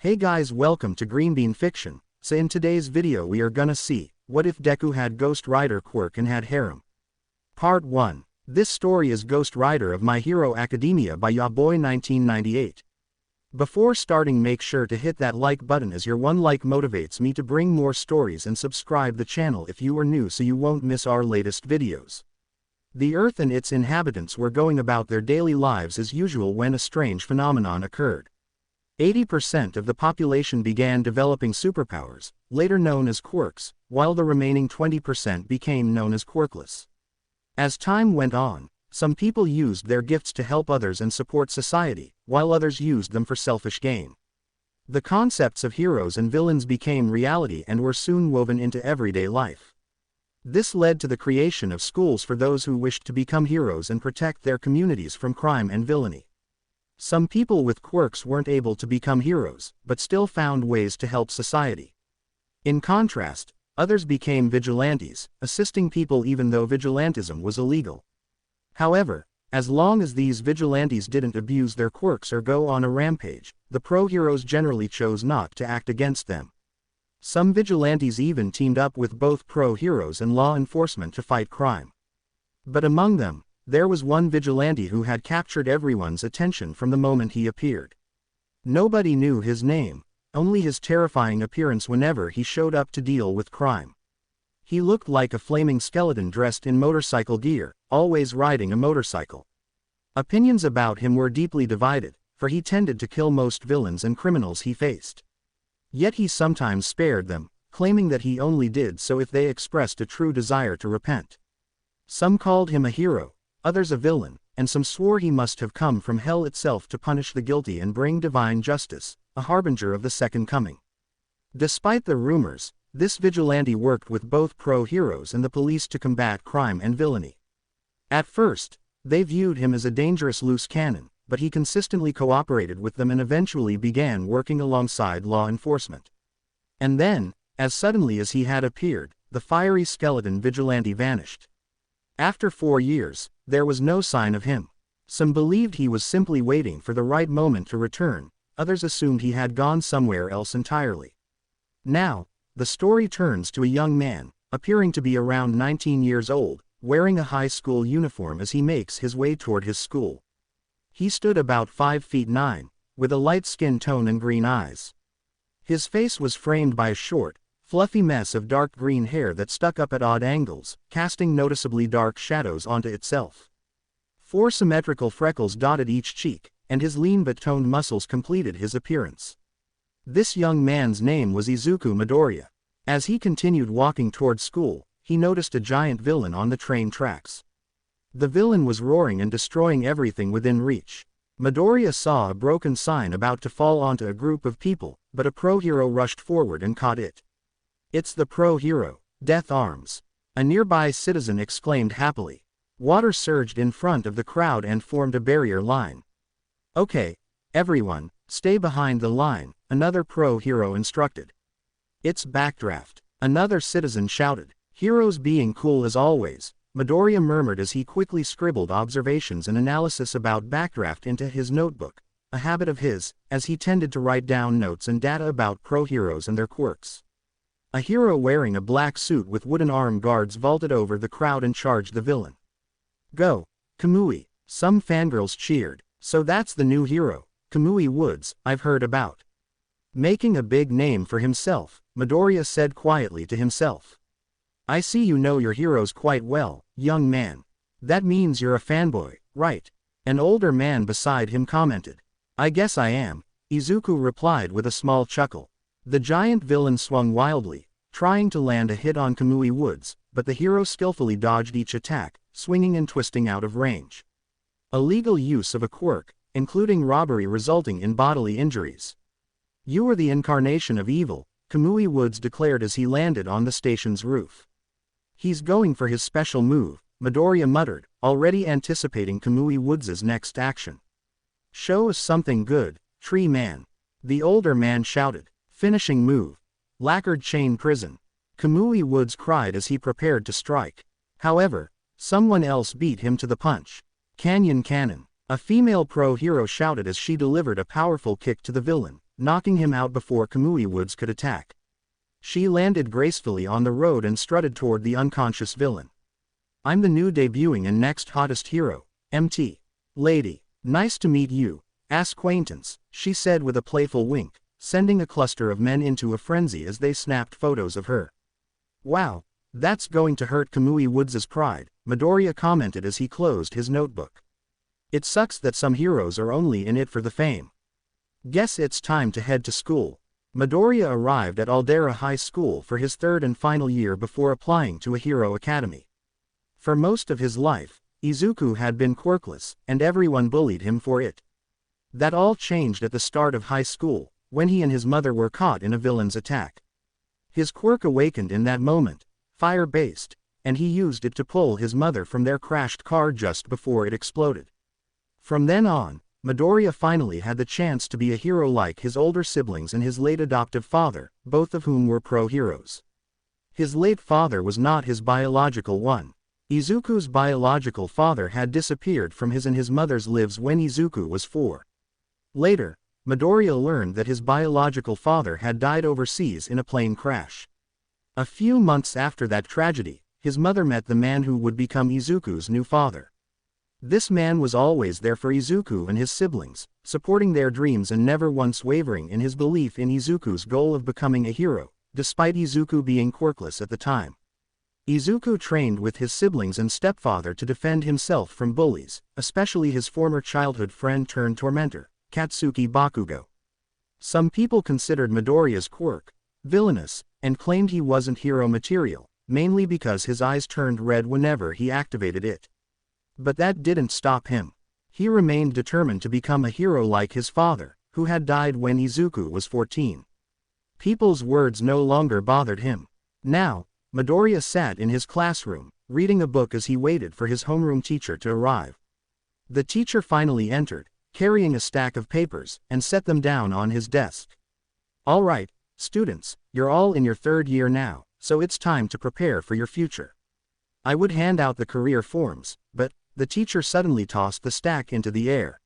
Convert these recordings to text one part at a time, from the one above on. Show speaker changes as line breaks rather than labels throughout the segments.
Hey guys, welcome to Green Bean Fiction. So in today's video we are gonna see, what if Deku had Ghost Rider Quirk and had Harem? Part 1. This story is Ghost Rider of My Hero Academia by Ya Boy 1998. Before starting, make sure to hit that like button, as your one like motivates me to bring more stories, and subscribe the channel if you are new so you won't miss our latest videos. The Earth and its inhabitants were going about their daily lives as usual when a strange phenomenon occurred. 80% of the population began developing superpowers, later known as quirks, while the remaining 20% became known as quirkless. As time went on, some people used their gifts to help others and support society, while others used them for selfish gain. The concepts of heroes and villains became reality and were soon woven into everyday life. This led to the creation of schools for those who wished to become heroes and protect their communities from crime and villainy. Some people with quirks weren't able to become heroes, but still found ways to help society. In contrast, others became vigilantes, assisting people even though vigilantism was illegal. However, as long as these vigilantes didn't abuse their quirks or go on a rampage, the pro-heroes generally chose not to act against them. Some vigilantes even teamed up with both pro-heroes and law enforcement to fight crime. But among them, there was one vigilante who had captured everyone's attention from the moment he appeared. Nobody knew his name, only his terrifying appearance whenever he showed up to deal with crime. He looked like a flaming skeleton dressed in motorcycle gear, always riding a motorcycle. Opinions about him were deeply divided, for he tended to kill most villains and criminals he faced. Yet he sometimes spared them, claiming that he only did so if they expressed a true desire to repent. Some called him a hero, others a villain, and some swore he must have come from hell itself to punish the guilty and bring divine justice, a harbinger of the second coming. Despite the rumors, this vigilante worked with both pro-heroes and the police to combat crime and villainy. At first, they viewed him as a dangerous loose cannon, but he consistently cooperated with them and eventually began working alongside law enforcement. And then, as suddenly as he had appeared, the fiery skeleton vigilante vanished. After 4 years, there was no sign of him. Some believed he was simply waiting for the right moment to return, others assumed he had gone somewhere else entirely. Now, the story turns to a young man, appearing to be around 19 years old, wearing a high school uniform as he makes his way toward his school. He stood about 5 feet 9, with a light skin tone and green eyes. His face was framed by a short, fluffy mess of dark green hair that stuck up at odd angles, casting noticeably dark shadows onto itself. 4 symmetrical freckles dotted each cheek, and his lean but toned muscles completed his appearance. This young man's name was Izuku Midoriya. As he continued walking toward school, he noticed a giant villain on the train tracks. The villain was roaring and destroying everything within reach. Midoriya saw a broken sign about to fall onto a group of people, but a pro-hero rushed forward and caught it. "It's the pro-hero, Death Arms," a nearby citizen exclaimed happily. Water surged in front of the crowd and formed a barrier line. "Okay, everyone, stay behind the line," another pro-hero instructed. "It's backdraft," another citizen shouted. "Heroes being cool as always," Midoriya murmured as he quickly scribbled observations and analysis about backdraft into his notebook, a habit of his, as he tended to write down notes and data about pro-heroes and their quirks. A hero wearing a black suit with wooden arm guards vaulted over the crowd and charged the villain. "Go, Kamui," some fangirls cheered. "So that's the new hero, Kamui Woods, I've heard about." Making a big name for himself, Midoriya said quietly to himself. "I see you know your heroes quite well, young man. That means you're a fanboy, right?" An older man beside him commented. "I guess I am," Izuku replied with a small chuckle. The giant villain swung wildly, trying to land a hit on Kamui Woods, but the hero skillfully dodged each attack, swinging and twisting out of range. Illegal use of a quirk, including robbery resulting in bodily injuries. "You are the incarnation of evil," Kamui Woods declared as he landed on the station's roof. "He's going for his special move," Midoriya muttered, already anticipating Kamui Woods' next action. "Show us something good, Tree Man," the older man shouted. "Finishing move. Lacquered chain prison," Kamui Woods cried as he prepared to strike. However, someone else beat him to the punch. "Canyon Cannon," a female pro-hero shouted as she delivered a powerful kick to the villain, knocking him out before Kamui Woods could attack. She landed gracefully on the road and strutted toward the unconscious villain. "I'm the new debuting and next hottest hero, MT. Lady. Nice to meet you, acquaintance," she said with a playful wink, sending a cluster of men into a frenzy as they snapped photos of her. "Wow, that's going to hurt Kamui Woods' pride," Midoriya commented as he closed his notebook. "It sucks that some heroes are only in it for the fame. Guess it's time to head to school." Midoriya arrived at Aldera High School for his third and final year before applying to a hero academy. For most of his life, Izuku had been quirkless, and everyone bullied him for it. That all changed at the start of high school, when he and his mother were caught in a villain's attack. His quirk awakened in that moment, fire-based, and he used it to pull his mother from their crashed car just before it exploded. From then on, Midoriya finally had the chance to be a hero like his older siblings and his late adoptive father, both of whom were pro-heroes. His late father was not his biological one. Izuku's biological father had disappeared from his and his mother's lives when Izuku was 4. Later, Midoriya learned that his biological father had died overseas in a plane crash. A few months after that tragedy, his mother met the man who would become Izuku's new father. This man was always there for Izuku and his siblings, supporting their dreams and never once wavering in his belief in Izuku's goal of becoming a hero, despite Izuku being quirkless at the time. Izuku trained with his siblings and stepfather to defend himself from bullies, especially his former childhood friend turned tormentor, Katsuki Bakugo. Some people considered Midoriya's quirk villainous, and claimed he wasn't hero material, mainly because his eyes turned red whenever he activated it. But that didn't stop him. He remained determined to become a hero like his father, who had died when Izuku was 14. People's words no longer bothered him. Now, Midoriya sat in his classroom, reading a book as he waited for his homeroom teacher to arrive. The teacher finally entered, carrying a stack of papers, and set them down on his desk. "All right, students, you're all in your third year now, so it's time to prepare for your future. I would hand out the career forms, but," the teacher suddenly tossed the stack into the air.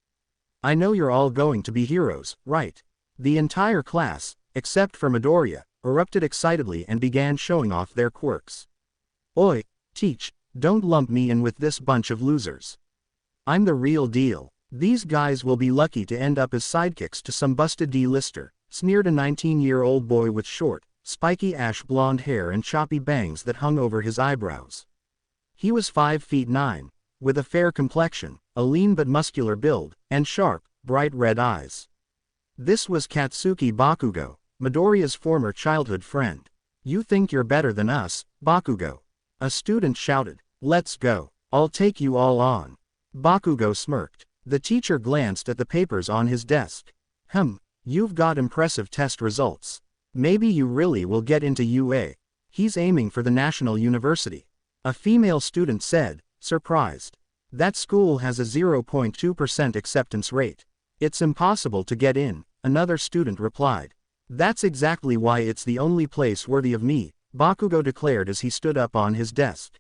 "I know you're all going to be heroes, right?" The entire class, except for Midoriya, erupted excitedly and began showing off their quirks. "Oi, teach, don't lump me in with this bunch of losers. I'm the real deal. These guys will be lucky to end up as sidekicks to some busted D-lister," sneered a 19-year-old boy with short, spiky ash blonde hair and choppy bangs that hung over his eyebrows. He was 5 feet 9, with a fair complexion, a lean but muscular build, and sharp, bright red eyes. This was Katsuki Bakugo, Midoriya's former childhood friend. "You think you're better than us, Bakugo?" a student shouted. "Let's go. I'll take you all on." Bakugo smirked. The teacher glanced at the papers on his desk. You've got impressive test results. Maybe you really will get into UA. He's aiming for the National University," a female student said, surprised. "That school has a 0.2% acceptance rate. It's impossible to get in," another student replied. "That's exactly why it's the only place worthy of me," Bakugo declared as he stood up on his desk.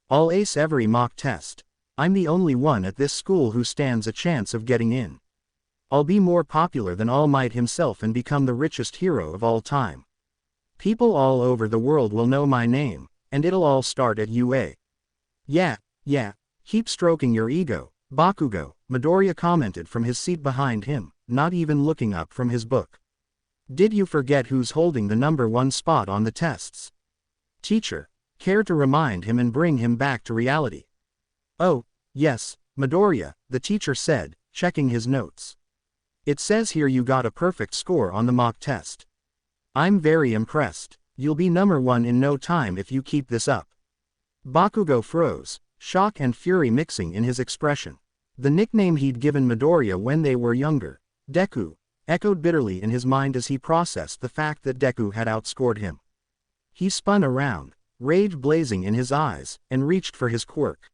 "I'll ace every mock test. I'm the only one at this school who stands a chance of getting in. I'll be more popular than All Might himself and become the richest hero of all time. People all over the world will know my name, and it'll all start at UA." Yeah, keep stroking your ego, Bakugo," Midoriya commented from his seat behind him, not even looking up from his book. "Did you forget who's holding the #1 spot on the tests? Teacher, care to remind him and bring him back to reality?" "Oh, yes, Midoriya," the teacher said, checking his notes. "It says here you got a perfect score on the mock test. I'm very impressed. You'll be #1 in no time if you keep this up." Bakugo froze, shock and fury mixing in his expression. The nickname he'd given Midoriya when they were younger, Deku, echoed bitterly in his mind as he processed the fact that Deku had outscored him. He spun around, rage blazing in his eyes, and reached for his quirk.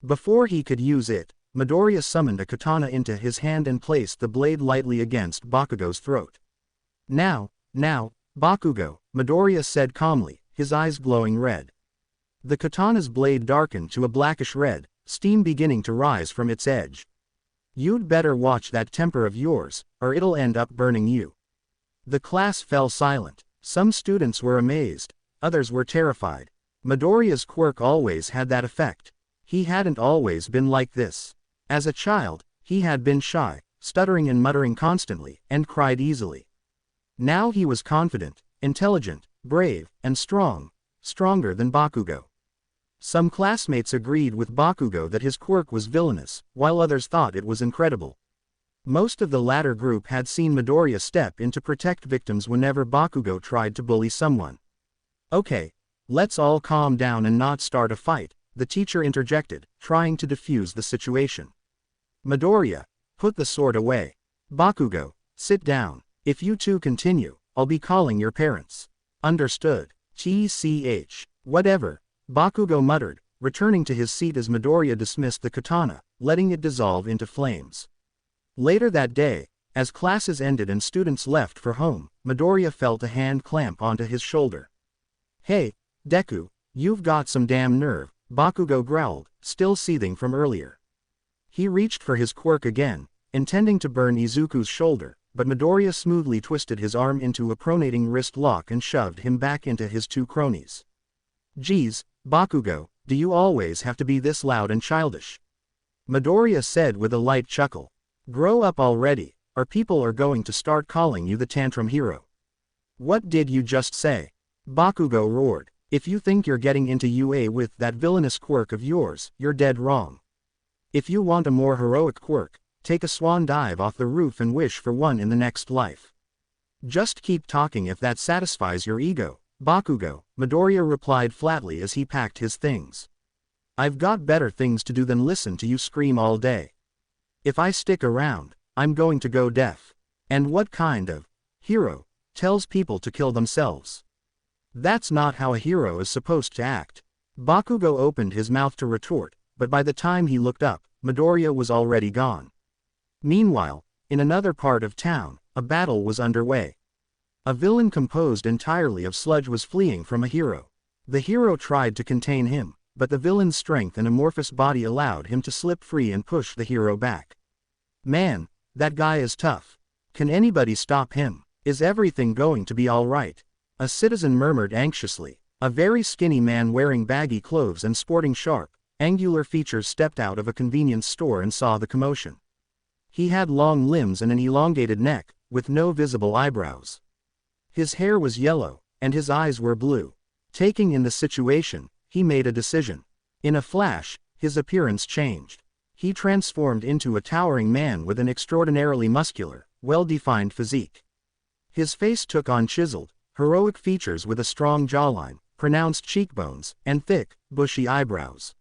Before he could use it, Midoriya summoned a katana into his hand and placed the blade lightly against Bakugo's throat. Now, Bakugo," Midoriya said calmly, his eyes glowing red. The katana's blade darkened to a blackish red, steam beginning to rise from its edge. "You'd better watch that temper of yours, or it'll end up burning you." The class fell silent. Some students were amazed, others were terrified. Midoriya's quirk always had that effect. He hadn't always been like this. As a child, he had been shy, stuttering and muttering constantly, and cried easily. Now he was confident, intelligent, brave, and strong, stronger than Bakugo. Some classmates agreed with Bakugo that his quirk was villainous, while others thought it was incredible. Most of the latter group had seen Midoriya step in to protect victims whenever Bakugo tried to bully someone. Okay, let's all calm down and not start a fight, the teacher interjected, trying to defuse the situation. Midoriya, put the sword away. Bakugo, sit down. If you two continue, I'll be calling your parents. Understood. TCH. Whatever. Bakugo muttered, returning to his seat as Midoriya dismissed the katana, letting it dissolve into flames. Later that day, as classes ended and students left for home, Midoriya felt a hand clamp onto his shoulder. Hey, Deku, you've got some damn nerve, Bakugo growled, still seething from earlier. He reached for his quirk again, intending to burn Izuku's shoulder, but Midoriya smoothly twisted his arm into a pronating wrist lock and shoved him back into his two cronies. Geez, Bakugo, do you always have to be this loud and childish? Midoriya said with a light chuckle. Grow up already, or people are going to start calling you the tantrum hero. What did you just say? Bakugo roared. If you think you're getting into UA with that villainous quirk of yours, you're dead wrong. If you want a more heroic quirk, take a swan dive off the roof and wish for one in the next life. Just keep talking if that satisfies your ego, Bakugo, Midoriya replied flatly as he packed his things. I've got better things to do than listen to you scream all day. If I stick around, I'm going to go deaf. And what kind of hero tells people to kill themselves? That's not how a hero is supposed to act. Bakugo opened his mouth to retort, but by the time he looked up, Midoriya was already gone. Meanwhile, in another part of town, a battle was underway. A villain composed entirely of sludge was fleeing from a hero. The hero tried to contain him, but the villain's strength and amorphous body allowed him to slip free and push the hero back. Man, that guy is tough. Can anybody stop him? Is everything going to be all right? A citizen murmured anxiously. A very skinny man wearing baggy clothes and sporting sharp, angular features stepped out of a convenience store and saw the commotion. He had long limbs and an elongated neck, with no visible eyebrows. His hair was yellow, and his eyes were blue. Taking in the situation, he made a decision. In a flash, his appearance changed. He transformed into a towering man with an extraordinarily muscular, well-defined physique. His face took on chiseled, heroic features with a strong jawline, pronounced cheekbones, and thick, bushy eyebrows.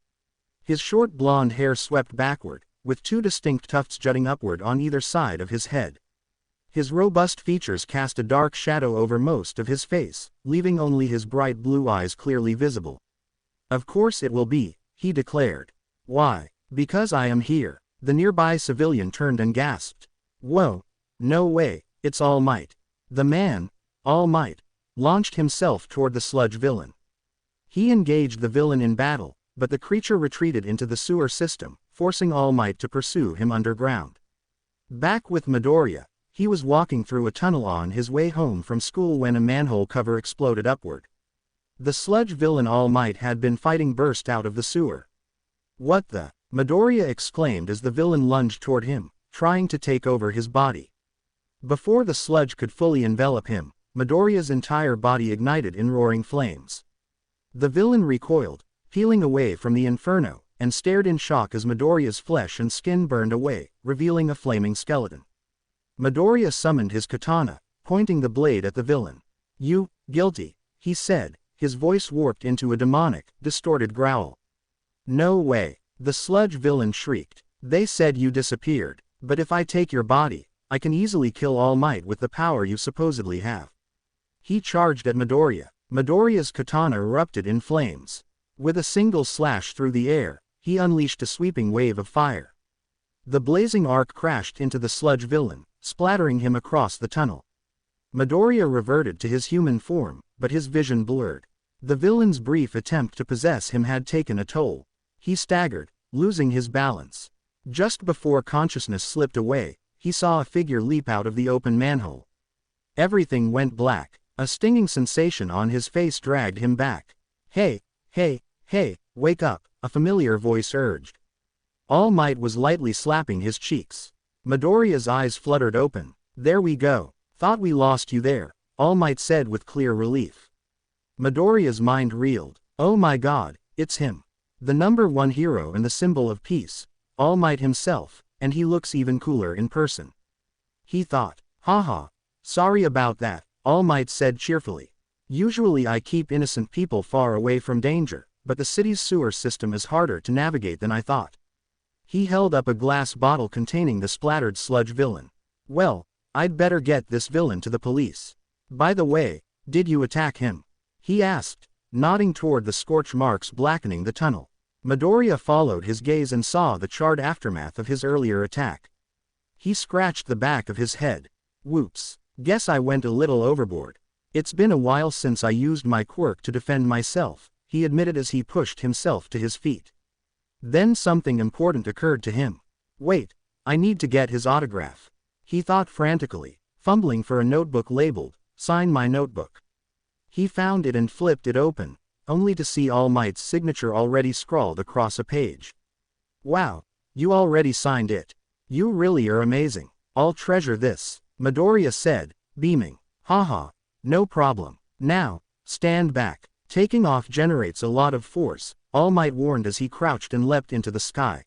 His short blonde hair swept backward, with two distinct tufts jutting upward on either side of his head. His robust features cast a dark shadow over most of his face, leaving only his bright blue eyes clearly visible. Of course it will be, he declared. Why? Because I am here. The nearby civilian turned and gasped. Whoa, no way, it's All Might. The man, All Might, launched himself toward the sludge villain. He engaged the villain in battle, but the creature retreated into the sewer system, forcing All Might to pursue him underground. Back with Midoriya, he was walking through a tunnel on his way home from school when a manhole cover exploded upward. The sludge villain All Might had been fighting burst out of the sewer. What the? Midoriya exclaimed as the villain lunged toward him, trying to take over his body. Before the sludge could fully envelop him, Midoriya's entire body ignited in roaring flames. The villain recoiled, peeling away from the inferno, and stared in shock as Midoriya's flesh and skin burned away, revealing a flaming skeleton. Midoriya summoned his katana, pointing the blade at the villain. You, guilty, he said, his voice warped into a demonic, distorted growl. No way, the sludge villain shrieked. They said you disappeared, but if I take your body, I can easily kill All Might with the power you supposedly have. He charged at Midoriya. Midoriya's katana erupted in flames. With a single slash through the air, he unleashed a sweeping wave of fire. The blazing arc crashed into the sludge villain, splattering him across the tunnel. Midoriya reverted to his human form, but his vision blurred. The villain's brief attempt to possess him had taken a toll. He staggered, losing his balance. Just before consciousness slipped away, he saw a figure leap out of the open manhole. Everything went black. A stinging sensation on his face dragged him back. Hey, hey, hey, wake up, a familiar voice urged. All Might was lightly slapping his cheeks. Midoriya's eyes fluttered open. There we go. Thought we lost you there, All Might said with clear relief. Midoriya's mind reeled. Oh my god, it's him. The #1 hero and the symbol of peace, All Might himself, and he looks even cooler in person. He thought. Haha. Sorry about that, All Might said cheerfully. Usually I keep innocent people far away from danger, but the city's sewer system is harder to navigate than I thought. He held up a glass bottle containing the splattered sludge villain. Well, I'd better get this villain to the police. By the way, did you attack him? He asked, nodding toward the scorch marks blackening the tunnel. Midoriya followed his gaze and saw the charred aftermath of his earlier attack. He scratched the back of his head. Whoops. Guess I went a little overboard. It's been a while since I used my quirk to defend myself, he admitted as he pushed himself to his feet. Then something important occurred to him. Wait, I need to get his autograph. He thought frantically, fumbling for a notebook labeled, "Sign my notebook." He found it and flipped it open, only to see All Might's signature already scrawled across a page. Wow, you already signed it. You really are amazing. I'll treasure this, Midoriya said, beaming. Haha, no problem. Now, stand back. Taking off generates a lot of force, All Might warned as he crouched and leapt into the sky.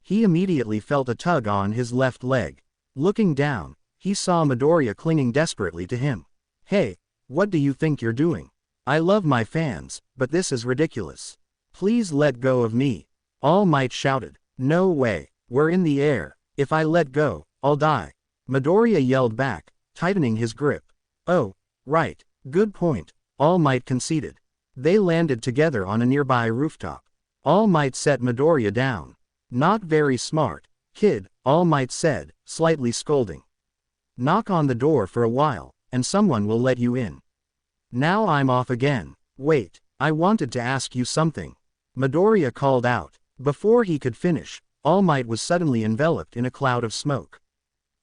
He immediately felt a tug on his left leg. Looking down, he saw Midoriya clinging desperately to him. Hey, what do you think you're doing? I love my fans, but this is ridiculous. Please let go of me. All Might shouted. No way, we're in the air. If I let go, I'll die. Midoriya yelled back, tightening his grip. Oh, right, good point, All Might conceded. They landed together on a nearby rooftop. All Might set Midoriya down. Not very smart, kid, All Might said, slightly scolding. Knock on the door for a while, and someone will let you in. Now I'm off again. Wait, I wanted to ask you something. Midoriya called out. Before he could finish, All Might was suddenly enveloped in a cloud of smoke.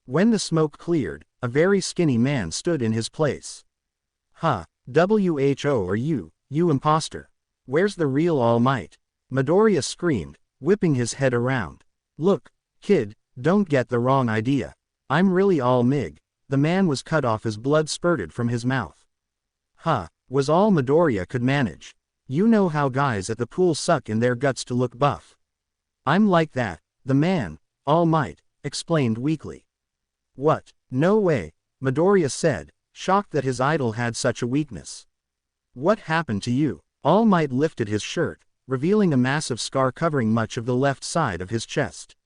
When the smoke cleared, a very skinny man stood in his place. Huh, who are you, you imposter? Where's the real All Might? Midoriya screamed, whipping his head around. Look, kid, don't get the wrong idea. I'm really All Mig. The man was cut off as blood spurted from his mouth. Huh, was all Midoriya could manage. You know how guys at the pool suck in their guts to look buff. I'm like that, the man, All Might, explained weakly. What? No way, Midoriya said, shocked that his idol had such a weakness. What happened to you? All Might lifted his shirt, revealing a massive scar covering much of the left side of his chest.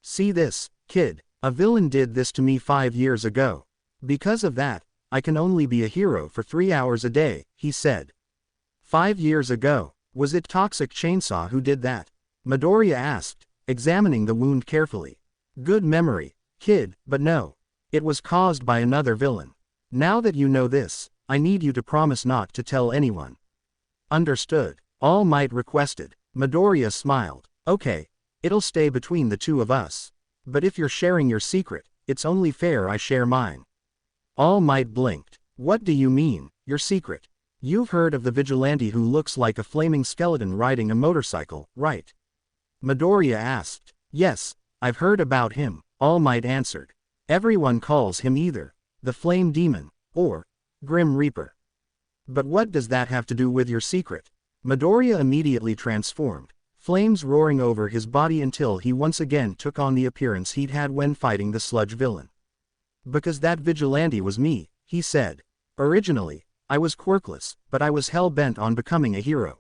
See this, kid, a villain did this to me 5 years ago. Because of that, I can only be a hero for 3 hours a day, he said. 5 years ago, was it Toxic Chainsaw who did that? Midoriya asked, examining the wound carefully. Good memory, kid, but no. It was caused by another villain. Now that you know this, I need you to promise not to tell anyone. Understood, All Might requested. Midoriya smiled. Okay, it'll stay between the two of us. But if you're sharing your secret, it's only fair I share mine. All Might blinked. What do you mean, your secret? You've heard of the vigilante who looks like a flaming skeleton riding a motorcycle, right? Midoriya asked. Yes, I've heard about him, All Might answered. Everyone calls him either the Flame Demon, or Grim Reaper. But what does that have to do with your secret? Midoriya immediately transformed, flames roaring over his body until he once again took on the appearance he'd had when fighting the sludge villain. Because that vigilante was me, he said. Originally, I was quirkless, but I was hell-bent on becoming a hero.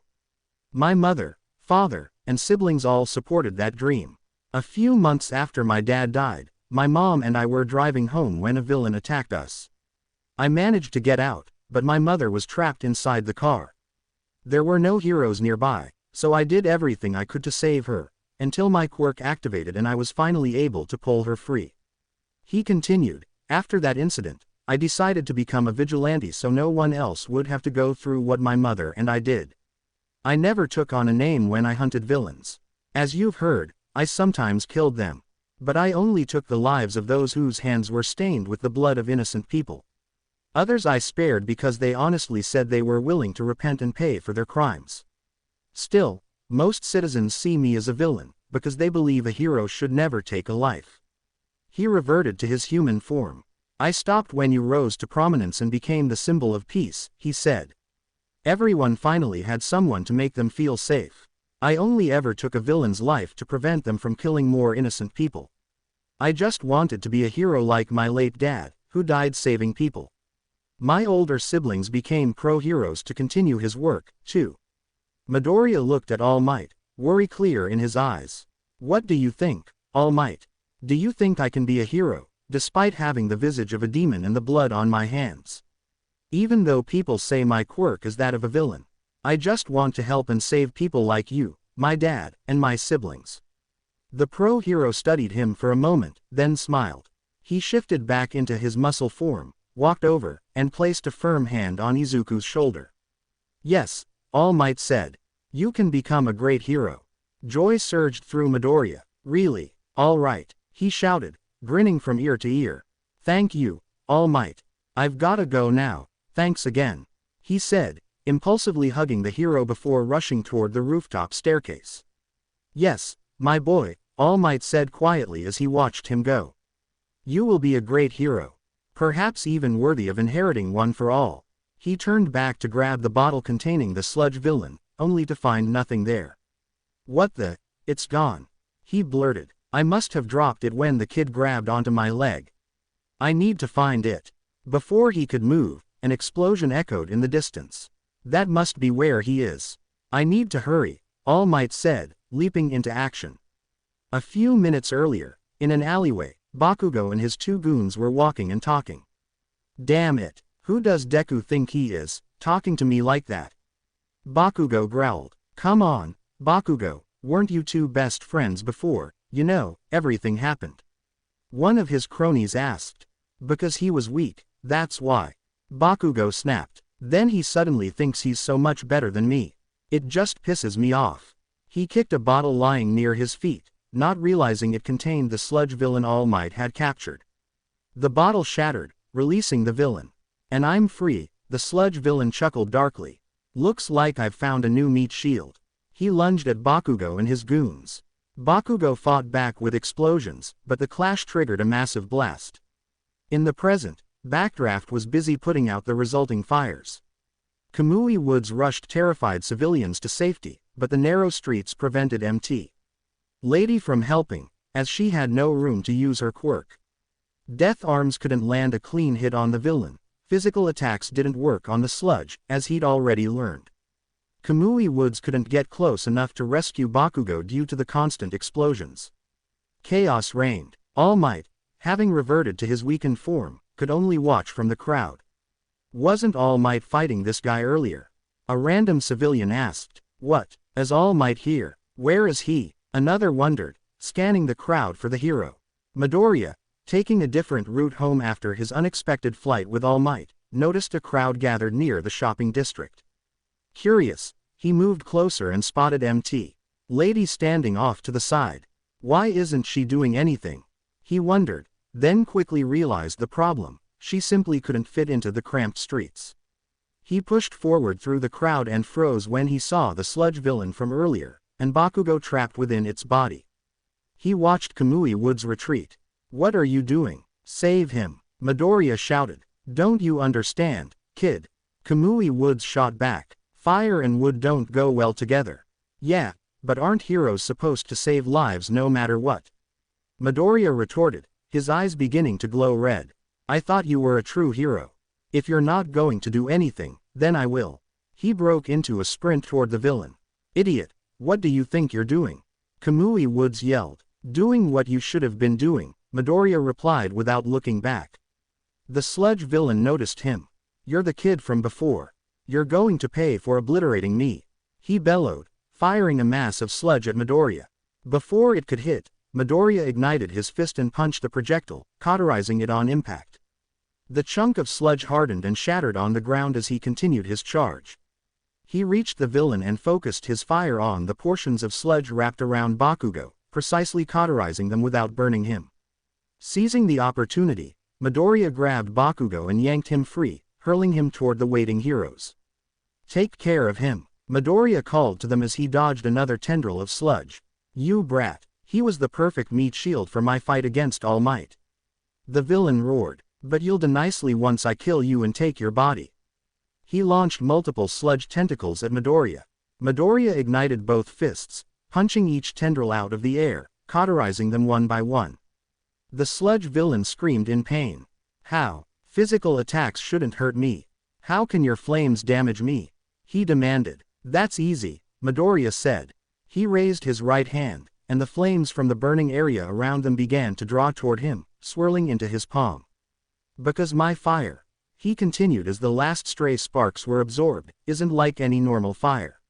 My mother, father, and siblings all supported that dream. A few months after my dad died, my mom and I were driving home when a villain attacked us. I managed to get out, but my mother was trapped inside the car. There were no heroes nearby, so I did everything I could to save her, until my quirk activated and I was finally able to pull her free. He continued, after that incident, I decided to become a vigilante so no one else would have to go through what my mother and I did. I never took on a name when I hunted villains. As you've heard, I sometimes killed them. But I only took the lives of those whose hands were stained with the blood of innocent people. Others I spared because they honestly said they were willing to repent and pay for their crimes. Still, most citizens see me as a villain, because they believe a hero should never take a life. He reverted to his human form. I stopped when you rose to prominence and became the symbol of peace, he said. Everyone finally had someone to make them feel safe. I only ever took a villain's life to prevent them from killing more innocent people. I just wanted to be a hero like my late dad, who died saving people. My older siblings became pro-heroes to continue his work, too. Midoriya looked at All Might, worry clear in his eyes. What do you think, All Might? Do you think I can be a hero, despite having the visage of a demon and the blood on my hands? Even though people say my quirk is that of a villain, I just want to help and save people like you, my dad, and my siblings. The pro-hero studied him for a moment, then smiled. He shifted back into his muscle form, walked over, and placed a firm hand on Izuku's shoulder. Yes, All Might said. You can become a great hero. Joy surged through Midoriya. Really, all right, he shouted, grinning from ear to ear. Thank you, All Might. I've gotta go now, thanks again, he said, impulsively hugging the hero before rushing toward the rooftop staircase. Yes, my boy, All Might said quietly as he watched him go. You will be a great hero. Perhaps even worthy of inheriting one for all. He turned back to grab the bottle containing the sludge villain, only to find nothing there. What the? It's gone. He blurted. I must have dropped it when the kid grabbed onto my leg. I need to find it. Before he could move, an explosion echoed in the distance. That must be where he is. I need to hurry, All Might said, leaping into action. A few minutes earlier, in an alleyway, Bakugo and his two goons were walking and talking. Damn it, who does Deku think he is, talking to me like that? Bakugo growled. Come on, Bakugo, weren't you two best friends before? You know, everything happened. One of his cronies asked. Because he was weak, that's why. Bakugo snapped. Then he suddenly thinks he's so much better than me. It just pisses me off. He kicked a bottle lying near his feet, not realizing it contained the sludge villain All Might had captured. The bottle shattered, releasing the villain. And I'm free, the sludge villain chuckled darkly. Looks like I've found a new meat shield. He lunged at Bakugo and his goons. Bakugo fought back with explosions, but the clash triggered a massive blast. In the present, Backdraft was busy putting out the resulting fires. Kamui Woods rushed terrified civilians to safety, but the narrow streets prevented Mt. Lady from helping, as she had no room to use her quirk. Death Arms couldn't land a clean hit on the villain. Physical attacks didn't work on the sludge, as he'd already learned. Kamui Woods couldn't get close enough to rescue Bakugo due to the constant explosions. Chaos reigned. All Might, having reverted to his weakened form, could only watch from the crowd. Wasn't All Might fighting this guy earlier? A random civilian asked. What? Is All Might here? Where is he? Another wondered, scanning the crowd for the hero. Midoriya, taking a different route home after his unexpected flight with All Might, noticed a crowd gathered near the shopping district. Curious, he moved closer and spotted Mt. Lady standing off to the side. Why isn't she doing anything? He wondered, then quickly realized the problem. She simply couldn't fit into the cramped streets. He pushed forward through the crowd and froze when he saw the sludge villain from earlier, and Bakugo trapped within its body. He watched Kamui Woods retreat. What are you doing? Save him, Midoriya shouted. Don't you understand, kid? Kamui Woods shot back. Fire and wood don't go well together. Yeah, but aren't heroes supposed to save lives no matter what? Midoriya retorted, his eyes beginning to glow red. I thought you were a true hero. If you're not going to do anything, then I will. He broke into a sprint toward the villain. Idiot, what do you think you're doing? Kamui Woods yelled. Doing what you should have been doing, Midoriya replied without looking back. The sludge villain noticed him. You're the kid from before. You're going to pay for obliterating me. He bellowed, firing a mass of sludge at Midoriya. Before it could hit, Midoriya ignited his fist and punched the projectile, cauterizing it on impact. The chunk of sludge hardened and shattered on the ground as he continued his charge. He reached the villain and focused his fire on the portions of sludge wrapped around Bakugo, precisely cauterizing them without burning him. Seizing the opportunity, Midoriya grabbed Bakugo and yanked him free, hurling him toward the waiting heroes. "Take care of him," Midoriya called to them as he dodged another tendril of sludge. "You brat, he was the perfect meat shield for my fight against All Might." The villain roared, "But you'll do nicely once I kill you and take your body." He launched multiple sludge tentacles at Midoriya. Midoriya ignited both fists, punching each tendril out of the air, cauterizing them one by one. The sludge villain screamed in pain. "How? Physical attacks shouldn't hurt me. How can your flames damage me?" he demanded. "That's easy," Midoriya said. He raised his right hand, and the flames from the burning area around them began to draw toward him, swirling into his palm. "Because my fire," he continued as the last stray sparks were absorbed, "isn't like any normal fire."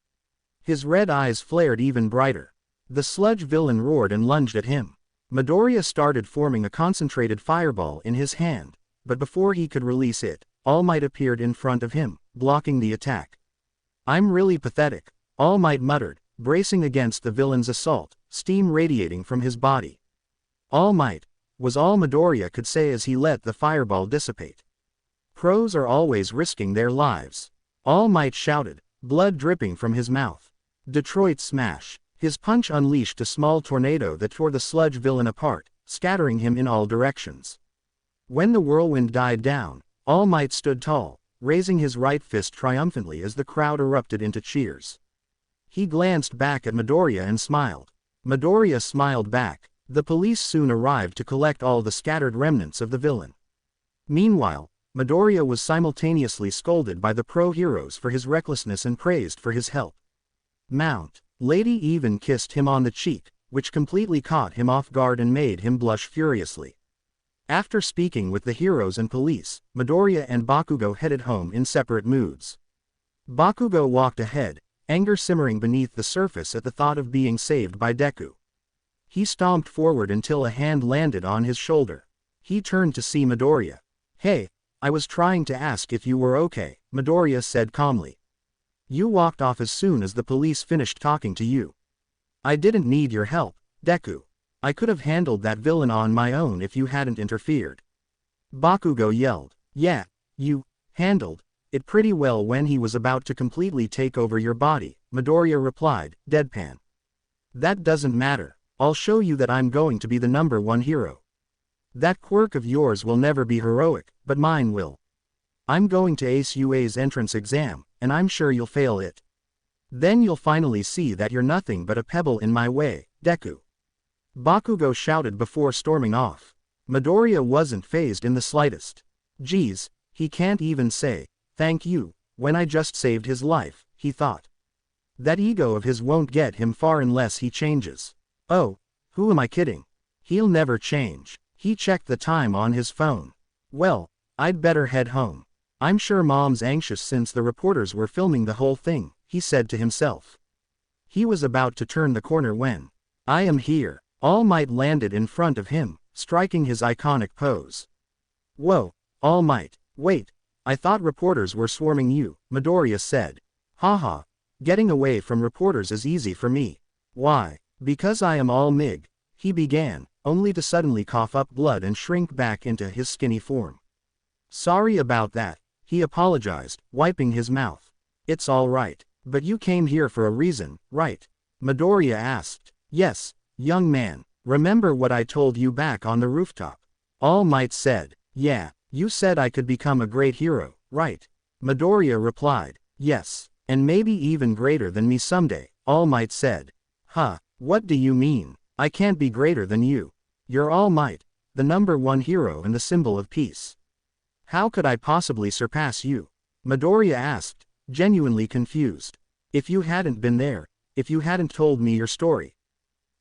His red eyes flared even brighter. The sludge villain roared and lunged at him. Midoriya started forming a concentrated fireball in his hand, but before he could release it, All Might appeared in front of him, blocking the attack. "I'm really pathetic," All Might muttered, bracing against the villain's assault, steam radiating from his body. "All Might," was all Midoriya could say as he let the fireball dissipate. "Pros are always risking their lives," All Might shouted, blood dripping from his mouth. Detroit Smash. His punch unleashed a small tornado that tore the sludge villain apart, scattering him in all directions. When the whirlwind died down, All Might stood tall, raising his right fist triumphantly as the crowd erupted into cheers. He glanced back at Midoriya and smiled. Midoriya smiled back. The police soon arrived to collect all the scattered remnants of the villain. Meanwhile, Midoriya was simultaneously scolded by the pro-heroes for his recklessness and praised for his help. Mount. Lady even kissed him on the cheek, which completely caught him off guard and made him blush furiously. After speaking with the heroes and police, Midoriya and Bakugo headed home in separate moods. Bakugo walked ahead, anger simmering beneath the surface at the thought of being saved by Deku. He stomped forward until a hand landed on his shoulder. He turned to see Midoriya. "Hey, I was trying to ask if you were okay," Midoriya said calmly. "You walked off as soon as the police finished talking to you." "I didn't need your help, Deku. I could have handled that villain on my own if you hadn't interfered." Bakugo yelled. "Yeah, you handled it pretty well when he was about to completely take over your body," Midoriya replied, deadpan. "That doesn't matter. I'll show you that I'm going to be the #1 hero. That quirk of yours will never be heroic, but mine will. I'm going to ace UA's entrance exam, and I'm sure you'll fail it. Then you'll finally see that you're nothing but a pebble in my way, Deku." Bakugo shouted before storming off. Midoriya wasn't fazed in the slightest. "Geez, he can't even say, 'Thank you,' when I just saved his life," he thought. That ego of his won't get him far unless he changes. "Oh, who am I kidding? He'll never change." He checked the time on his phone. "Well, I'd better head home. I'm sure Mom's anxious since the reporters were filming the whole thing," he said to himself. He was about to turn the corner when, "I am here." All Might landed in front of him, striking his iconic pose. "Whoa, All Might, wait, I thought reporters were swarming you," Midoriya said. "Haha, getting away from reporters is easy for me. Why? Because I am All Mig," he began, only to suddenly cough up blood and shrink back into his skinny form. "Sorry about that," he apologized, wiping his mouth. "It's all right. But you came here for a reason, right?" Midoriya asked. "Yes, young man. Remember what I told you back on the rooftop?" All Might said. "Yeah, you said I could become a great hero, right?" Midoriya replied. "Yes, and maybe even greater than me someday," All Might said. "Huh, what do you mean? I can't be greater than you. You're All Might, the #1 hero and the symbol of peace. How could I possibly surpass you?" Midoriya asked, genuinely confused. "If you hadn't been there, if you hadn't told me your story,"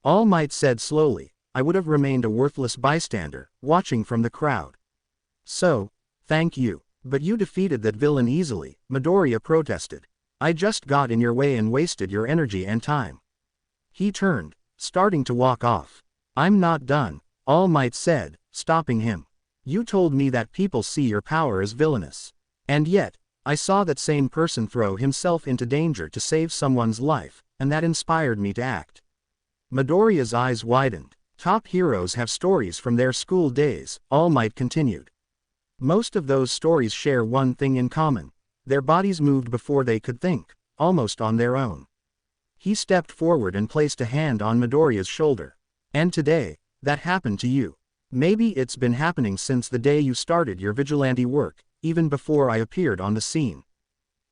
All Might said slowly, "I would have remained a worthless bystander, watching from the crowd. So, thank you. But you defeated that villain easily," Midoriya protested. "I just got in your way and wasted your energy and time." He turned, starting to walk off. "I'm not done," All Might said, stopping him. "You told me that people see your power as villainous. And yet, I saw that same person throw himself into danger to save someone's life, and that inspired me to act." Midoriya's eyes widened. "Top heroes have stories from their school days," All Might continued. Most of those stories share one thing in common. Their bodies moved before they could think, almost on their own. He stepped forward and placed a hand on Midoriya's shoulder. And today, that happened to you. Maybe it's been happening since the day you started your vigilante work, even before I appeared on the scene.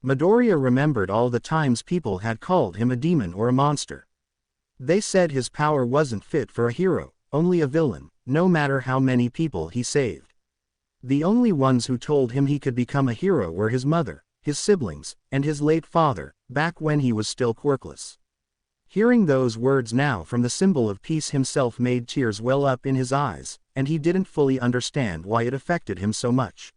Midoriya remembered all the times people had called him a demon or a monster. They said his power wasn't fit for a hero, only a villain, no matter how many people he saved. The only ones who told him he could become a hero were his mother, his siblings, and his late father, back when he was still quirkless. Hearing those words now from the symbol of peace himself made tears well up in his eyes, and he didn't fully understand why it affected him so much.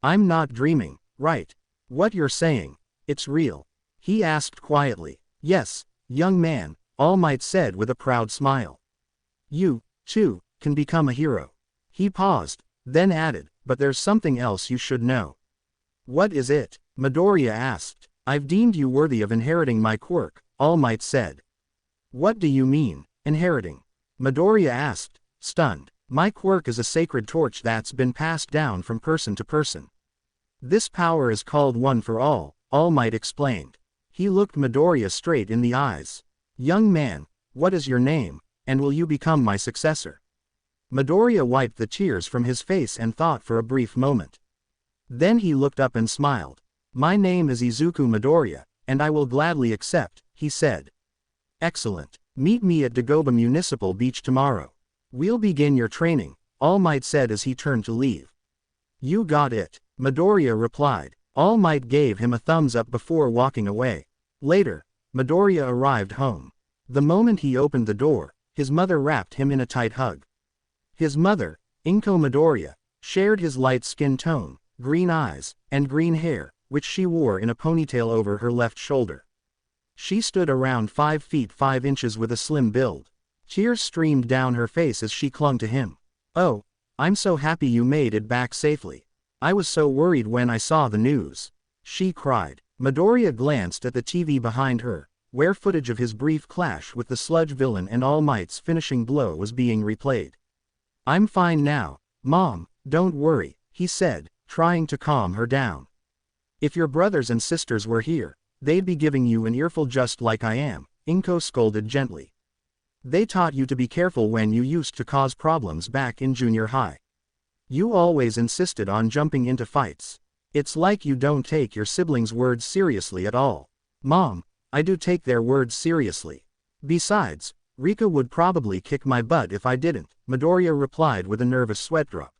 I'm not dreaming, right? What you're saying, it's real? He asked quietly. Yes, young man, All Might said with a proud smile. You, too, can become a hero. He paused, then added, but there's something else you should know. What is it? Midoriya asked. I've deemed you worthy of inheriting my quirk, All Might said. What do you mean, inheriting? Midoriya asked, stunned. My quirk is a sacred torch that's been passed down from person to person. This power is called One for All Might explained. He looked Midoriya straight in the eyes. Young man, what is your name, and will you become my successor? Midoriya wiped the tears from his face and thought for a brief moment. Then he looked up and smiled. My name is Izuku Midoriya, and I will gladly accept, he said. Excellent. Meet me at Dagoba Municipal Beach tomorrow. We'll begin your training, All Might said as he turned to leave. You got it, Midoriya replied. All Might gave him a thumbs up before walking away. Later, Midoriya arrived home. The moment he opened the door, his mother wrapped him in a tight hug. His mother, Inko Midoriya, shared his light skin tone, green eyes, and green hair, which she wore in a ponytail over her left shoulder. She stood around 5 feet 5 inches with a slim build. Tears streamed down her face as she clung to him. Oh, I'm so happy you made it back safely. I was so worried when I saw the news. She cried. Midoriya glanced at the TV behind her, where footage of his brief clash with the sludge villain and All Might's finishing blow was being replayed. I'm fine now, Mom, don't worry, he said, trying to calm her down. If your brothers and sisters were here, they'd be giving you an earful just like I am, Inko scolded gently. They taught you to be careful when you used to cause problems back in junior high. You always insisted on jumping into fights. It's like you don't take your siblings' words seriously at all. Mom, I do take their words seriously. Besides, Rika would probably kick my butt if I didn't, Midoriya replied with a nervous sweat drop.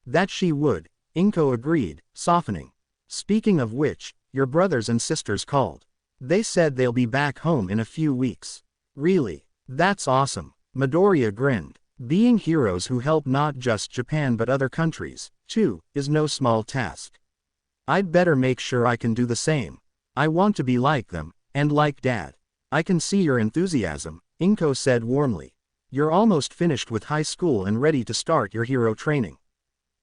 That she would, Inko agreed, softening. Speaking of which, your brothers and sisters called. They said they'll be back home in a few weeks. Really? That's awesome. Midoriya grinned. Being heroes who help not just Japan but other countries, too, is no small task. I'd better make sure I can do the same. I want to be like them, and like Dad. I can see your enthusiasm, Inko said warmly. You're almost finished with high school and ready to start your hero training.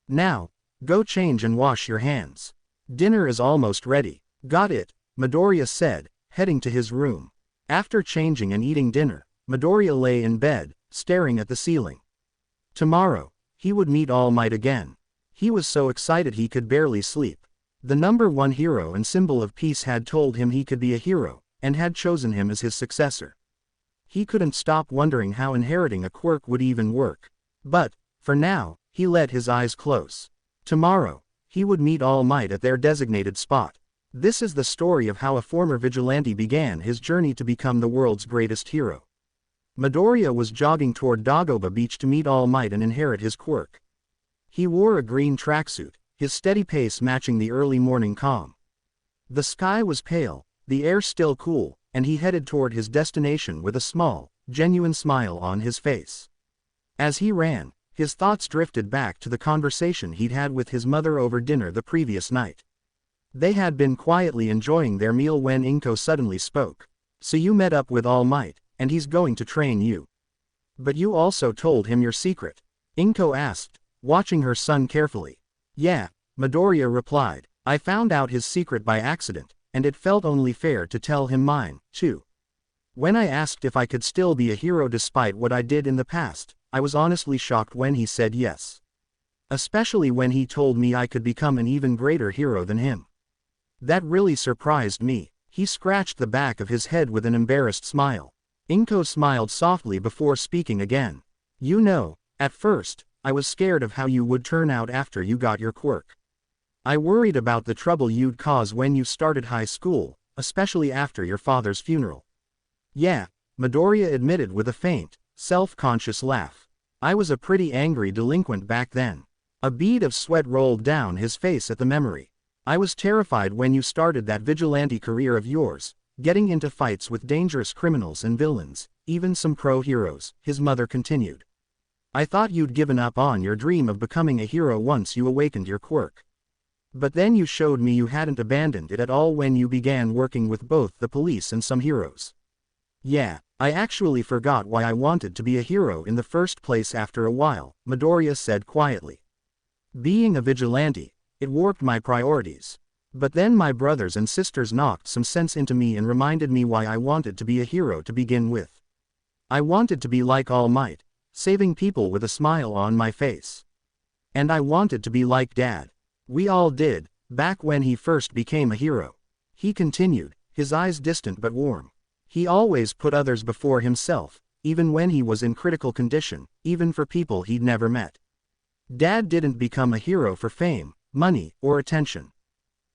Now, go change and wash your hands. Dinner is almost ready. Got it, Midoriya said, heading to his room. After changing and eating dinner, Midoriya lay in bed, staring at the ceiling. Tomorrow, he would meet All Might again. He was so excited he could barely sleep. The #1 hero and symbol of peace had told him he could be a hero, and had chosen him as his successor. He couldn't stop wondering how inheriting a quirk would even work. But, for now, he let his eyes close. Tomorrow, he would meet All Might at their designated spot. This is the story of how a former vigilante began his journey to become the world's greatest hero. Midoriya was jogging toward Dagoba Beach to meet All Might and inherit his quirk. He wore a green tracksuit, his steady pace matching the early morning calm. The sky was pale, the air still cool, and he headed toward his destination with a small, genuine smile on his face. As he ran, his thoughts drifted back to the conversation he'd had with his mother over dinner the previous night. They had been quietly enjoying their meal when Inko suddenly spoke. So you met up with All Might, and he's going to train you. But you also told him your secret? Inko asked, watching her son carefully. Yeah, Midoriya replied. I found out his secret by accident, and it felt only fair to tell him mine, too. When I asked if I could still be a hero despite what I did in the past, I was honestly shocked when he said yes. Especially when he told me I could become an even greater hero than him. That really surprised me. He scratched the back of his head with an embarrassed smile. Inko smiled softly before speaking again. You know, at first, I was scared of how you would turn out after you got your quirk. I worried about the trouble you'd cause when you started high school, especially after your father's funeral. Yeah, Midoriya admitted with a faint, self-conscious laugh. I was a pretty angry delinquent back then. A bead of sweat rolled down his face at the memory. I was terrified when you started that vigilante career of yours, getting into fights with dangerous criminals and villains, even some pro-heroes, his mother continued. I thought you'd given up on your dream of becoming a hero once you awakened your quirk. But then you showed me you hadn't abandoned it at all when you began working with both the police and some heroes. Yeah, I actually forgot why I wanted to be a hero in the first place after a while, Midoriya said quietly. Being a vigilante, it warped my priorities. But then my brothers and sisters knocked some sense into me and reminded me why I wanted to be a hero to begin with. I wanted to be like All Might, saving people with a smile on my face. And I wanted to be like Dad. We all did, back when he first became a hero. He continued, his eyes distant but warm. He always put others before himself, even when he was in critical condition, even for people he'd never met. Dad didn't become a hero for fame, money, or attention.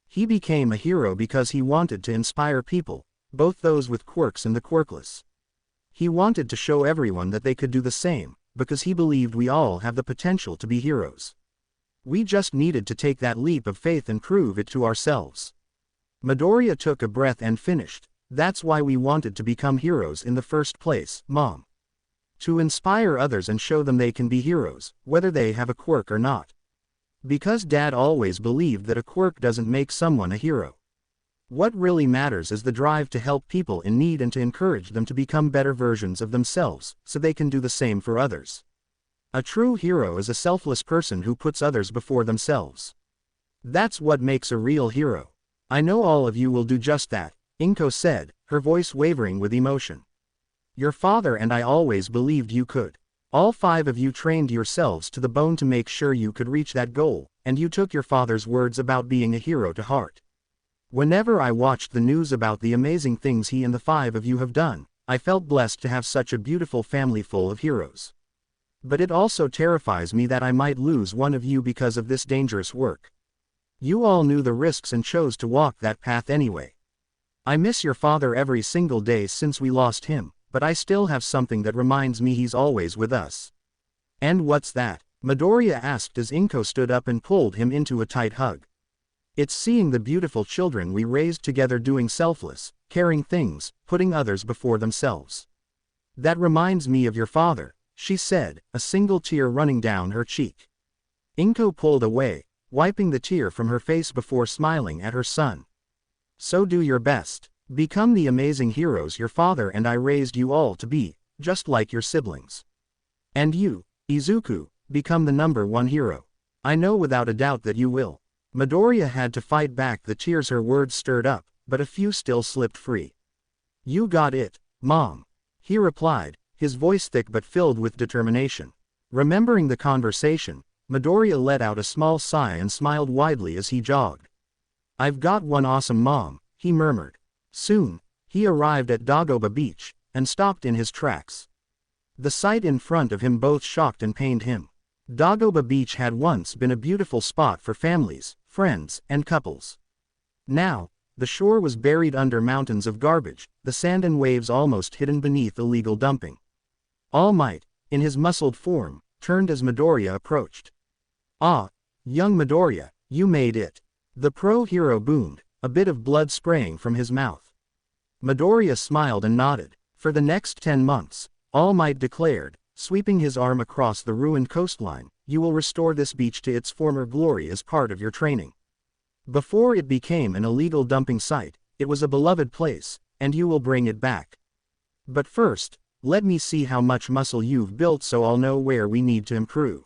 He became a hero because he wanted to inspire people, both those with quirks and the quirkless. He wanted to show everyone that they could do the same, because he believed we all have the potential to be heroes. We just needed to take that leap of faith and prove it to ourselves. Midoriya took a breath and finished. That's why we wanted to become heroes in the first place, Mom. To inspire others and show them they can be heroes, whether they have a quirk or not. Because Dad always believed that a quirk doesn't make someone a hero. What really matters is the drive to help people in need and to encourage them to become better versions of themselves, so they can do the same for others. A true hero is a selfless person who puts others before themselves. That's what makes a real hero. I know all of you will do just that, Inko said, her voice wavering with emotion. Your father and I always believed you could. All 5 of you trained yourselves to the bone to make sure you could reach that goal, and you took your father's words about being a hero to heart. Whenever I watched the news about the amazing things he and the 5 of you have done, I felt blessed to have such a beautiful family full of heroes. But it also terrifies me that I might lose one of you because of this dangerous work. You all knew the risks and chose to walk that path anyway. I miss your father every single day since we lost him, but I still have something that reminds me he's always with us. And what's that? Midoriya asked as Inko stood up and pulled him into a tight hug. It's seeing the beautiful children we raised together doing selfless, caring things, putting others before themselves. That reminds me of your father, she said, a single tear running down her cheek. Inko pulled away, wiping the tear from her face before smiling at her son. So do your best. Become the amazing heroes your father and I raised you all to be, just like your siblings. And you, Izuku, become the #1 hero. I know without a doubt that you will. Midoriya had to fight back the tears her words stirred up, but a few still slipped free. You got it, Mom. He replied, his voice thick but filled with determination. Remembering the conversation, Midoriya let out a small sigh and smiled widely as he jogged. I've got one awesome mom, he murmured. Soon, he arrived at Dagoba Beach, and stopped in his tracks. The sight in front of him both shocked and pained him. Dagoba Beach had once been a beautiful spot for families, friends, and couples. Now, the shore was buried under mountains of garbage, the sand and waves almost hidden beneath illegal dumping. All Might, in his muscled form, turned as Midoriya approached. Ah, young Midoriya, you made it. The pro-hero boomed, a bit of blood spraying from his mouth. Midoriya smiled and nodded. For the next 10 months, All Might declared, sweeping his arm across the ruined coastline, you will restore this beach to its former glory as part of your training. Before it became an illegal dumping site, it was a beloved place, and you will bring it back. But first, let me see how much muscle you've built so I'll know where we need to improve.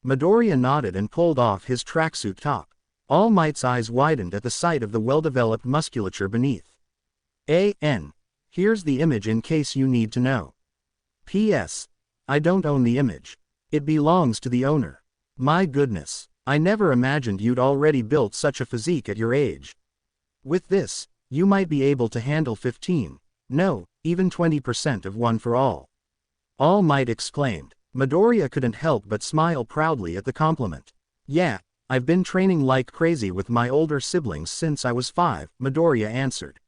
Midoriya nodded and pulled off his tracksuit top. All Might's eyes widened at the sight of the well-developed musculature beneath. Here's the image in case you need to know. P.S. I don't own the image. It belongs to the owner. My goodness, I never imagined you'd already built such a physique at your age. With this, you might be able to handle 15, no, even 20% of One for All. All Might exclaimed. Midoriya couldn't help but smile proudly at the compliment. Yeah, I've been training like crazy with my older siblings since I was 5, Midoriya answered.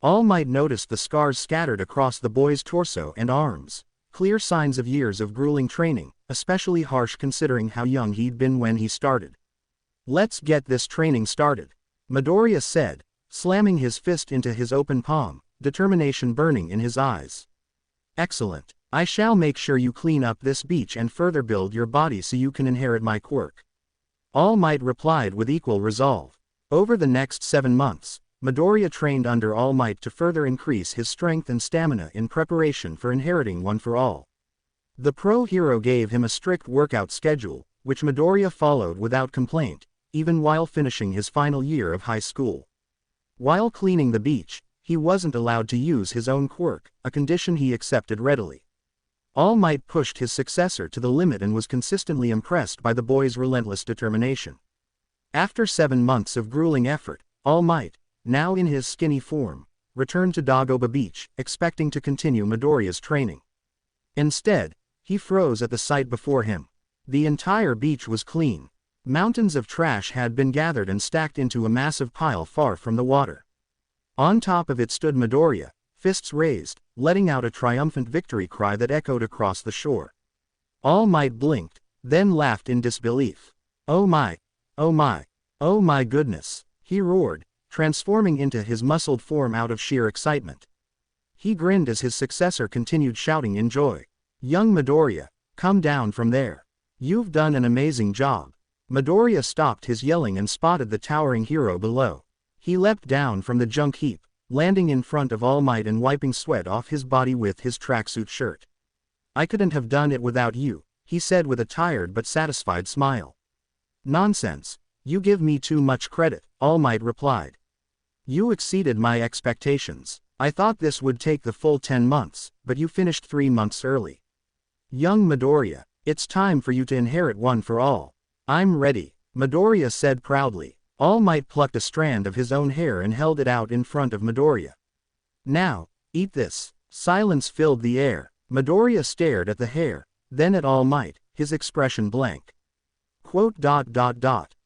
All Might noticed the scars scattered across the boy's torso and arms, clear signs of years of grueling training, especially harsh considering how young he'd been when he started. Let's get this training started, Midoriya said, slamming his fist into his open palm, determination burning in his eyes. Excellent. I shall make sure you clean up this beach and further build your body so you can inherit my quirk. All Might replied with equal resolve. Over the next 7 months, Midoriya trained under All Might to further increase his strength and stamina in preparation for inheriting One for All. The pro hero gave him a strict workout schedule, which Midoriya followed without complaint, even while finishing his final year of high school. While cleaning the beach, he wasn't allowed to use his own quirk, a condition he accepted readily. All Might pushed his successor to the limit and was consistently impressed by the boy's relentless determination. After 7 months of grueling effort, All Might, now in his skinny form, returned to Dagoba Beach, expecting to continue Midoriya's training. Instead, he froze at the sight before him. The entire beach was clean. Mountains of trash had been gathered and stacked into a massive pile far from the water. On top of it stood Midoriya, fists raised, letting out a triumphant victory cry that echoed across the shore. All Might blinked, then laughed in disbelief. Oh my! Oh my! Oh my goodness! He roared, transforming into his muscled form out of sheer excitement. He grinned as his successor continued shouting in joy. Young Midoriya, come down from there. You've done an amazing job. Midoriya stopped his yelling and spotted the towering hero below. He leapt down from the junk heap, landing in front of All Might and wiping sweat off his body with his tracksuit shirt. I couldn't have done it without you, he said with a tired but satisfied smile. Nonsense, you give me too much credit, All Might replied. You exceeded my expectations. I thought this would take the full 10 months, but you finished 3 months early. Young Midoriya, it's time for you to inherit One for All. I'm ready, Midoriya said proudly. All Might plucked a strand of his own hair and held it out in front of Midoriya. Now, eat this. Silence filled the air. Midoriya stared at the hair, then at All Might, his expression blank.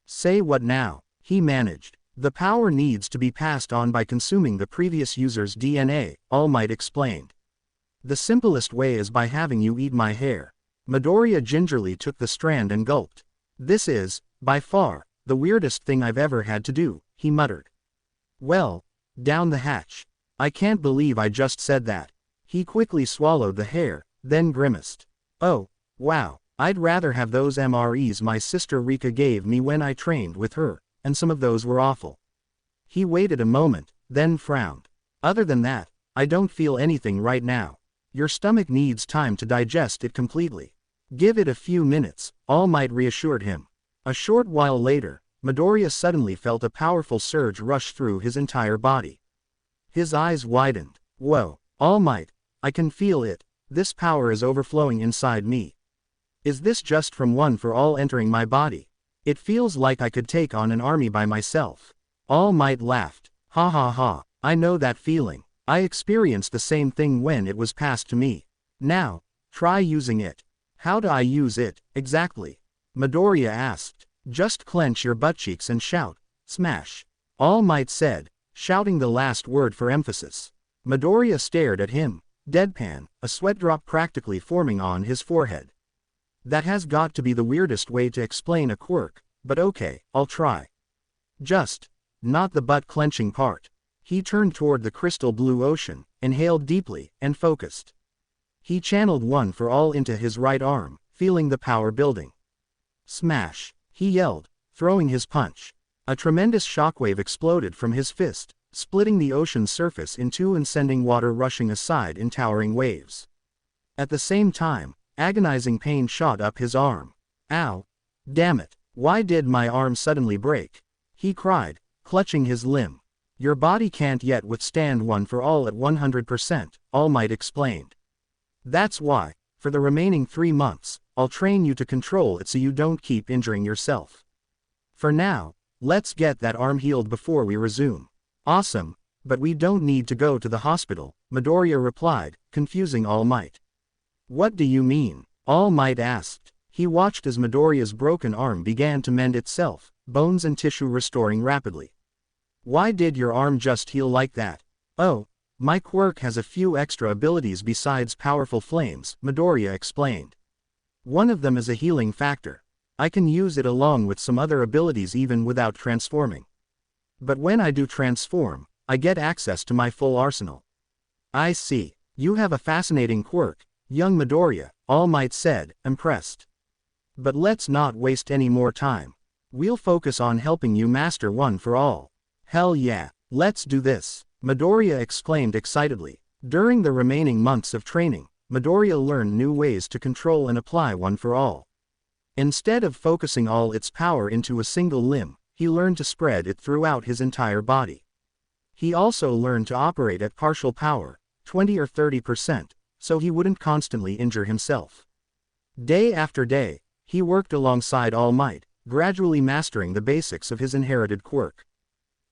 Say what now? He managed. The power needs to be passed on by consuming the previous user's DNA, All Might explained. The simplest way is by having you eat my hair. Midoriya gingerly took the strand and gulped. This is, by far, the weirdest thing I've ever had to do, he muttered. Well, down the hatch. I can't believe I just said that. He quickly swallowed the hair, then grimaced. Oh, wow, I'd rather have those MREs my sister Rika gave me when I trained with her, and some of those were awful. He waited a moment, then frowned. Other than that, I don't feel anything right now. Your stomach needs time to digest it completely. Give it a few minutes, All Might reassured him. A short while later, Midoriya suddenly felt a powerful surge rush through his entire body. His eyes widened. Whoa, All Might, I can feel it. This power is overflowing inside me. Is this just from One for All entering my body? It feels like I could take on an army by myself. All Might laughed. Ha ha ha, I know that feeling. I experienced the same thing when it was passed to me. Now, try using it. How do I use it, exactly? Midoriya asked. Just clench your buttcheeks and shout, smash. All Might said, shouting the last word for emphasis. Midoriya stared at him, deadpan, a sweat drop practically forming on his forehead. That has got to be the weirdest way to explain a quirk, but okay, I'll try. Just, not the butt-clenching part. He turned toward the crystal blue ocean, inhaled deeply, and focused. He channeled One for All into his right arm, feeling the power building. Smash, he yelled, throwing his punch. A tremendous shockwave exploded from his fist, splitting the ocean's surface in two and sending water rushing aside in towering waves. At the same time, agonizing pain shot up his arm. Ow! Damn it! Why did my arm suddenly break? He cried, clutching his limb. Your body can't yet withstand One for All at 100%, All Might explained. That's why, for the remaining 3 months, I'll train you to control it so you don't keep injuring yourself. For now, let's get that arm healed before we resume. Awesome, but we don't need to go to the hospital, Midoriya replied, confusing All Might. What do you mean? All Might asked. He watched as Midoriya's broken arm began to mend itself, bones and tissue restoring rapidly. Why did your arm just heal like that? Oh, my quirk has a few extra abilities besides powerful flames, Midoriya explained. One of them is a healing factor. I can use it along with some other abilities even without transforming. But when I do transform, I get access to my full arsenal. I see. You have a fascinating quirk, young Midoriya, All Might said, impressed. But let's not waste any more time. We'll focus on helping you master one for all. Hell yeah, let's do this, Midoriya exclaimed excitedly. During the remaining months of training, Midoriya learned new ways to control and apply one for all. Instead of focusing all its power into a single limb, he learned to spread it throughout his entire body. He also learned to operate at partial power, 20 or 30%, so he wouldn't constantly injure himself. Day after day, he worked alongside All Might, gradually mastering the basics of his inherited quirk.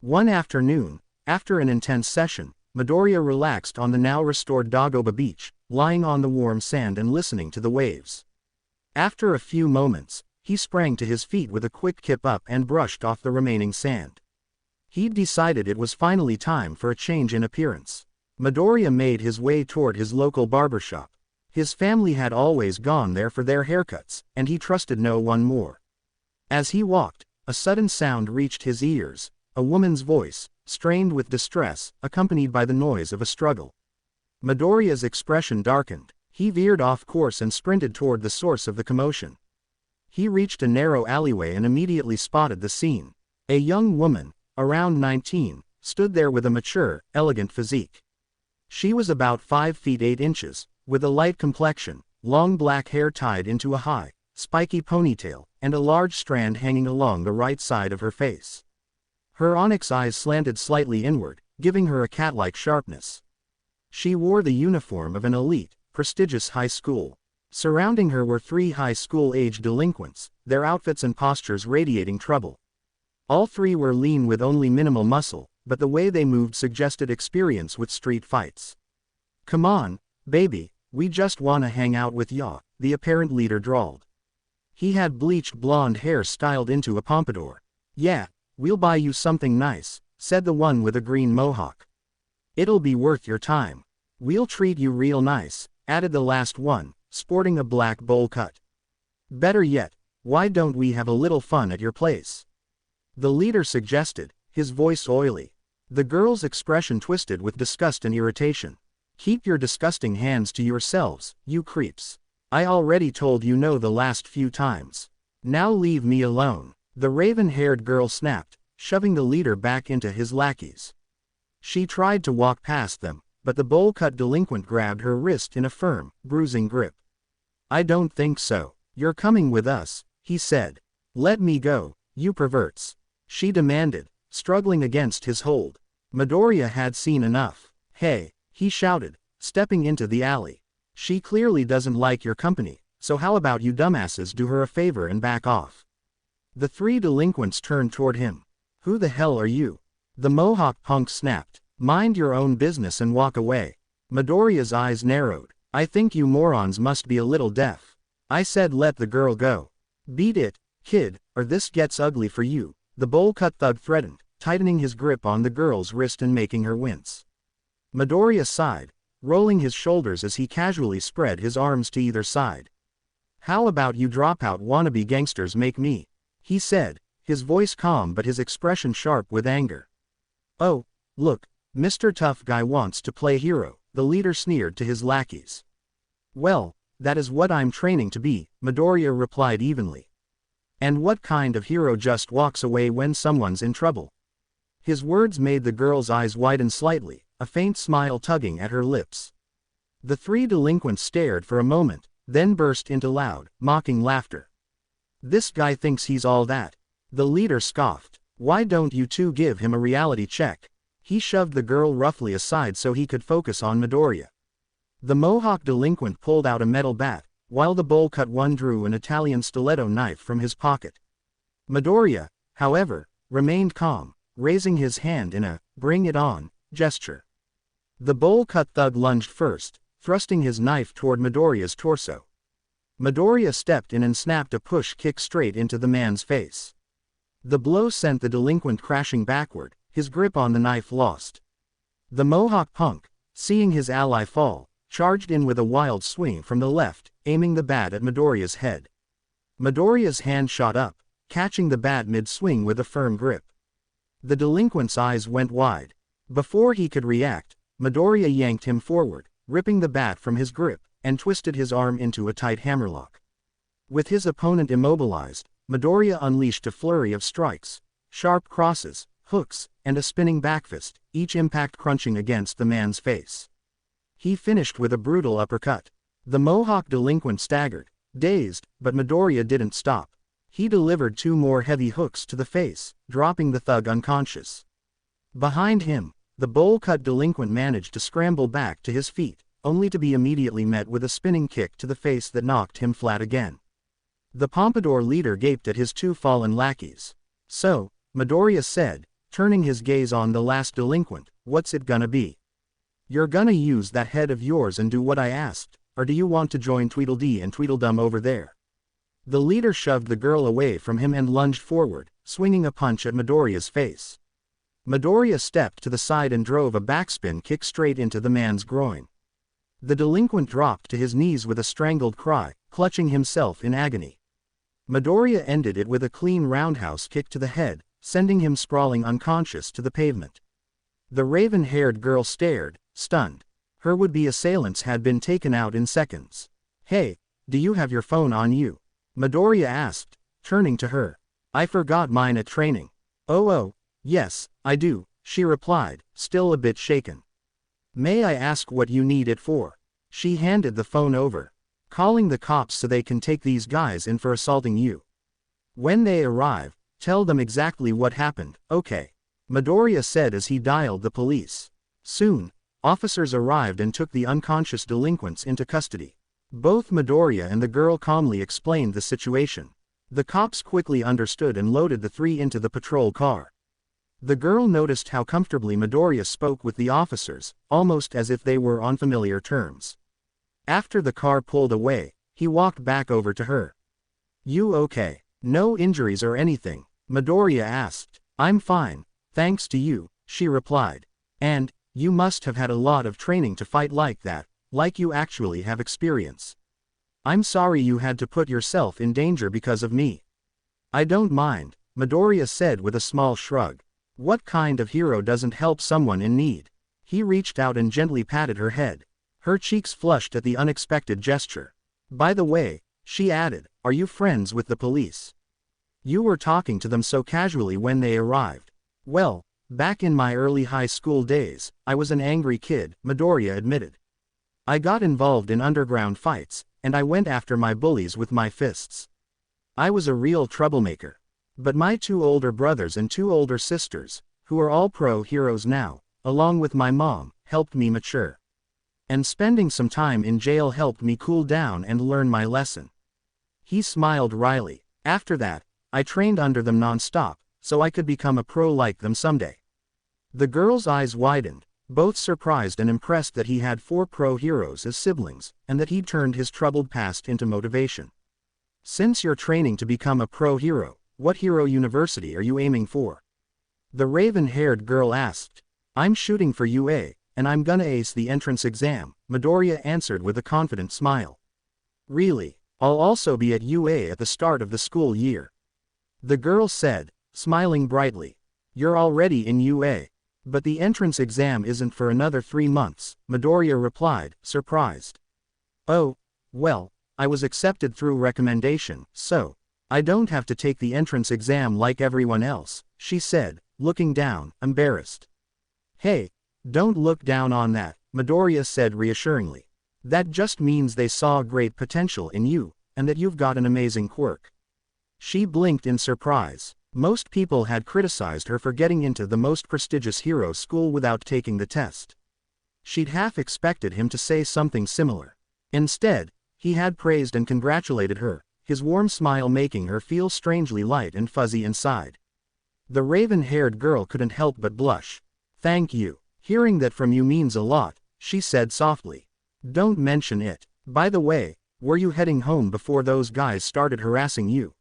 One afternoon, after an intense session, Midoriya relaxed on the now restored Dagoba beach, lying on the warm sand and listening to the waves. After a few moments, he sprang to his feet with a quick kip up and brushed off the remaining sand. He'd decided it was finally time for a change in appearance. Midoriya made his way toward his local barbershop. His family had always gone there for their haircuts, and he trusted no one more. As he walked, a sudden sound reached his ears, a woman's voice, strained with distress, accompanied by the noise of a struggle. Midoriya's expression darkened. He veered off course and sprinted toward the source of the commotion. He reached a narrow alleyway and immediately spotted the scene. A young woman, around 19, stood there with a mature, elegant physique. She was about 5 feet 8 inches, with a light complexion, long black hair tied into a high, spiky ponytail, and a large strand hanging along the right side of her face. Her onyx eyes slanted slightly inward, giving her a cat-like sharpness. She wore the uniform of an elite, prestigious high school. Surrounding her were 3 high school-age delinquents, their outfits and postures radiating trouble. All 3 were lean with only minimal muscle, but the way they moved suggested experience with street fights. Come on, baby, we just wanna hang out with ya, the apparent leader drawled. He had bleached blonde hair styled into a pompadour. Yeah, we'll buy you something nice, said the one with a green mohawk. It'll be worth your time. We'll treat you real nice, added the last one, sporting a black bowl cut. Better yet, why don't we have a little fun at your place? The leader suggested, his voice oily. The girl's expression twisted with disgust and irritation. Keep your disgusting hands to yourselves, you creeps. I already told you no the last few times. Now leave me alone, the raven-haired girl snapped, shoving the leader back into his lackeys. She tried to walk past them, but the bowl-cut delinquent grabbed her wrist in a firm, bruising grip. I don't think so. You're coming with us, he said. Let me go, you perverts, she demanded, struggling against his hold. Midoriya had seen enough. Hey, he shouted, stepping into the alley. She clearly doesn't like your company, so how about you dumbasses do her a favor and back off? The 3 delinquents turned toward him. Who the hell are you? The mohawk punk snapped. Mind your own business and walk away. Midoriya's eyes narrowed. I think you morons must be a little deaf. I said let the girl go. Beat it, kid, or this gets ugly for you, the bowl-cut thug threatened, tightening his grip on the girl's wrist and making her wince. Midoriya sighed, rolling his shoulders as he casually spread his arms to either side. How about you dropout wannabe gangsters make me? He said, his voice calm but his expression sharp with anger. Oh, look, Mr. Tough Guy wants to play hero, the leader sneered to his lackeys. Well, that is what I'm training to be, Midoriya replied evenly. And what kind of hero just walks away when someone's in trouble? His words made the girl's eyes widen slightly, a faint smile tugging at her lips. The 3 delinquents stared for a moment, then burst into loud, mocking laughter. This guy thinks he's all that. The leader scoffed. Why don't you 2 give him a reality check? He shoved the girl roughly aside so he could focus on Midoriya. The mohawk delinquent pulled out a metal bat, while the bowl cut one drew an Italian stiletto knife from his pocket. Midoriya, however, remained calm, raising his hand in a "bring it on" gesture. The bowl cut thug lunged first, thrusting his knife toward Midoriya's torso. Midoriya stepped in and snapped a push kick straight into the man's face. The blow sent the delinquent crashing backward, his grip on the knife lost. The Mohawk punk, seeing his ally fall, charged in with a wild swing from the left, aiming the bat at Midoriya's head. Midoriya's hand shot up, catching the bat mid-swing with a firm grip. The delinquent's eyes went wide. Before he could react, Midoriya yanked him forward, ripping the bat from his grip, and twisted his arm into a tight hammerlock. With his opponent immobilized, Midoriya unleashed a flurry of strikes, sharp crosses, hooks, and a spinning backfist, each impact crunching against the man's face. He finished with a brutal uppercut. The Mohawk delinquent staggered, dazed, but Midoriya didn't stop. He delivered 2 more heavy hooks to the face, dropping the thug unconscious. Behind him, the bowl-cut delinquent managed to scramble back to his feet, only to be immediately met with a spinning kick to the face that knocked him flat again. The Pompadour leader gaped at his 2 fallen lackeys. "So," Midoriya said, turning his gaze on the last delinquent, "what's it gonna be? You're gonna use that head of yours and do what I asked, or do you want to join Tweedledee and Tweedledum over there?" The leader shoved the girl away from him and lunged forward, swinging a punch at Midoriya's face. Midoriya stepped to the side and drove a backspin kick straight into the man's groin. The delinquent dropped to his knees with a strangled cry, clutching himself in agony. Midoriya ended it with a clean roundhouse kick to the head, sending him sprawling unconscious to the pavement. The raven-haired girl stared, stunned. Her would-be assailants had been taken out in seconds. "Hey, do you have your phone on you?" Midoriya asked, turning to her. "I forgot mine at training." Oh, yes, I do," she replied, still a bit shaken. "May I ask what you need it for?" She handed the phone over. "Calling the cops so they can take these guys in for assaulting you. When they arrive, tell them exactly what happened, okay?" Midoriya said as he dialed the police. Soon, officers arrived and took the unconscious delinquents into custody. Both Midoriya and the girl calmly explained the situation. The cops quickly understood and loaded the 3 into the patrol car. The girl noticed how comfortably Midoriya spoke with the officers, almost as if they were on familiar terms. After the car pulled away, he walked back over to her. "You okay? No injuries or anything?" Midoriya asked. "I'm fine, thanks to you," she replied. "And, you must have had a lot of training to fight like that, like you actually have experience. I'm sorry you had to put yourself in danger because of me." "I don't mind," Midoriya said with a small shrug. What kind of hero doesn't help someone in need? He reached out and gently patted her head. Her cheeks flushed at the unexpected gesture. "By the way," she added, "are you friends with the police? You were talking to them so casually when they arrived." "Well, back in my early high school days, I was an angry kid," Midoriya admitted. "I got involved in underground fights, and I went after my bullies with my fists. I was a real troublemaker. But my 2 older brothers and 2 older sisters, who are all pro heroes now, along with my mom, helped me mature. And spending some time in jail helped me cool down and learn my lesson." He smiled wryly. "After that, I trained under them non-stop, so I could become a pro like them someday." The girl's eyes widened, both surprised and impressed that he had 4 pro heroes as siblings, and that he'd turned his troubled past into motivation. "Since you're training to become a pro hero, what hero university are you aiming for?" The raven-haired girl asked. "I'm shooting for UA, and I'm gonna ace the entrance exam," Midoriya answered with a confident smile. "Really? I'll also be at UA at the start of the school year," the girl said, smiling brightly. "You're already in UA. But the entrance exam isn't for another 3 months, Midoriya replied, surprised. "Oh, well, I was accepted through recommendation, so I don't have to take the entrance exam like everyone else," she said, looking down, embarrassed. "Hey, don't look down on that," Midoriya said reassuringly. "That just means they saw great potential in you, and that you've got an amazing quirk." She blinked in surprise. Most people had criticized her for getting into the most prestigious hero school without taking the test. She'd half expected him to say something similar. Instead, He had praised and congratulated her, his warm smile making her feel strangely light and fuzzy inside. The raven-haired girl couldn't help but blush. "Thank you. Hearing that from you means a lot," she said softly. "Don't mention it. By the way, were you heading home before those guys started harassing you?"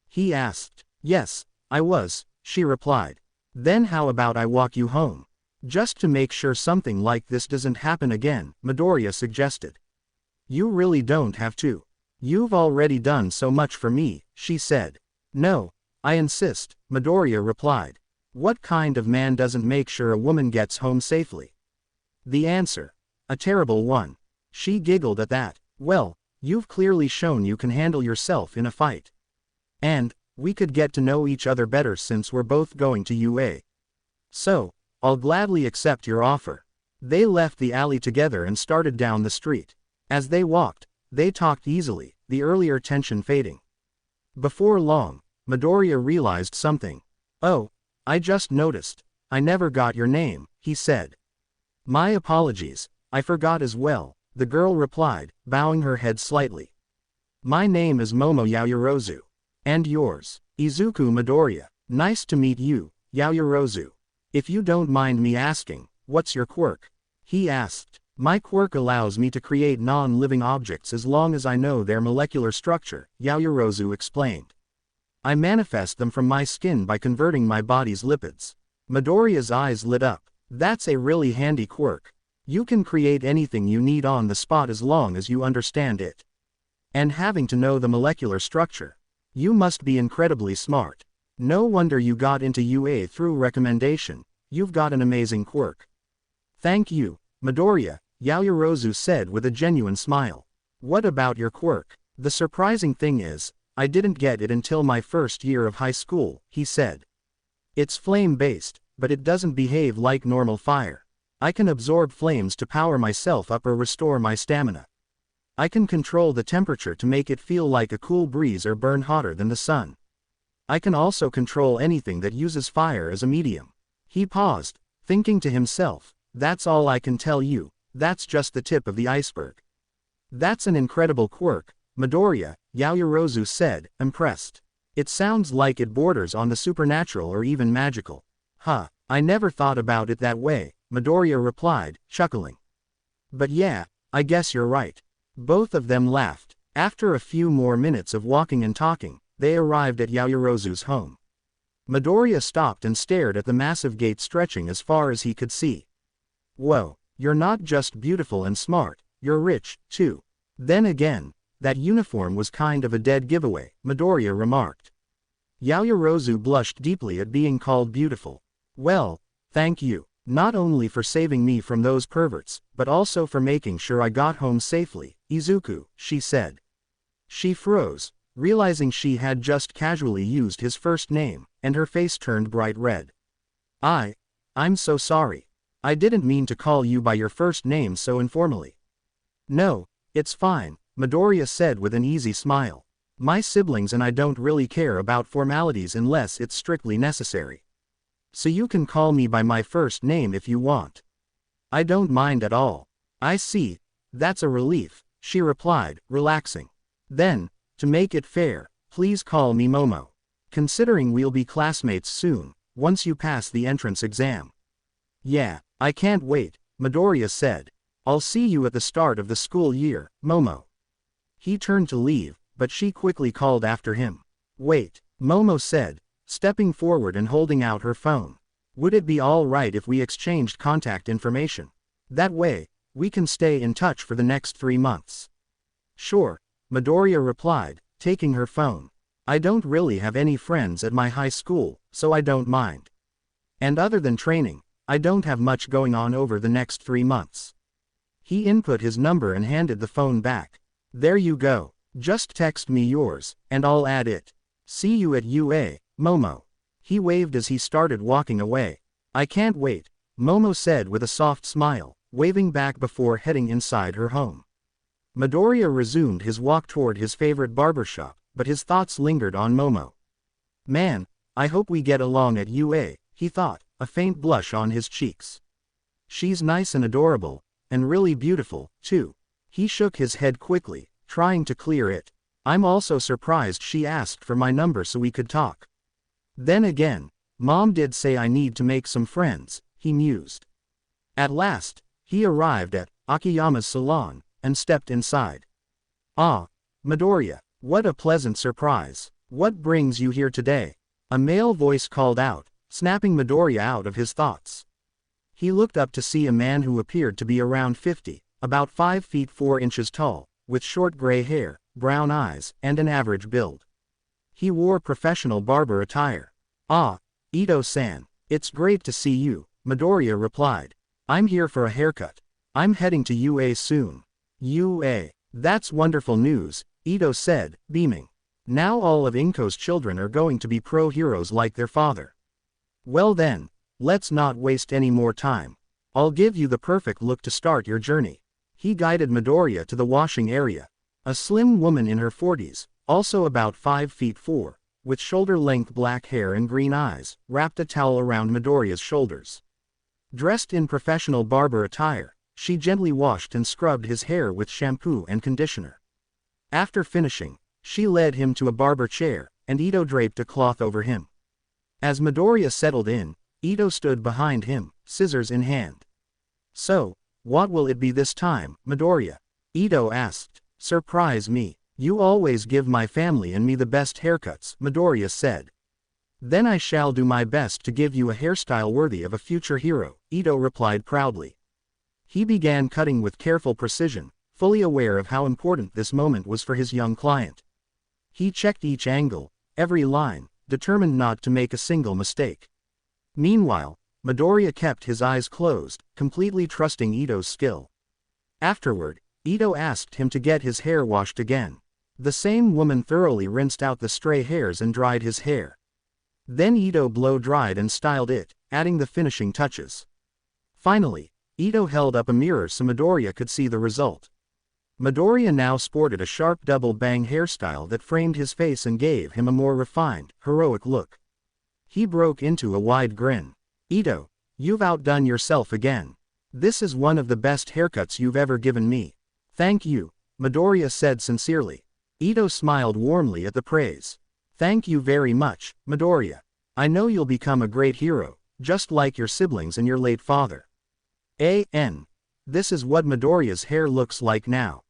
he asked. "Yes, I was," she replied. "Then how about I walk you home? Just to make sure something like this doesn't happen again," Midoriya suggested. "You really don't have to. You've already done so much for me," she said. "No, I insist," Midoriya replied. "What kind of man doesn't make sure a woman gets home safely?" The answer: a terrible one. She giggled at that. "Well, you've clearly shown you can handle yourself in a fight. And we could get to know each other better since we're both going to UA. So, I'll gladly accept your offer." They left the alley together and started down the street. As they walked, they talked easily, the earlier tension fading. Before long, Midoriya realized something. "Oh, I just noticed. I never got your name," he said. "My apologies, I forgot as well," the girl replied, bowing her head slightly. "My name is Momo Yaoyorozu. And yours?" "Izuku Midoriya. Nice to meet you, Yaoyorozu. If you don't mind me asking, what's your quirk?" he asked. "My quirk allows me to create non-living objects as long as I know their molecular structure," Yaoyorozu explained. "I manifest them from my skin by converting my body's lipids." Midoriya's eyes lit up. "That's a really handy quirk. You can create anything you need on the spot as long as you understand it. And having to know the molecular structure. You must be incredibly smart. No wonder you got into UA through recommendation. You've got an amazing quirk." "Thank you, Midoriya," Yaoyorozu said with a genuine smile. "What about your quirk?" "The surprising thing is, I didn't get it until my first year of high school," he said. "It's flame-based, but it doesn't behave like normal fire. I can absorb flames to power myself up or restore my stamina. I can control the temperature to make it feel like a cool breeze or burn hotter than the sun. I can also control anything that uses fire as a medium." He paused, thinking to himself, "That's all I can tell you, that's just the tip of the iceberg." "That's an incredible quirk, Midoriya," Yaoyorozu said, impressed. "It sounds like it borders on the supernatural or even magical." "Huh, I never thought about it that way," Midoriya replied, chuckling. "But yeah, I guess you're right." Both of them laughed. After a few more minutes of walking and talking, they arrived at Yaoyorozu's home. Midoriya stopped and stared at the massive gate stretching as far as he could see. "Whoa, you're not just beautiful and smart, you're rich, too. Then again, that uniform was kind of a dead giveaway," Midoriya remarked. Yaoyorozu blushed deeply at being called beautiful. "Well, thank you, not only for saving me from those perverts, but also for making sure I got home safely, Izuku," she said. She froze, realizing she had just casually used his first name, and her face turned bright red. I'm so sorry. I didn't mean to call you by your first name so informally." "No, it's fine," Midoriya said with an easy smile. "My siblings and I don't really care about formalities unless it's strictly necessary. So you can call me by my first name if you want." "I don't mind at all." "I see, that's a relief," she replied, relaxing. "Then, to make it fair, please call me Momo. Considering we'll be classmates soon, once you pass the entrance exam." "Yeah, I can't wait," Midoriya said. "I'll see you at the start of the school year, Momo." He turned to leave, but she quickly called after him. "Wait," Momo said, stepping forward and holding out her phone. "Would it be all right if we exchanged contact information? That way, we can stay in touch for the next 3 months." "Sure," Midoriya replied, taking her phone. "I don't really have any friends at my high school, so I don't mind. And other than training, I don't have much going on over the next 3 months." He input his number and handed the phone back. "There you go. Just text me yours, and I'll add it. See you at UA, Momo." He waved as he started walking away. "I can't wait," Momo said with a soft smile, waving back before heading inside her home. Midoriya resumed his walk toward his favorite barbershop, but his thoughts lingered on Momo. "Man, I hope we get along at UA," he thought, a faint blush on his cheeks. "She's nice and adorable, and really beautiful, too." He shook his head quickly, trying to clear it. I'm also surprised she asked for my number so we could talk. Then again, Mom did say I need to make some friends, he mused. At last, he arrived at Akiyama's salon, and stepped inside. Ah, Midoriya, what a pleasant surprise. What brings you here today? A male voice called out, snapping Midoriya out of his thoughts. He looked up to see a man who appeared to be around 50, about 5 feet 4 inches tall, with short gray hair, brown eyes, and an average build. He wore professional barber attire. Ah, Ito-san, it's great to see you, Midoriya replied. I'm here for a haircut. I'm heading to UA soon. UA, that's wonderful news, Ito said, beaming. Now all of Inko's children are going to be pro heroes like their father. Well then, let's not waste any more time. I'll give you the perfect look to start your journey. He guided Midoriya to the washing area. A slim woman in her 40s, also about 5 feet 4, with shoulder-length black hair and green eyes, wrapped a towel around Midoriya's shoulders. Dressed in professional barber attire, she gently washed and scrubbed his hair with shampoo and conditioner. After finishing, she led him to a barber chair, and Ito draped a cloth over him. As Midoriya settled in, Ito stood behind him, scissors in hand. So, what will it be this time, Midoriya? Ito asked. Surprise me. You always give my family and me the best haircuts, Midoriya said. Then I shall do my best to give you a hairstyle worthy of a future hero, Ito replied proudly. He began cutting with careful precision, fully aware of how important this moment was for his young client. He checked each angle, every line, determined not to make a single mistake. Meanwhile, Midoriya kept his eyes closed, completely trusting Ito's skill. Afterward, Ito asked him to get his hair washed again. The same woman thoroughly rinsed out the stray hairs and dried his hair. Then Ito blow-dried and styled it, adding the finishing touches. Finally, Ito held up a mirror so Midoriya could see the result. Midoriya now sported a sharp double-bang hairstyle that framed his face and gave him a more refined, heroic look. He broke into a wide grin. Ito, you've outdone yourself again. This is one of the best haircuts you've ever given me. Thank you, Midoriya said sincerely. Ito smiled warmly at the praise. Thank you very much, Midoriya. I know you'll become a great hero, just like your siblings and your late father. This is what Midoriya's hair looks like now.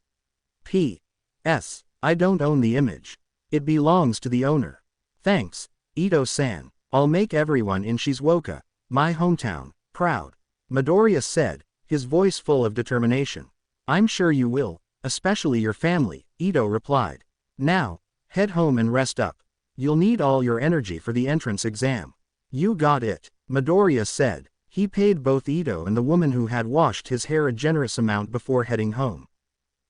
P.S. I don't own the image. It belongs to the owner. Thanks, Ito-san. I'll make everyone in Shizuoka, my hometown, proud, Midoriya said, his voice full of determination. I'm sure you will, especially your family, Ito replied. Now, head home and rest up. You'll need all your energy for the entrance exam. You got it, Midoriya said. He paid both Ito and the woman who had washed his hair a generous amount before heading home.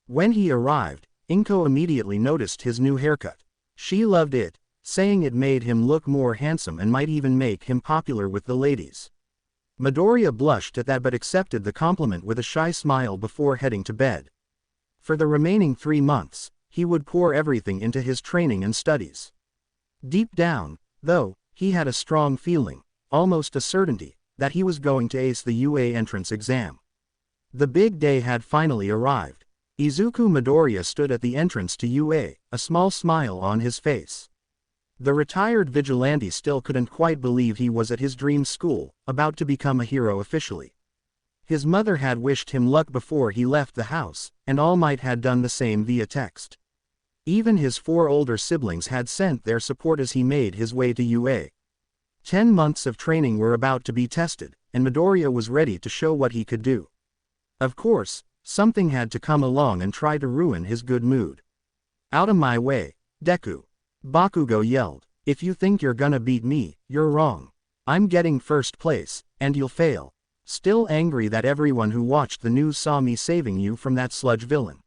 When he arrived, Inko immediately noticed his new haircut. She loved it, saying it made him look more handsome and might even make him popular with the ladies. Midoriya blushed at that but accepted the compliment with a shy smile before heading to bed. For the remaining 3 months, he would pour everything into his training and studies. Deep down, though, he had a strong feeling, almost a certainty, that he was going to ace the UA entrance exam. The big day had finally arrived. Izuku Midoriya stood at the entrance to UA, a small smile on his face. The retired vigilante still couldn't quite believe he was at his dream school, about to become a hero officially. His mother had wished him luck before he left the house, and All Might had done the same via text. Even his 4 older siblings had sent their support as he made his way to UA. 10 months of training were about to be tested, and Midoriya was ready to show what he could do. Of course, something had to come along and try to ruin his good mood. Out of my way, Deku! Bakugo yelled. If you think you're gonna beat me, you're wrong. I'm getting first place, and you'll fail. Still angry that everyone who watched the news saw me saving you from that sludge villain?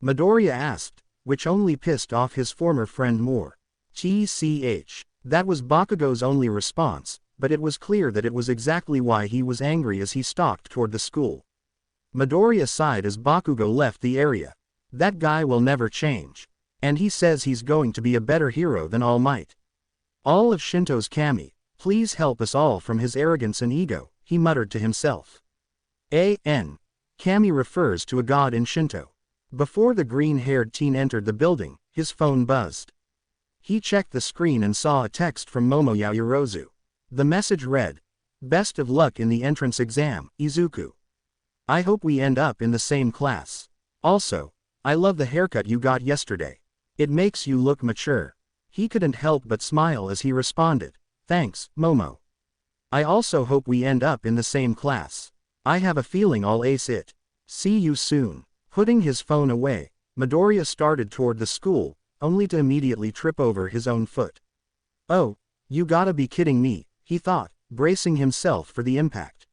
Midoriya asked, which only pissed off his former friend more. TCH. That was Bakugo's only response, but it was clear that it was exactly why he was angry as he stalked toward the school. Midoriya sighed as Bakugo left the area. That guy will never change. And he says he's going to be a better hero than All Might. All of Shinto's kami, please help us all from his arrogance and ego, he muttered to himself. Kami refers to a god in Shinto. Before the green-haired teen entered the building, his phone buzzed. He checked the screen and saw a text from Momo Yaoyorozu. The message read, "Best of luck in the entrance exam, Izuku. I hope we end up in the same class. Also, I love the haircut you got yesterday. It makes you look mature." He couldn't help but smile as he responded, "Thanks, Momo. I also hope we end up in the same class. I have a feeling I'll ace it. See you soon." Putting his phone away, Midoriya started toward the school, only to immediately trip over his own foot. "Oh, you gotta be kidding me," he thought, bracing himself for the impact.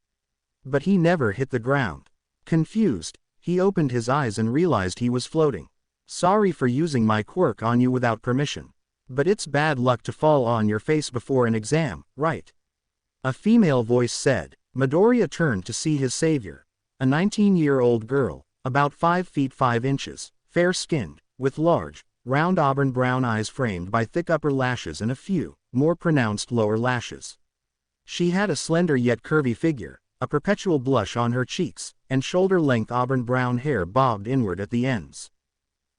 But he never hit the ground. Confused, he opened his eyes and realized he was floating. "Sorry for using my quirk on you without permission. But it's bad luck to fall on your face before an exam, right?" A female voice said. Midoriya turned to see his savior. A 19-year-old girl, about 5 feet 5 inches, fair-skinned, with large, round auburn brown eyes framed by thick upper lashes and a few, more pronounced lower lashes. She had a slender yet curvy figure, a perpetual blush on her cheeks, and shoulder-length auburn brown hair bobbed inward at the ends.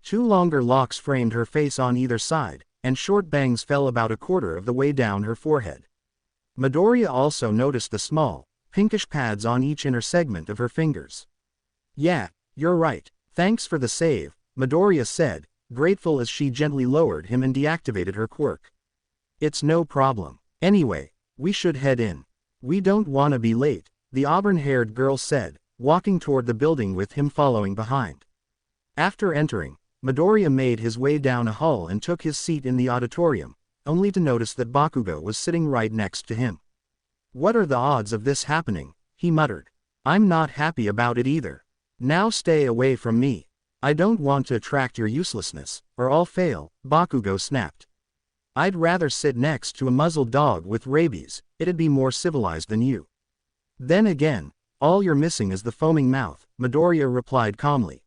2 longer locks framed her face on either side, and short bangs fell about a quarter of the way down her forehead. Midoriya also noticed the small, pinkish pads on each inner segment of her fingers. "Yeah, you're right. Thanks for the save," Midoriya said, grateful as she gently lowered him and deactivated her quirk. "It's no problem. Anyway, we should head in. We don't want to be late," the auburn-haired girl said, walking toward the building with him following behind. After entering, Midoriya made his way down a hall and took his seat in the auditorium, only to notice that Bakugo was sitting right next to him. "What are the odds of this happening?" he muttered. "I'm not happy about it either. Now stay away from me. I don't want to attract your uselessness, or I'll fail," Bakugo snapped. "I'd rather sit next to a muzzled dog with rabies, it'd be more civilized than you." "Then again, all you're missing is the foaming mouth," Midoriya replied calmly.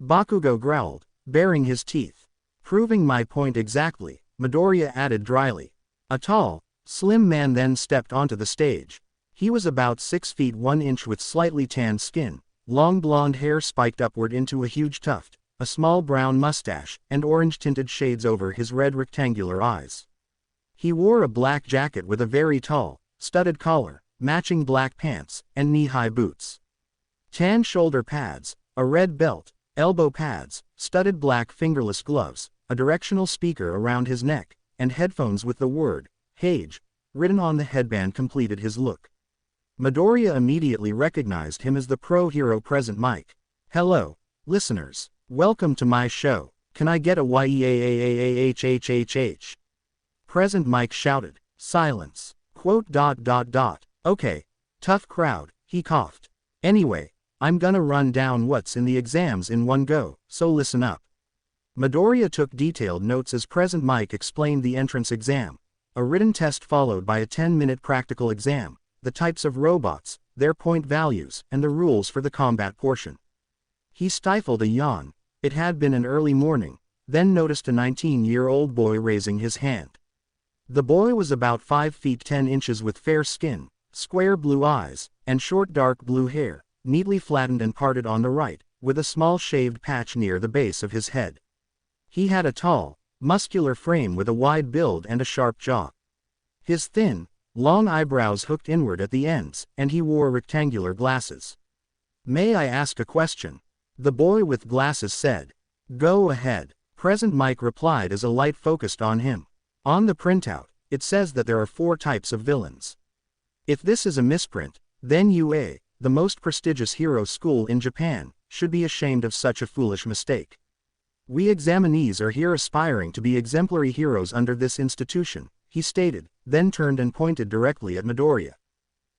Bakugo growled, baring his teeth. "Proving my point exactly," Midoriya added dryly. A tall, slim man then stepped onto the stage. He was about 6 feet 1 inch with slightly tanned skin, long blonde hair spiked upward into a huge tuft, a small brown mustache, and orange-tinted shades over his red rectangular eyes. He wore a black jacket with a very tall, studded collar, matching black pants, and knee-high boots. Tan shoulder pads, a red belt, elbow pads, studded black fingerless gloves, a directional speaker around his neck, and headphones with the word, "Hage," written on the headband completed his look. Midoriya immediately recognized him as the pro hero Present Mike. "Hello, listeners. Welcome to my show. Can I get a yeaahhhhh?" Present Mike shouted. Silence. "Okay, tough crowd," he coughed. "Anyway, I'm gonna run down what's in the exams in one go, so listen up." Midoriya took detailed notes as Present Mike explained the entrance exam, a written test followed by a 10-minute practical exam, the types of robots, their point values, and the rules for the combat portion. He stifled a yawn. It had been an early morning, then noticed a 19-year-old boy raising his hand. The boy was about 5 feet 10 inches with fair skin, square blue eyes, and short dark blue hair, neatly flattened and parted on the right, with a small shaved patch near the base of his head. He had a tall, muscular frame with a wide build and a sharp jaw. His thin, long eyebrows hooked inward at the ends, and he wore rectangular glasses. "May I ask a question?" the boy with glasses said. "Go ahead," Present Mike replied as a light focused on him. "On the printout, it says that there are 4 types of villains. If this is a misprint, then UA, the most prestigious hero school in Japan, should be ashamed of such a foolish mistake. We examinees are here aspiring to be exemplary heroes under this institution," he stated, then turned and pointed directly at Midoriya.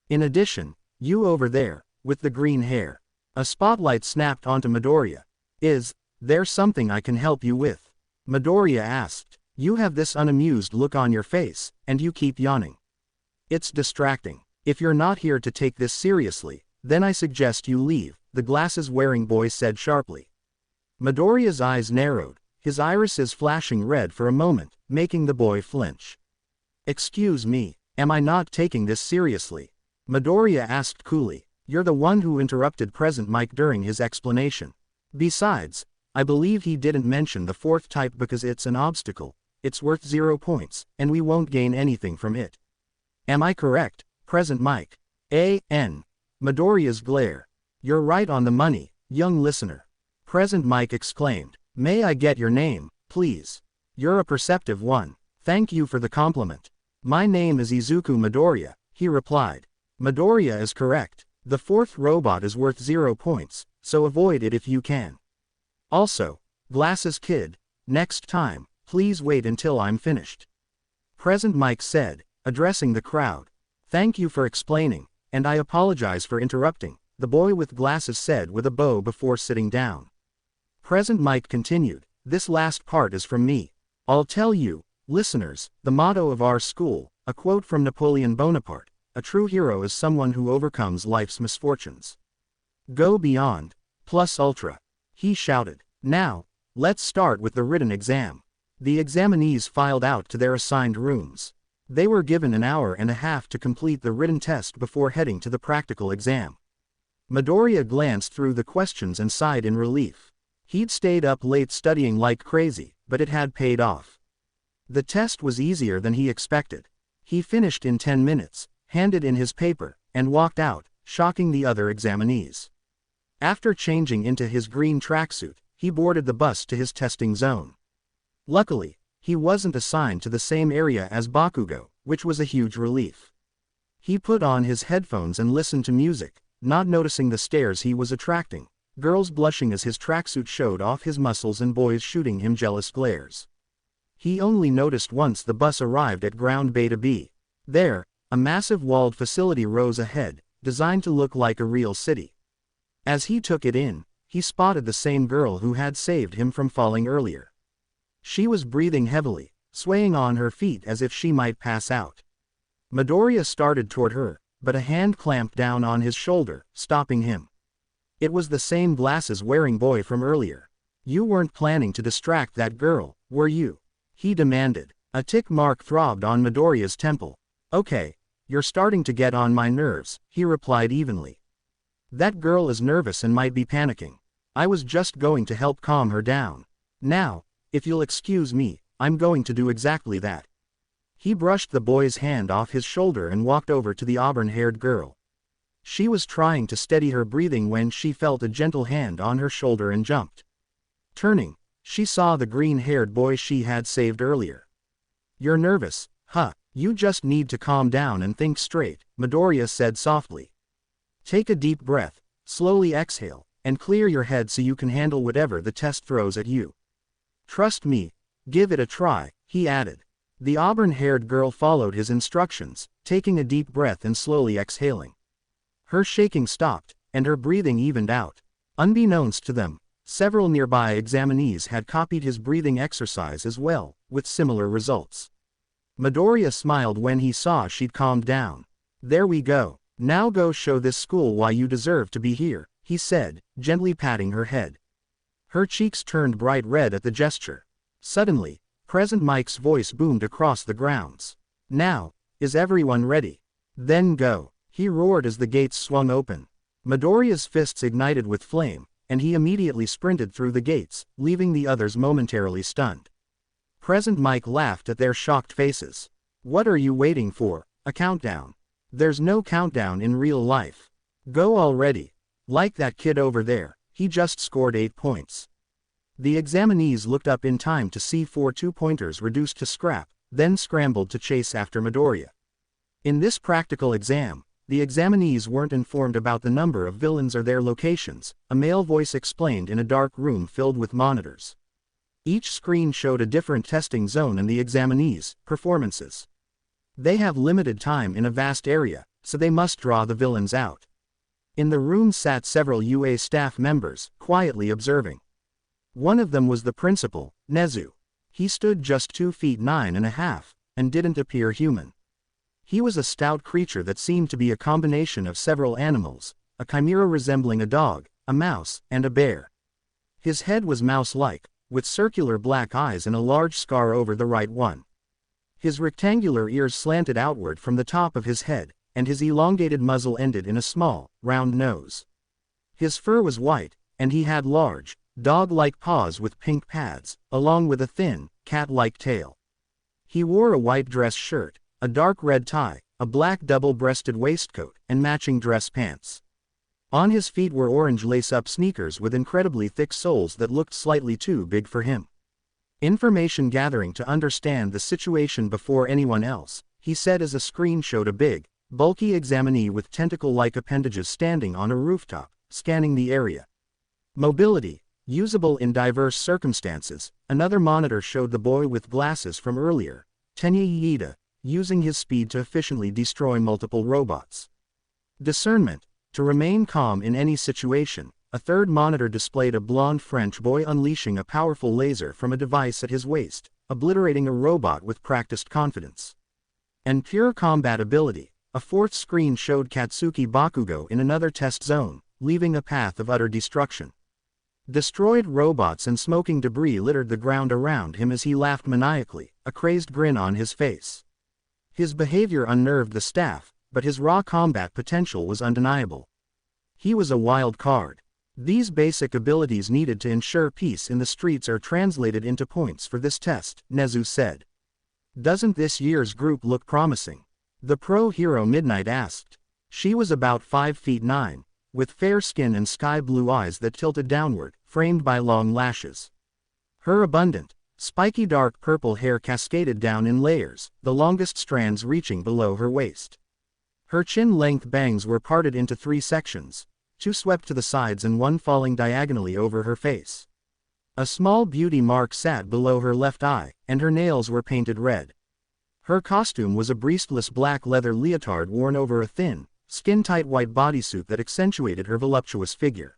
"In addition, you over there, with the green hair." A spotlight snapped onto Midoriya. "Is there something I can help you with?" Midoriya asked. "You have this unamused look on your face, and you keep yawning. It's distracting. If you're not here to take this seriously, then I suggest you leave," the glasses-wearing boy said sharply. Midoriya's eyes narrowed, his irises flashing red for a moment, making the boy flinch. "Excuse me, am I not taking this seriously?" Midoriya asked coolly. "You're the one who interrupted Present Mike during his explanation. Besides, I believe he didn't mention the fourth type because it's an obstacle, it's worth 0 points, and we won't gain anything from it. Am I correct, Present Mike? A.N. Midoriya's glare. You're right on the money, young listener. Present Mike exclaimed. May I get your name, please? You're a perceptive one. Thank you for the compliment. My name is Izuku Midoriya, he replied. Midoriya is correct. The fourth robot is worth 0 points, so avoid it if you can. Also, Glasses Kid, next time, please wait until I'm finished. Present Mike said, addressing the crowd. Thank you for explaining, and I apologize for interrupting, the boy with glasses said with a bow before sitting down. Present Mike continued, this last part is from me. I'll tell you, listeners, the motto of our school, a quote from Napoleon Bonaparte, a true hero is someone who overcomes life's misfortunes. Go beyond, plus ultra, he shouted. Now, let's start with the written exam. The examinees filed out to their assigned rooms. They were given an hour and a half to complete the written test before heading to the practical exam. Midoriya glanced through the questions and sighed in relief. He'd stayed up late studying like crazy, but it had paid off. The test was easier than he expected. He finished in 10 minutes, handed in his paper, and walked out, shocking the other examinees. After changing into his green tracksuit, he boarded the bus to his testing zone. Luckily, he wasn't assigned to the same area as Bakugo, which was a huge relief. He put on his headphones and listened to music, not noticing the stares he was attracting, girls blushing as his tracksuit showed off his muscles and boys shooting him jealous glares. He only noticed once the bus arrived at ground Beta B. There, a massive walled facility rose ahead, designed to look like a real city. As he took it in, he spotted the same girl who had saved him from falling earlier. She was breathing heavily, swaying on her feet as if she might pass out. Midoriya started toward her, but a hand clamped down on his shoulder, stopping him. It was the same glasses-wearing boy from earlier. You weren't planning to distract that girl, were you? He demanded. A tick mark throbbed on Midoriya's temple. Okay, you're starting to get on my nerves, he replied evenly. That girl is nervous and might be panicking. I was just going to help calm her down. Now, if you'll excuse me, I'm going to do exactly that. He brushed the boy's hand off his shoulder and walked over to the auburn-haired girl. She was trying to steady her breathing when she felt a gentle hand on her shoulder and jumped. Turning, she saw the green-haired boy she had saved earlier. You're nervous, huh? You just need to calm down and think straight, Midoriya said softly. Take a deep breath, slowly exhale, and clear your head so you can handle whatever the test throws at you. Trust me, give it a try, he added. The auburn-haired girl followed his instructions, taking a deep breath and slowly exhaling. Her shaking stopped, and her breathing evened out. Unbeknownst to them, several nearby examinees had copied his breathing exercise as well, with similar results. Midoriya smiled when he saw she'd calmed down. There we go. Now go show this school why you deserve to be here, he said, gently patting her head. Her cheeks turned bright red at the gesture. Suddenly, Present Mike's voice boomed across the grounds. Now, is everyone ready? Then go, he roared as the gates swung open. Midoriya's fists ignited with flame, and he immediately sprinted through the gates, leaving the others momentarily stunned. Present Mike laughed at their shocked faces. What are you waiting for? A countdown? There's no countdown in real life. Go already. Like that kid over there, he just scored 8 points. The examinees looked up in time to see 4 two-pointers reduced to scrap, then scrambled to chase after Midoriya. In this practical exam, the examinees weren't informed about the number of villains or their locations, a male voice explained in a dark room filled with monitors. Each screen showed a different testing zone and the examinees' performances. They have limited time in a vast area, so they must draw the villains out. In the room sat several UA staff members, quietly observing. One of them was the principal, Nezu. He stood just 2 feet 9.5, and didn't appear human. He was a stout creature that seemed to be a combination of several animals, a chimera resembling a dog, a mouse, and a bear. His head was mouse-like, with circular black eyes and a large scar over the right one. His rectangular ears slanted outward from the top of his head, and his elongated muzzle ended in a small, round nose. His fur was white, and he had large, dog-like paws with pink pads, along with a thin, cat-like tail. He wore a white dress shirt, a dark red tie, a black double-breasted waistcoat, and matching dress pants. On his feet were orange lace-up sneakers with incredibly thick soles that looked slightly too big for him. Information gathering to understand the situation before anyone else, he said as a screen showed a big, bulky examinee with tentacle-like appendages standing on a rooftop, scanning the area. Mobility, usable in diverse circumstances. Another monitor showed the boy with glasses from earlier, Tenya, using his speed to efficiently destroy multiple robots. Discernment, to remain calm in any situation. A third monitor displayed a blonde French boy unleashing a powerful laser from a device at his waist, obliterating a robot with practiced confidence. And pure combat ability. A fourth screen showed Katsuki Bakugo in another test zone, leaving a path of utter destruction. Destroyed robots and smoking debris littered the ground around him as he laughed maniacally, a crazed grin on his face. His behavior unnerved the staff, but his raw combat potential was undeniable. He was a wild card. These basic abilities needed to ensure peace in the streets are translated into points for this test, Nezu said. Doesn't this year's group look promising? The pro hero Midnight asked. She was about 5'9", with fair skin and sky blue eyes that tilted downward, framed by long lashes. Her abundant, spiky dark purple hair cascaded down in layers, the longest strands reaching below her waist. Her chin-length bangs were parted into 3 sections, 2 swept to the sides and 1 falling diagonally over her face. A small beauty mark sat below her left eye, and her nails were painted red. Her costume was a breastless black leather leotard worn over a thin, skin-tight white bodysuit that accentuated her voluptuous figure.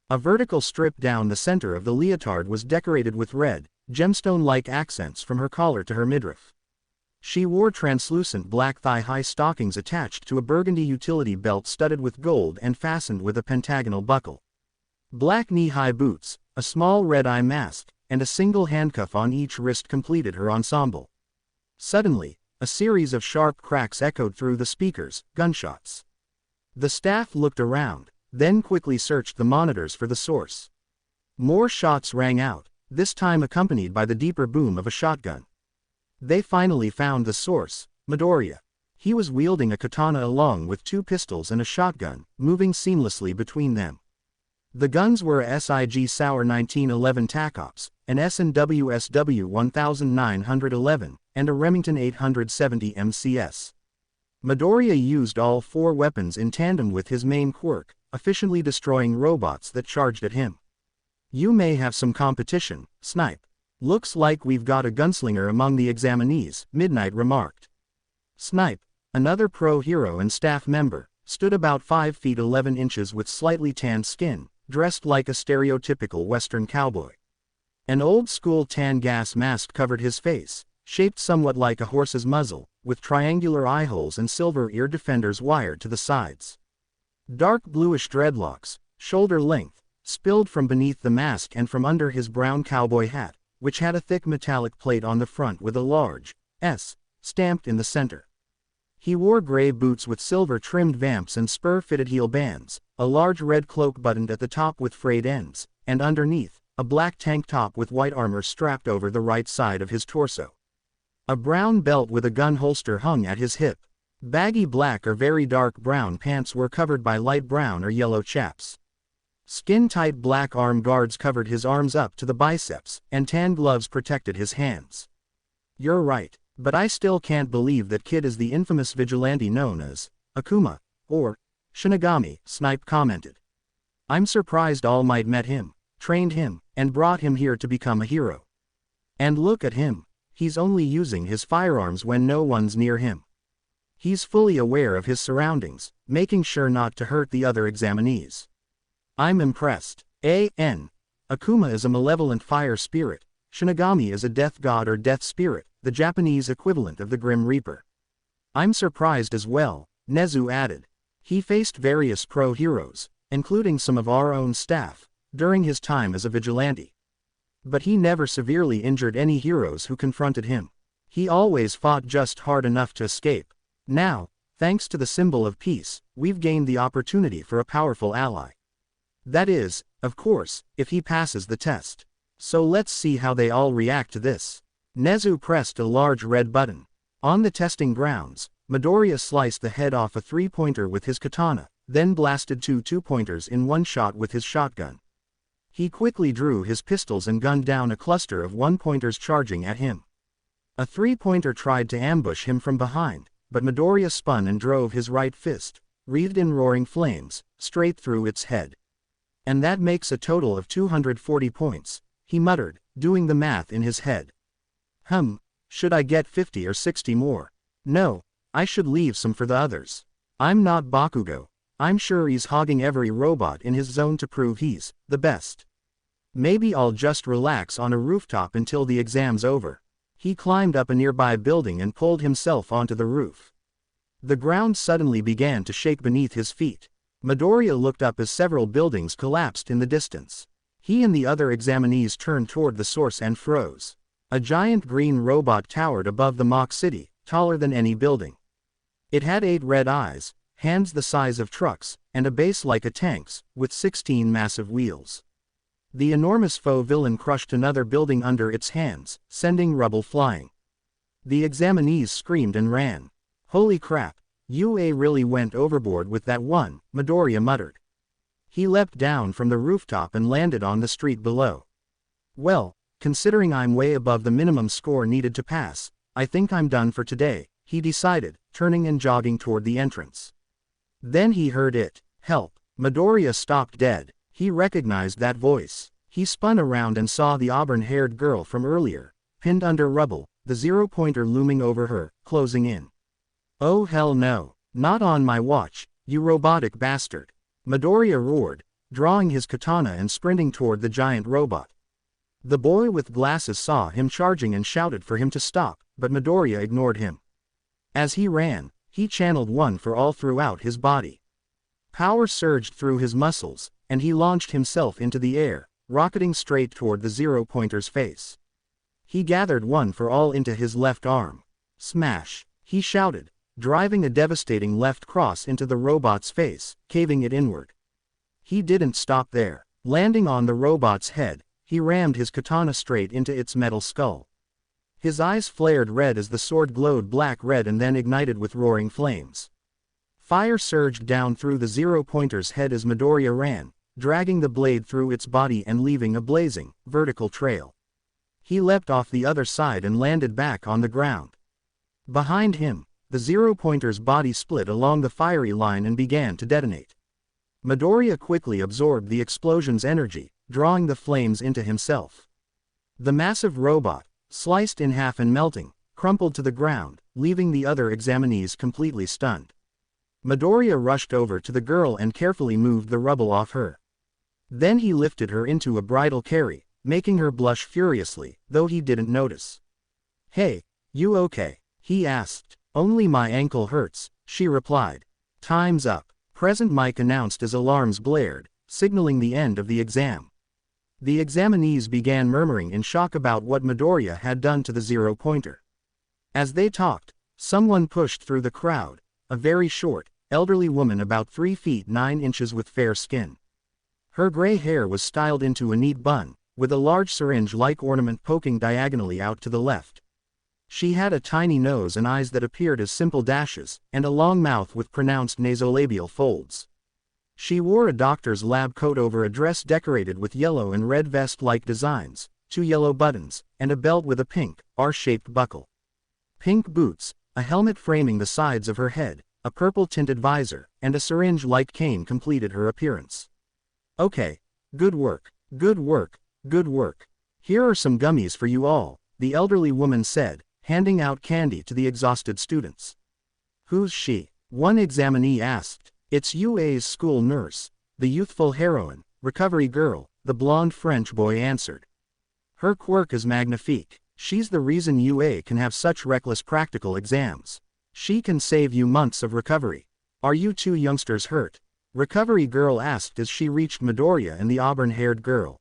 A vertical strip down the center of the leotard was decorated with red, gemstone-like accents from her collar to her midriff. She wore translucent black thigh-high stockings attached to a burgundy utility belt studded with gold and fastened with a pentagonal buckle. Black knee-high boots, a small red eye mask, and a single handcuff on each wrist completed her ensemble. Suddenly, a series of sharp cracks echoed through the speakers, gunshots. The staff looked around, then quickly searched the monitors for the source. More shots rang out, this time accompanied by the deeper boom of a shotgun. They finally found the source, Midoriya. He was wielding a katana along with 2 pistols and a shotgun, moving seamlessly between them. The guns were a SIG Sauer 1911 TACOPS, an S&W SW 1911, and a Remington 870 MCS. Midoriya used all 4 weapons in tandem with his main quirk, efficiently destroying robots that charged at him. You may have some competition, Snipe. Looks like we've got a gunslinger among the examinees, Midnight remarked. Snipe, another pro hero and staff member, stood about 5 feet 11 inches with slightly tanned skin, dressed like a stereotypical Western cowboy. An old-school tan gas mask covered his face, shaped somewhat like a horse's muzzle, with triangular eye holes and silver ear defenders wired to the sides. Dark bluish dreadlocks, shoulder length, spilled from beneath the mask and from under his brown cowboy hat, which had a thick metallic plate on the front with a large S stamped in the center. He wore gray boots with silver-trimmed vamps and spur-fitted heel bands, a large red cloak buttoned at the top with frayed ends, and underneath, a black tank top with white armor strapped over the right side of his torso. A brown belt with a gun holster hung at his hip. Baggy black or very dark brown pants were covered by light brown or yellow chaps. Skin-tight black arm guards covered his arms up to the biceps, and tan gloves protected his hands. You're right, but I still can't believe that kid is the infamous vigilante known as Akuma, or Shinigami, Snipe commented. I'm surprised All Might met him, trained him, and brought him here to become a hero. And look at him, he's only using his firearms when no one's near him. He's fully aware of his surroundings, making sure not to hurt the other examinees. I'm impressed. Akuma is a malevolent fire spirit, Shinigami is a death god or death spirit, the Japanese equivalent of the Grim Reaper. I'm surprised as well, Nezu added. He faced various pro-heroes, including some of our own staff, during his time as a vigilante. But he never severely injured any heroes who confronted him. He always fought just hard enough to escape. Now, thanks to the symbol of peace, we've gained the opportunity for a powerful ally. That is, of course, if he passes the test. So let's see how they all react to this. Nezu pressed a large red button. On the testing grounds, Midoriya sliced the head off a 3-pointer with his katana, then blasted 2 2-pointers in one shot with his shotgun. He quickly drew his pistols and gunned down a cluster of 1-pointers charging at him. A 3-pointer tried to ambush him from behind, but Midoriya spun and drove his right fist, wreathed in roaring flames, straight through its head. And that makes a total of 240 points, he muttered, doing the math in his head. Should I get 50 or 60 more? No, I should leave some for the others. I'm not Bakugo. I'm sure he's hogging every robot in his zone to prove he's the best. Maybe I'll just relax on a rooftop until the exam's over. He climbed up a nearby building and pulled himself onto the roof. The ground suddenly began to shake beneath his feet. Midoriya looked up as several buildings collapsed in the distance. He and the other examinees turned toward the source and froze. A giant green robot towered above the mock city, taller than any building. It had 8 red eyes, hands the size of trucks, and a base like a tank's, with 16 massive wheels. The enormous foe villain crushed another building under its hands, sending rubble flying. The examinees screamed and ran. Holy crap, UA really went overboard with that one, Midoriya muttered. He leapt down from the rooftop and landed on the street below. Well, considering I'm way above the minimum score needed to pass, I think I'm done for today, he decided, turning and jogging toward the entrance. Then he heard it. Help. Midoriya stopped dead. He recognized that voice. He spun around and saw the auburn-haired girl from earlier, pinned under rubble, the 0-pointer looming over her, closing in. Oh hell no. Not on my watch, you robotic bastard. Midoriya roared, drawing his katana and sprinting toward the giant robot. The boy with glasses saw him charging and shouted for him to stop, but Midoriya ignored him. As he ran, he channeled one for all throughout his body. Power surged through his muscles, and he launched himself into the air, rocketing straight toward the 0-pointer's face. He gathered one for all into his left arm. Smash! He shouted, driving a devastating left cross into the robot's face, caving it inward. He didn't stop there. Landing on the robot's head, he rammed his katana straight into its metal skull. His eyes flared red as the sword glowed black-red and then ignited with roaring flames. Fire surged down through the 0-pointer's head as Midoriya ran, dragging the blade through its body and leaving a blazing, vertical trail. He leapt off the other side and landed back on the ground. Behind him, the 0-pointer's body split along the fiery line and began to detonate. Midoriya quickly absorbed the explosion's energy, drawing the flames into himself. The massive robot, sliced in half and melting, crumpled to the ground, leaving the other examinees completely stunned. Midoriya rushed over to the girl and carefully moved the rubble off her. Then he lifted her into a bridal carry, making her blush furiously, though he didn't notice. Hey, you okay? He asked. Only my ankle hurts, she replied. Time's up. Present mic announced as alarms blared, signaling the end of the exam. The examinees began murmuring in shock about what Midoriya had done to the 0-pointer. As they talked, someone pushed through the crowd, a very short, elderly woman about 3 feet 9 inches with fair skin. Her gray hair was styled into a neat bun, with a large syringe-like ornament poking diagonally out to the left. She had a tiny nose and eyes that appeared as simple dashes, and a long mouth with pronounced nasolabial folds. She wore a doctor's lab coat over a dress decorated with yellow and red vest-like designs, 2 yellow buttons, and a belt with a pink, R-shaped buckle. Pink boots, a helmet framing the sides of her head, a purple-tinted visor, and a syringe-like cane completed her appearance. Okay. Good work. Good work. Good work. Here are some gummies for you all, the elderly woman said, handing out candy to the exhausted students. Who's she? One examinee asked. It's UA's school nurse, the youthful heroine, recovery girl, the blonde French boy answered. Her quirk is magnifique. She's the reason UA can have such reckless practical exams. She can save you months of recovery. Are you 2 youngsters hurt? Recovery girl asked as she reached Midoriya and the auburn-haired girl.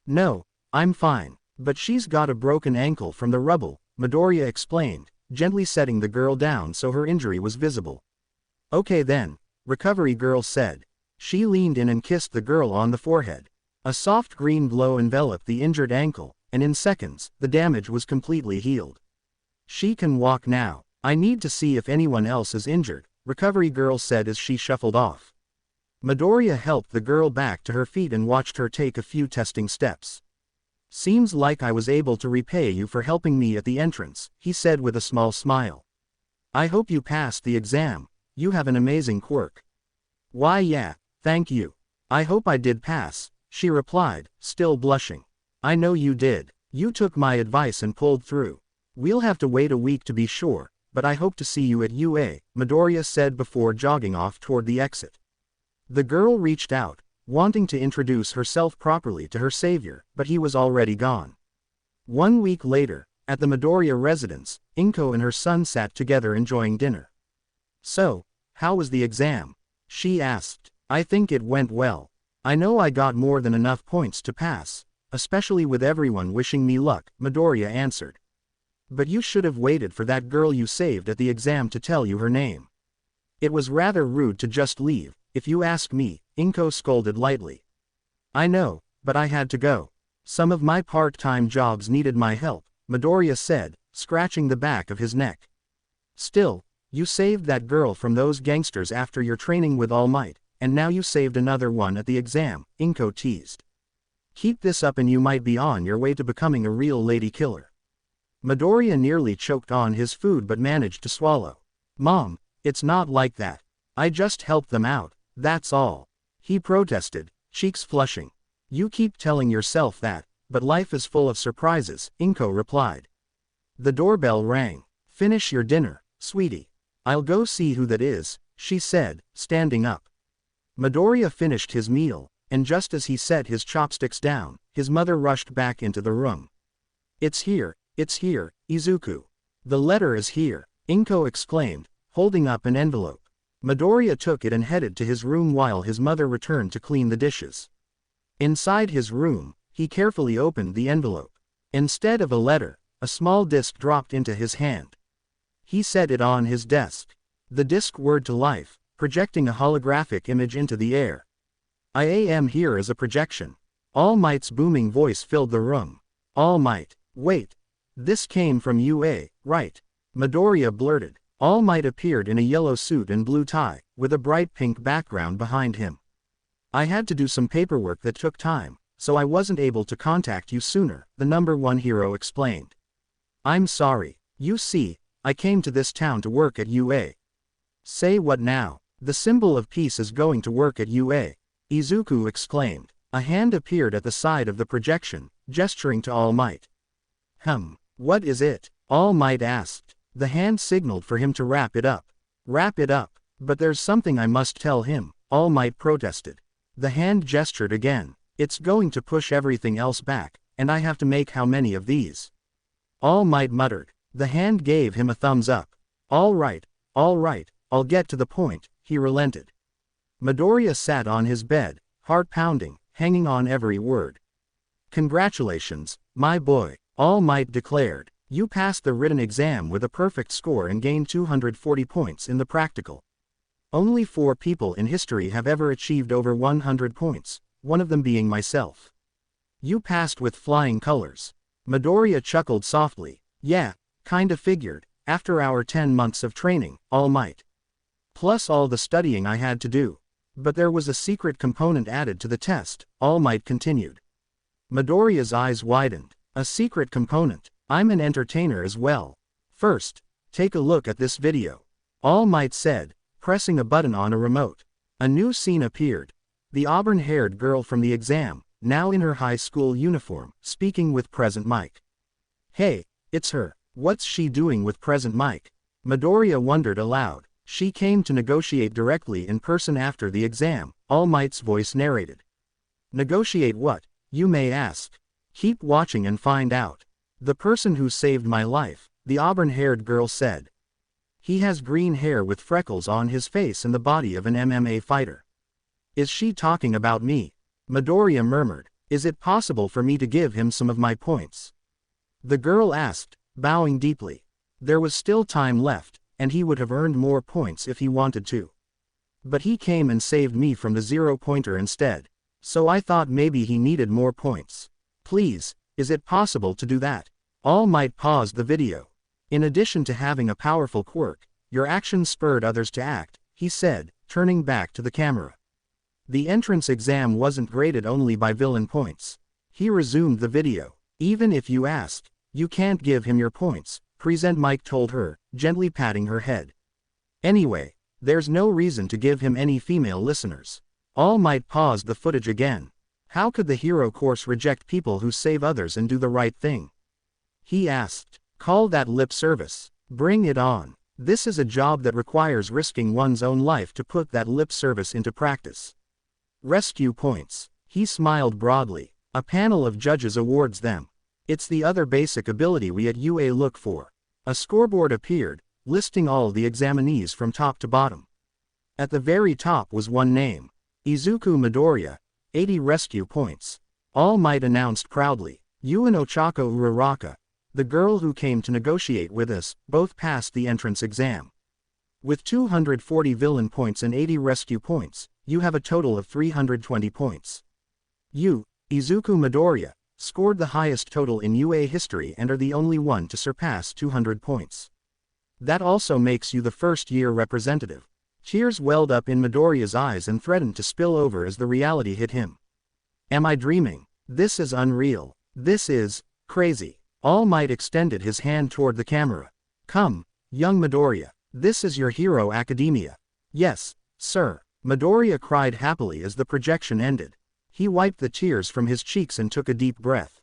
No, I'm fine, but she's got a broken ankle from the rubble, Midoriya explained, gently setting the girl down so her injury was visible. Okay then, recovery girl said. She leaned in and kissed the girl on the forehead. A soft green glow enveloped the injured ankle, and in seconds, the damage was completely healed. She can walk now. I need to see if anyone else is injured, Recovery Girl said as she shuffled off. Midoriya helped the girl back to her feet and watched her take a few testing steps. Seems like I was able to repay you for helping me at the entrance, he said with a small smile. I hope you passed the exam. You have an amazing quirk. Why yeah, thank you. I hope I did pass, she replied, still blushing. I know you did. You took my advice and pulled through. We'll have to wait a week to be sure, but I hope to see you at UA, Midoriya said before jogging off toward the exit. The girl reached out, wanting to introduce herself properly to her savior, but he was already gone. 1 week later, at the Midoriya residence, Inko and her son sat together enjoying dinner. So, how was the exam? She asked. I think it went well. I know I got more than enough points to pass, especially with everyone wishing me luck, Midoriya answered. But you should have waited for that girl you saved at the exam to tell you her name. It was rather rude to just leave, if you ask me, Inko scolded lightly. I know, but I had to go. Some of my part-time jobs needed my help, Midoriya said, scratching the back of his neck. Still, you saved that girl from those gangsters after your training with All Might, and now you saved another one at the exam, Inko teased. Keep this up and you might be on your way to becoming a real lady killer. Midoriya nearly choked on his food but managed to swallow. Mom, it's not like that. I just helped them out, that's all. He protested, cheeks flushing. You keep telling yourself that, but life is full of surprises, Inko replied. The doorbell rang. Finish your dinner, sweetie. I'll go see who that is, she said, standing up. Midoriya finished his meal, and just as he set his chopsticks down, his mother rushed back into the room. It's here, Izuku. The letter is here, Inko exclaimed, holding up an envelope. Midoriya took it and headed to his room while his mother returned to clean the dishes. Inside his room, he carefully opened the envelope. Instead of a letter, a small disc dropped into his hand. He set it on his desk. The disc whirred to life, projecting a holographic image into the air. I am here as a projection. All Might's booming voice filled the room. All Might, wait. This came from UA, right? Midoriya blurted. All Might appeared in a yellow suit and blue tie, with a bright pink background behind him. I had to do some paperwork that took time, so I wasn't able to contact you sooner, the #1 hero explained. I'm sorry. You see, I came to this town to work at UA. Say what now? The symbol of peace is going to work at UA, Izuku exclaimed. A hand appeared at the side of the projection, gesturing to All Might. What is it? All Might asked. The hand signaled for him to wrap it up. Wrap it up. But there's something I must tell him, All Might protested. The hand gestured again. It's going to push everything else back, and I have to make how many of these? All Might muttered. The hand gave him a thumbs up. All right, I'll get to the point, he relented. Midoriya sat on his bed, heart pounding, hanging on every word. Congratulations, my boy, All Might declared. You passed the written exam with a perfect score and gained 240 points in the practical. Only 4 people in history have ever achieved over 100 points, one of them being myself. You passed with flying colors. Midoriya chuckled softly. Yeah, kinda figured, after our 10 months of training, All Might. Plus all the studying I had to do. But there was a secret component added to the test, All Might continued. Midoriya's eyes widened. A secret component. I'm an entertainer as well. First, take a look at this video. All Might said, pressing a button on a remote. A new scene appeared. The auburn-haired girl from the exam, now in her high school uniform, speaking with Present Mike. Hey, it's her. What's she doing with Present Mike? Midoriya wondered aloud. She came to negotiate directly in person after the exam, All Might's voice narrated. Negotiate what, you may ask. Keep watching and find out. The person who saved my life, the auburn-haired girl said. He has green hair with freckles on his face and the body of an MMA fighter. Is she talking about me? Midoriya murmured. Is it possible for me to give him some of my points? The girl asked, bowing deeply. There was still time left, and he would have earned more points if he wanted to. But he came and saved me from the zero-pointer instead. So I thought maybe he needed more points. Please, is it possible to do that? All Might paused the video. In addition to having a powerful quirk, your actions spurred others to act, he said, turning back to the camera. The entrance exam wasn't graded only by villain points. He resumed the video. Even if you ask, you can't give him your points, Present Mike told her, gently patting her head. Anyway, there's no reason to give him any female listeners. All Might paused the footage again. How could the hero course reject people who save others and do the right thing? He asked. Call that lip service. Bring it on. This is a job that requires risking one's own life to put that lip service into practice. Rescue points. He smiled broadly. A panel of judges awards them. It's the other basic ability we at UA look for. A scoreboard appeared, listing all the examinees from top to bottom. At the very top was one name. Izuku Midoriya, 80 rescue points. All Might announced proudly. You and Ochako Uraraka, the girl who came to negotiate with us, both passed the entrance exam. With 240 villain points and 80 rescue points, you have a total of 320 points. You, Izuku Midoriya, scored the highest total in UA history and are the only one to surpass 200 points. That also makes you the first-year representative. Tears welled up in Midoriya's eyes and threatened to spill over as the reality hit him. Am I dreaming? This is unreal. This is crazy. All Might extended his hand toward the camera. Come, young Midoriya. This is your Hero Academia. Yes, sir. Midoriya cried happily as the projection ended. He wiped the tears from his cheeks and took a deep breath.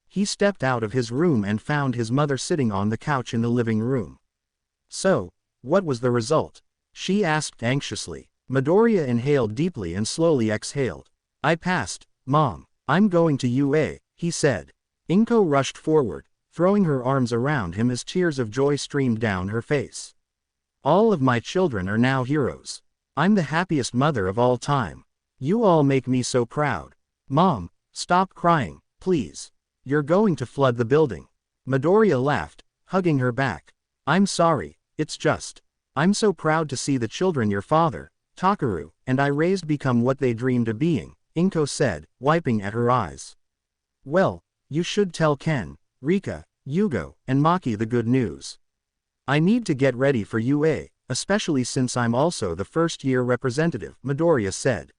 He stepped out of his room and found his mother sitting on the couch in the living room. So, what was the result? She asked anxiously. Midoriya inhaled deeply and slowly exhaled. I passed, Mom. I'm going to UA, he said. Inko rushed forward, throwing her arms around him as tears of joy streamed down her face. All of my children are now heroes. I'm the happiest mother of all time. You all make me so proud. Mom, stop crying, please. You're going to flood the building. Midoriya laughed, hugging her back. I'm sorry, it's just. I'm so proud to see the children your father, Takeru, and I raised become what they dreamed of being, Inko said, wiping at her eyes. Well, you should tell Ken, Rika, Yugo, and Maki the good news. I need to get ready for UA, especially since I'm also the first-year representative, Midoriya said.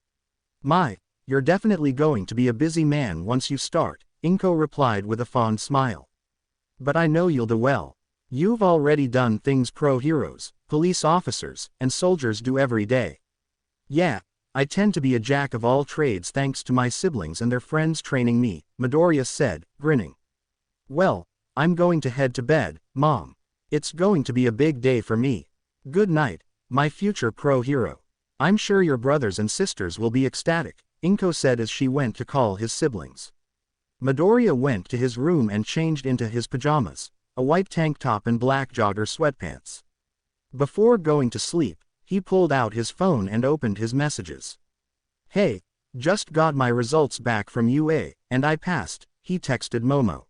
You're definitely going to be a busy man once you start, Inko replied with a fond smile. But I know you'll do well. You've already done things pro-heroes, police officers, and soldiers do every day. Yeah, I tend to be a jack of all trades thanks to my siblings and their friends training me, Midoriya said, grinning. Well, I'm going to head to bed, Mom. It's going to be a big day for me. Good night, my future pro-hero. I'm sure your brothers and sisters will be ecstatic, Inko said as she went to call his siblings. Midoriya went to his room and changed into his pajamas, a white tank top and black jogger sweatpants. Before going to sleep, he pulled out his phone and opened his messages. Hey, just got my results back from UA, and I passed, he texted Momo.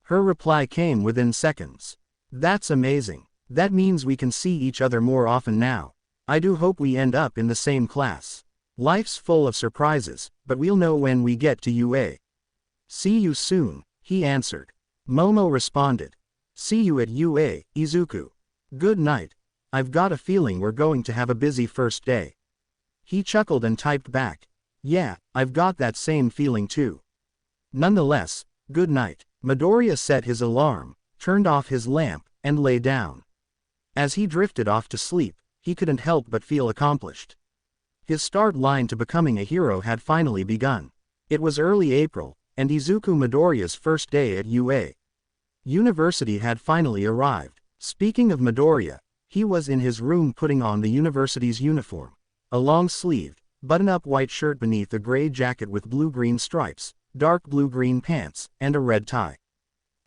Her reply came within seconds. That's amazing. That means we can see each other more often now. I do hope we end up in the same class. Life's full of surprises, but we'll know when we get to UA. See you soon, he answered. Momo responded. See you at UA, Izuku. Good night. I've got a feeling we're going to have a busy first day. He chuckled and typed back. Yeah, I've got that same feeling too. Nonetheless, good night. Midoriya set his alarm, turned off his lamp, and lay down. As he drifted off to sleep, he couldn't help but feel accomplished. His start line to becoming a hero had finally begun. It was early April, and Izuku Midoriya's first day at UA. University had finally arrived. Speaking of Midoriya, he was in his room putting on the university's uniform. A long-sleeved, button-up white shirt beneath a gray jacket with blue-green stripes, dark blue-green pants, and a red tie.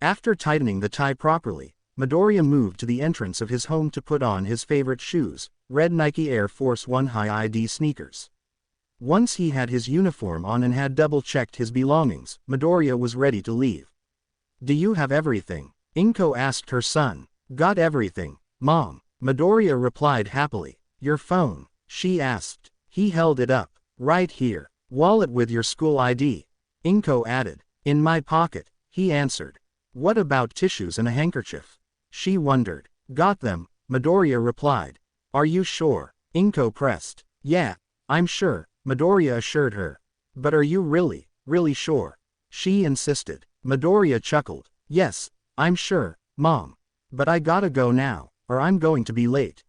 After tightening the tie properly, Midoriya moved to the entrance of his home to put on his favorite shoes, red Nike Air Force 1 High ID sneakers. Once he had his uniform on and had double-checked his belongings, Midoriya was ready to leave. Do you have everything? Inko asked her son. Got everything, Mom. Midoriya replied happily. Your phone, she asked. He held it up. Right here. Wallet with your school ID. Inko added. In my pocket, he answered. What about tissues and a handkerchief? She wondered. Got them, Midoriya replied. Are you sure? Inko pressed. Yeah, I'm sure, Midoriya assured her. But are you really sure? She insisted. Midoriya chuckled. Yes, I'm sure, Mom. But I gotta go now, or I'm going to be late.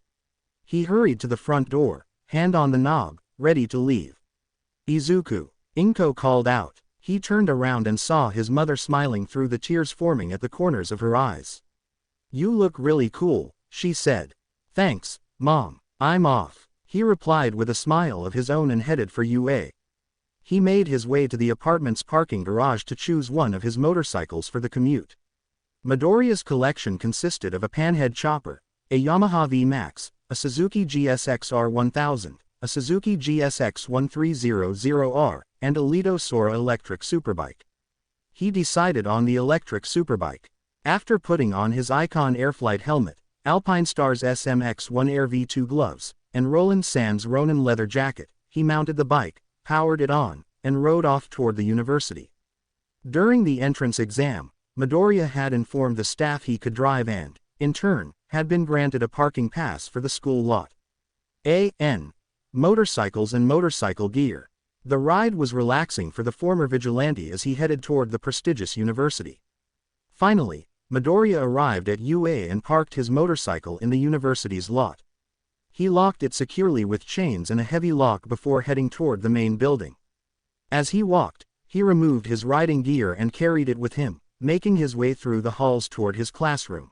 He hurried to the front door, hand on the knob, ready to leave. Izuku, Inko called out. He turned around and saw his mother smiling through the tears forming at the corners of her eyes. You look really cool, she said. Thanks, Mom, I'm off, he replied with a smile of his own and headed for UA. He made his way to the apartment's parking garage to choose one of his motorcycles for the commute. Midoriya's collection consisted of a panhead chopper, a Yamaha V-Max, a Suzuki GSX-R 1000, a Suzuki GSX 1300R, and a Lido Sora electric superbike. He decided on the electric superbike. After putting on his Icon Airflight helmet, Alpinestars SMX-1 Air V2 gloves, and Roland Sands Ronin leather jacket, he mounted the bike, powered it on, and rode off toward the university. During the entrance exam, Midoriya had informed the staff he could drive and, in turn, had been granted a parking pass for the school lot. A.N. Motorcycles and motorcycle gear. The ride was relaxing for the former vigilante as he headed toward the prestigious university. Finally, Midoriya arrived at UA and parked his motorcycle in the university's lot. He locked it securely with chains and a heavy lock before heading toward the main building. As he walked, he removed his riding gear and carried it with him, making his way through the halls toward his classroom.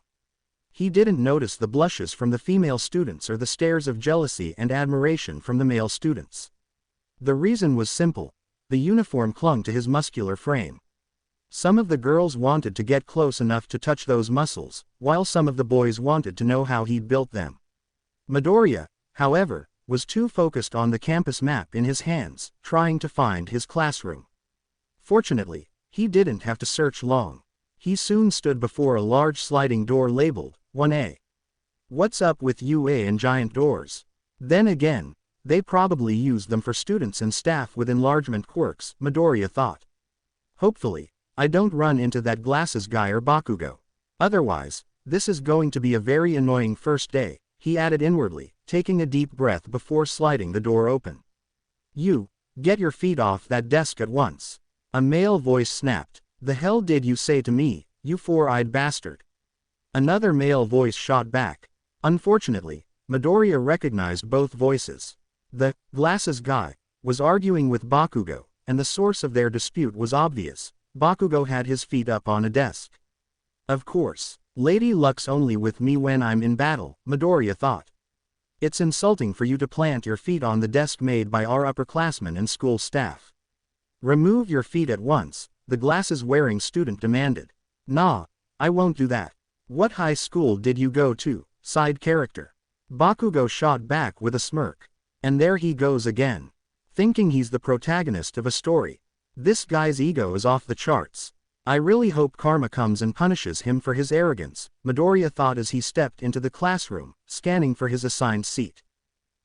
He didn't notice the blushes from the female students or the stares of jealousy and admiration from the male students. The reason was simple: the uniform clung to his muscular frame. Some of the girls wanted to get close enough to touch those muscles, while some of the boys wanted to know how he'd built them. Midoriya, however, was too focused on the campus map in his hands, trying to find his classroom. Fortunately, he didn't have to search long. He soon stood before a large sliding door labeled 1A. What's up with UA and giant doors? Then again, they probably used them for students and staff with enlargement quirks, Midoriya thought. Hopefully, I don't run into that glasses guy or Bakugo. Otherwise, this is going to be a very annoying first day, he added inwardly, taking a deep breath before sliding the door open. You, get your feet off that desk at once. A male voice snapped. The hell did you say to me, you four-eyed bastard? Another male voice shot back. Unfortunately, Midoriya recognized both voices. The glasses guy was arguing with Bakugo, and the source of their dispute was obvious. Bakugo had his feet up on a desk. Of course, Lady Luck's only with me when I'm in battle, Midoriya thought. It's insulting for you to plant your feet on the desk made by our upperclassmen and school staff. Remove your feet at once, the glasses-wearing student demanded. Nah, I won't do that. What high school did you go to, side character? Bakugo shot back with a smirk. And there he goes again. Thinking he's the protagonist of a story. This guy's ego is off the charts. I really hope karma comes and punishes him for his arrogance, Midoriya thought as he stepped into the classroom, scanning for his assigned seat.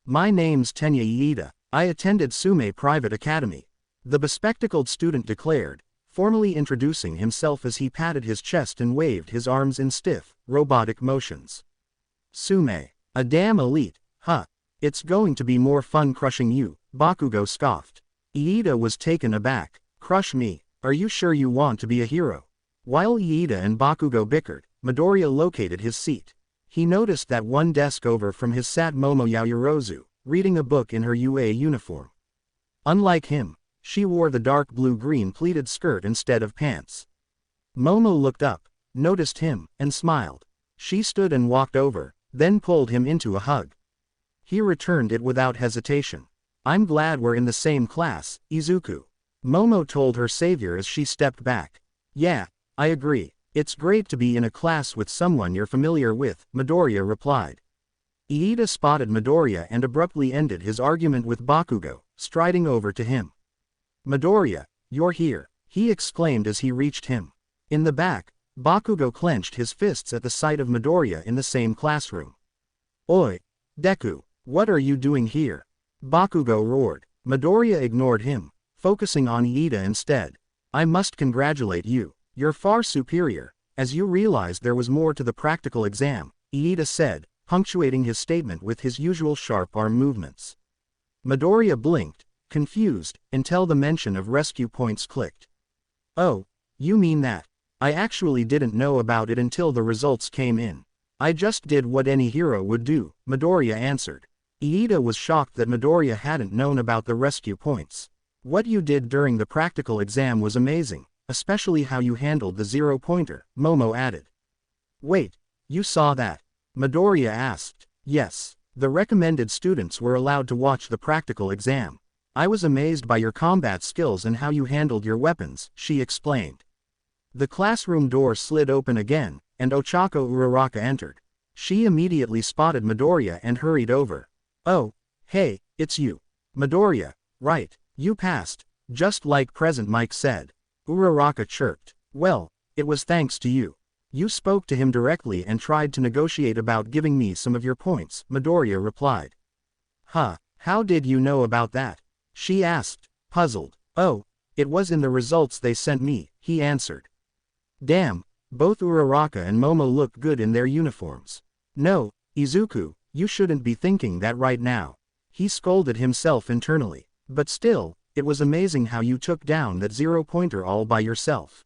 My name's Tenya Iida. I attended Sume Private Academy. The bespectacled student declared, formally introducing himself as he patted his chest and waved his arms in stiff, robotic motions. Sume, a damn elite, huh? It's going to be more fun crushing you, Bakugo scoffed. Iida was taken aback. Crush me, are you sure you want to be a hero? While Iida and Bakugo bickered, Midoriya located his seat. He noticed that one desk over from his sat Momo Yaoyorozu, reading a book in her UA uniform. Unlike him, she wore the dark blue-green pleated skirt instead of pants. Momo looked up, noticed him, and smiled. She stood and walked over, then pulled him into a hug. He returned it without hesitation. I'm glad we're in the same class, Izuku. Momo told her savior as she stepped back. Yeah, I agree. It's great to be in a class with someone you're familiar with, Midoriya replied. Iida spotted Midoriya and abruptly ended his argument with Bakugo, striding over to him. Midoriya, you're here, he exclaimed as he reached him. In the back, Bakugo clenched his fists at the sight of Midoriya in the same classroom. Oi, Deku, what are you doing here? Bakugo roared. Midoriya ignored him, focusing on Iida instead. I must congratulate you. You're far superior. As you realized there was more to the practical exam, Iida said, punctuating his statement with his usual sharp arm movements. Midoriya blinked, confused, until the mention of rescue points clicked. Oh, you mean that? I actually didn't know about it until the results came in. I just did what any hero would do, Midoriya answered. Iida was shocked that Midoriya hadn't known about the rescue points. What you did during the practical exam was amazing, especially how you handled the zero-pointer, Momo added. Wait, you saw that? Midoriya asked. Yes, the recommended students were allowed to watch the practical exam. I was amazed by your combat skills and how you handled your weapons, she explained. The classroom door slid open again, and Ochako Uraraka entered. She immediately spotted Midoriya and hurried over. Oh, hey, it's you. Midoriya, right, you passed, just like Present Mike said. Uraraka chirped. Well, it was thanks to you. You spoke to him directly and tried to negotiate about giving me some of your points, Midoriya replied. Huh, how did you know about that? She asked, puzzled. Oh, it was in the results they sent me, he answered. Damn, both Uraraka and Momo looked good in their uniforms. No, Izuku, you shouldn't be thinking that right now. He scolded himself internally. But still, it was amazing how you took down that zero-pointer all by yourself.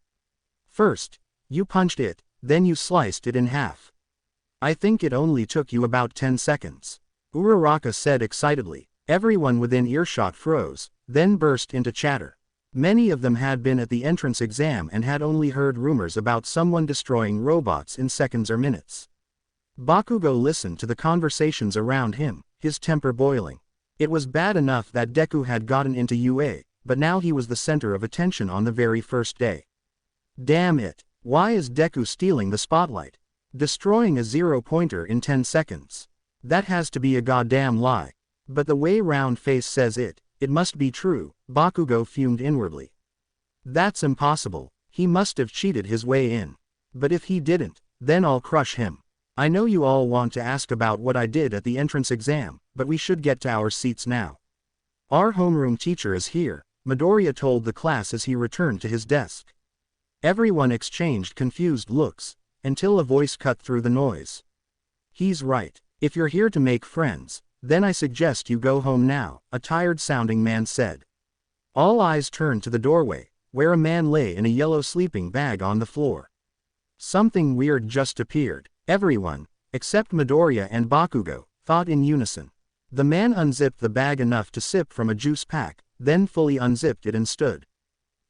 First, you punched it, then you sliced it in half. I think it only took you about 10 seconds. Uraraka said excitedly. Everyone within earshot froze, then burst into chatter. Many of them had been at the entrance exam and had only heard rumors about someone destroying robots in seconds or minutes. Bakugo listened to the conversations around him, his temper boiling. It was bad enough that Deku had gotten into UA, but now he was the center of attention on the very first day. Damn it, why is Deku stealing the spotlight? Destroying a zero-pointer in 10 seconds. That has to be a goddamn lie. But the way Round Face says it must be true, Bakugo fumed inwardly. That's impossible, he must have cheated his way in. But if he didn't, then I'll crush him. I know you all want to ask about what I did at the entrance exam, but we should get to our seats now. Our homeroom teacher is here, Midoriya told the class as he returned to his desk. Everyone exchanged confused looks, until a voice cut through the noise. He's right, if you're here to make friends, then I suggest you go home now, a tired-sounding man said. All eyes turned to the doorway, where a man lay in a yellow sleeping bag on the floor. Something weird just appeared, everyone, except Midoriya and Bakugo, thought in unison. The man unzipped the bag enough to sip from a juice pack, then fully unzipped it and stood.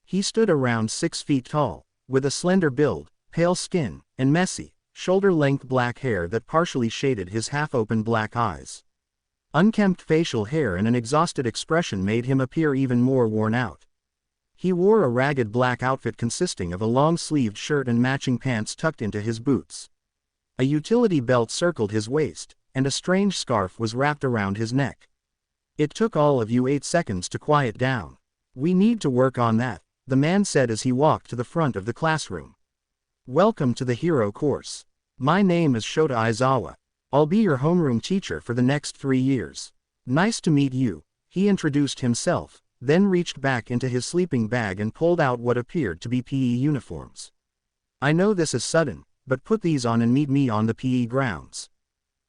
He stood around 6 feet tall, with a slender build, pale skin, and messy, shoulder-length black hair that partially shaded his half-open black eyes. Unkempt facial hair and an exhausted expression made him appear even more worn out. He wore a ragged black outfit consisting of a long-sleeved shirt and matching pants tucked into his boots. A utility belt circled his waist, and a strange scarf was wrapped around his neck. It took all of you 8 seconds to quiet down. We need to work on that, the man said as he walked to the front of the classroom. Welcome to the hero course. My name is Shota Aizawa. I'll be your homeroom teacher for the next 3 years. Nice to meet you, he introduced himself, then reached back into his sleeping bag and pulled out what appeared to be PE uniforms. I know this is sudden, but put these on and meet me on the PE grounds.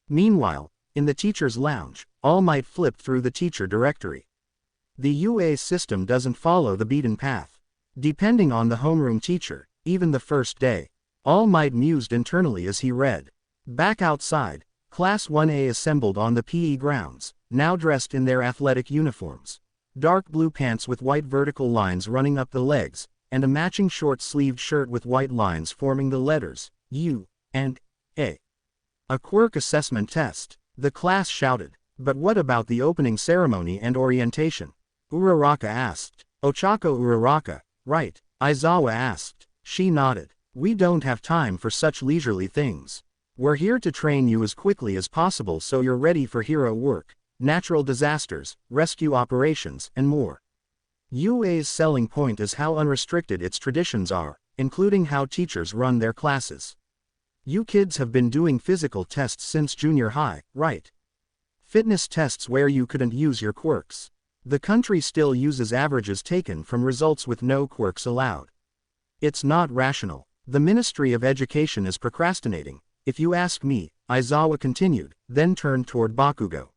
Meanwhile, in the teacher's lounge, All Might flipped through the teacher directory. The UA system doesn't follow the beaten path. Depending on the homeroom teacher, even the first day, All Might mused internally as he read. Back outside, Class 1A assembled on the PE grounds, now dressed in their athletic uniforms. Dark blue pants with white vertical lines running up the legs, and a matching short-sleeved shirt with white lines forming the letters U and A. A Quirk assessment test, the class shouted. But what about the opening ceremony and orientation? Uraraka asked. Ochako Uraraka, right, Aizawa asked. She nodded. We don't have time for such leisurely things. We're here to train you as quickly as possible so you're ready for hero work, natural disasters, rescue operations, and more. UA's selling point is how unrestricted its traditions are, including how teachers run their classes. You kids have been doing physical tests since junior high, right? Fitness tests where you couldn't use your quirks. The country still uses averages taken from results with no quirks allowed. It's not rational. The Ministry of Education is procrastinating, if you ask me, Aizawa continued, then turned toward Bakugo.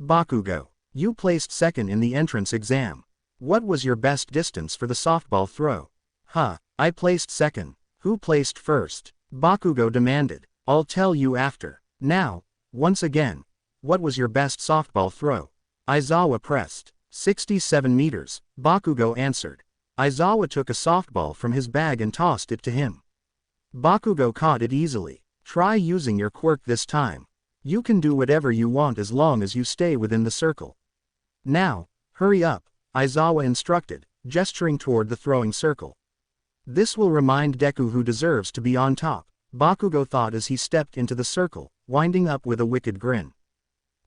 Bakugo, you placed second in the entrance exam. What was your best distance for the softball throw? I placed second. Who placed first? Bakugo demanded. I'll tell you after. Now, once again, what was your best softball throw? Aizawa pressed. 67 meters, Bakugo answered. Aizawa took a softball from his bag and tossed it to him. Bakugo caught it easily. Try using your quirk this time. You can do whatever you want as long as you stay within the circle. Now, hurry up, Aizawa instructed, gesturing toward the throwing circle. This will remind Deku who deserves to be on top, Bakugo thought as he stepped into the circle, winding up with a wicked grin.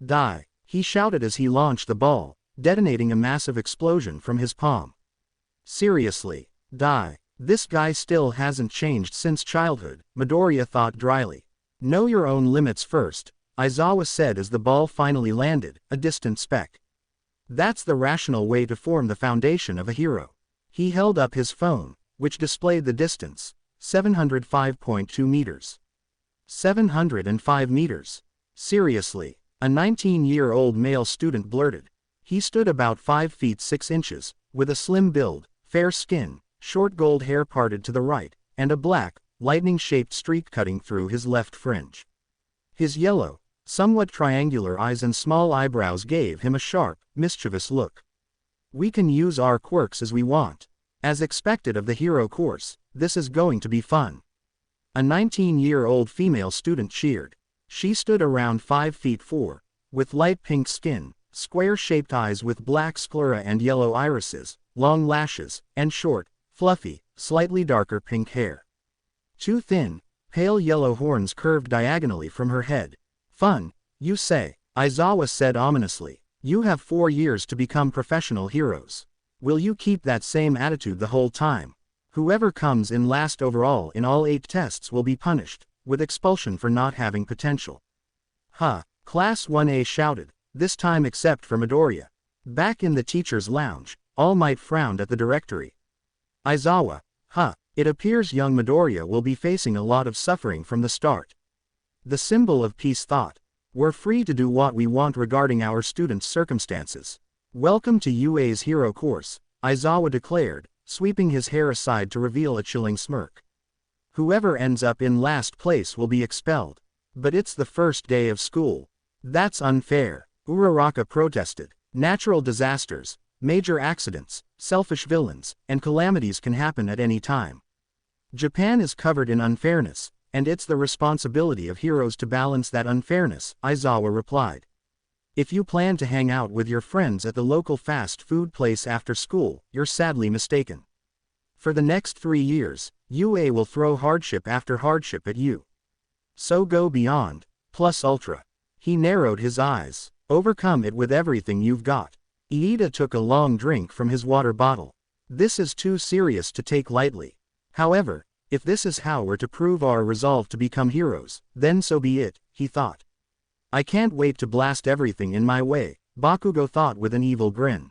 Die, he shouted as he launched the ball, detonating a massive explosion from his palm. Seriously, die. This guy still hasn't changed since childhood, Midoriya thought dryly. Know your own limits first, Aizawa said as the ball finally landed, a distant speck. That's the rational way to form the foundation of a hero. He held up his phone, which displayed the distance, 705.2 meters. 705 meters. Seriously, a 19-year-old male student blurted. He stood about 5 feet 6 inches, with a slim build, fair skin, short gold hair parted to the right, and a black, lightning-shaped streak cutting through his left fringe. His yellow, somewhat triangular eyes and small eyebrows gave him a sharp, mischievous look. We can use our quirks as we want. As expected of the hero course, this is going to be fun. A 19-year-old female student cheered. She stood around 5 feet 4, with light pink skin, square-shaped eyes with black sclera and yellow irises, long lashes, and short, fluffy, slightly darker pink hair. Two thin, pale yellow horns curved diagonally from her head. Fun, you say, Aizawa said ominously. You have 4 years to become professional heroes. Will you keep that same attitude the whole time? Whoever comes in last overall in all 8 tests will be punished, with expulsion for not having potential. Class 1A shouted, this time except for Midoriya. Back in the teacher's lounge, All Might frowned at the directory. Aizawa, it appears young Midoriya will be facing a lot of suffering from the start. The symbol of peace thought. We're free to do what we want regarding our students' circumstances. Welcome to UA's hero course, Aizawa declared, sweeping his hair aside to reveal a chilling smirk. Whoever ends up in last place will be expelled. But it's the first day of school. That's unfair, Uraraka protested. Natural disasters, major accidents, selfish villains, and calamities can happen at any time. Japan is covered in unfairness, and it's the responsibility of heroes to balance that unfairness, Aizawa replied. If you plan to hang out with your friends at the local fast food place after school, you're sadly mistaken. For the next 3 years, UA will throw hardship after hardship at you. So go beyond, plus ultra. He narrowed his eyes. Overcome it with everything you've got. Iida took a long drink from his water bottle. This is too serious to take lightly. However, if this is how we're to prove our resolve to become heroes, then so be it, he thought. I can't wait to blast everything in my way, Bakugo thought with an evil grin.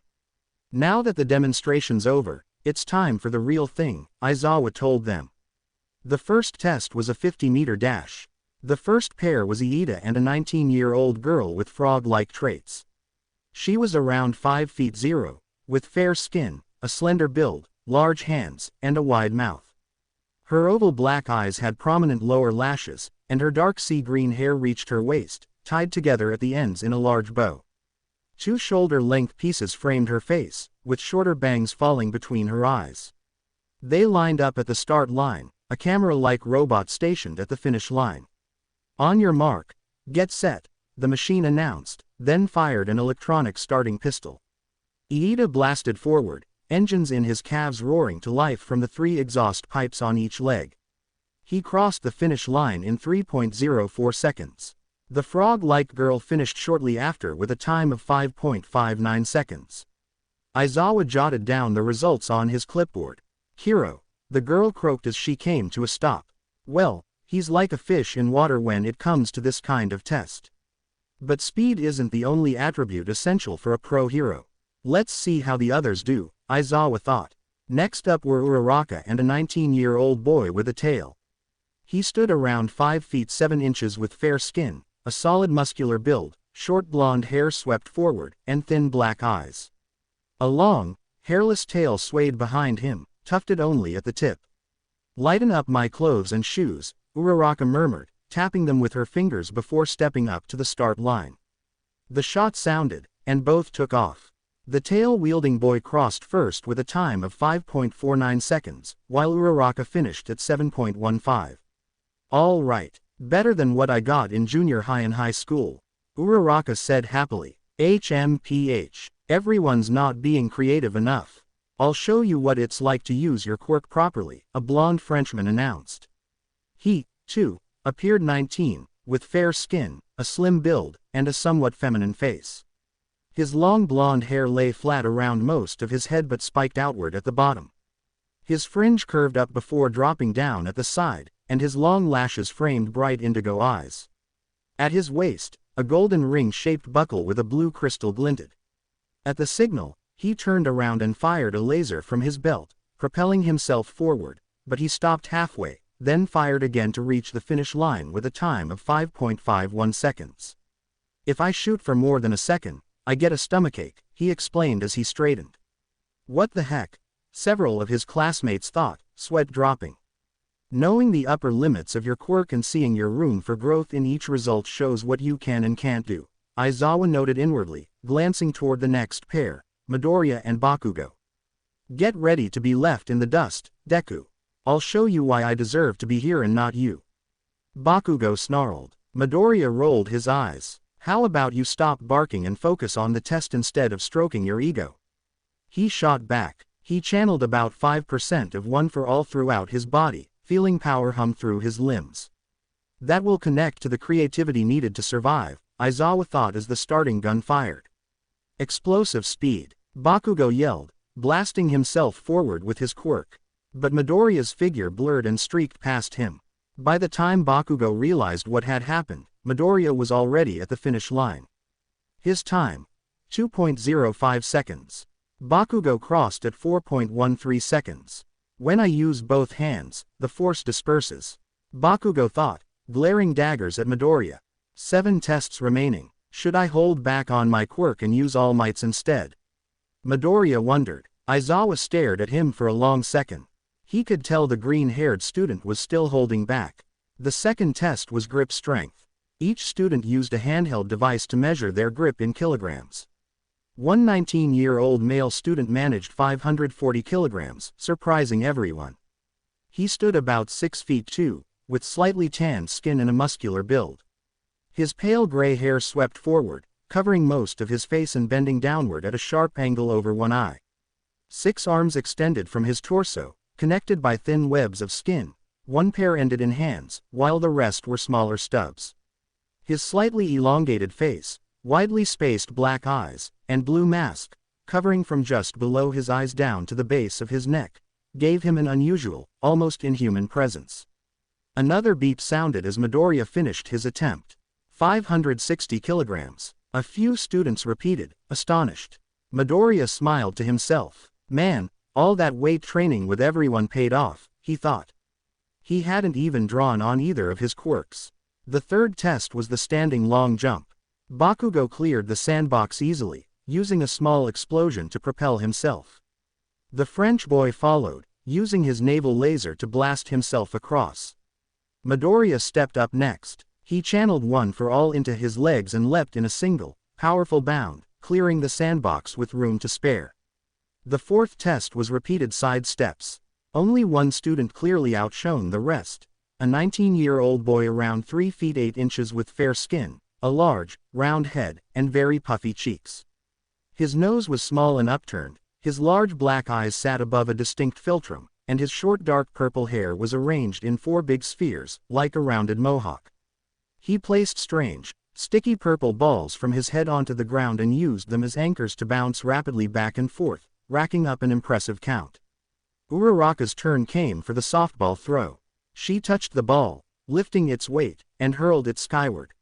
Now that the demonstration's over, it's time for the real thing, Aizawa told them. The first test was a 50-meter dash. The first pair was Iida and a 19-year-old girl with frog-like traits. She was around 5 feet 0, with fair skin, a slender build, large hands, and a wide mouth. Her oval black eyes had prominent lower lashes, and her dark sea-green hair reached her waist, tied together at the ends in a large bow. 2 shoulder-length pieces framed her face, with shorter bangs falling between her eyes. They lined up at the start line, a camera-like robot stationed at the finish line. On your mark, get set, the machine announced, then fired an electronic starting pistol. Iida blasted forward, engines in his calves roaring to life from the 3 exhaust pipes on each leg. He crossed the finish line in 3.04 seconds. The frog-like girl finished shortly after with a time of 5.59 seconds. Aizawa jotted down the results on his clipboard. Hero, the girl croaked as she came to a stop. Well, he's like a fish in water when it comes to this kind of test. But speed isn't the only attribute essential for a pro hero. Let's see how the others do, Aizawa thought. Next up were Uraraka and a 19-year-old boy with a tail. He stood around 5 feet 7 inches with fair skin, a solid muscular build, short blonde hair swept forward, and thin black eyes. A long, hairless tail swayed behind him, tufted only at the tip. "Lighten up my clothes and shoes," Uraraka murmured, tapping them with her fingers before stepping up to the start line. The shot sounded, and both took off. The tail-wielding boy crossed first with a time of 5.49 seconds, while Uraraka finished at 7.15. "All right, better than what I got in junior high and high school," Uraraka said happily. "HMPH, everyone's not being creative enough. I'll show you what it's like to use your quirk properly," a blonde Frenchman announced. He, too, appeared 19, with fair skin, a slim build, and a somewhat feminine face. His long blonde hair lay flat around most of his head but spiked outward at the bottom. His fringe curved up before dropping down at the side, and his long lashes framed bright indigo eyes. At his waist, a golden ring-shaped buckle with a blue crystal glinted. At the signal, he turned around and fired a laser from his belt, propelling himself forward, but he stopped halfway, then fired again to reach the finish line with a time of 5.51 seconds. "If I shoot for more than a second, I get a stomachache," he explained as he straightened. "What the heck?" several of his classmates thought, sweat dropping. Knowing the upper limits of your quirk and seeing your room for growth in each result shows what you can and can't do, Aizawa noted inwardly, glancing toward the next pair, Midoriya and Bakugo. "Get ready to be left in the dust, Deku. I'll show you why I deserve to be here and not you." Bakugo snarled. Midoriya rolled his eyes. "How about you stop barking and focus on the test instead of stroking your ego?" He shot back. He channeled about 5% of One for All throughout his body, feeling power hum through his limbs. That will connect to the creativity needed to survive, Aizawa thought as the starting gun fired. Explosive speed, Bakugo yelled, blasting himself forward with his quirk. But Midoriya's figure blurred and streaked past him. By the time Bakugo realized what had happened, Midoriya was already at the finish line. His time, 2.05 seconds. Bakugo crossed at 4.13 seconds. "When I use both hands, the force disperses," Bakugo thought, glaring daggers at Midoriya. 7 tests remaining. Should I hold back on my quirk and use all mights instead? Midoriya wondered. Aizawa stared at him for a long second. He could tell the green-haired student was still holding back. The second test was grip strength. Each student used a handheld device to measure their grip in kilograms. One 19-year-old male student managed 540 kilograms, surprising everyone. He stood about 6 feet 2, with slightly tanned skin and a muscular build. His pale gray hair swept forward, covering most of his face and bending downward at a sharp angle over one eye. 6 arms extended from his torso, connected by thin webs of skin. One pair ended in hands, while the rest were smaller stubs. His slightly elongated face, widely spaced black eyes, and blue mask, covering from just below his eyes down to the base of his neck, gave him an unusual, almost inhuman presence. Another beep sounded as Midoriya finished his attempt. 560 kilograms. A few students repeated, astonished. Midoriya smiled to himself. Man, all that weight training with everyone paid off, he thought. He hadn't even drawn on either of his quirks. The third test was the standing long jump. Bakugo cleared the sandbox easily, using a small explosion to propel himself. The French boy followed, using his naval laser to blast himself across. Midoriya stepped up next. He channeled One for All into his legs and leapt in a single, powerful bound, clearing the sandbox with room to spare. The fourth test was repeated side steps. Only one student clearly outshone the rest. A 19-year-old boy around 3 feet 8 inches with fair skin, a large, round head, and very puffy cheeks. His nose was small and upturned, his large black eyes sat above a distinct philtrum, and his short dark purple hair was arranged in 4 big spheres, like a rounded mohawk. He placed strange, sticky purple balls from his head onto the ground and used them as anchors to bounce rapidly back and forth, racking up an impressive count. Uraraka's turn came for the softball throw. She touched the ball, lifting its weight, and hurled it skyward.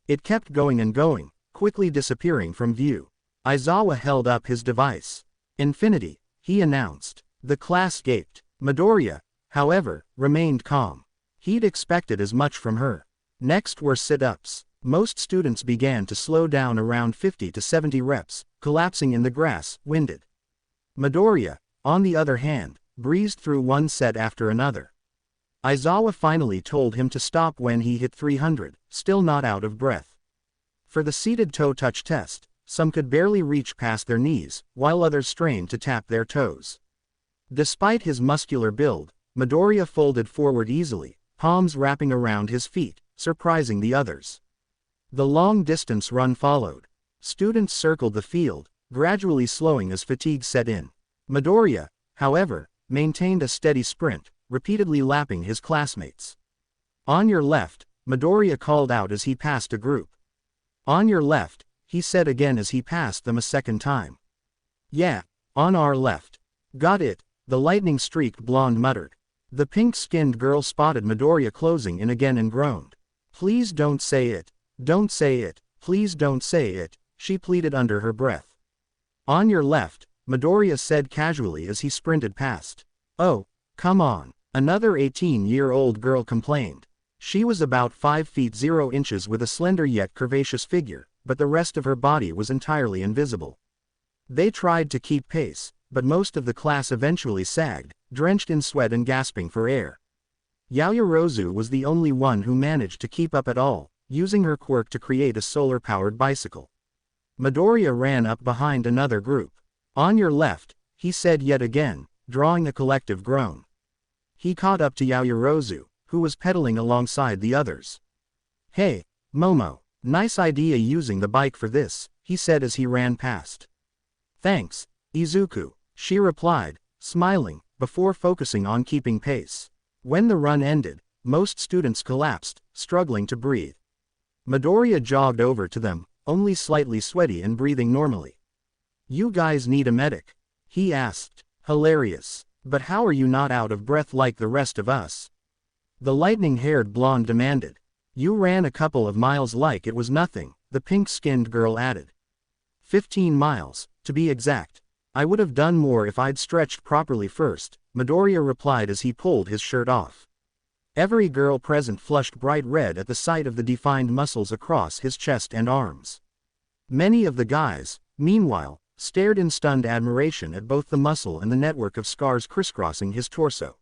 It kept going and going, quickly disappearing from view. Aizawa held up his device. Infinity, he announced. The class gaped. Midoriya, however, remained calm. He'd expected as much from her. Next were sit-ups. Most students began to slow down around 50 to 70 reps, collapsing in the grass, winded. Midoriya, on the other hand, breezed through one set after another. Aizawa finally told him to stop when he hit 300, still not out of breath. For the seated toe touch test, some could barely reach past their knees, while others strained to tap their toes. Despite his muscular build, Midoriya folded forward easily, palms wrapping around his feet, surprising the others. The long-distance run followed. Students circled the field, gradually slowing as fatigue set in. Midoriya, however, maintained a steady sprint, repeatedly lapping his classmates. "On your left," Midoriya called out as he passed a group. "On your left," he said again as he passed them a second time. "Yeah, on our left." "Got it," the lightning-streaked blonde muttered. The pink-skinned girl spotted Midoriya closing in again and groaned. "Please don't say it. Don't say it, please don't say it," she pleaded under her breath. "On your left," Midoriya said casually as he sprinted past. "Oh, come on," another 18-year-old girl complained. She was about 5 feet 0 inches with a slender yet curvaceous figure, but the rest of her body was entirely invisible. They tried to keep pace, but most of the class eventually sagged, drenched in sweat and gasping for air. Yaoyorozu was the only one who managed to keep up at all, using her quirk to create a solar-powered bicycle. Midoriya ran up behind another group. "On your left," he said yet again, drawing a collective groan. He caught up to Yaoyorozu, who was pedaling alongside the others. "Hey, Momo, nice idea using the bike for this," he said as he ran past. "Thanks, Izuku," she replied, smiling, before focusing on keeping pace. When the run ended, most students collapsed, struggling to breathe. Midoriya jogged over to them, only slightly sweaty and breathing normally. "You guys need a medic?" he asked. "Hilarious. But how are you not out of breath like the rest of us?" the lightning-haired blonde demanded. "You ran a couple of miles like it was nothing," the pink-skinned girl added. 15 miles, to be exact. "I would have done more if I'd stretched properly first," Midoriya replied as he pulled his shirt off. Every girl present flushed bright red at the sight of the defined muscles across his chest and arms. Many of the guys, meanwhile, stared in stunned admiration at both the muscle and the network of scars crisscrossing his torso.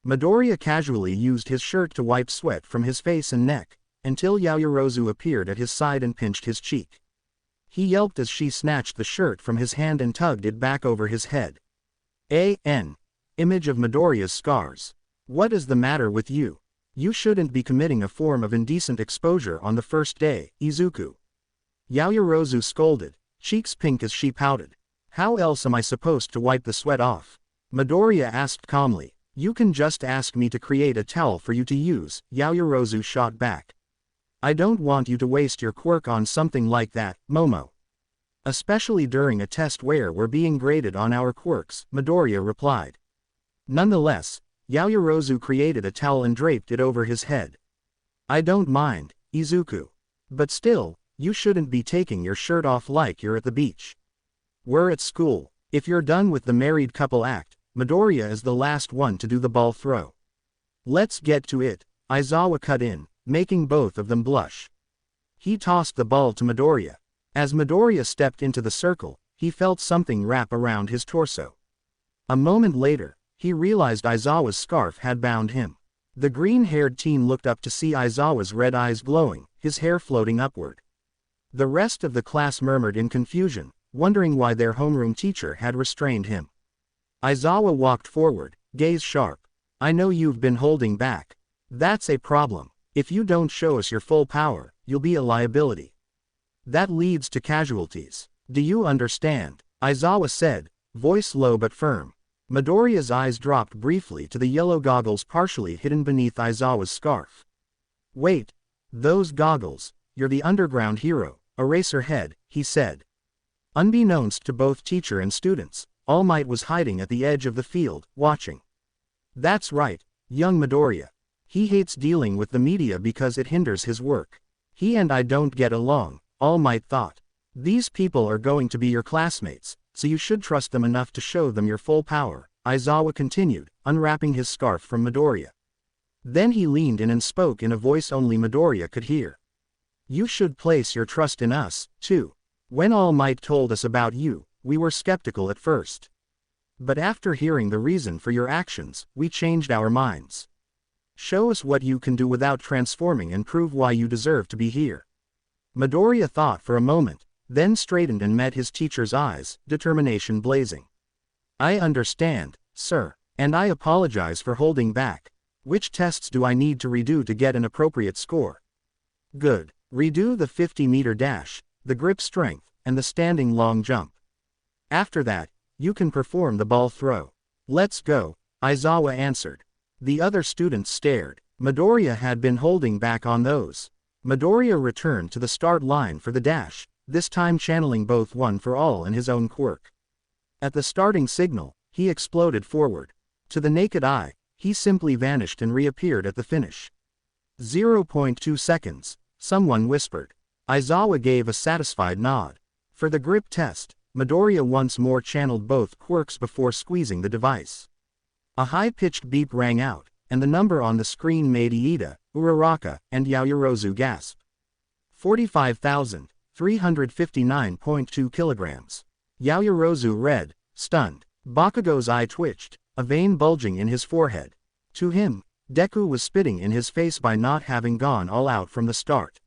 Midoriya casually used his shirt to wipe sweat from his face and neck, until Yaoyorozu appeared at his side and pinched his cheek. He yelped as she snatched the shirt from his hand and tugged it back over his head. An image of Midoriya's scars. "What is the matter with you? You shouldn't be committing a form of indecent exposure on the first day, Izuku." Yaoyorozu scolded, cheeks pink as she pouted. "How else am I supposed to wipe the sweat off?" Midoriya asked calmly. "You can just ask me to create a towel for you to use," Yaoyorozu shot back. "I don't want you to waste your quirk on something like that, Momo. Especially during a test where we're being graded on our quirks," Midoriya replied. Nonetheless, Yaoyorozu created a towel and draped it over his head. "I don't mind, Izuku. But still, you shouldn't be taking your shirt off like you're at the beach. We're at school. If you're done with the married couple act, Midoriya is the last one to do the ball throw. Let's get to it," Aizawa cut in, making both of them blush. He tossed the ball to Midoriya. As Midoriya stepped into the circle, he felt something wrap around his torso. A moment later, he realized Aizawa's scarf had bound him. The green-haired teen looked up to see Aizawa's red eyes glowing, his hair floating upward. The rest of the class murmured in confusion, wondering why their homeroom teacher had restrained him. Aizawa walked forward, gaze sharp. "I know you've been holding back. That's a problem. If you don't show us your full power, you'll be a liability. That leads to casualties. Do you understand?" Aizawa said, voice low but firm. Midoriya's eyes dropped briefly to the yellow goggles partially hidden beneath Aizawa's scarf. "Wait. Those goggles, you're the underground hero, Eraserhead," he said. Unbeknownst to both teacher and students, All Might was hiding at the edge of the field, watching. "That's right, young Midoriya. He hates dealing with the media because it hinders his work. He and I don't get along, All Might thought. These people are going to be your classmates, so you should trust them enough to show them your full power, Aizawa continued, unwrapping his scarf from Midoriya. Then he leaned in and spoke in a voice only Midoriya could hear. You should place your trust in us, too. When All Might told us about you, we were skeptical at first. But after hearing the reason for your actions, we changed our minds. Show us what you can do without transforming and prove why you deserve to be here. Midoriya thought for a moment, then straightened and met his teacher's eyes, determination blazing. I understand, sir, and I apologize for holding back. Which tests do I need to redo to get an appropriate score? Good. Redo the 50-meter dash, the grip strength, and the standing long jump. After that, you can perform the ball throw. Let's go, Aizawa answered. The other students stared. Midoriya had been holding back on those. Midoriya returned to the start line for the dash, this time channeling both One for All and his own quirk. At the starting signal, he exploded forward. To the naked eye, he simply vanished and reappeared at the finish. 0.2 seconds, someone whispered. Aizawa gave a satisfied nod. For the grip test, Midoriya once more channeled both quirks before squeezing the device. A high-pitched beep rang out, and the number on the screen made Iida, Uraraka, and Yaoyorozu gasp. 45,359.2 kilograms. Yaoyorozu read, stunned. Bakugo's eye twitched, a vein bulging in his forehead. To him, Deku was spitting in his face by not having gone all out from the start.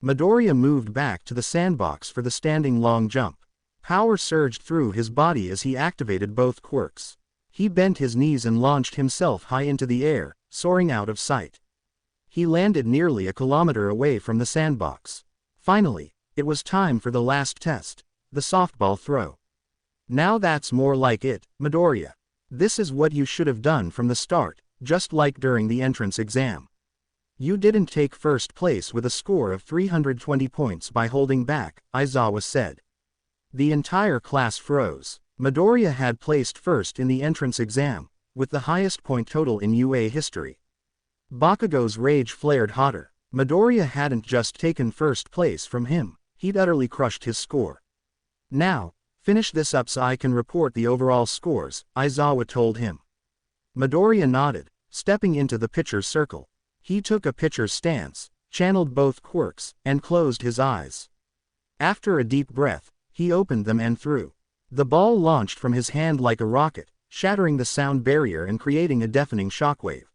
Midoriya moved back to the sandbox for the standing long jump. Power surged through his body as he activated both quirks. He bent his knees and launched himself high into the air, soaring out of sight. He landed nearly a kilometer away from the sandbox. Finally, it was time for the last test, the softball throw. Now that's more like it, Midoriya. This is what you should have done from the start, just like during the entrance exam. You didn't take first place with a score of 320 points by holding back, Aizawa said. The entire class froze. Midoriya had placed first in the entrance exam, with the highest point total in UA history. Bakugo's rage flared hotter. Midoriya hadn't just taken first place from him, he'd utterly crushed his score. Now, finish this up so I can report the overall scores, Aizawa told him. Midoriya nodded, stepping into the pitcher's circle. He took a pitcher's stance, channeled both quirks, and closed his eyes. After a deep breath, he opened them and threw. The ball launched from his hand like a rocket, shattering the sound barrier and creating a deafening shockwave.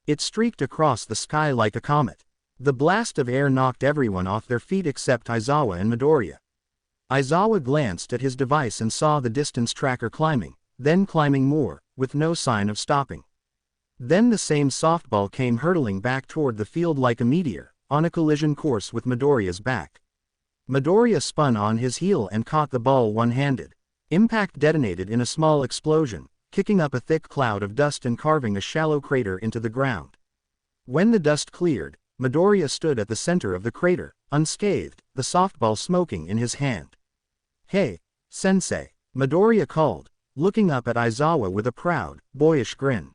It streaked across the sky like a comet. The blast of air knocked everyone off their feet except Aizawa and Midoriya. Aizawa glanced at his device and saw the distance tracker climbing, then climbing more, with no sign of stopping. Then the same softball came hurtling back toward the field like a meteor, on a collision course with Midoriya's back. Midoriya spun on his heel and caught the ball one-handed. Impact detonated in a small explosion, kicking up a thick cloud of dust and carving a shallow crater into the ground. When the dust cleared, Midoriya stood at the center of the crater, unscathed, the softball smoking in his hand. Hey, sensei, Midoriya called, looking up at Aizawa with a proud, boyish grin.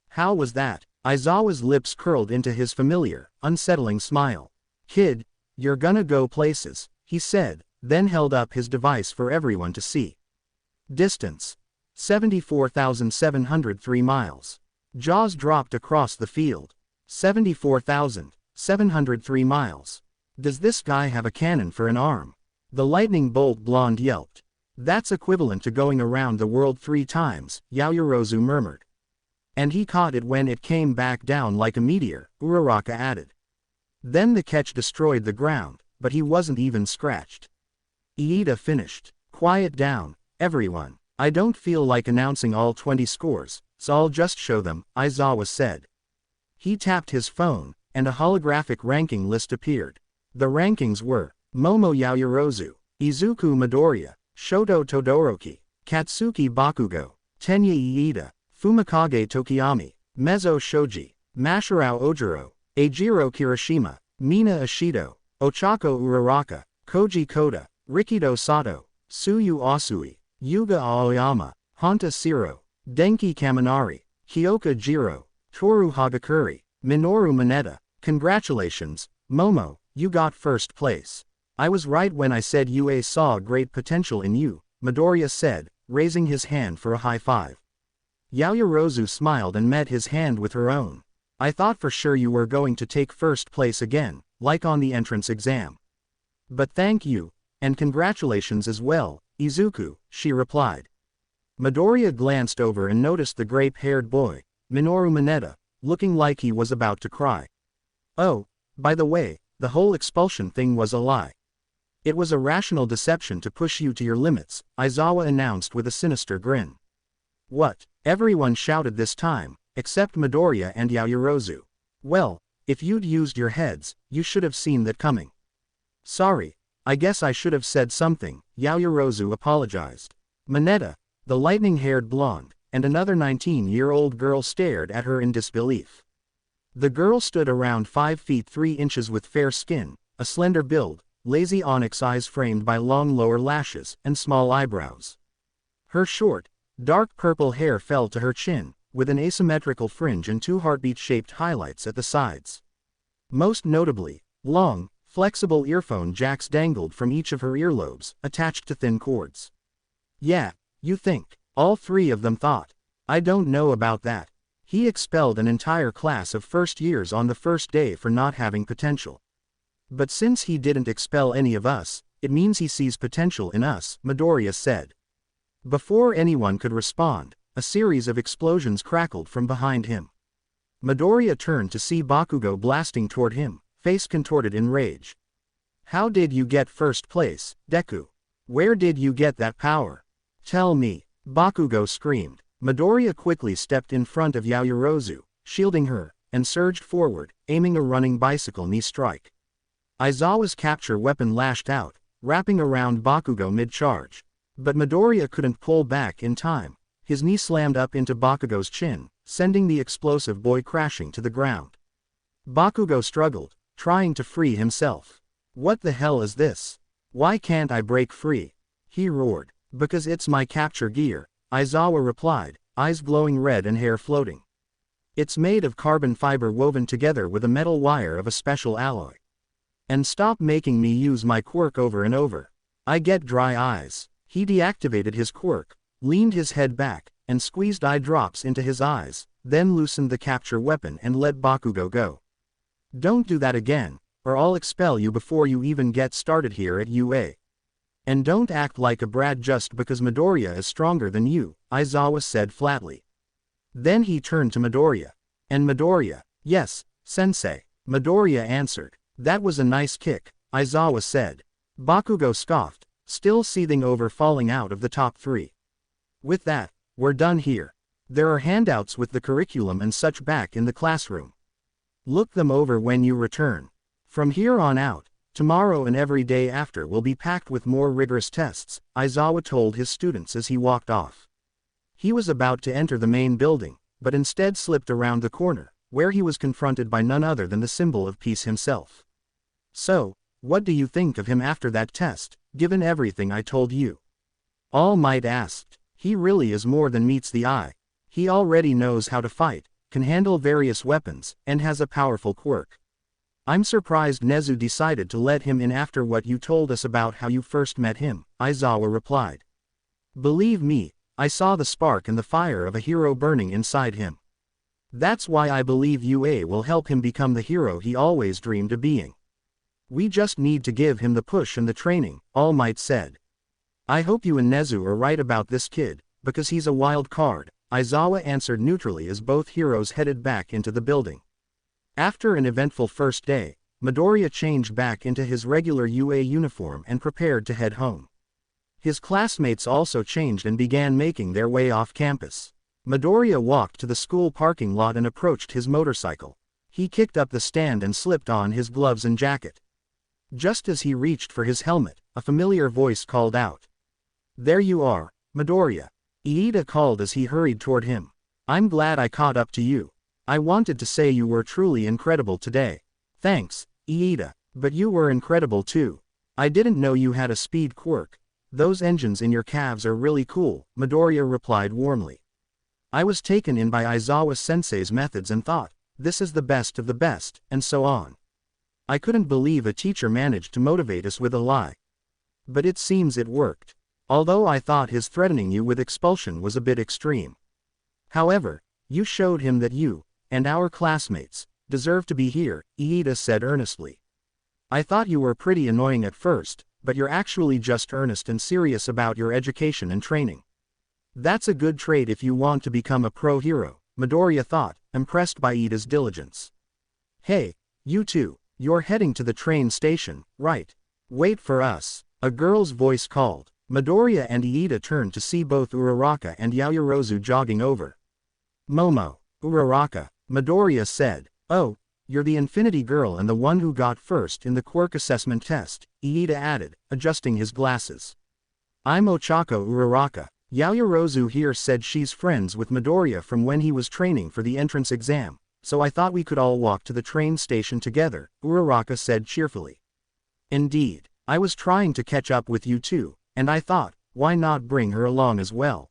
How was that? Aizawa's lips curled into his familiar, unsettling smile. Kid, you're gonna go places, he said, then held up his device for everyone to see. Distance: 74,703 miles. Jaws dropped across the field. 74,703 miles. Does this guy have a cannon for an arm? The lightning bolt blonde yelped. That's equivalent to going around the world 3 times, Yaoyorozu murmured. And he caught it when it came back down like a meteor, Uraraka added. Then the catch destroyed the ground, but he wasn't even scratched. Iida finished. Quiet down, everyone. I don't feel like announcing all 20 scores, so I'll just show them, Aizawa said. He tapped his phone, and a holographic ranking list appeared. The rankings were Momo Yaoyorozu, Izuku Midoriya, Shoto Todoroki, Katsuki Bakugo, Tenya Iida, Fumikage Tokiyami, Mezzo Shoji, Mashirao Ojiro, Eijiro Kirishima, Mina Ishido, Ochako Uraraka, Koji Koda, Rikido Sato, Tsuyu Asui, Yuga Aoyama, Honta Siro, Denki Kaminari, Kyoka Jiro, Toru Hagakure, Minoru Mineta. Congratulations, Momo, You got first place. I was right when I said UA saw great potential in you, Midoriya said, raising his hand for a high five. Yaoyorozu smiled and met his hand with her own. I thought for sure you were going to take first place again, like on the entrance exam. But thank you, and congratulations as well, Izuku, she replied. Midoriya glanced over and noticed the grape-haired boy, Minoru Mineta, looking like he was about to cry. Oh, by the way, the whole expulsion thing was a lie. It was a rational deception to push you to your limits, Aizawa announced with a sinister grin. What? Everyone shouted this time, except Midoriya and Yaoyorozu. Well, if you'd used your heads, you should have seen that coming. Sorry, I guess I should have said something, Yaoyorozu apologized. Mineta, the lightning-haired blonde, and another 19-year-old girl stared at her in disbelief. The girl stood around 5 feet 3 inches with fair skin, a slender build, lazy onyx eyes framed by long lower lashes and small eyebrows. Her short, dark purple hair fell to her chin, with an asymmetrical fringe and 2 heartbeat-shaped highlights at the sides. Most notably, long, flexible earphone jacks dangled from each of her earlobes, attached to thin cords. Yeah, you think, all 3 of them thought. I don't know about that. He expelled an entire class of first years on the first day for not having potential. But since he didn't expel any of us, it means he sees potential in us, Midoriya said. Before anyone could respond, a series of explosions crackled from behind him. Midoriya turned to see Bakugo blasting toward him, face contorted in rage. How did you get first place, Deku? Where did you get that power? Tell me, Bakugo screamed. Midoriya quickly stepped in front of Yaoyorozu, shielding her, and surged forward, aiming a running bicycle knee strike. Aizawa's capture weapon lashed out, wrapping around Bakugo mid-charge. But Midoriya couldn't pull back in time. His knee slammed up into Bakugo's chin, sending the explosive boy crashing to the ground. Bakugo struggled, trying to free himself. What the hell is this? Why can't I break free? He roared. Because it's my capture gear, Aizawa replied, eyes glowing red and hair floating. It's made of carbon fiber woven together with a metal wire of a special alloy. And stop making me use my quirk over and over. I get dry eyes. He deactivated his quirk, leaned his head back, and squeezed eye drops into his eyes, then loosened the capture weapon and let Bakugo go. Don't do that again, or I'll expel you before you even get started here at UA. And don't act like a brat just because Midoriya is stronger than you, Aizawa said flatly. Then he turned to Midoriya. And Midoriya, yes, sensei, Midoriya answered. That was a nice kick, Aizawa said. Bakugo scoffed, still seething over falling out of the top 3. With that, we're done here. There are handouts with the curriculum and such back in the classroom. Look them over when you return. From here on out, tomorrow and every day after will be packed with more rigorous tests, Aizawa told his students as he walked off. He was about to enter the main building, but instead slipped around the corner, where he was confronted by none other than the symbol of peace himself. So, what do you think of him after that test, given everything I told you? All Might asked. He really is more than meets the eye. He already knows how to fight, can handle various weapons, and has a powerful quirk. I'm surprised Nezu decided to let him in after what you told us about how you first met him, Aizawa replied. Believe me, I saw the spark and the fire of a hero burning inside him. That's why I believe UA will help him become the hero he always dreamed of being. We just need to give him the push and the training, All Might said. I hope you and Nezu are right about this kid, because he's a wild card, Aizawa answered neutrally as both heroes headed back into the building. After an eventful first day, Midoriya changed back into his regular UA uniform and prepared to head home. His classmates also changed and began making their way off campus. Midoriya walked to the school parking lot and approached his motorcycle. He kicked up the stand and slipped on his gloves and jacket. Just as he reached for his helmet, a familiar voice called out. There you are, Midoriya. Iida called as he hurried toward him. I'm glad I caught up to you. I wanted to say you were truly incredible today. Thanks, Iida, but you were incredible too. I didn't know you had a speed quirk. Those engines in your calves are really cool, Midoriya replied warmly. I was taken in by Aizawa sensei's methods and thought, this is the best of the best, and so on. I couldn't believe a teacher managed to motivate us with a lie. But it seems it worked. Although I thought his threatening you with expulsion was a bit extreme. However, you showed him that you, and our classmates, deserve to be here, Iida said earnestly. I thought you were pretty annoying at first, but you're actually just earnest and serious about your education and training. That's a good trait if you want to become a pro hero, Midoriya thought, impressed by Iida's diligence. Hey, you two, you're heading to the train station, right? Wait for us, a girl's voice called. Midoriya and Iida turned to see both Uraraka and Yaoyorozu jogging over. Momo, Uraraka, Midoriya said. Oh, you're the Infinity Girl and the one who got first in the Quirk assessment test, Iida added, adjusting his glasses. I'm Ochako Uraraka. Yaoyorozu here said she's friends with Midoriya from when he was training for the entrance exam, so I thought we could all walk to the train station together, Uraraka said cheerfully. Indeed, I was trying to catch up with you too, and I thought, why not bring her along as well?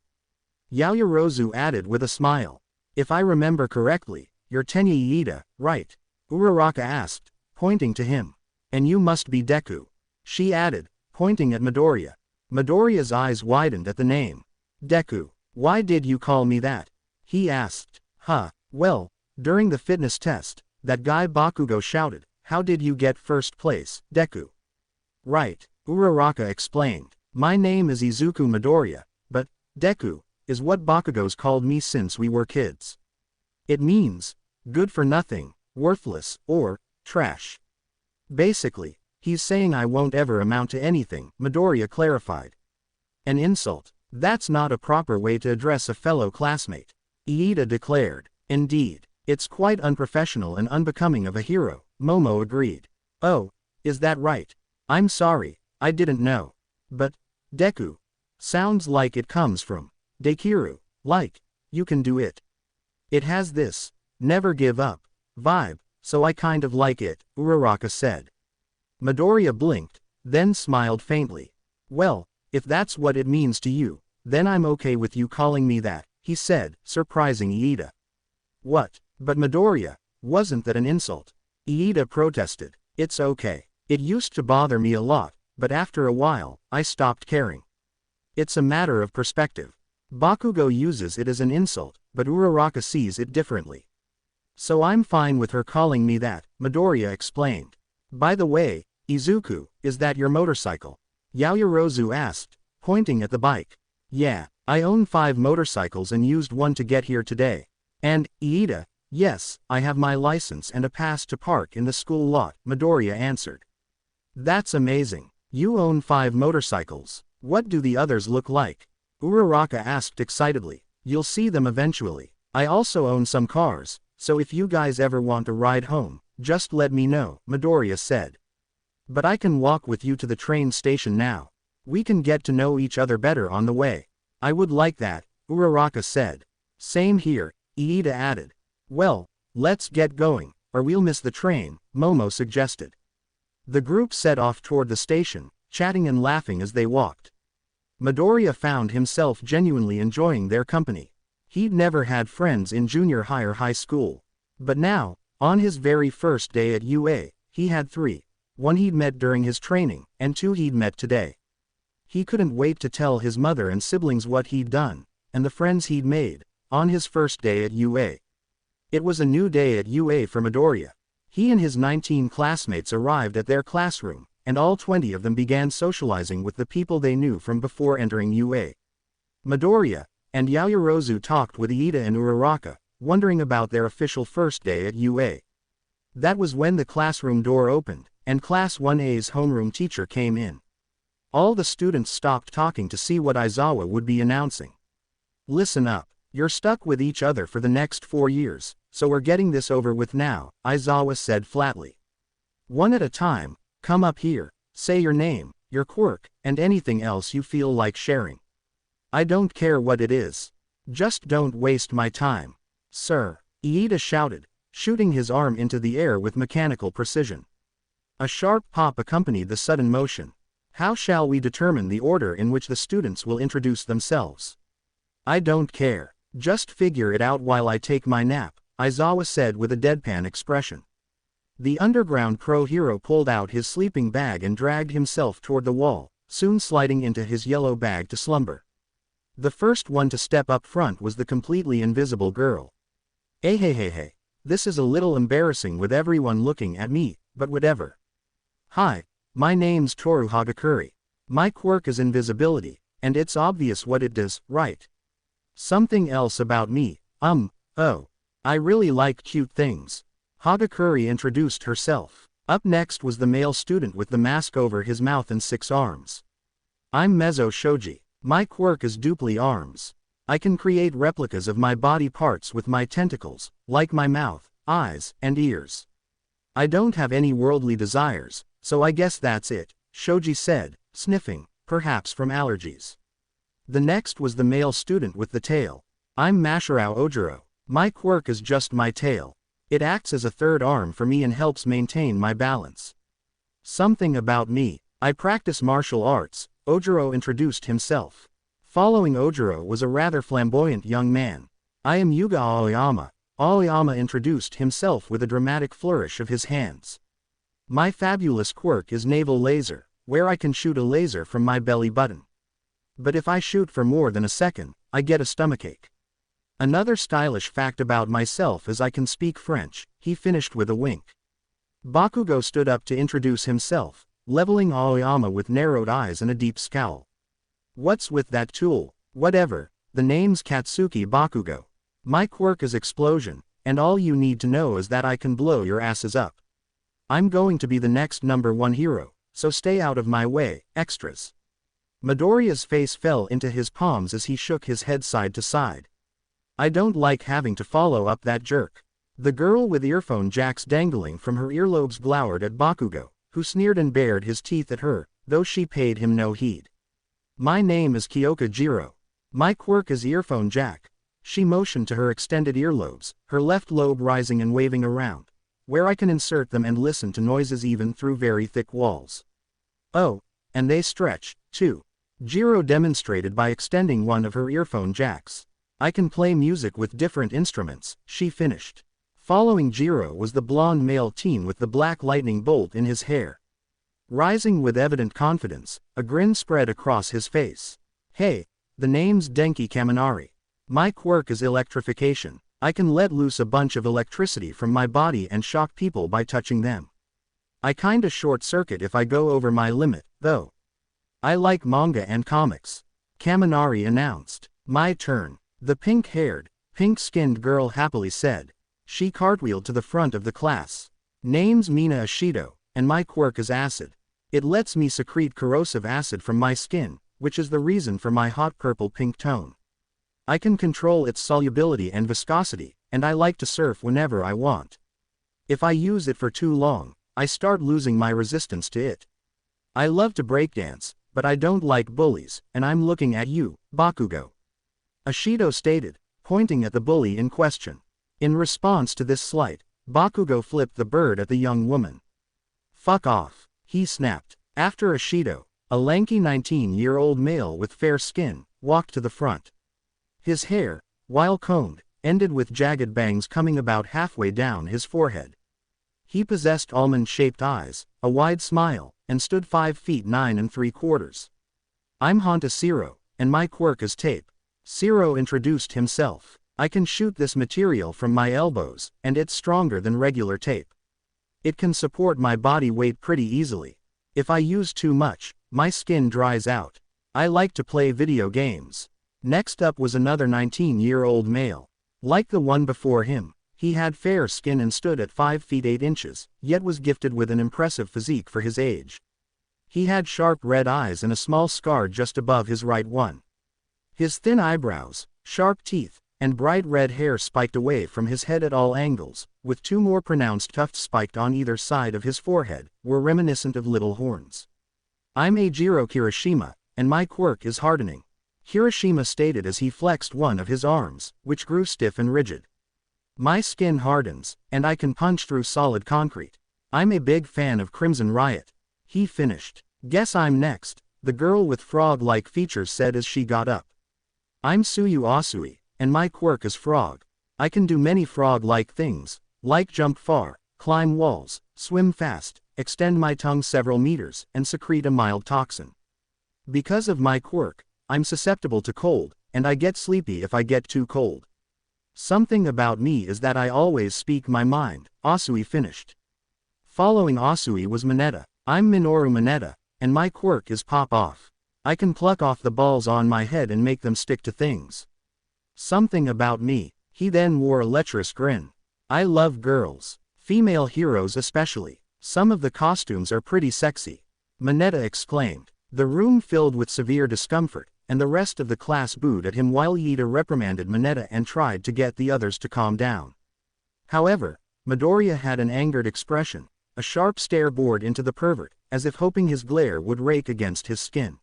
Yaoyorozu added with a smile. If I remember correctly, you're Tenya Iida, right? Uraraka asked, pointing to him. And you must be Deku. She added, pointing at Midoriya. Midoriya's eyes widened at the name. Deku, why did you call me that? He asked. Well, during the fitness test, that guy Bakugo shouted, how did you get first place, Deku? Right, Uraraka explained. My name is Izuku Midoriya, but, Deku, is what Bakugo's called me since we were kids. It means, good for nothing, worthless, or, trash. Basically, he's saying I won't ever amount to anything, Midoriya clarified. An insult. That's not a proper way to address a fellow classmate, Iida declared. Indeed, it's quite unprofessional and unbecoming of a hero, Momo agreed. Oh, is that right? I'm sorry, I didn't know. But, Deku, sounds like it comes from Dekiru, like, you can do it. It has this, never give up, vibe, so I kind of like it, Uraraka said. Midoriya blinked, then smiled faintly. Well, if that's what it means to you, then I'm okay with you calling me that, he said, surprising Iida. What? But Midoriya, wasn't that an insult? Iida protested. It's okay. It used to bother me a lot, but after a while, I stopped caring. It's a matter of perspective. Bakugo uses it as an insult, but Uraraka sees it differently. So I'm fine with her calling me that, Midoriya explained. By the way, Izuku, is that your motorcycle? Yaoyorozu asked, pointing at the bike. Yeah, I own 5 motorcycles and used one to get here today. And, Iida, yes, I have my license and a pass to park in the school lot, Midoriya answered. That's amazing. You own 5 motorcycles. What do the others look like? Uraraka asked excitedly. You'll see them eventually. I also own some cars, so if you guys ever want a ride home, just let me know, Midoriya said. But I can walk with you to the train station now. We can get to know each other better on the way. I would like that, Uraraka said. Same here, Iida added. Well, let's get going, or we'll miss the train, Momo suggested. The group set off toward the station, chatting and laughing as they walked. Midoriya found himself genuinely enjoying their company. He'd never had friends in junior high or high school. But now, on his very first day at UA, he had 3. 1 he'd met during his training, and 2 he'd met today. He couldn't wait to tell his mother and siblings what he'd done, and the friends he'd made, on his first day at UA. It was a new day at UA for Midoriya. He and his 19 classmates arrived at their classroom, and all 20 of them began socializing with the people they knew from before entering UA. Midoriya and Yaoyorozu talked with Iida and Uraraka, wondering about their official first day at UA. That was when the classroom door opened, and Class 1A's homeroom teacher came in. All the students stopped talking to see what Aizawa would be announcing. Listen up, you're stuck with each other for the next 4 years, so we're getting this over with now, Aizawa said flatly. One at a time, come up here, say your name, your quirk, and anything else you feel like sharing. I don't care what it is. Just don't waste my time. Sir, Iida shouted, shooting his arm into the air with mechanical precision. A sharp pop accompanied the sudden motion. How shall we determine the order in which the students will introduce themselves? I don't care. Just figure it out while I take my nap, Aizawa said with a deadpan expression. The underground pro hero pulled out his sleeping bag and dragged himself toward the wall, soon sliding into his yellow bag to slumber. The first one to step up front was the completely invisible girl. Hey, this is a little embarrassing with everyone looking at me, but whatever. Hi, my name's Toru Hagakure. My quirk is invisibility, and it's obvious what it does, right? Something else about me, oh. I really like cute things. Hagakure introduced herself. Up next was the male student with the mask over his mouth and 6 arms. I'm Mezzo Shoji. My quirk is dupli arms. I can create replicas of my body parts with my tentacles, like my mouth, eyes, and ears. I don't have any worldly desires, so I guess that's it, Shoji said, sniffing, perhaps from allergies. The next was the male student with the tail. I'm Mashirao Ojiro. My quirk is just my tail. It acts as a third arm for me and helps maintain my balance. Something about me. I practice martial arts, Ojiro introduced himself. Following Ojiro was a rather flamboyant young man. I am Yuga Aoyama. Aoyama introduced himself with a dramatic flourish of his hands. My fabulous quirk is naval laser, where I can shoot a laser from my belly button. But if I shoot for more than a second, I get a stomachache. Another stylish fact about myself is I can speak French, he finished with a wink. Bakugo stood up to introduce himself, leveling Aoyama with narrowed eyes and a deep scowl. What's with that tool? Whatever, the name's Katsuki Bakugo. My quirk is explosion, and all you need to know is that I can blow your asses up. I'm going to be the next #1 hero, so stay out of my way, extras. Midoriya's face fell into his palms as he shook his head side to side. I don't like having to follow up that jerk. The girl with earphone jacks dangling from her earlobes glowered at Bakugo, who sneered and bared his teeth at her, though she paid him no heed. My name is Kyoka Jiro. My quirk is earphone jack. She motioned to her extended earlobes, her left lobe rising and waving around, where I can insert them and listen to noises even through very thick walls. Oh, and they stretch, too. Jiro demonstrated by extending one of her earphone jacks. I can play music with different instruments, she finished. Following Jiro was the blonde male teen with the black lightning bolt in his hair. Rising with evident confidence, a grin spread across his face. Hey, the name's Denki Kaminari. My quirk is electrification. I can let loose a bunch of electricity from my body and shock people by touching them. I kinda short circuit if I go over my limit, though. I like manga and comics. Kaminari announced. My turn. The pink-haired, pink-skinned girl happily said. She cartwheeled to the front of the class. Name's Mina Ashido, and my quirk is acid. It lets me secrete corrosive acid from my skin, which is the reason for my hot purple-pink tone. I can control its solubility and viscosity, and I like to surf whenever I want. If I use it for too long, I start losing my resistance to it. I love to breakdance, but I don't like bullies, and I'm looking at you, Bakugo. Ashido stated, pointing at the bully in question. In response to this slight, Bakugo flipped the bird at the young woman. Fuck off, he snapped. After Ashido, a lanky 19-year-old male with fair skin, walked to the front. His hair, while combed, ended with jagged bangs coming about halfway down his forehead. He possessed almond-shaped eyes, a wide smile, and stood 5 feet 9 3/4. I'm Honta Zero, and my quirk is tape. Zero introduced himself. I can shoot this material from my elbows, and it's stronger than regular tape. It can support my body weight pretty easily. If I use too much, my skin dries out. I like to play video games. Next up was another 19-year-old male. Like the one before him, he had fair skin and stood at 5 feet 8 inches, yet was gifted with an impressive physique for his age. He had sharp red eyes and a small scar just above his right one. His thin eyebrows, sharp teeth, and bright red hair spiked away from his head at all angles, with 2 more pronounced tufts spiked on either side of his forehead, were reminiscent of little horns. I'm Eijiro Kirishima, and my quirk is hardening. Kirishima stated as he flexed one of his arms, which grew stiff and rigid. My skin hardens, and I can punch through solid concrete. I'm a big fan of Crimson Riot. He finished. Guess I'm next, the girl with frog-like features said as she got up. I'm Suyu Asui, and my quirk is frog. I can do many frog-like things, like jump far, climb walls, swim fast, extend my tongue several meters, and secrete a mild toxin. Because of my quirk, I'm susceptible to cold, and I get sleepy if I get too cold. Something about me is that I always speak my mind, Asui finished. Following Asui was Mineta. I'm Minoru Mineta, and my quirk is pop off. I can pluck off the balls on my head and make them stick to things. Something about me. He then wore a lecherous grin. I love girls. Female heroes especially. Some of the costumes are pretty sexy. Mineta exclaimed. The room filled with severe discomfort, and the rest of the class booed at him while Iida reprimanded Mineta and tried to get the others to calm down. However, Midoriya had an angered expression, a sharp stare bored into the pervert, as if hoping his glare would rake against his skin.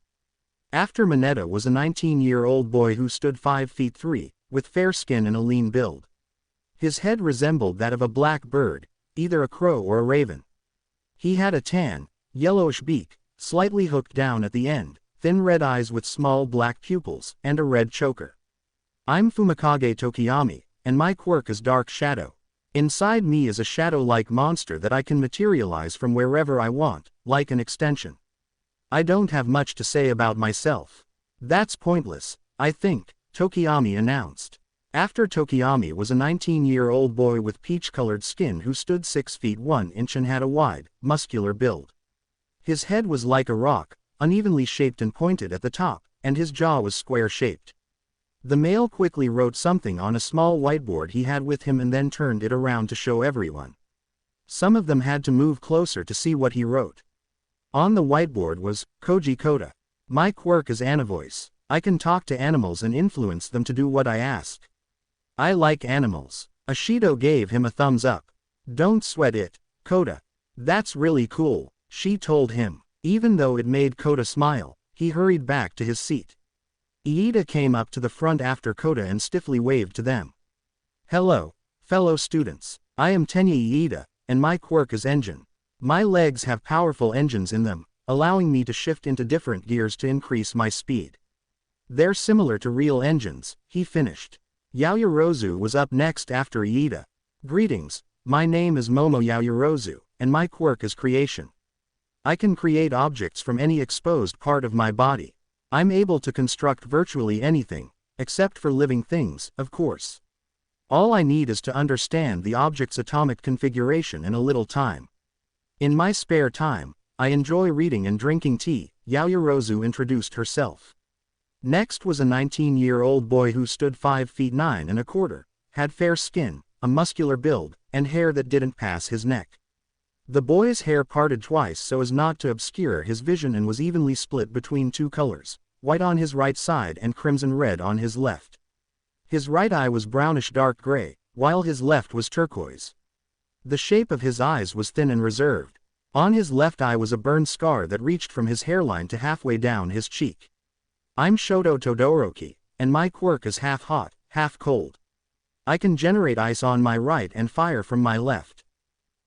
After Mineta was a 19-year-old boy who stood 5 feet 3, with fair skin and a lean build. His head resembled that of a black bird, either a crow or a raven. He had a tan, yellowish beak, slightly hooked down at the end, thin red eyes with small black pupils, and a red choker. I'm Fumikage Tokiyami, and my quirk is Dark Shadow. Inside me is a shadow-like monster that I can materialize from wherever I want, like an extension. I don't have much to say about myself. That's pointless, I think, Tokiyami announced. After Tokiyami was a 19-year-old boy with peach-colored skin who stood 6 feet 1 inch and had a wide, muscular build. His head was like a rock, unevenly shaped and pointed at the top, and his jaw was square-shaped. The male quickly wrote something on a small whiteboard he had with him and then turned it around to show everyone. Some of them had to move closer to see what he wrote. On the whiteboard was, Koji Koda. My quirk is Anavoice. I can talk to animals and influence them to do what I ask. I like animals. Ashido gave him a thumbs up. Don't sweat it, Koda. That's really cool, she told him. Even though it made Koda smile, he hurried back to his seat. Iida came up to the front after Koda and stiffly waved to them. Hello, fellow students. I am Tenya Iida, and my quirk is Engine. My legs have powerful engines in them, allowing me to shift into different gears to increase my speed. They're similar to real engines, he finished. Yaoyorozu was up next after Iida. Greetings, my name is Momo Yaoyorozu, and my quirk is Creation. I can create objects from any exposed part of my body. I'm able to construct virtually anything, except for living things, of course. All I need is to understand the object's atomic configuration in a little time. In my spare time, I enjoy reading and drinking tea, Yaoyorozu introduced herself. Next was a 19-year-old boy who stood 5 feet 9 and a quarter, had fair skin, a muscular build, and hair that didn't pass his neck. The boy's hair parted twice so as not to obscure his vision and was evenly split between two colors, white on his right side and crimson red on his left. His right eye was brownish dark gray, while his left was turquoise. The shape of his eyes was thin and reserved. On his left eye was a burn scar that reached from his hairline to halfway down his cheek. I'm Shoto Todoroki, and my quirk is half hot, half cold. I can generate ice on my right and fire from my left.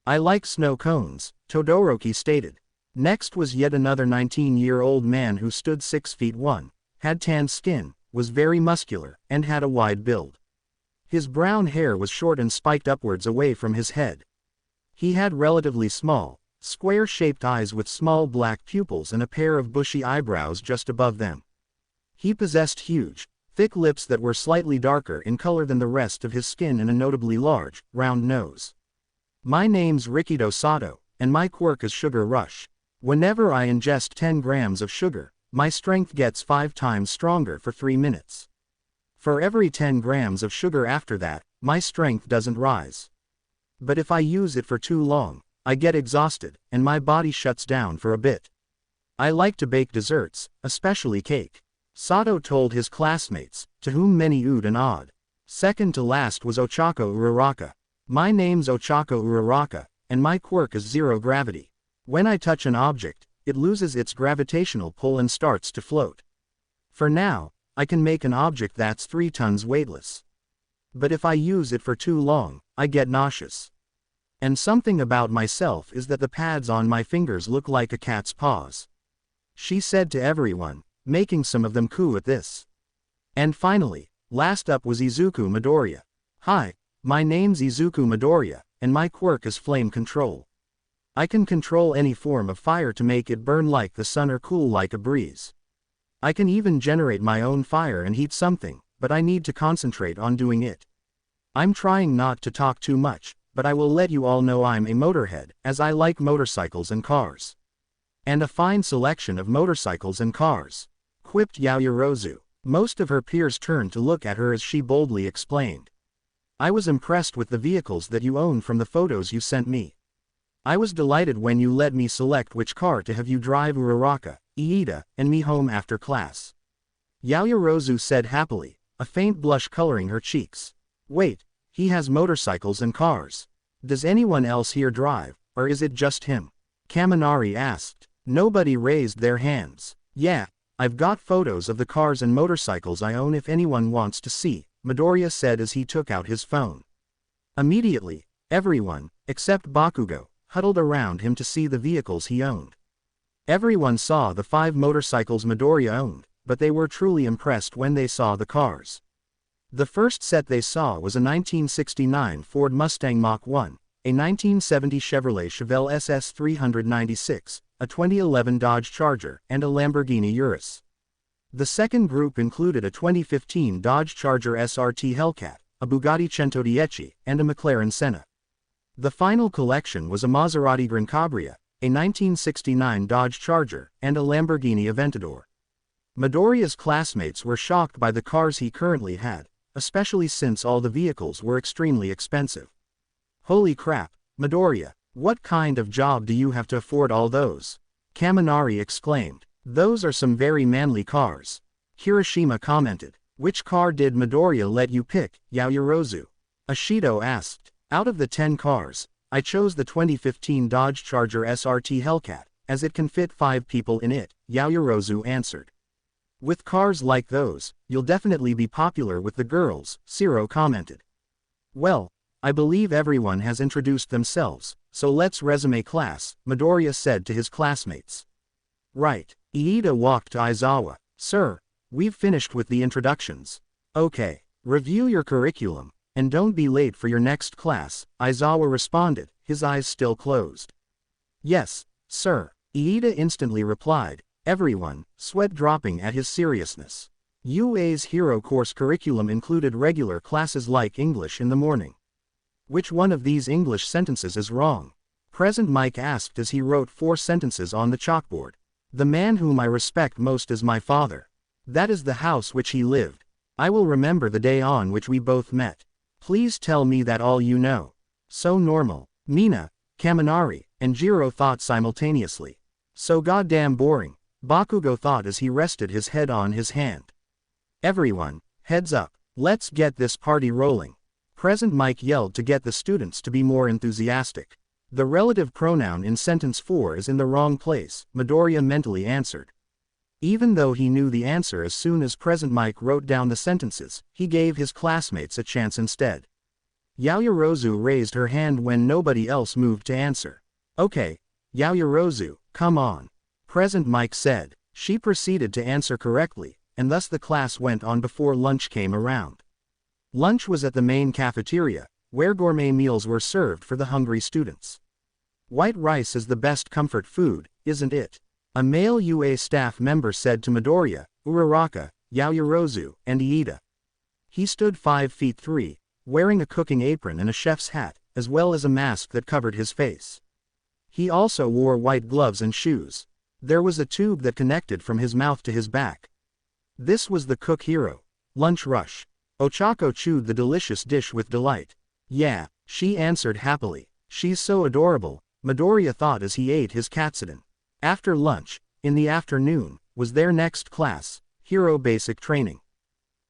I like snow cones, Todoroki stated. Next was yet another 19-year-old man who stood 6 feet 1, had tan skin, was very muscular, and had a wide build. His brown hair was short and spiked upwards away from his head. He had relatively small, square-shaped eyes with small black pupils and a pair of bushy eyebrows just above them. He possessed huge, thick lips that were slightly darker in color than the rest of his skin and a notably large, round nose. My name's Rikido Sato, and my quirk is Sugar Rush. Whenever I ingest 10 grams of sugar, my strength gets 5 times stronger for 3 minutes. For every 10 grams of sugar after that, my strength doesn't rise. But if I use it for too long, I get exhausted, and my body shuts down for a bit. I like to bake desserts, especially cake. Sato told his classmates, to whom many oohed and awed. Second to last was Ochako Uraraka. My name's Ochako Uraraka, and my quirk is zero gravity. When I touch an object, it loses its gravitational pull and starts to float. For now, I can make an object that's 3 tons weightless. But if I use it for too long, I get nauseous. And something about myself is that the pads on my fingers look like a cat's paws. She said to everyone, making some of them coo at this. And finally, last up was Izuku Midoriya. Hi, my name's Izuku Midoriya, and my quirk is Flame Control. I can control any form of fire to make it burn like the sun or cool like a breeze. I can even generate my own fire and heat something, but I need to concentrate on doing it. I'm trying not to talk too much, but I will let you all know I'm a motorhead, as I like motorcycles and cars. And a fine selection of motorcycles and cars, quipped Yaoyorozu. Most of her peers turned to look at her as she boldly explained. I was impressed with the vehicles that you own from the photos you sent me. I was delighted when you let me select which car to have you drive Uraraka, Iida, and me home after class. Yaoyorozu said happily, a faint blush coloring her cheeks. Wait, he has motorcycles and cars. Does anyone else here drive, or is it just him? Kaminari asked. Nobody raised their hands. Yeah, I've got photos of the cars and motorcycles I own if anyone wants to see, Midoriya said as he took out his phone. Immediately, everyone, except Bakugo, huddled around him to see the vehicles he owned. Everyone saw the 5 motorcycles Midoriya owned, but they were truly impressed when they saw the cars. The first set they saw was a 1969 Ford Mustang Mach 1, a 1970 Chevrolet Chevelle SS 396, a 2011 Dodge Charger, and a Lamborghini Urus. The second group included a 2015 Dodge Charger SRT Hellcat, a Bugatti Centodieci, and a McLaren Senna. The final collection was a Maserati Gran Cabria, a 1969 Dodge Charger, and a Lamborghini Aventador. Midoriya's classmates were shocked by the cars he currently had, especially since all the vehicles were extremely expensive. Holy crap, Midoriya, what kind of job do you have to afford all those? Kaminari exclaimed. Those are some very manly cars. Hiroshima commented. Which car did Midoriya let you pick, Yaoyorozu? Ashido asked. Out of the 10 cars, I chose the 2015 Dodge Charger SRT Hellcat, as it can fit 5 people in it, Yaoyorozu answered. With cars like those, you'll definitely be popular with the girls, Shiro commented. Well, I believe everyone has introduced themselves, so let's resume class, Midoriya said to his classmates. Right. Iida walked to Aizawa. Sir, we've finished with the introductions. Okay, review your curriculum, and don't be late for your next class, Aizawa responded, his eyes still closed. Yes, sir, Iida instantly replied, everyone, sweat dropping at his seriousness. UA's hero course curriculum included regular classes like English in the morning. Which one of these English sentences is wrong? Present Mike asked as he wrote 4 sentences on the chalkboard. The man whom I respect most is my father. That is the house which he lived. I will remember the day on which we both met. Please tell me that all you know. So normal. Mina, Kaminari, and Jiro thought simultaneously. So goddamn boring, Bakugo thought as he rested his head on his hand. Everyone, heads up, let's get this party rolling. Present Mike yelled to get the students to be more enthusiastic. The relative pronoun in sentence 4 is in the wrong place, Midoriya mentally answered. Even though he knew the answer as soon as Present Mike wrote down the sentences, he gave his classmates a chance instead. Yaoyorozu raised her hand when nobody else moved to answer. Okay, Yaoyorozu, come on. Present Mike said. She proceeded to answer correctly, and thus the class went on before lunch came around. Lunch was at the main cafeteria, where gourmet meals were served for the hungry students. White rice is the best comfort food, isn't it? A male UA staff member said to Midoriya, Uraraka, Yaoyorozu, and Iida. He stood 5 feet 3, wearing a cooking apron and a chef's hat, as well as a mask that covered his face. He also wore white gloves and shoes. There was a tube that connected from his mouth to his back. This was the cook hero. Lunch rush. Ochako chewed the delicious dish with delight. Yeah, she answered happily. She's so adorable, Midoriya thought as he ate his katsudon. After lunch, in the afternoon, was their next class, Hero Basic Training.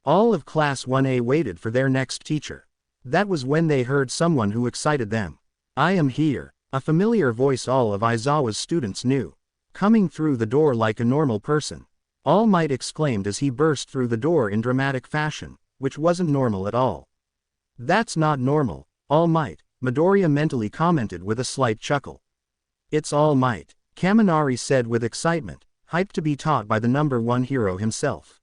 All of Class 1A waited for their next teacher. That was when they heard someone who excited them. I am here, a familiar voice all of Aizawa's students knew. Coming through the door like a normal person. All Might exclaimed as he burst through the door in dramatic fashion, which wasn't normal at all. That's not normal, All Might, Midoriya mentally commented with a slight chuckle. It's All Might, Kaminari said with excitement, hyped to be taught by the #1 hero himself.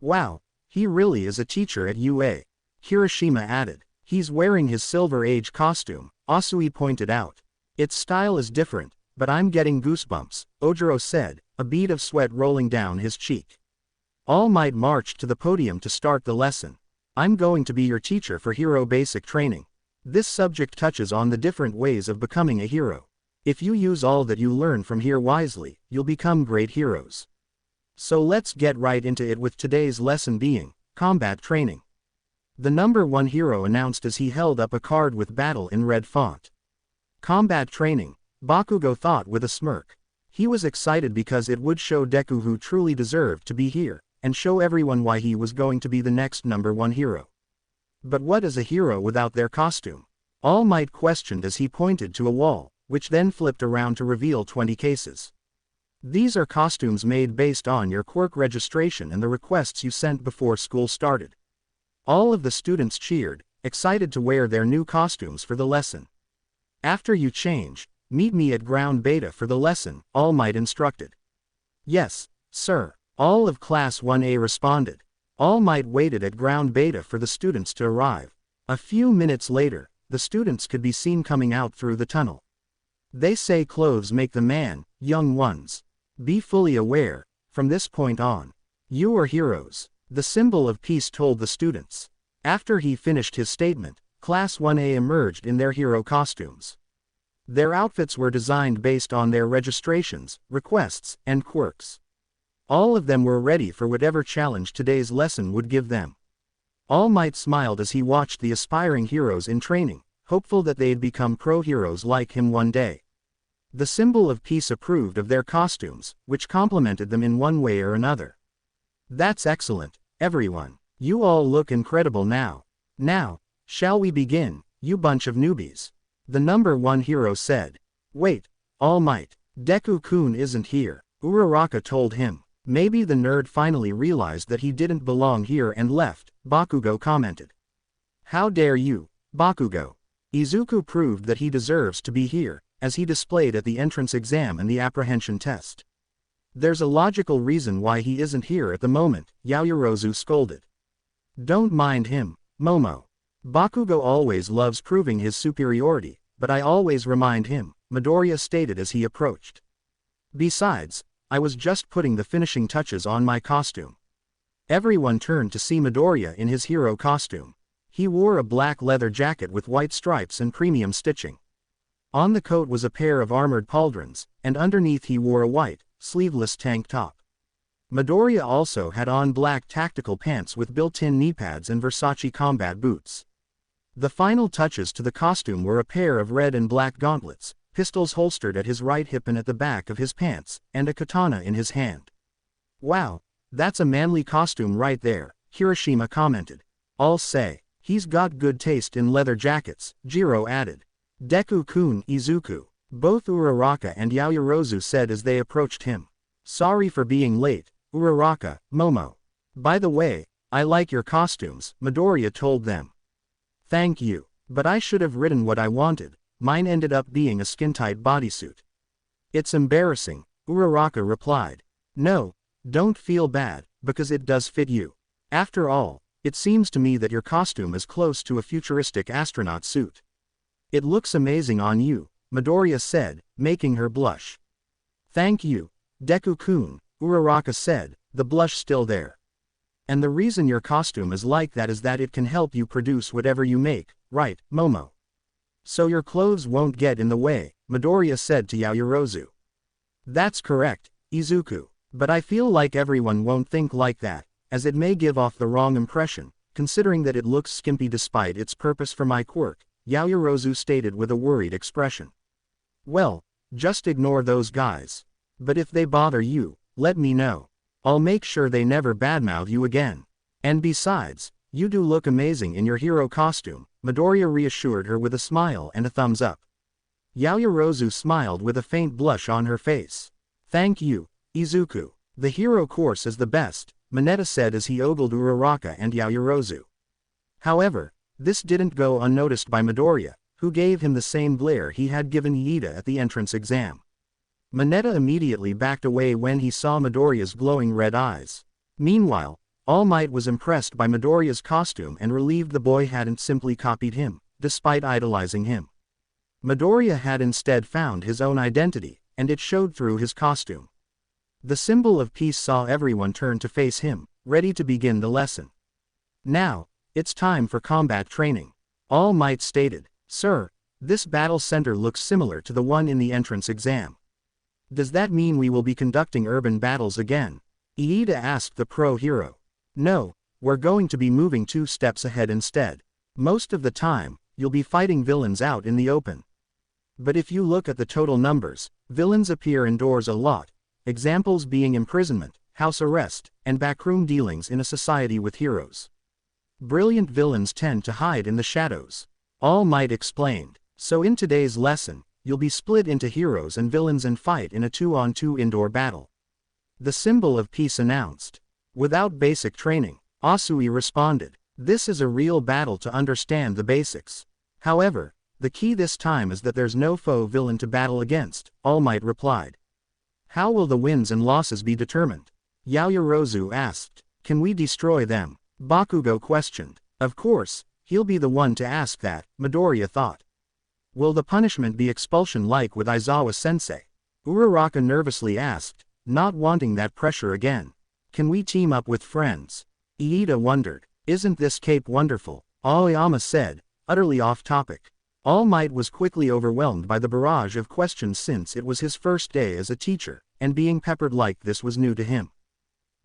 Wow, he really is a teacher at UA. Hiroshima added. He's wearing his Silver Age costume, Asui pointed out. Its style is different, but I'm getting goosebumps, Ojiro said, a bead of sweat rolling down his cheek. All Might marched to the podium to start the lesson. I'm going to be your teacher for hero basic training. This subject touches on the different ways of becoming a hero. If you use all that you learn from here wisely, you'll become great heroes. So let's get right into it with today's lesson being combat training. The number 1 hero announced as he held up a card with battle in red font. Combat training, Bakugo thought with a smirk. He was excited because it would show Deku who truly deserved to be here, and show everyone why he was going to be the next number 1 hero. But what is a hero without their costume? All Might questioned as he pointed to a wall, which then flipped around to reveal 20 cases. These are costumes made based on your Quirk registration and the requests you sent before school started. All of the students cheered, excited to wear their new costumes for the lesson. After you change, meet me at ground beta for the lesson, All Might instructed. Yes, sir, all of Class 1A responded. All Might waited at ground beta for the students to arrive. A few minutes later, the students could be seen coming out through the tunnel. They say clothes make the man, young ones. Be fully aware, from this point on, you are heroes, the symbol of peace told the students. After he finished his statement, Class 1A emerged in their hero costumes. Their outfits were designed based on their registrations, requests, and quirks. All of them were ready for whatever challenge today's lesson would give them. All Might smiled as he watched the aspiring heroes in training, hopeful that they'd become pro heroes like him one day. The symbol of peace approved of their costumes, which complemented them in one way or another. That's excellent, everyone. You all look incredible now. Now, shall we begin, you bunch of newbies? The number 1 hero said. Wait, All Might, Deku-kun isn't here, Uraraka told him. Maybe the nerd finally realized that he didn't belong here and left, Bakugo commented. How dare you, Bakugo? Izuku proved that he deserves to be here, as he displayed at the entrance exam and the apprehension test. There's a logical reason why he isn't here at the moment, Yaoyorozu scolded. Don't mind him, Momo. Bakugo always loves proving his superiority, but I always remind him, Midoriya stated as he approached. Besides, I was just putting the finishing touches on my costume. Everyone turned to see Midoriya in his hero costume. He wore a black leather jacket with white stripes and premium stitching. On the coat was a pair of armored pauldrons, and underneath he wore a white, sleeveless tank top. Midoriya also had on black tactical pants with built-in knee pads and Versace combat boots. The final touches to the costume were a pair of red and black gauntlets, pistols holstered at his right hip and at the back of his pants, and a katana in his hand. Wow, that's a manly costume right there, Hiroshima commented. All say, he's got good taste in leather jackets, Jiro added. Deku-kun, Izuku, both Uraraka and Yaoyorozu said as they approached him. Sorry for being late, Uraraka, Momo. By the way, I like your costumes, Midoriya told them. Thank you, but I should have written what I wanted. Mine ended up being a skin-tight bodysuit. It's embarrassing, Uraraka replied. No, don't feel bad, because it does fit you. After all, it seems to me that your costume is close to a futuristic astronaut suit. It looks amazing on you, Midoriya said, making her blush. Thank you, Deku-kun, Uraraka said, the blush still there. And the reason your costume is like that is that it can help you produce whatever you make, right, Momo? So your clothes won't get in the way, Midoriya said to Yaoyorozu. That's correct, Izuku, but I feel like everyone won't think like that, as it may give off the wrong impression, considering that it looks skimpy despite its purpose for my quirk, Yaoyorozu stated with a worried expression. Well, just ignore those guys. But if they bother you, let me know. I'll make sure they never badmouth you again. And besides, you do look amazing in your hero costume, Midoriya reassured her with a smile and a thumbs up. Yaoyorozu smiled with a faint blush on her face. Thank you, Izuku. The hero course is the best, Mineta said as he ogled Uraraka and Yaoyorozu. However, this didn't go unnoticed by Midoriya, who gave him the same glare he had given Iida at the entrance exam. Mineta immediately backed away when he saw Midoriya's glowing red eyes. Meanwhile, All Might was impressed by Midoriya's costume and relieved the boy hadn't simply copied him, despite idolizing him. Midoriya had instead found his own identity, and it showed through his costume. The symbol of peace saw everyone turn to face him, ready to begin the lesson. Now, it's time for combat training. All Might stated. Sir, this battle center looks similar to the one in the entrance exam. Does that mean we will be conducting urban battles again? Iida asked the pro hero. No, we're going to be moving 2 steps ahead instead. Most of the time, you'll be fighting villains out in the open. But if you look at the total numbers, villains appear indoors a lot, examples being imprisonment, house arrest, and backroom dealings in a society with heroes. Brilliant villains tend to hide in the shadows. All Might explained. So in today's lesson, you'll be split into heroes and villains and fight in a 2-on-2 indoor battle. The symbol of peace announced. Without basic training, Asui responded. This is a real battle to understand the basics. However, the key this time is that there's no foe villain to battle against, All Might replied. How will the wins and losses be determined? Yaoyorozu asked. Can we destroy them? Bakugo questioned. Of course, he'll be the one to ask that, Midoriya thought. Will the punishment be expulsion like with Aizawa-sensei? Uraraka nervously asked, not wanting that pressure again. Can we team up with friends? Iida wondered. Isn't this cape wonderful? Aoyama said, utterly off topic. All Might was quickly overwhelmed by the barrage of questions since it was his first day as a teacher, and being peppered like this was new to him.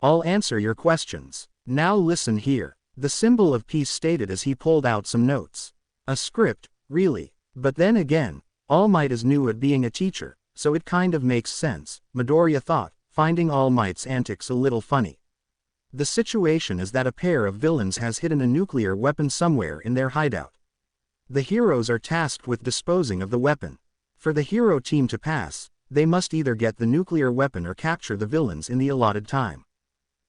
I'll answer your questions. Now listen here, the symbol of peace stated as he pulled out some notes. A script, really. But then again, All Might is new at being a teacher, so it kind of makes sense, Midoriya thought, finding All Might's antics a little funny. The situation is that a pair of villains has hidden a nuclear weapon somewhere in their hideout. The heroes are tasked with disposing of the weapon. For the hero team to pass, they must either get the nuclear weapon or capture the villains in the allotted time.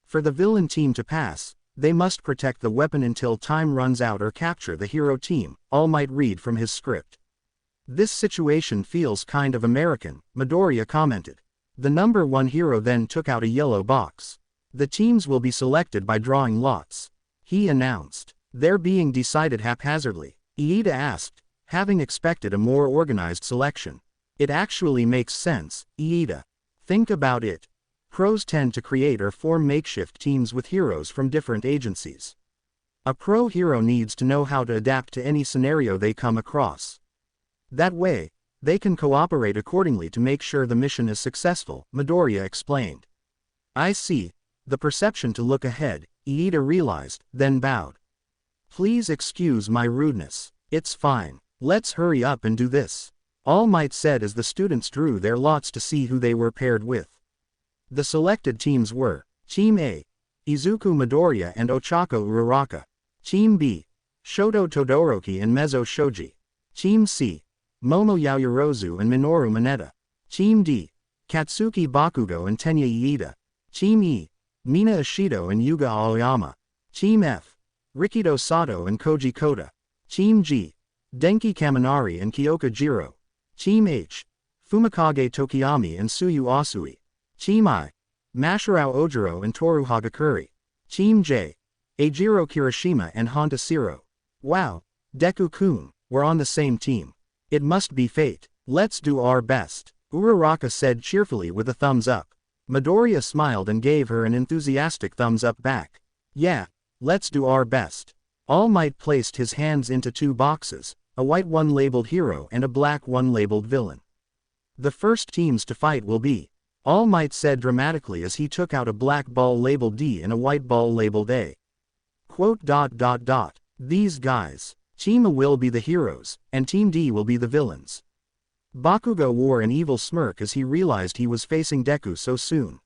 For the villain team to pass, they must protect the weapon until time runs out or capture the hero team, All Might read from his script. This situation feels kind of American, Midoriya commented. The number 1 hero then took out a yellow box. The teams will be selected by drawing lots. He announced. They're being decided haphazardly. Iida asked, having expected a more organized selection. It actually makes sense, Iida. Think about it. Pros tend to create or form makeshift teams with heroes from different agencies. A pro hero needs to know how to adapt to any scenario they come across. That way, they can cooperate accordingly to make sure the mission is successful, Midoriya explained. I see. The perception to look ahead, Iida realized, then bowed. Please excuse my rudeness. It's fine. Let's hurry up and do this. All Might said as the students drew their lots to see who they were paired with. The selected teams were, Team A, Izuku Midoriya and Ochako Uraraka. Team B, Shoto Todoroki and Mezzo Shoji. Team C, Momo Yaoyorozu and Minoru Mineta. Team D, Katsuki Bakugo and Tenya Iida. Team E, Mina Ishido and Yuga Aoyama. Team F, Rikido Sato and Koji Koda. Team G, Denki Kaminari and Kyoka Jiro. Team H, Fumikage Tokiyami and Tsuyu Asui. Team I, Mashirao Ojiro and Toru Hagakuri. Team J, Eijiro Kirishima and Honta Siro. Wow, Deku-kun, we're on the same team. It must be fate. Let's do our best, Uraraka said cheerfully with a thumbs up. Midoriya smiled and gave her an enthusiastic thumbs up back. Yeah, let's do our best. All Might placed his hands into 2 boxes, a white one labeled hero and a black one labeled villain. The first teams to fight will be, All Might said dramatically as he took out a black ball labeled D and a white ball labeled A. Quote. These guys. Team A will be the heroes, and Team D will be the villains. Bakugo wore an evil smirk as he realized he was facing Deku so soon.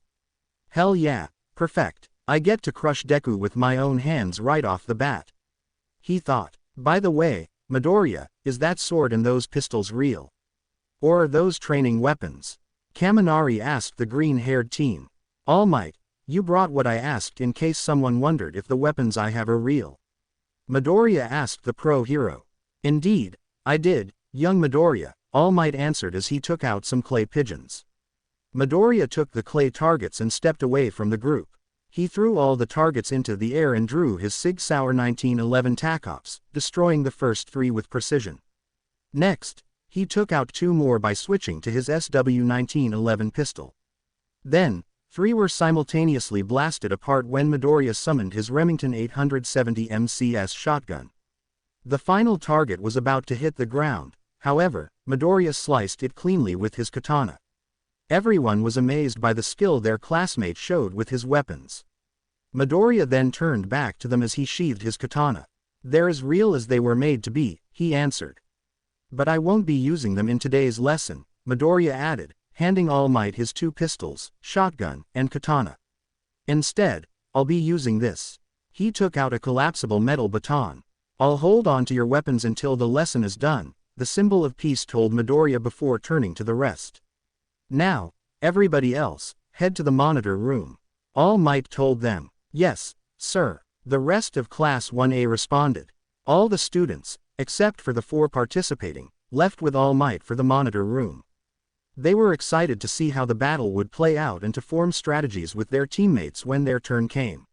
Hell yeah, perfect. I get to crush Deku with my own hands right off the bat. He thought. By the way, Midoriya, is that sword and those pistols real? Or are those training weapons? Kaminari asked the green-haired teen. All Might, you brought what I asked in case someone wondered if the weapons I have are real. Midoriya asked the pro hero. Indeed, I did, young Midoriya, All Might answered as he took out some clay pigeons. Midoriya took the clay targets and stepped away from the group. He threw all the targets into the air and drew his Sig Sauer 1911 TACOPS, destroying the first 3 with precision. Next, He took out 2 more by switching to his SW1911 pistol. Then, 3 were simultaneously blasted apart when Midoriya summoned his Remington 870 MCS shotgun. The final target was about to hit the ground, however, Midoriya sliced it cleanly with his katana. Everyone was amazed by the skill their classmate showed with his weapons. Midoriya then turned back to them as he sheathed his katana. "They're as real as they were made to be," he answered. "But I won't be using them in today's lesson," Midoriya added, handing All Might his 2 pistols, shotgun, and katana. "Instead, I'll be using this." He took out a collapsible metal baton. "I'll hold on to your weapons until the lesson is done," the symbol of peace told Midoriya before turning to the rest. "Now, everybody else, head to the monitor room." All Might told them. "Yes, sir." The rest of Class 1A responded. All the students, except for the 4 participating, left with All Might for the monitor room. They were excited to see how the battle would play out and to form strategies with their teammates when their turn came.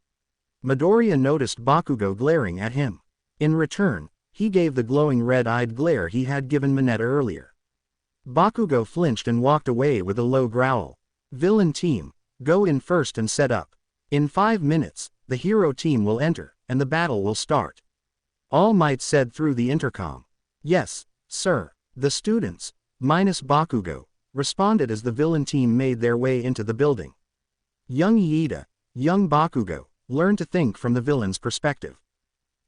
Midoriya noticed Bakugo glaring at him. In return, he gave the glowing red-eyed glare he had given Mineta earlier. Bakugo flinched and walked away with a low growl. "Villain team, go in first and set up. In 5 minutes, the hero team will enter, and the battle will start." All Might said through the intercom. "Yes, sir." The students, minus Bakugo, responded as the villain team made their way into the building. Young Iida, young Bakugo, learn to think from the villain's perspective.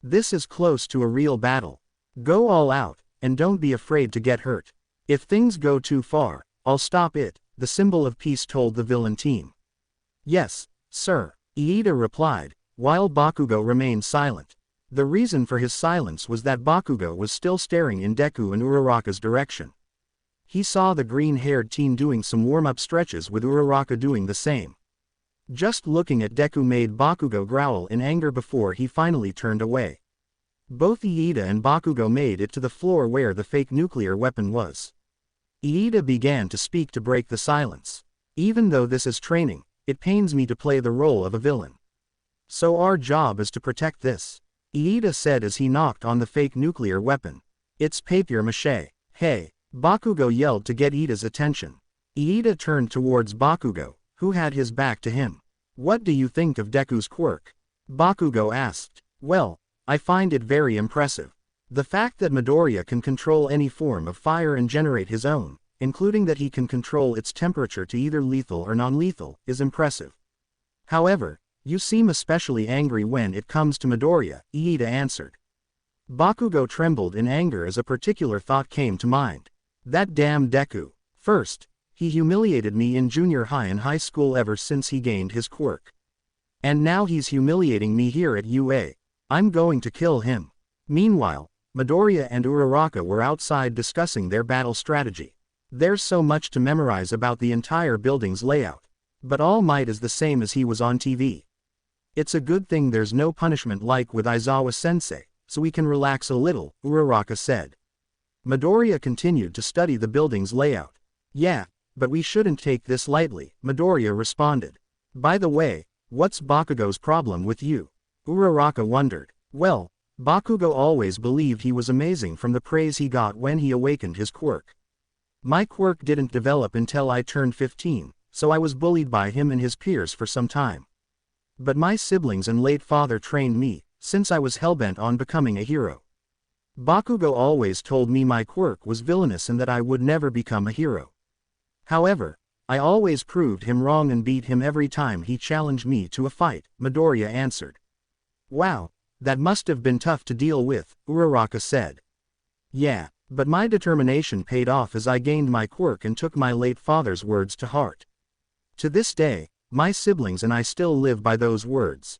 This is close to a real battle. Go all out, and don't be afraid to get hurt. If things go too far, I'll stop it, the symbol of peace told the villain team. "Yes, sir," Iida replied, while Bakugo remained silent. The reason for his silence was that Bakugo was still staring in Deku and Uraraka's direction. He saw the green-haired teen doing some warm-up stretches with Uraraka doing the same. Just looking at Deku made Bakugo growl in anger before he finally turned away. Both Iida and Bakugo made it to the floor where the fake nuclear weapon was. Iida began to speak to break the silence. "Even though this is training, it pains me to play the role of a villain. So our job is to protect this," Iida said as he knocked on the fake nuclear weapon. "It's papier-mâché. Hey!" Bakugo yelled to get Iida's attention. Iida turned towards Bakugo, who had his back to him. "What do you think of Deku's quirk?" Bakugo asked. "Well, I find it very impressive. The fact that Midoriya can control any form of fire and generate his own, including that he can control its temperature to either lethal or non-lethal, is impressive. However, you seem especially angry when it comes to Midoriya," Iida answered. Bakugo trembled in anger as a particular thought came to mind. "That damn Deku. First, he humiliated me in junior high and high school ever since he gained his quirk. And now he's humiliating me here at UA. I'm going to kill him." Meanwhile, Midoriya and Uraraka were outside discussing their battle strategy. There's so much to memorize about the entire building's layout. But All Might is the same as he was on TV. "It's a good thing there's no punishment like with Aizawa-sensei, so we can relax a little," Uraraka said. Midoriya continued to study the building's layout. "Yeah, but we shouldn't take this lightly," Midoriya responded. "By the way, what's Bakugo's problem with you?" Uraraka wondered. "Well, Bakugo always believed he was amazing from the praise he got when he awakened his quirk. My quirk didn't develop until I turned 15, so I was bullied by him and his peers for some time. But my siblings and late father trained me, since I was hellbent on becoming a hero. Bakugo always told me my quirk was villainous and that I would never become a hero. However, I always proved him wrong and beat him every time he challenged me to a fight," Midoriya answered. "Wow, that must have been tough to deal with," Uraraka said. "Yeah, but my determination paid off as I gained my quirk and took my late father's words to heart. To this day, my siblings and I still live by those words."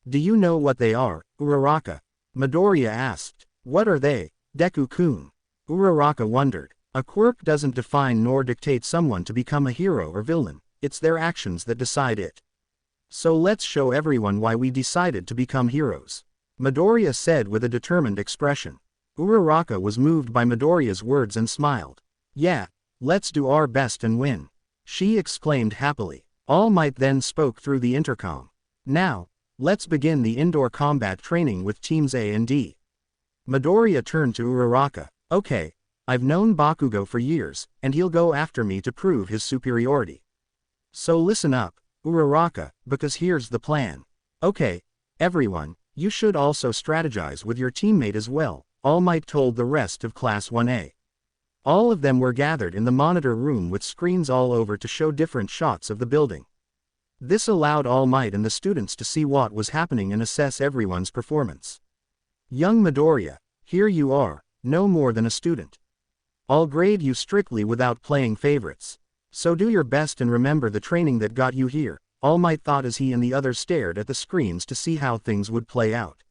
"Do you know what they are, Uraraka?" Midoriya asked. "What are they, Deku-kun?" Uraraka wondered. "A quirk doesn't define nor dictate someone to become a hero or villain, it's their actions that decide it. So let's show everyone why we decided to become heroes," Midoriya said with a determined expression. Uraraka was moved by Midoriya's words and smiled. "Yeah, let's do our best and win," she exclaimed happily. All Might then spoke through the intercom. "Now, let's begin the indoor combat training with teams A and D." Midoriya turned to Uraraka. "Okay, I've known Bakugo for years, and he'll go after me to prove his superiority. So listen up, Uraraka, because here's the plan. Okay, everyone, you should also strategize with your teammate as well, All Might told the rest of Class 1A. All of them were gathered in the monitor room with screens all over to show different shots of the building. This allowed All Might and the students to see what was happening and assess everyone's performance. Young Midoriya, here you are, no more than a student. I'll grade you strictly without playing favorites. So do your best and remember the training that got you here, All Might thought as he and the others stared at the screens to see how things would play out.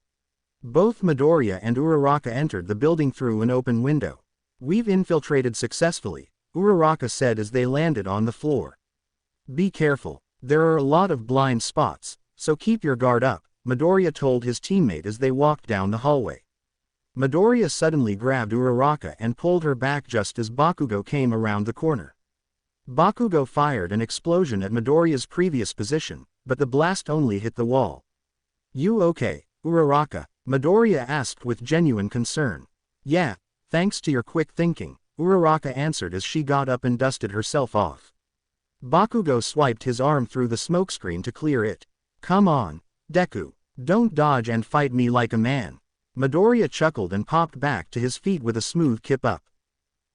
Both Midoriya and Uraraka entered the building through an open window. We've infiltrated successfully, Uraraka said as they landed on the floor. Be careful, there are a lot of blind spots, so keep your guard up, Midoriya told his teammate as they walked down the hallway. Midoriya suddenly grabbed Uraraka and pulled her back just as Bakugo came around the corner. Bakugo fired an explosion at Midoriya's previous position, but the blast only hit the wall. You okay, Uraraka? Midoriya asked with genuine concern. Yeah, thanks to your quick thinking, Uraraka answered as she got up and dusted herself off. Bakugo swiped his arm through the smokescreen to clear it. Come on, Deku, don't dodge and fight me like a man. Midoriya chuckled and popped back to his feet with a smooth kip up.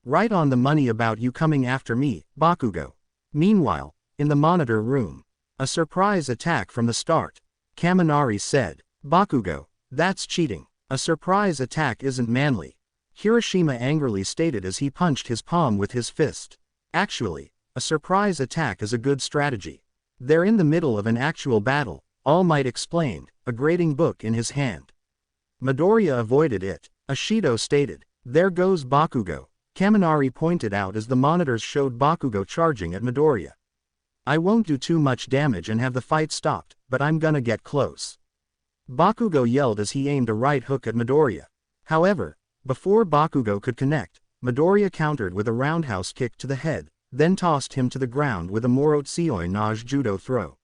Right on the money about you coming after me, Bakugo. Meanwhile, in the monitor room, a surprise attack from the start. Kaminari said, Bakugo, that's cheating. A surprise attack isn't manly. Kirishima angrily stated as he punched his palm with his fist. Actually, a surprise attack is a good strategy. They're in the middle of an actual battle, All Might explained, a grading book in his hand. Midoriya avoided it, Ashido stated. There goes Bakugo, Kaminari pointed out as the monitors showed Bakugo charging at Midoriya. I won't do too much damage and have the fight stopped, but I'm gonna get close. Bakugo yelled as he aimed a right hook at Midoriya. However, before Bakugo could connect, Midoriya countered with a roundhouse kick to the head, then tossed him to the ground with a Morotsui Nage judo throw.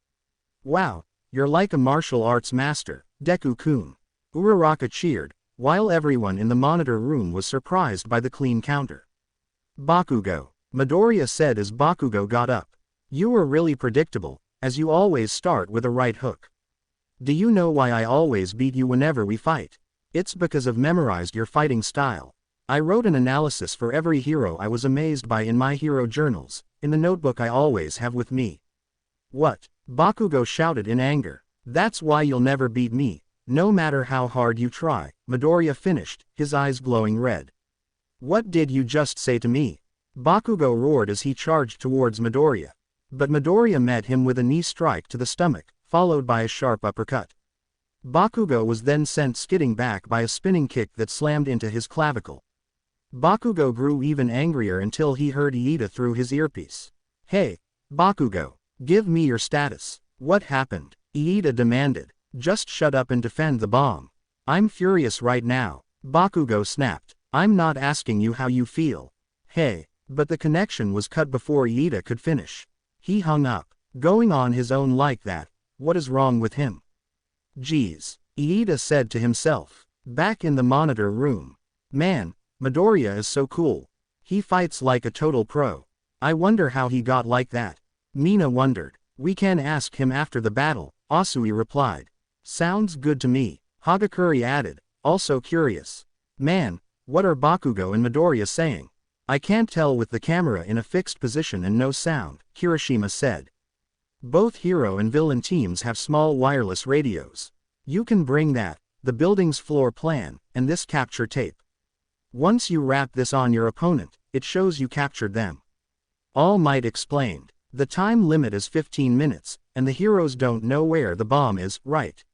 Wow, you're like a martial arts master, Deku-kun. Uraraka cheered, while everyone in the monitor room was surprised by the clean counter. Bakugo, Midoriya said as Bakugo got up. You were really predictable, as you always start with a right hook. Do you know why I always beat you whenever we fight? It's because I've memorized your fighting style. I wrote an analysis for every hero I was amazed by in my hero journals, in the notebook I always have with me. What? Bakugo shouted in anger. That's why you'll never beat me, no matter how hard you try, Midoriya finished, his eyes glowing red. What did you just say to me? Bakugo roared as he charged towards Midoriya. But Midoriya met him with a knee strike to the stomach, followed by a sharp uppercut. Bakugo was then sent skidding back by a spinning kick that slammed into his clavicle. Bakugo grew even angrier until he heard Iida through his earpiece. Hey, Bakugo, give me your status. What happened? Iida demanded. Just shut up and defend the bomb. I'm furious right now, Bakugo snapped. I'm not asking you how you feel. Hey, but the connection was cut before Iida could finish. He hung up, going on his own like that. What is wrong with him? Geez, Iida said to himself. Back in the monitor room. Man, Midoriya is so cool. He fights like a total pro. I wonder how he got like that. Mina wondered. We can ask him after the battle, Asui replied. Sounds good to me, Hagakure added, also curious. Man, what are Bakugo and Midoriya saying? I can't tell with the camera in a fixed position and no sound, Kirishima said. Both hero and villain teams have small wireless radios. You can bring that, the building's floor plan, and this capture tape. Once you wrap this on your opponent, it shows you captured them. All Might explained. The time limit is 15 minutes, and the heroes don't know where the bomb is, right?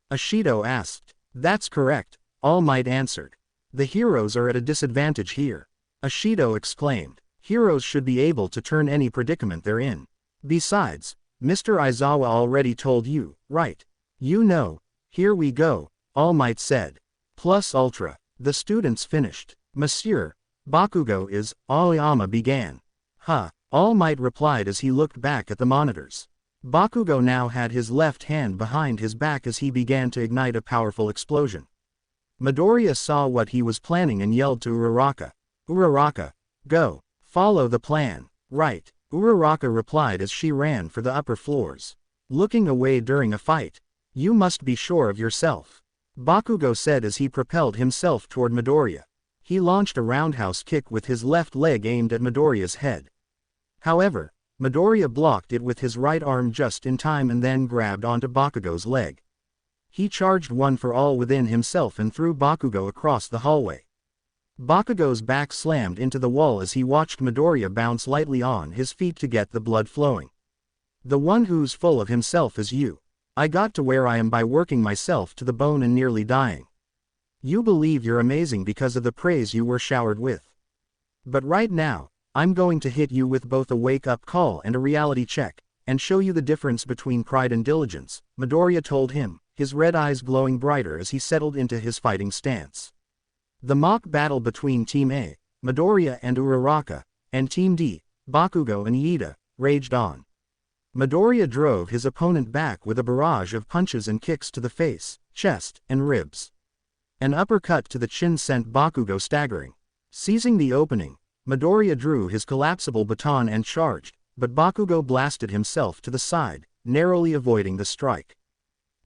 Ashido asked. That's correct, All Might answered. The heroes are at a disadvantage here. Ashido exclaimed. Heroes should be able to turn any predicament they're in. Besides, Mr. Aizawa already told you, right? You know. Here we go, All Might said. Plus Ultra. The students finished. Monsieur, Bakugo is, Aoyama began. Huh, All Might replied as he looked back at the monitors. Bakugo now had his left hand behind his back as he began to ignite a powerful explosion. Midoriya saw what he was planning and yelled to Uraraka. Uraraka. Go. Follow the plan. Right. Uraraka replied as she ran for the upper floors. Looking away during a fight. You must be sure of yourself. Bakugo said as he propelled himself toward Midoriya. He launched a roundhouse kick with his left leg aimed at Midoriya's head. However, Midoriya blocked it with his right arm just in time and then grabbed onto Bakugo's leg. He charged one for all within himself and threw Bakugo across the hallway. Bakugo's back slammed into the wall as he watched Midoriya bounce lightly on his feet to get the blood flowing. The one who's full of himself is you. I got to where I am by working myself to the bone and nearly dying. You believe you're amazing because of the praise you were showered with. But right now, I'm going to hit you with both a wake-up call and a reality check, and show you the difference between pride and diligence, Midoriya told him, his red eyes glowing brighter as he settled into his fighting stance. The mock battle between Team A, Midoriya and Uraraka, and Team D, Bakugo and Iida, raged on. Midoriya drove his opponent back with a barrage of punches and kicks to the face, chest, and ribs. An uppercut to the chin sent Bakugo staggering. Seizing the opening, Midoriya drew his collapsible baton and charged, but Bakugo blasted himself to the side, narrowly avoiding the strike.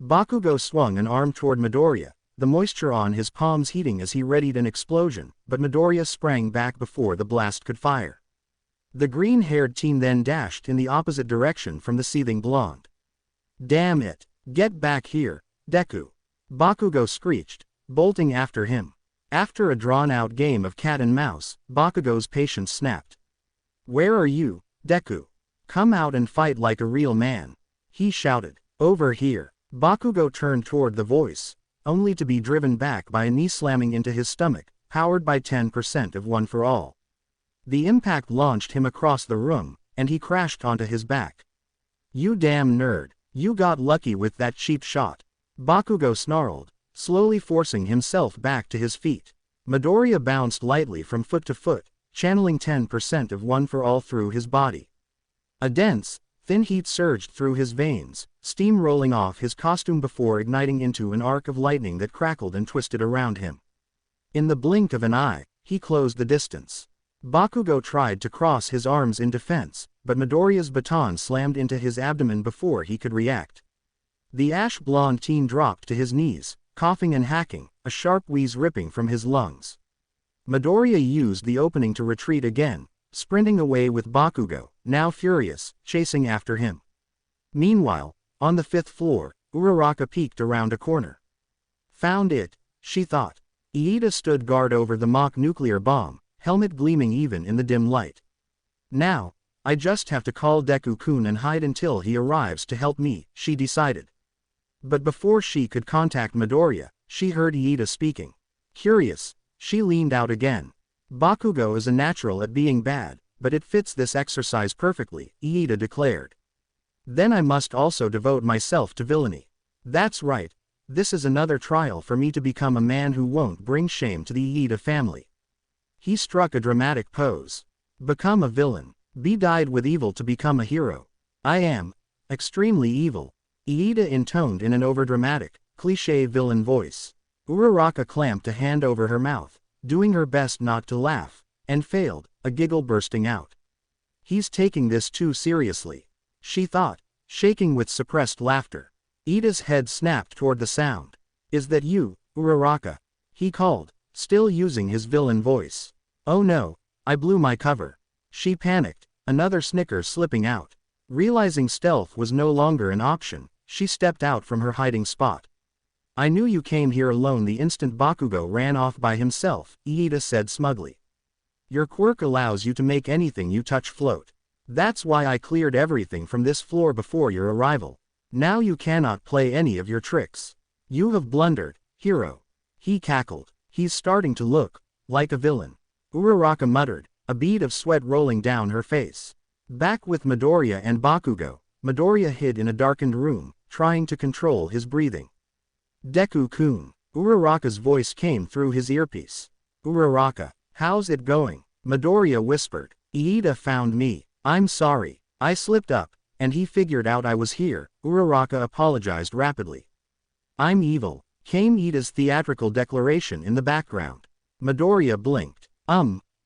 Bakugo swung an arm toward Midoriya, the moisture on his palms heating as he readied an explosion, but Midoriya sprang back before the blast could fire. The green-haired team then dashed in the opposite direction from the seething blonde. Damn it! Get back here, Deku! Bakugo screeched, bolting after him. After a drawn-out game of cat and mouse, Bakugo's patience snapped. Where are you, Deku? Come out and fight like a real man! He shouted. Over here! Bakugo turned toward the voice, only to be driven back by a knee slamming into his stomach, powered by 10% of One for All. The impact launched him across the room, and he crashed onto his back. You damn nerd, you got lucky with that cheap shot. Bakugo snarled, slowly forcing himself back to his feet. Midoriya bounced lightly from foot to foot, channeling 10% of One for All through his body. A dense, thin heat surged through his veins, steam rolling off his costume before igniting into an arc of lightning that crackled and twisted around him. In the blink of an eye, he closed the distance. Bakugo tried to cross his arms in defense, but Midoriya's baton slammed into his abdomen before he could react. The ash-blonde teen dropped to his knees, coughing and hacking, a sharp wheeze ripping from his lungs. Midoriya used the opening to retreat again, sprinting away with Bakugo, now furious, chasing after him. Meanwhile, on the 5th floor, Uraraka peeked around a corner. Found it, she thought. Iida stood guard over the mock nuclear bomb, helmet gleaming even in the dim light. Now, I just have to call Deku-kun and hide until he arrives to help me, she decided. But before she could contact Midoriya, she heard Iida speaking. Curious, she leaned out again. Bakugo is a natural at being bad, but it fits this exercise perfectly, Iida declared. Then I must also devote myself to villainy. That's right, this is another trial for me to become a man who won't bring shame to the Iida family. He struck a dramatic pose. Become a villain. Be dyed with evil to become a hero. I am extremely evil, Iida intoned in an overdramatic, cliché villain voice. Uraraka clamped a hand over her mouth, doing her best not to laugh, and failed, a giggle bursting out. He's taking this too seriously, she thought, shaking with suppressed laughter. Iida's head snapped toward the sound. Is that you, Uraraka? He called, still using his villain voice. Oh no, I blew my cover. She panicked, another snicker slipping out. Realizing stealth was no longer an option, she stepped out from her hiding spot. I knew you came here alone the instant Bakugo ran off by himself, Iida said smugly. Your quirk allows you to make anything you touch float. That's why I cleared everything from this floor before your arrival. Now you cannot play any of your tricks. You have blundered, hero. He cackled. He's starting to look like a villain. Uraraka muttered, a bead of sweat rolling down her face. Back with Midoriya and Bakugo, Midoriya hid in a darkened room, trying to control his breathing. Deku-kun. Uraraka's voice came through his earpiece. Uraraka, how's it going? Midoriya whispered. Iida found me. I'm sorry. I slipped up, and he figured out I was here, Uraraka apologized rapidly. I'm evil, came Iida's theatrical declaration in the background. Midoriya blinked.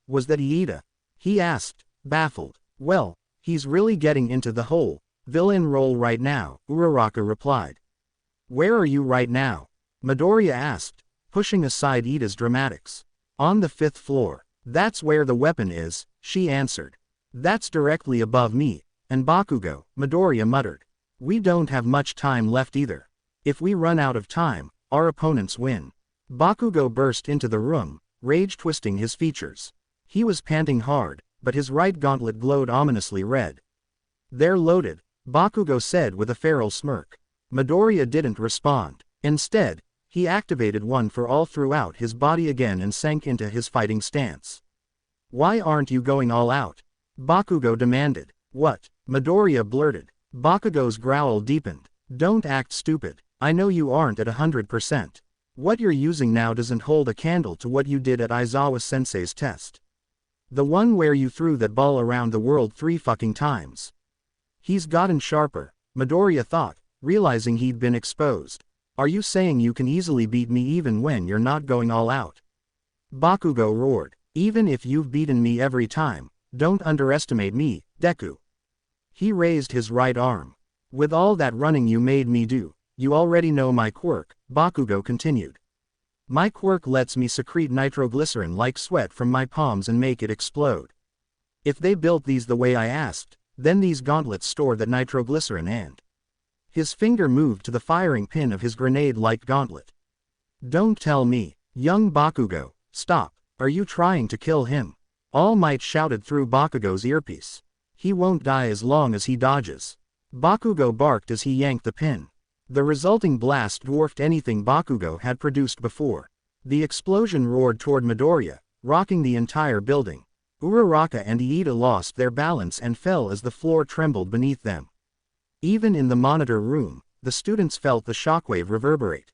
Was that Iida? He asked, baffled. Well, he's really getting into the whole villain role right now, Uraraka replied. Where are you right now? Midoriya asked, pushing aside Iida's dramatics. On the 5th floor. That's where the weapon is, she answered. That's directly above me, and Bakugo, Midoriya muttered. We don't have much time left either. If we run out of time, our opponents win. Bakugo burst into the room, rage twisting his features. He was panting hard, but his right gauntlet glowed ominously red. They're loaded, Bakugo said with a feral smirk. Midoriya didn't respond. Instead, he activated one for all throughout his body again and sank into his fighting stance. Why aren't you going all out? Bakugo demanded. What? Midoriya blurted. Bakugo's growl deepened. Don't act stupid. I know you aren't at 100%. What you're using now doesn't hold a candle to what you did at Aizawa-sensei's test. The one where you threw that ball around the world 3 fucking times. He's gotten sharper, Midoriya thought, realizing he'd been exposed. Are you saying you can easily beat me even when you're not going all out? Bakugo roared. Even if you've beaten me every time, don't underestimate me, Deku. He raised his right arm. With all that running you made me do, you already know my quirk, Bakugo continued. My quirk lets me secrete nitroglycerin like sweat from my palms and make it explode. If they built these the way I asked, then these gauntlets store that nitroglycerin and... His finger moved to the firing pin of his grenade-like gauntlet. Don't tell me, young Bakugo, stop, are you trying to kill him? All Might shouted through Bakugo's earpiece. He won't die as long as he dodges. Bakugo barked as he yanked the pin. The resulting blast dwarfed anything Bakugo had produced before. The explosion roared toward Midoriya, rocking the entire building. Uraraka and Iida lost their balance and fell as the floor trembled beneath them. Even in the monitor room, the students felt the shockwave reverberate.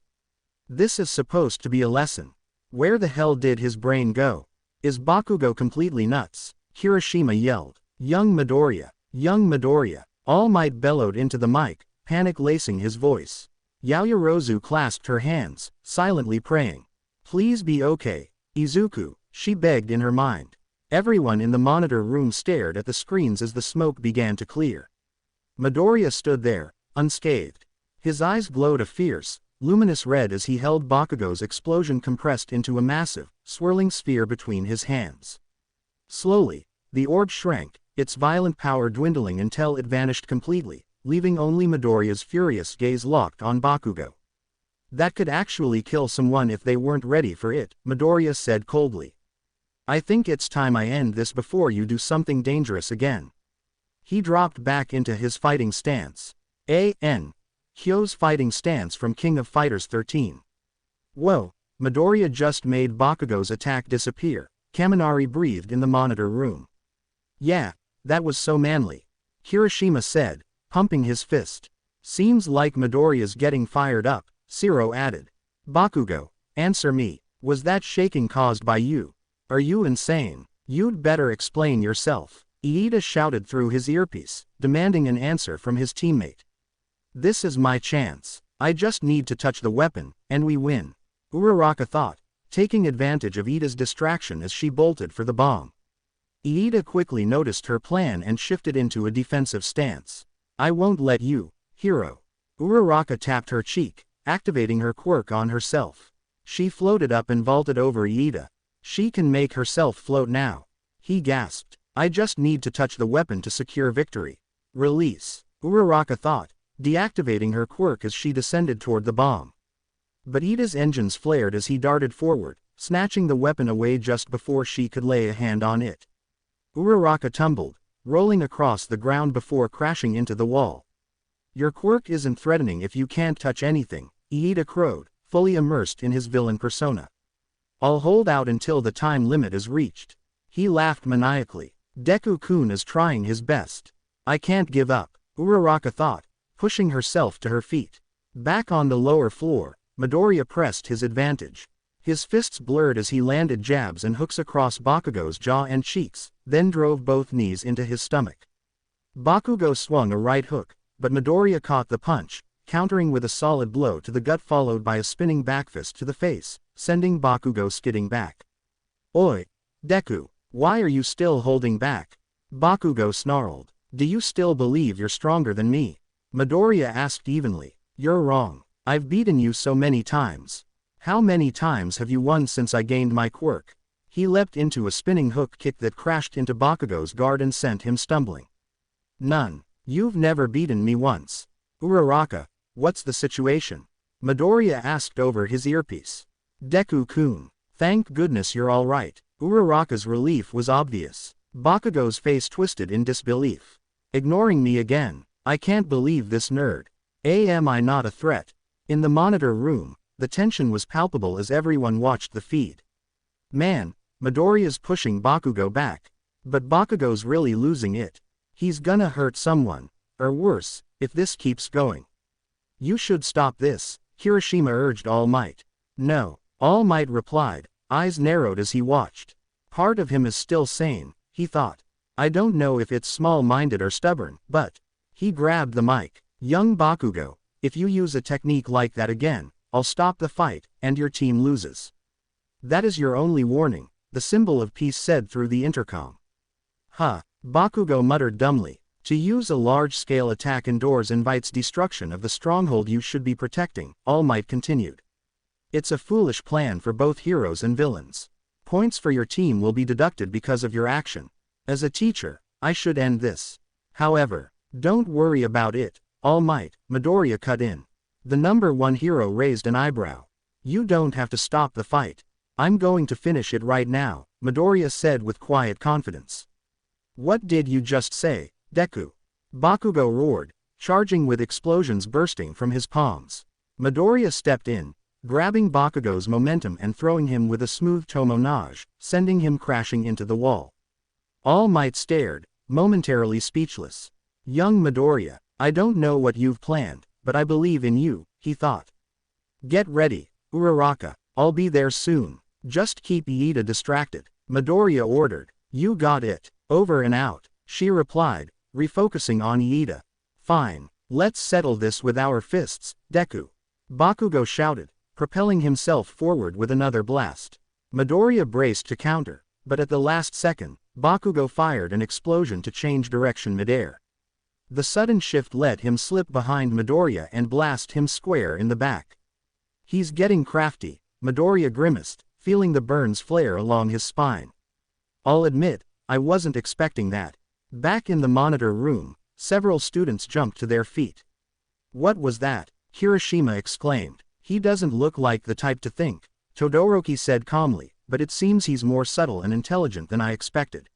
This is supposed to be a lesson. Where the hell did his brain go? Is Bakugo completely nuts? Kirishima yelled. Young Midoriya, All Might bellowed into the mic, panic lacing his voice. Yaoyorozu clasped her hands, silently praying. Please be okay, Izuku, she begged in her mind. Everyone in the monitor room stared at the screens as the smoke began to clear. Midoriya stood there, unscathed. His eyes glowed a fierce, luminous red as he held Bakugo's explosion compressed into a massive, swirling sphere between his hands. Slowly, the orb shrank, its violent power dwindling until it vanished completely, leaving only Midoriya's furious gaze locked on Bakugo. That could actually kill someone if they weren't ready for it, Midoriya said coldly. I think it's time I end this before you do something dangerous again. He dropped back into his fighting stance. Hyo's fighting stance from King of Fighters 13. Whoa, Midoriya just made Bakugo's attack disappear, Kaminari breathed in the monitor room. Yeah, that was so manly, Kirishima said, pumping his fist. Seems like Midoriya's getting fired up, Shiro added. Bakugo, answer me, was that shaking caused by you? Are you insane? You'd better explain yourself. Iida shouted through his earpiece, demanding an answer from his teammate. This is my chance. I just need to touch the weapon, and we win. Uraraka thought, taking advantage of Iida's distraction as she bolted for the bomb. Iida quickly noticed her plan and shifted into a defensive stance. I won't let you, hero. Uraraka tapped her cheek, activating her quirk on herself. She floated up and vaulted over Iida. She can make herself float now. He gasped. I just need to touch the weapon to secure victory. Release, Uraraka thought, deactivating her quirk as she descended toward the bomb. But Iida's engines flared as he darted forward, snatching the weapon away just before she could lay a hand on it. Uraraka tumbled, rolling across the ground before crashing into the wall. Your quirk isn't threatening if you can't touch anything, Iida crowed, fully immersed in his villain persona. I'll hold out until the time limit is reached. He laughed maniacally. Deku-kun is trying his best. I can't give up, Uraraka thought, pushing herself to her feet. Back on the lower floor, Midoriya pressed his advantage. His fists blurred as he landed jabs and hooks across Bakugo's jaw and cheeks, then drove both knees into his stomach. Bakugo swung a right hook, but Midoriya caught the punch, countering with a solid blow to the gut followed by a spinning backfist to the face, sending Bakugo skidding back. Oi, Deku, Why are you still holding back? Bakugo snarled. Do you still believe you're stronger than me? Midoriya asked evenly. You're wrong. I've beaten you so many times. How many times have you won since I gained my quirk? He leapt into a spinning hook kick that crashed into Bakugo's guard and sent him stumbling. None. You've never beaten me once. Uraraka, what's the situation? Midoriya asked over his earpiece. Deku-kun, thank goodness you're all right. Uraraka's relief was obvious. Bakugo's face twisted in disbelief. Ignoring me again. I can't believe this nerd. Am I not a threat? In the monitor room, the tension was palpable as everyone watched the feed. Man, Midoriya's pushing Bakugo back. But Bakugo's really losing it. He's gonna hurt someone. Or worse, if this keeps going. You should stop this, Kirishima urged All Might. No, All Might replied, eyes narrowed as he watched. Part of him is still sane, he thought. I don't know if it's small-minded or stubborn, but... He grabbed the mic. Young Bakugo, if you use a technique like that again, I'll stop the fight, and your team loses. That is your only warning, the symbol of peace said through the intercom. Huh, Bakugo muttered dumbly. To use a large-scale attack indoors invites destruction of the stronghold you should be protecting, All Might continued. It's a foolish plan for both heroes and villains. Points for your team will be deducted because of your action. As a teacher, I should end this. However, don't worry about it, All Might, Midoriya cut in. The number one hero raised an eyebrow. You don't have to stop the fight. I'm going to finish it right now, Midoriya said with quiet confidence. What did you just say, Deku? Bakugo roared, charging with explosions bursting from his palms. Midoriya stepped in, grabbing Bakugo's momentum and throwing him with a smooth tomonage, sending him crashing into the wall. All Might stared, momentarily speechless. Young Midoriya, I don't know what you've planned, but I believe in you, he thought. Get ready, Uraraka, I'll be there soon. Just keep Iida distracted, Midoriya ordered. You got it, over and out, she replied, refocusing on Iida. Fine, let's settle this with our fists, Deku. Bakugo shouted, propelling himself forward with another blast. Midoriya braced to counter, but at the last second, Bakugo fired an explosion to change direction midair. The sudden shift let him slip behind Midoriya and blast him square in the back. He's getting crafty, Midoriya grimaced, feeling the burns flare along his spine. I'll admit, I wasn't expecting that. Back in the monitor room, several students jumped to their feet. What was that? Kirishima exclaimed. He doesn't look like the type to think, Todoroki said calmly, but it seems he's more subtle and intelligent than I expected.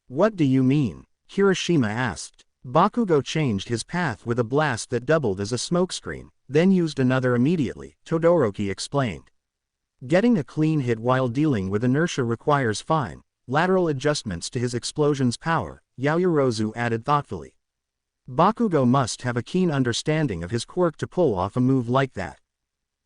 What do you mean? Kirishima asked. Bakugo changed his path with a blast that doubled as a smokescreen, then used another immediately, Todoroki explained. Getting a clean hit while dealing with inertia requires fine, lateral adjustments to his explosion's power, Yaoyorozu added thoughtfully. Bakugo must have a keen understanding of his quirk to pull off a move like that.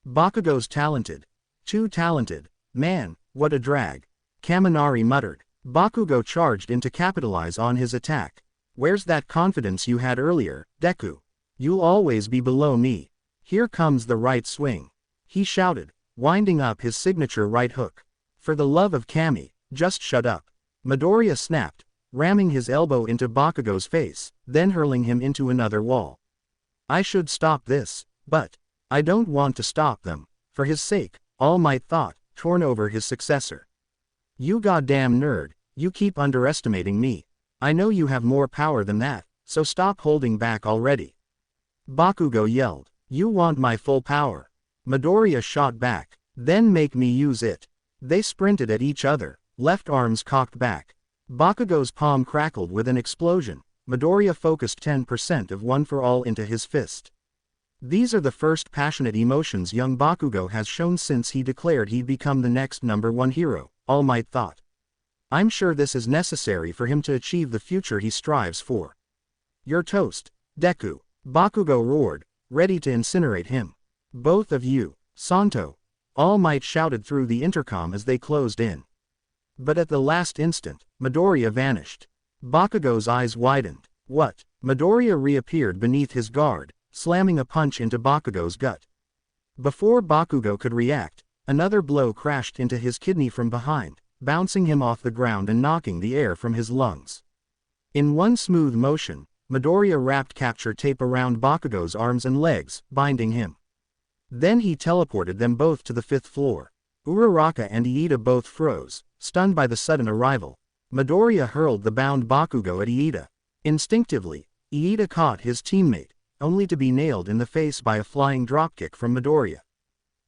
Bakugo's talented. Too talented. Man, what a drag. Kaminari muttered. Bakugo charged in to capitalize on his attack. Where's that confidence you had earlier, Deku? You'll always be below me. Here comes the right swing. He shouted, winding up his signature right hook. For the love of Kami, just shut up. Midoriya snapped, ramming his elbow into Bakugo's face, then hurling him into another wall. I should stop this, but I don't want to stop them. For his sake, All Might thought, torn over his successor. You goddamn nerd, you keep underestimating me. I know you have more power than that, so stop holding back already. Bakugo yelled, you want my full power. Midoriya shot back, then make me use it. They sprinted at each other, left arms cocked back. Bakugo's palm crackled with an explosion. Midoriya focused 10% of One for All into his fist. These are the first passionate emotions young Bakugo has shown since he declared he'd become the next number one hero, All Might thought. I'm sure this is necessary for him to achieve the future he strives for. You're toast, Deku, Bakugo roared, ready to incinerate him. Both of you, Santo, All Might shouted through the intercom as they closed in. But at the last instant, Midoriya vanished. Bakugo's eyes widened. What? Midoriya reappeared beneath his guard, slamming a punch into Bakugo's gut. Before Bakugo could react, another blow crashed into his kidney from behind, bouncing him off the ground and knocking the air from his lungs. In one smooth motion, Midoriya wrapped capture tape around Bakugo's arms and legs, binding him. Then he teleported them both to the 5th floor. Uraraka and Iida both froze, stunned by the sudden arrival. Midoriya hurled the bound Bakugo at Iida. Instinctively, Iida caught his teammate, only to be nailed in the face by a flying dropkick from Midoriya.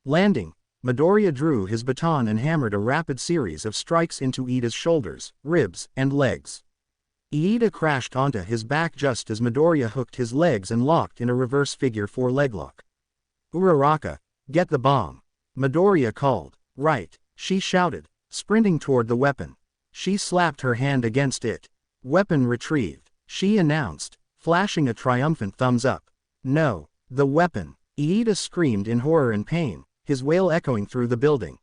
Landing, Midoriya drew his baton and hammered a rapid series of strikes into Iida's shoulders, ribs, and legs. Iida crashed onto his back just as Midoriya hooked his legs and locked in a reverse figure 4 leglock. Uraraka, get the bomb. Midoriya called. Right, she shouted, sprinting toward the weapon. She slapped her hand against it. Weapon retrieved, she announced, flashing a triumphant thumbs up. No, the weapon. Iida screamed in horror and pain, his wail echoing through the building.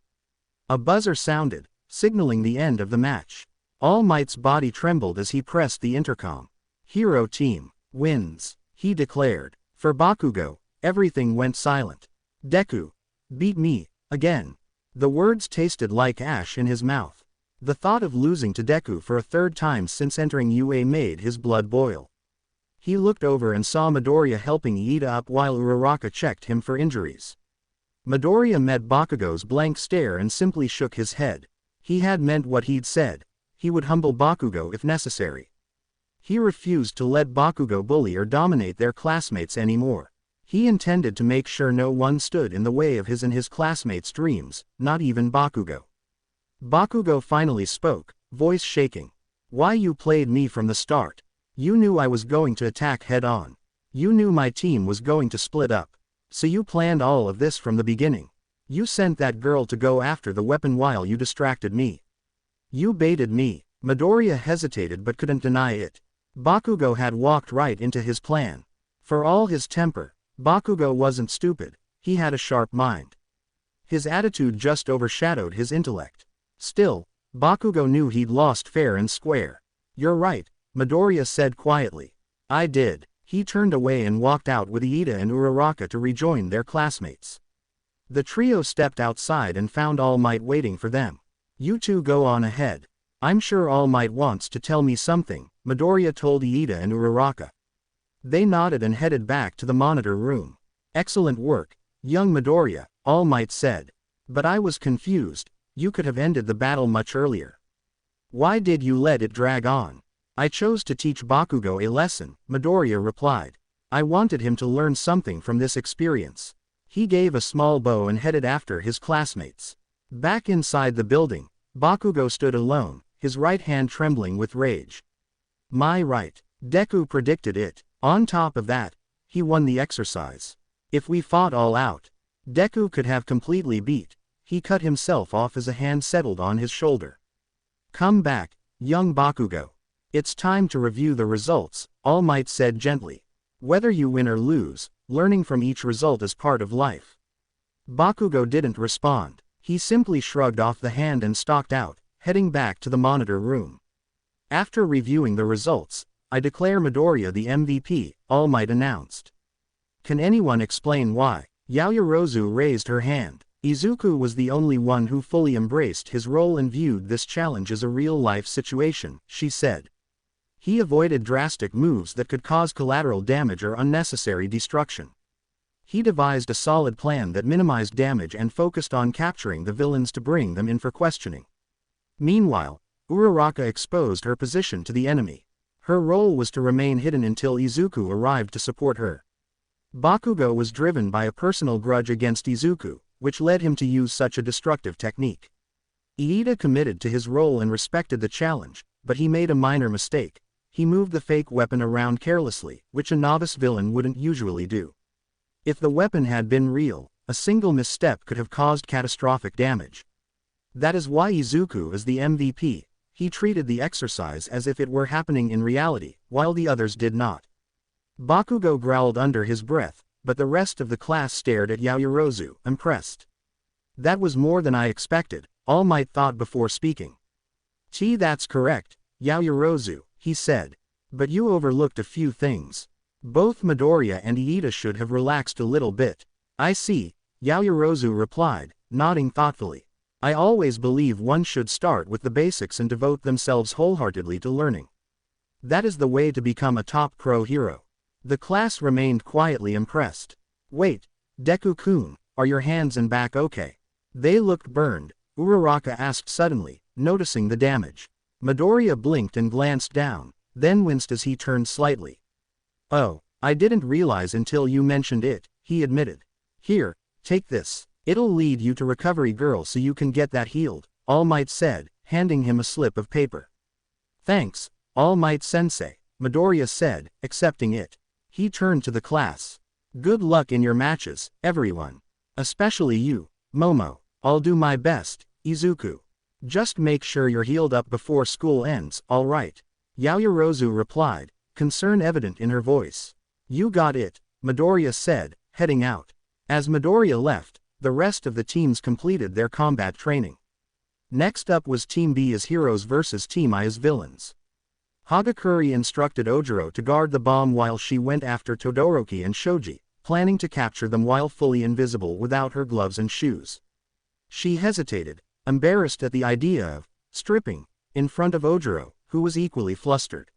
A buzzer sounded, signaling the end of the match. All Might's body trembled as he pressed the intercom. Hero team wins, he declared. For Bakugo, everything went silent. Deku beat me again. The words tasted like ash in his mouth. The thought of losing to Deku for a 3rd time since entering UA made his blood boil. He looked over and saw Midoriya helping Iida up while Uraraka checked him for injuries. Midoriya met Bakugo's blank stare and simply shook his head. He had meant what he'd said. He would humble Bakugo if necessary. He refused to let Bakugo bully or dominate their classmates anymore. He intended to make sure no one stood in the way of his and his classmates' dreams, not even Bakugo. Bakugo finally spoke, voice shaking. Why you played me from the start? You knew I was going to attack head-on. You knew my team was going to split up. So you planned all of this from the beginning. You sent that girl to go after the weapon while you distracted me. You baited me. Midoriya hesitated but couldn't deny it. Bakugo had walked right into his plan. For all his temper, Bakugo wasn't stupid, he had a sharp mind. His attitude just overshadowed his intellect. Still, Bakugo knew he'd lost fair and square. You're right, Midoriya said quietly. I did. He turned away and walked out with Iida and Uraraka to rejoin their classmates. The trio stepped outside and found All Might waiting for them. You two go on ahead. I'm sure All Might wants to tell me something, Midoriya told Iida and Uraraka. They nodded and headed back to the monitor room. Excellent work, young Midoriya, All Might said. But I was confused, you could have ended the battle much earlier. Why did you let it drag on? I chose to teach Bakugo a lesson, Midoriya replied. I wanted him to learn something from this experience. He gave a small bow and headed after his classmates. Back inside the building, Bakugo stood alone, his right hand trembling with rage. My right. Deku predicted it. On top of that, he won the exercise. If we fought all out, Deku could have completely beat. He cut himself off as a hand settled on his shoulder. Come back, young Bakugo. It's time to review the results, All Might said gently. Whether you win or lose, learning from each result is part of life. Bakugo didn't respond. He simply shrugged off the hand and stalked out, heading back to the monitor room. After reviewing the results, I declare Midoriya the MVP, All Might announced. Can anyone explain why? Yaoyorozu raised her hand. Izuku was the only one who fully embraced his role and viewed this challenge as a real-life situation, she said. He avoided drastic moves that could cause collateral damage or unnecessary destruction. He devised a solid plan that minimized damage and focused on capturing the villains to bring them in for questioning. Meanwhile, Uraraka exposed her position to the enemy. Her role was to remain hidden until Izuku arrived to support her. Bakugo was driven by a personal grudge against Izuku, which led him to use such a destructive technique. Iida committed to his role and respected the challenge, but he made a minor mistake. He moved the fake weapon around carelessly, which a novice villain wouldn't usually do. If the weapon had been real, a single misstep could have caused catastrophic damage. That is why Izuku is the MVP. He treated the exercise as if it were happening in reality, while the others did not. Bakugo growled under his breath, but the rest of the class stared at Yaoyorozu, impressed. That was more than I expected, All Might thought before speaking. That's correct, Yaoyorozu, he said. But you overlooked a few things. Both Midoriya and Iida should have relaxed a little bit. I see, Yaoyorozu replied, nodding thoughtfully. I always believe one should start with the basics and devote themselves wholeheartedly to learning. That is the way to become a top pro hero. The class remained quietly impressed. Wait, Deku-kun, are your hands and back okay? They looked burned, Uraraka asked suddenly, noticing the damage. Midoriya blinked and glanced down, then winced as he turned slightly. Oh, I didn't realize until you mentioned it, he admitted. Here, take this. It'll lead you to Recovery Girl so you can get that healed, All Might said, handing him a slip of paper. Thanks, All Might Sensei, Midoriya said, accepting it. He turned to the class. Good luck in your matches, everyone. Especially you, Momo. I'll do my best, Izuku. Just make sure you're healed up before school ends, alright? Yaoyorozu replied, concern evident in her voice. You got it, Midoriya said, heading out. As Midoriya left, the rest of the teams completed their combat training. Next up was Team B as heroes versus Team I as villains. Hagakure instructed Ojiro to guard the bomb while she went after Todoroki and Shoji, planning to capture them while fully invisible without her gloves and shoes. She hesitated, embarrassed at the idea of stripping in front of Ojiro, who was equally flustered.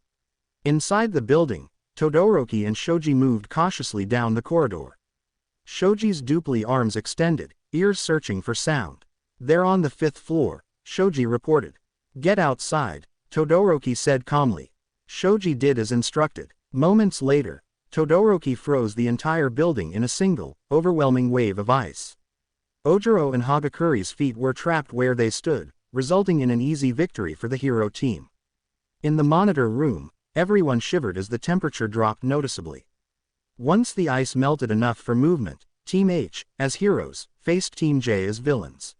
Inside the building, Todoroki and Shoji moved cautiously down the corridor. Shoji's dupli arms extended, ears searching for sound. They're on the 5th floor, Shoji reported. Get outside, Todoroki said calmly. Shoji did as instructed. Moments later, Todoroki froze the entire building in a single, overwhelming wave of ice. Ojiro and Hagakure's feet were trapped where they stood, resulting in an easy victory for the hero team. In the monitor room, everyone shivered as the temperature dropped noticeably. Once the ice melted enough for movement, Team H, as heroes, faced Team J as villains.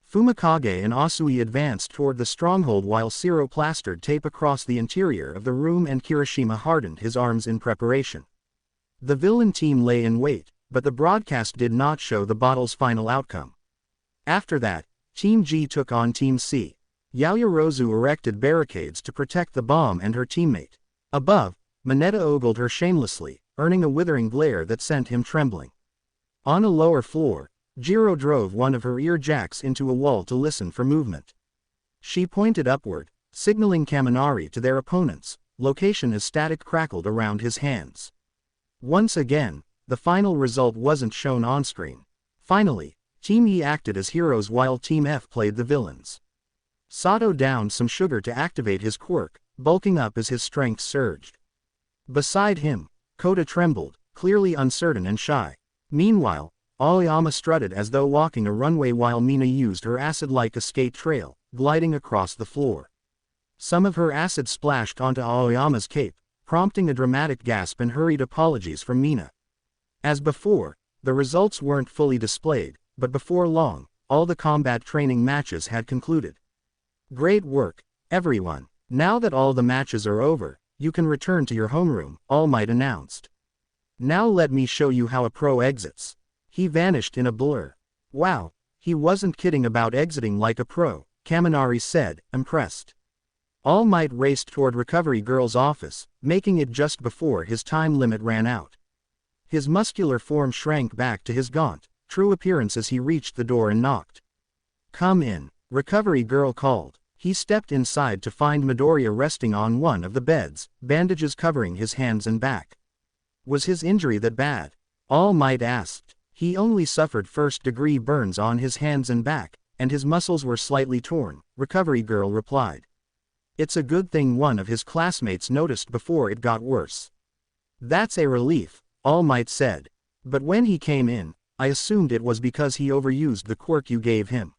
Fumikage and Asui advanced toward the stronghold while Shiro plastered tape across the interior of the room and Kirishima hardened his arms in preparation. The villain team lay in wait, but the broadcast did not show the battle's final outcome. After that, Team G took on Team C. Yaoyorozu erected barricades to protect the bomb and her teammate. Above, Mineta ogled her shamelessly, earning a withering glare that sent him trembling. On a lower floor, Jiro drove one of her ear jacks into a wall to listen for movement. She pointed upward, signaling Kaminari to their opponents, location as static crackled around his hands. Once again, the final result wasn't shown on screen. Finally, Team E acted as heroes while Team F played the villains. Sato downed some sugar to activate his quirk, bulking up as his strength surged. Beside him, Kota trembled, clearly uncertain and shy. Meanwhile, Aoyama strutted as though walking a runway while Mina used her acid-like skate trail, gliding across the floor. Some of her acid splashed onto Aoyama's cape, prompting a dramatic gasp and hurried apologies from Mina. As before, the results weren't fully displayed, but before long, all the combat training matches had concluded. Great work, everyone. Now that all the matches are over, you can return to your homeroom, All Might announced. Now let me show you how a pro exits. He vanished in a blur. Wow, he wasn't kidding about exiting like a pro, Kaminari said, impressed. All Might raced toward Recovery Girl's office, making it just before his time limit ran out. His muscular form shrank back to his gaunt, true appearance as he reached the door and knocked. Come in, Recovery Girl called. He stepped inside to find Midoriya resting on one of the beds, bandages covering his hands and back. Was his injury that bad? All Might asked. He only suffered first-degree burns on his hands and back, and his muscles were slightly torn, Recovery Girl replied. It's a good thing one of his classmates noticed before it got worse. That's a relief, All Might said. But when he came in, I assumed it was because he overused the quirk you gave him.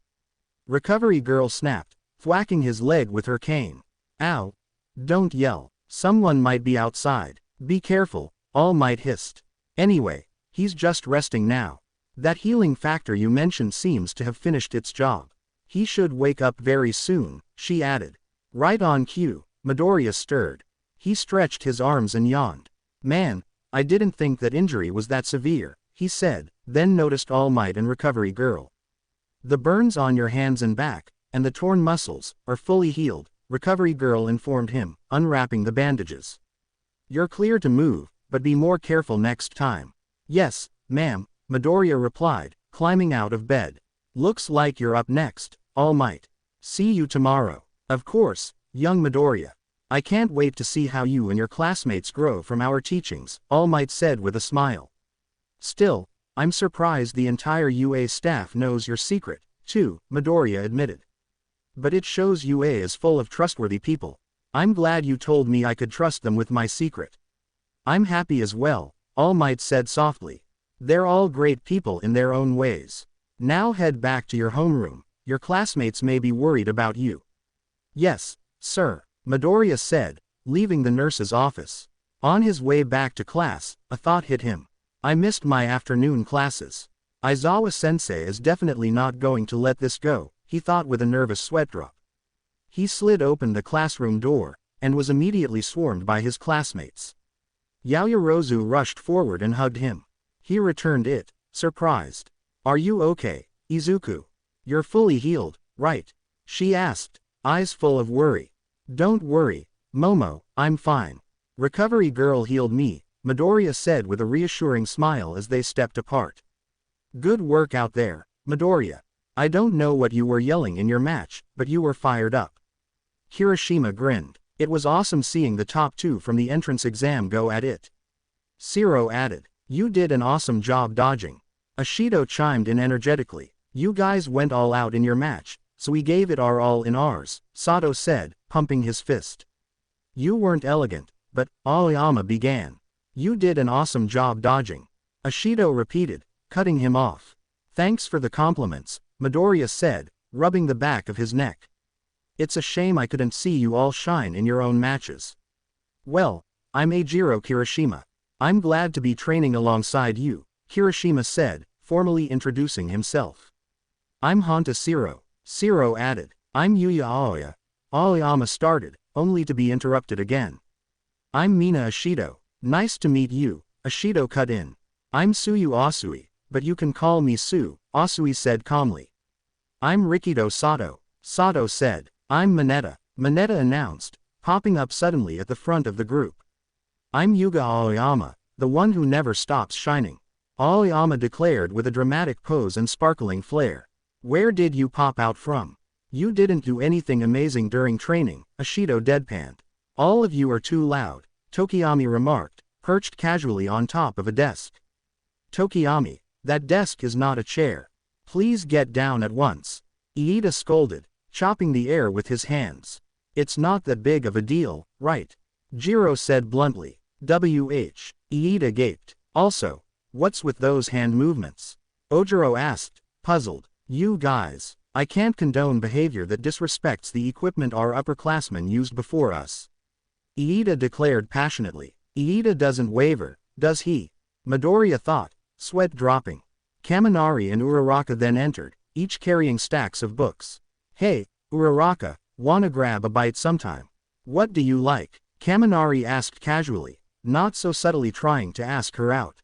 Recovery Girl snapped, thwacking his leg with her cane. Ow! Don't yell. Someone might be outside. Be careful, All Might hissed. Anyway, he's just resting now. That healing factor you mentioned seems to have finished its job. He should wake up very soon, she added. Right on cue, Midoriya stirred. He stretched his arms and yawned. Man, I didn't think that injury was that severe, he said, then noticed All Might and Recovery Girl. The burns on your hands and back, and the torn muscles, are fully healed, Recovery Girl informed him, unwrapping the bandages. You're clear to move, but be more careful next time. Yes, ma'am, Midoriya replied, climbing out of bed. Looks like you're up next, All Might. See you tomorrow. Of course, young Midoriya. I can't wait to see how you and your classmates grow from our teachings, All Might said with a smile. Still, I'm surprised the entire UA staff knows your secret, too, Midoriya admitted. But it shows UA is full of trustworthy people. I'm glad you told me I could trust them with my secret. I'm happy as well, All Might said softly. They're all great people in their own ways. Now head back to your homeroom, your classmates may be worried about you. Yes, sir, Midoriya said, leaving the nurse's office. On his way back to class, a thought hit him. I missed my afternoon classes. Aizawa-sensei is definitely not going to let this go, he thought with a nervous sweat drop. He slid open the classroom door, and was immediately swarmed by his classmates. Yaoyorozu rushed forward and hugged him. He returned it, surprised. Are you okay, Izuku? You're fully healed, right? She asked, eyes full of worry. Don't worry, Momo, I'm fine. Recovery girl healed me, Midoriya said with a reassuring smile as they stepped apart. Good work out there, Midoriya. I don't know what you were yelling in your match, but you were fired up. Kirishima grinned. It was awesome seeing the top two from the entrance exam go at it. Zero added, you did an awesome job dodging. Ashido chimed in energetically. You guys went all out in your match, so we gave it our all in ours, Sato said, pumping his fist. You weren't elegant, but, Aoyama began. You did an awesome job dodging. Ashido repeated, cutting him off. Thanks for the compliments, Midoriya said, rubbing the back of his neck. It's a shame I couldn't see you all shine in your own matches. Well, I'm Eijiro Kirishima. I'm glad to be training alongside you, Kirishima said, formally introducing himself. I'm Honta Zero, Zero added. I'm Yuya Aoya. Aoyama started, only to be interrupted again. I'm Mina Ashido. Nice to meet you, Ashido cut in. I'm Suyu Asui, but you can call me Su, Asui said calmly. I'm Rikido Sato, Sato said. I'm Mineta, Mineta announced, popping up suddenly at the front of the group. I'm Yuga Aoyama, the one who never stops shining. Aoyama declared with a dramatic pose and sparkling flair. Where did you pop out from? You didn't do anything amazing during training, Ashido deadpanned. All of you are too loud, Tokiyami remarked, perched casually on top of a desk. Tokiyami, that desk is not a chair. Please get down at once. Iida scolded, chopping the air with his hands. It's not that big of a deal, right? Jiro said bluntly. Iida gaped. Also, what's with those hand movements? Ojiro asked, puzzled. You guys, I can't condone behavior that disrespects the equipment our upperclassmen used before us. Iida declared passionately. Iida doesn't waver, does he? Midoriya thought, sweat dropping. Kaminari and Uraraka then entered, each carrying stacks of books. Hey, Uraraka, wanna grab a bite sometime? What do you like? Kaminari asked casually, not so subtly trying to ask her out.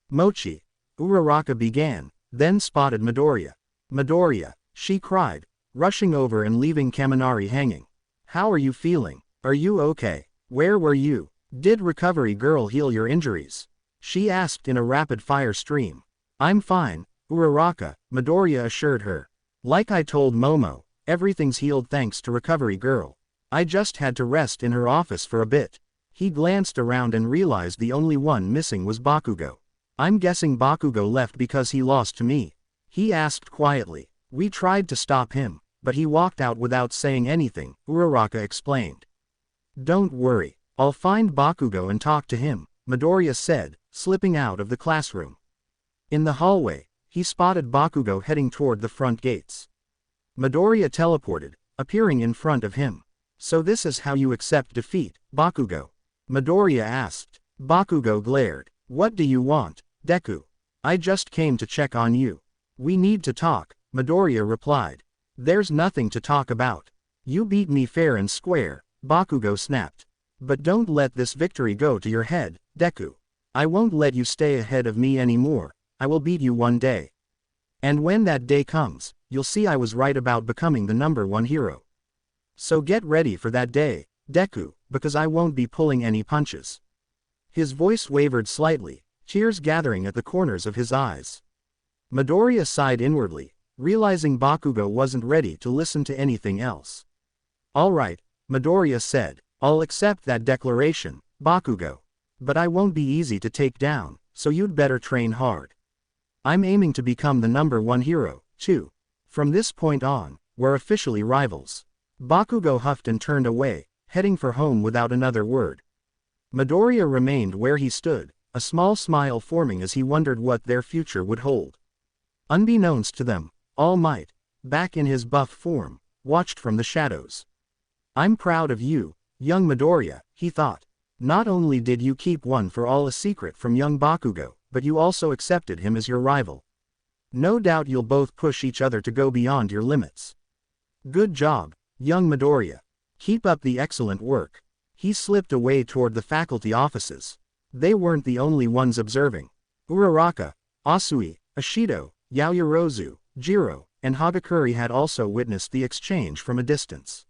Mochi, Uraraka began, then spotted Midoriya. Midoriya, she cried, rushing over and leaving Kaminari hanging. How are you feeling? Are you okay? Where were you? Did recovery girl heal your injuries? She asked in a rapid-fire stream. I'm fine, Uraraka, Midoriya assured her. Like I told Momo, everything's healed thanks to recovery girl. I just had to rest in her office for a bit. He glanced around and realized the only one missing was Bakugo. I'm guessing Bakugo left because he lost to me. He asked quietly. We tried to stop him, but he walked out without saying anything, Uraraka explained. Don't worry, I'll find Bakugo and talk to him, Midoriya said, slipping out of the classroom. In the hallway, he spotted Bakugo heading toward the front gates. Midoriya teleported, appearing in front of him. So this is how you accept defeat, Bakugo? Midoriya asked. Bakugo glared. What do you want, Deku? I just came to check on you. We need to talk, Midoriya replied. There's nothing to talk about. You beat me fair and square, Bakugo snapped. But don't let this victory go to your head, Deku. I won't let you stay ahead of me anymore, I will beat you one day. And when that day comes, you'll see I was right about becoming the #1 hero. So get ready for that day, Deku, because I won't be pulling any punches. His voice wavered slightly, tears gathering at the corners of his eyes. Midoriya sighed inwardly, realizing Bakugo wasn't ready to listen to anything else. "Alright," Midoriya said, "I'll accept that declaration, Bakugo. But I won't be easy to take down, so you'd better train hard. I'm aiming to become the #1 hero, too. From this point on, we're officially rivals." Bakugo huffed and turned away, heading for home without another word. Midoriya remained where he stood, a small smile forming as he wondered what their future would hold. Unbeknownst to them, All Might, back in his buff form, watched from the shadows. "I'm proud of you, young Midoriya," he thought. "Not only did you keep one for all a secret from young Bakugo, but you also accepted him as your rival. No doubt you'll both push each other to go beyond your limits. Good job, young Midoriya. Keep up the excellent work." He slipped away toward the faculty offices. They weren't the only ones observing. Uraraka, Asui, Ashido, Yaoyorozu, Jiro, and Hagakure had also witnessed the exchange from a distance.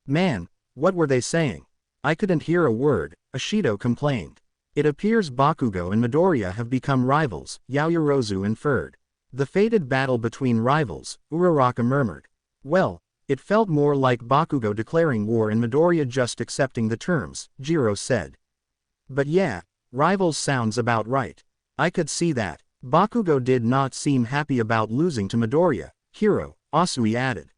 "Man, what were they saying? I couldn't hear a word," Ashido complained. "It appears Bakugo and Midoriya have become rivals," Yaoyorozu inferred. "The fated battle between rivals," Uraraka murmured. "Well, it felt more like Bakugo declaring war and Midoriya just accepting the terms," Jiro said. "But yeah, rivals sounds about right. I could see that." Bakugo did not seem happy about losing to Midoriya, Hiro, Asui added.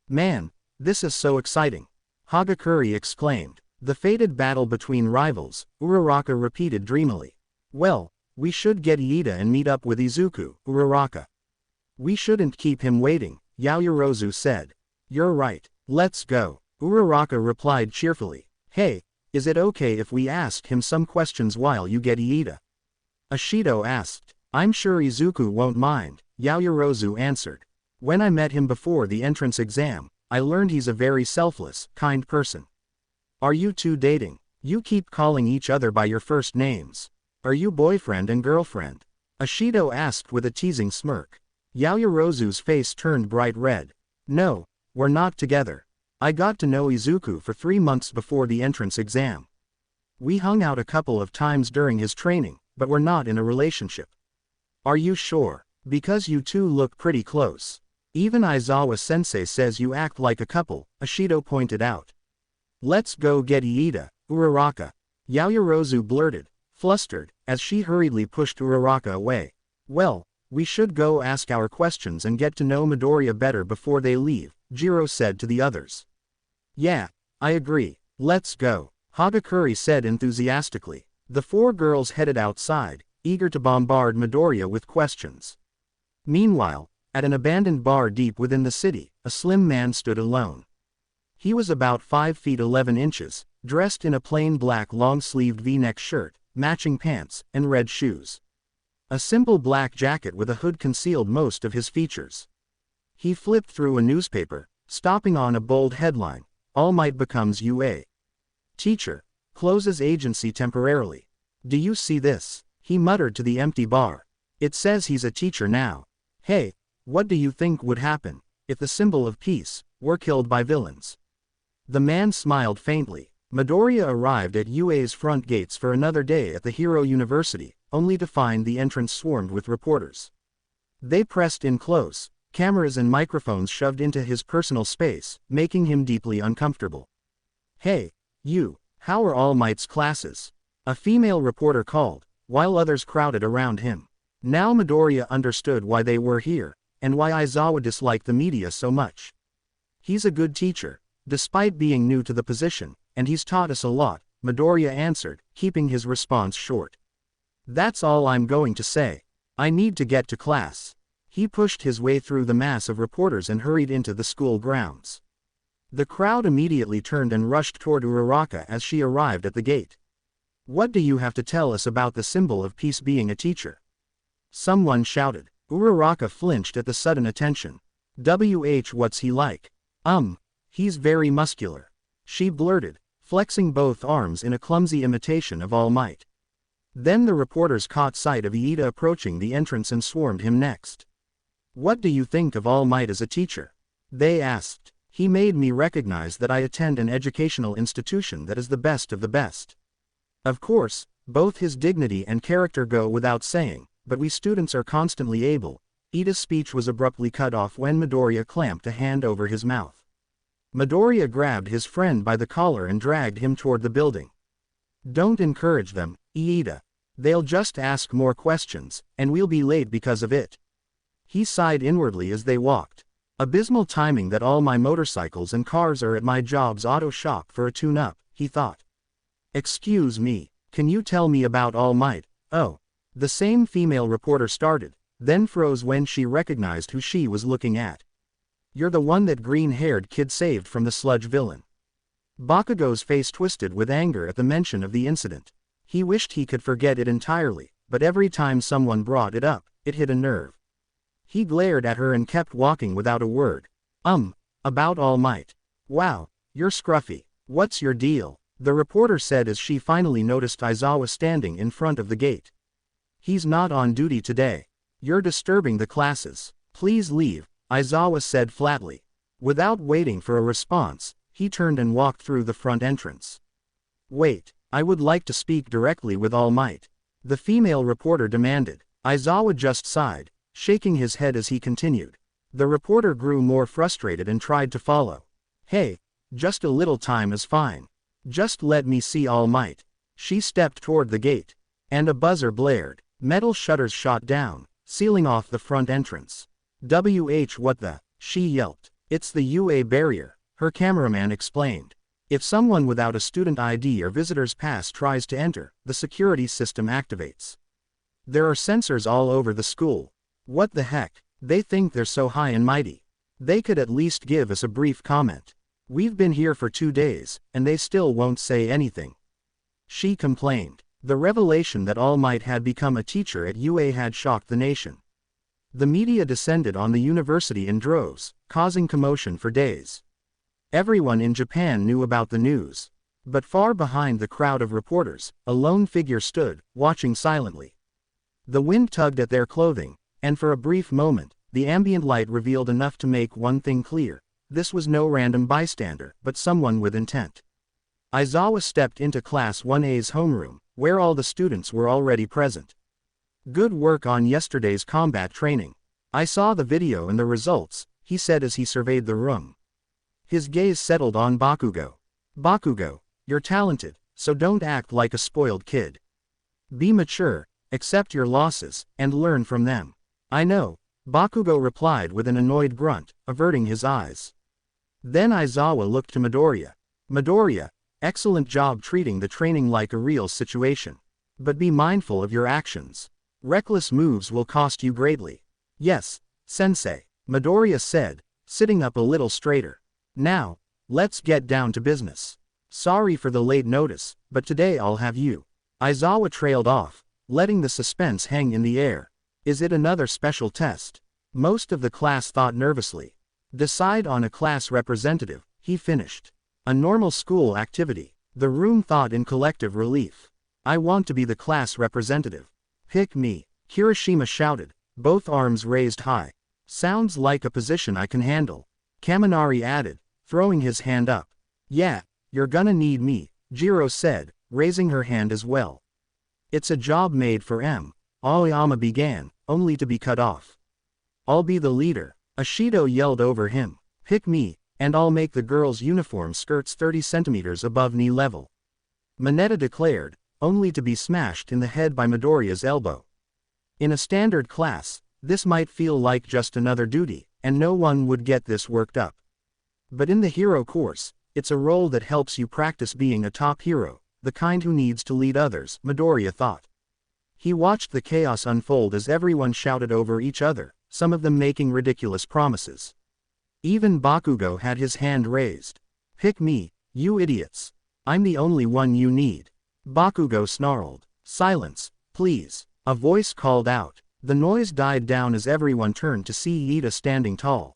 "Man, this is so exciting," Hagakure exclaimed. "The fated battle between rivals," Uraraka repeated dreamily. "Well, we should get Iida and meet up with Izuku," Uraraka. "We shouldn't keep him waiting," Yaoyorozu said. "You're right, let's go," Uraraka replied cheerfully. "Hey, is it okay if we ask him some questions while you get Iida?" Ashido asked. "I'm sure Izuku won't mind," Yaoyorozu answered. "When I met him before the entrance exam, I learned he's a very selfless, kind person." "Are you two dating? You keep calling each other by your first names. Are you boyfriend and girlfriend?" Ashido asked with a teasing smirk. Yaoyorozu's face turned bright red. "No, we're not together. I got to know Izuku for 3 months before the entrance exam. We hung out a couple of times during his training, but we're not in a relationship." "Are you sure? Because you two look pretty close. Even Aizawa-sensei says you act like a couple," Ashido pointed out. "Let's go get Iida, Uraraka," Yaoyorozu blurted, flustered, as she hurriedly pushed Uraraka away. "Well, we should go ask our questions and get to know Midoriya better before they leave," Jiro said to the others. "Yeah, I agree, let's go," Hagakure said enthusiastically. The 4 girls headed outside, eager to bombard Midoriya with questions. Meanwhile, at an abandoned bar deep within the city, a slim man stood alone. He was about 5 feet 11 inches, dressed in a plain black long-sleeved V-neck shirt, matching pants, and red shoes. A simple black jacket with a hood concealed most of his features. He flipped through a newspaper, stopping on a bold headline, "All Might becomes UA. Teacher. Closes agency temporarily. Do you see this?" he muttered to the empty bar. "It says he's a teacher now. Hey, what do you think would happen if the symbol of peace were killed by villains?" The man smiled faintly. Midoriya arrived at UA's front gates for another day at the Hero University, only to find the entrance swarmed with reporters. They pressed in close, cameras and microphones shoved into his personal space, making him deeply uncomfortable. "Hey, you, how are All Might's classes?" a female reporter called, while others crowded around him. Now Midoriya understood why they were here, and why Aizawa disliked the media so much. "He's a good teacher, despite being new to the position, and he's taught us a lot," Midoriya answered, keeping his response short. "That's all I'm going to say. I need to get to class." He pushed his way through the mass of reporters and hurried into the school grounds. The crowd immediately turned and rushed toward Uraraka as she arrived at the gate. "What do you have to tell us about the symbol of peace being a teacher?" someone shouted. Uraraka flinched at the sudden attention. What's he like?" He's very muscular," she blurted, flexing both arms in a clumsy imitation of All Might. Then the reporters caught sight of Iida approaching the entrance and swarmed him next. "What do you think of All Might as a teacher?" they asked. "He made me recognize that I attend an educational institution that is the best of the best. Of course, both his dignity and character go without saying, but we students are constantly able Iida's speech was abruptly cut off when Midoriya clamped a hand over his mouth. Midoriya grabbed his friend by the collar and dragged him toward the building. Don't encourage them, Iida. They'll just ask more questions, and we'll be late because of it. He sighed inwardly as they walked. Abysmal timing that all my motorcycles and cars are at my job's auto shop for a tune-up, he thought. Excuse me, can you tell me about All Might? Oh. The same female reporter started, then froze when she recognized who she was looking at. You're the one that green-haired kid saved from the sludge villain. Bakugo's face twisted with anger at the mention of the incident. He wished he could forget it entirely, but every time someone brought it up, it hit a nerve. He glared at her and kept walking without a word. About All Might. Wow, you're scruffy. What's your deal? The reporter said as she finally noticed Aizawa standing in front of the gate. He's not on duty today. You're disturbing the classes. Please leave, Aizawa said flatly. Without waiting for a response, he turned and walked through the front entrance. Wait, I would like to speak directly with All Might. The female reporter demanded. Aizawa just sighed, shaking his head as he continued. The reporter grew more frustrated and tried to follow. Hey, just a little time is fine. Just let me see All Might. She stepped toward the gate. And a buzzer blared. Metal shutters shot down, sealing off the front entrance. What the? She yelped. It's the UA barrier, her cameraman explained. If someone without a student ID or visitor's pass tries to enter, the security system activates. There are sensors all over the school. What the heck? They think they're so high and mighty. They could at least give us a brief comment. We've been here for 2 days, and they still won't say anything. She complained. The revelation that All Might had become a teacher at UA had shocked the nation. The media descended on the university in droves, causing commotion for days. Everyone in Japan knew about the news. But far behind the crowd of reporters, a lone figure stood, watching silently. The wind tugged at their clothing, and for a brief moment, the ambient light revealed enough to make one thing clear. This was no random bystander, but someone with intent. Aizawa stepped into Class 1A's homeroom, where all the students were already present. Good work on yesterday's combat training. I saw the video and the results, he said as he surveyed the room. His gaze settled on Bakugo. Bakugo, you're talented, so don't act like a spoiled kid. Be mature, accept your losses, and learn from them. I know, Bakugo replied with an annoyed grunt, averting his eyes. Then Aizawa looked to Midoriya. Midoriya, excellent job treating the training like a real situation. But be mindful of your actions. Reckless moves will cost you greatly. Yes, sensei, Midoriya said, sitting up a little straighter. Now, let's get down to business. Sorry for the late notice, but today I'll have you. Aizawa trailed off, letting the suspense hang in the air. Is it another special test? Most of the class thought nervously. Decide on a class representative, he finished. A normal school activity. The room thought in collective relief. I want to be the class representative. Pick me, Kirishima shouted, both arms raised high. Sounds like a position I can handle. Kaminari added, throwing his hand up. Yeah, you're gonna need me, Jiro said, raising her hand as well. It's a job made for M. Aoyama began, only to be cut off. I'll be the leader, Ashido yelled over him. Pick me, and I'll make the girls' uniform skirts 30 centimeters above knee level. Mineta declared, only to be smashed in the head by Midoriya's elbow. In a standard class, this might feel like just another duty, and no one would get this worked up. But in the hero course, it's a role that helps you practice being a top hero, the kind who needs to lead others, Midoriya thought. He watched the chaos unfold as everyone shouted over each other, some of them making ridiculous promises. Even Bakugo had his hand raised. Pick me, you idiots. I'm the only one you need. Bakugo snarled. Silence, please. A voice called out. The noise died down as everyone turned to see Iida standing tall.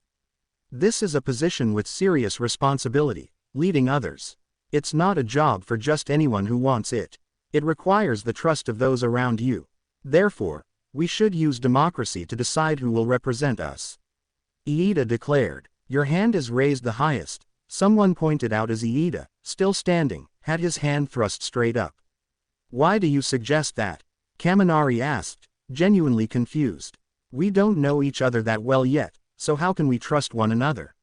This is a position with serious responsibility, leading others. It's not a job for just anyone who wants it. It requires the trust of those around you. Therefore, we should use democracy to decide who will represent us. Iida declared. Your hand is raised the highest, someone pointed out as Iida, still standing, had his hand thrust straight up. Why do you suggest that? Kaminari asked, genuinely confused. We don't know each other that well yet, so how can we trust one another?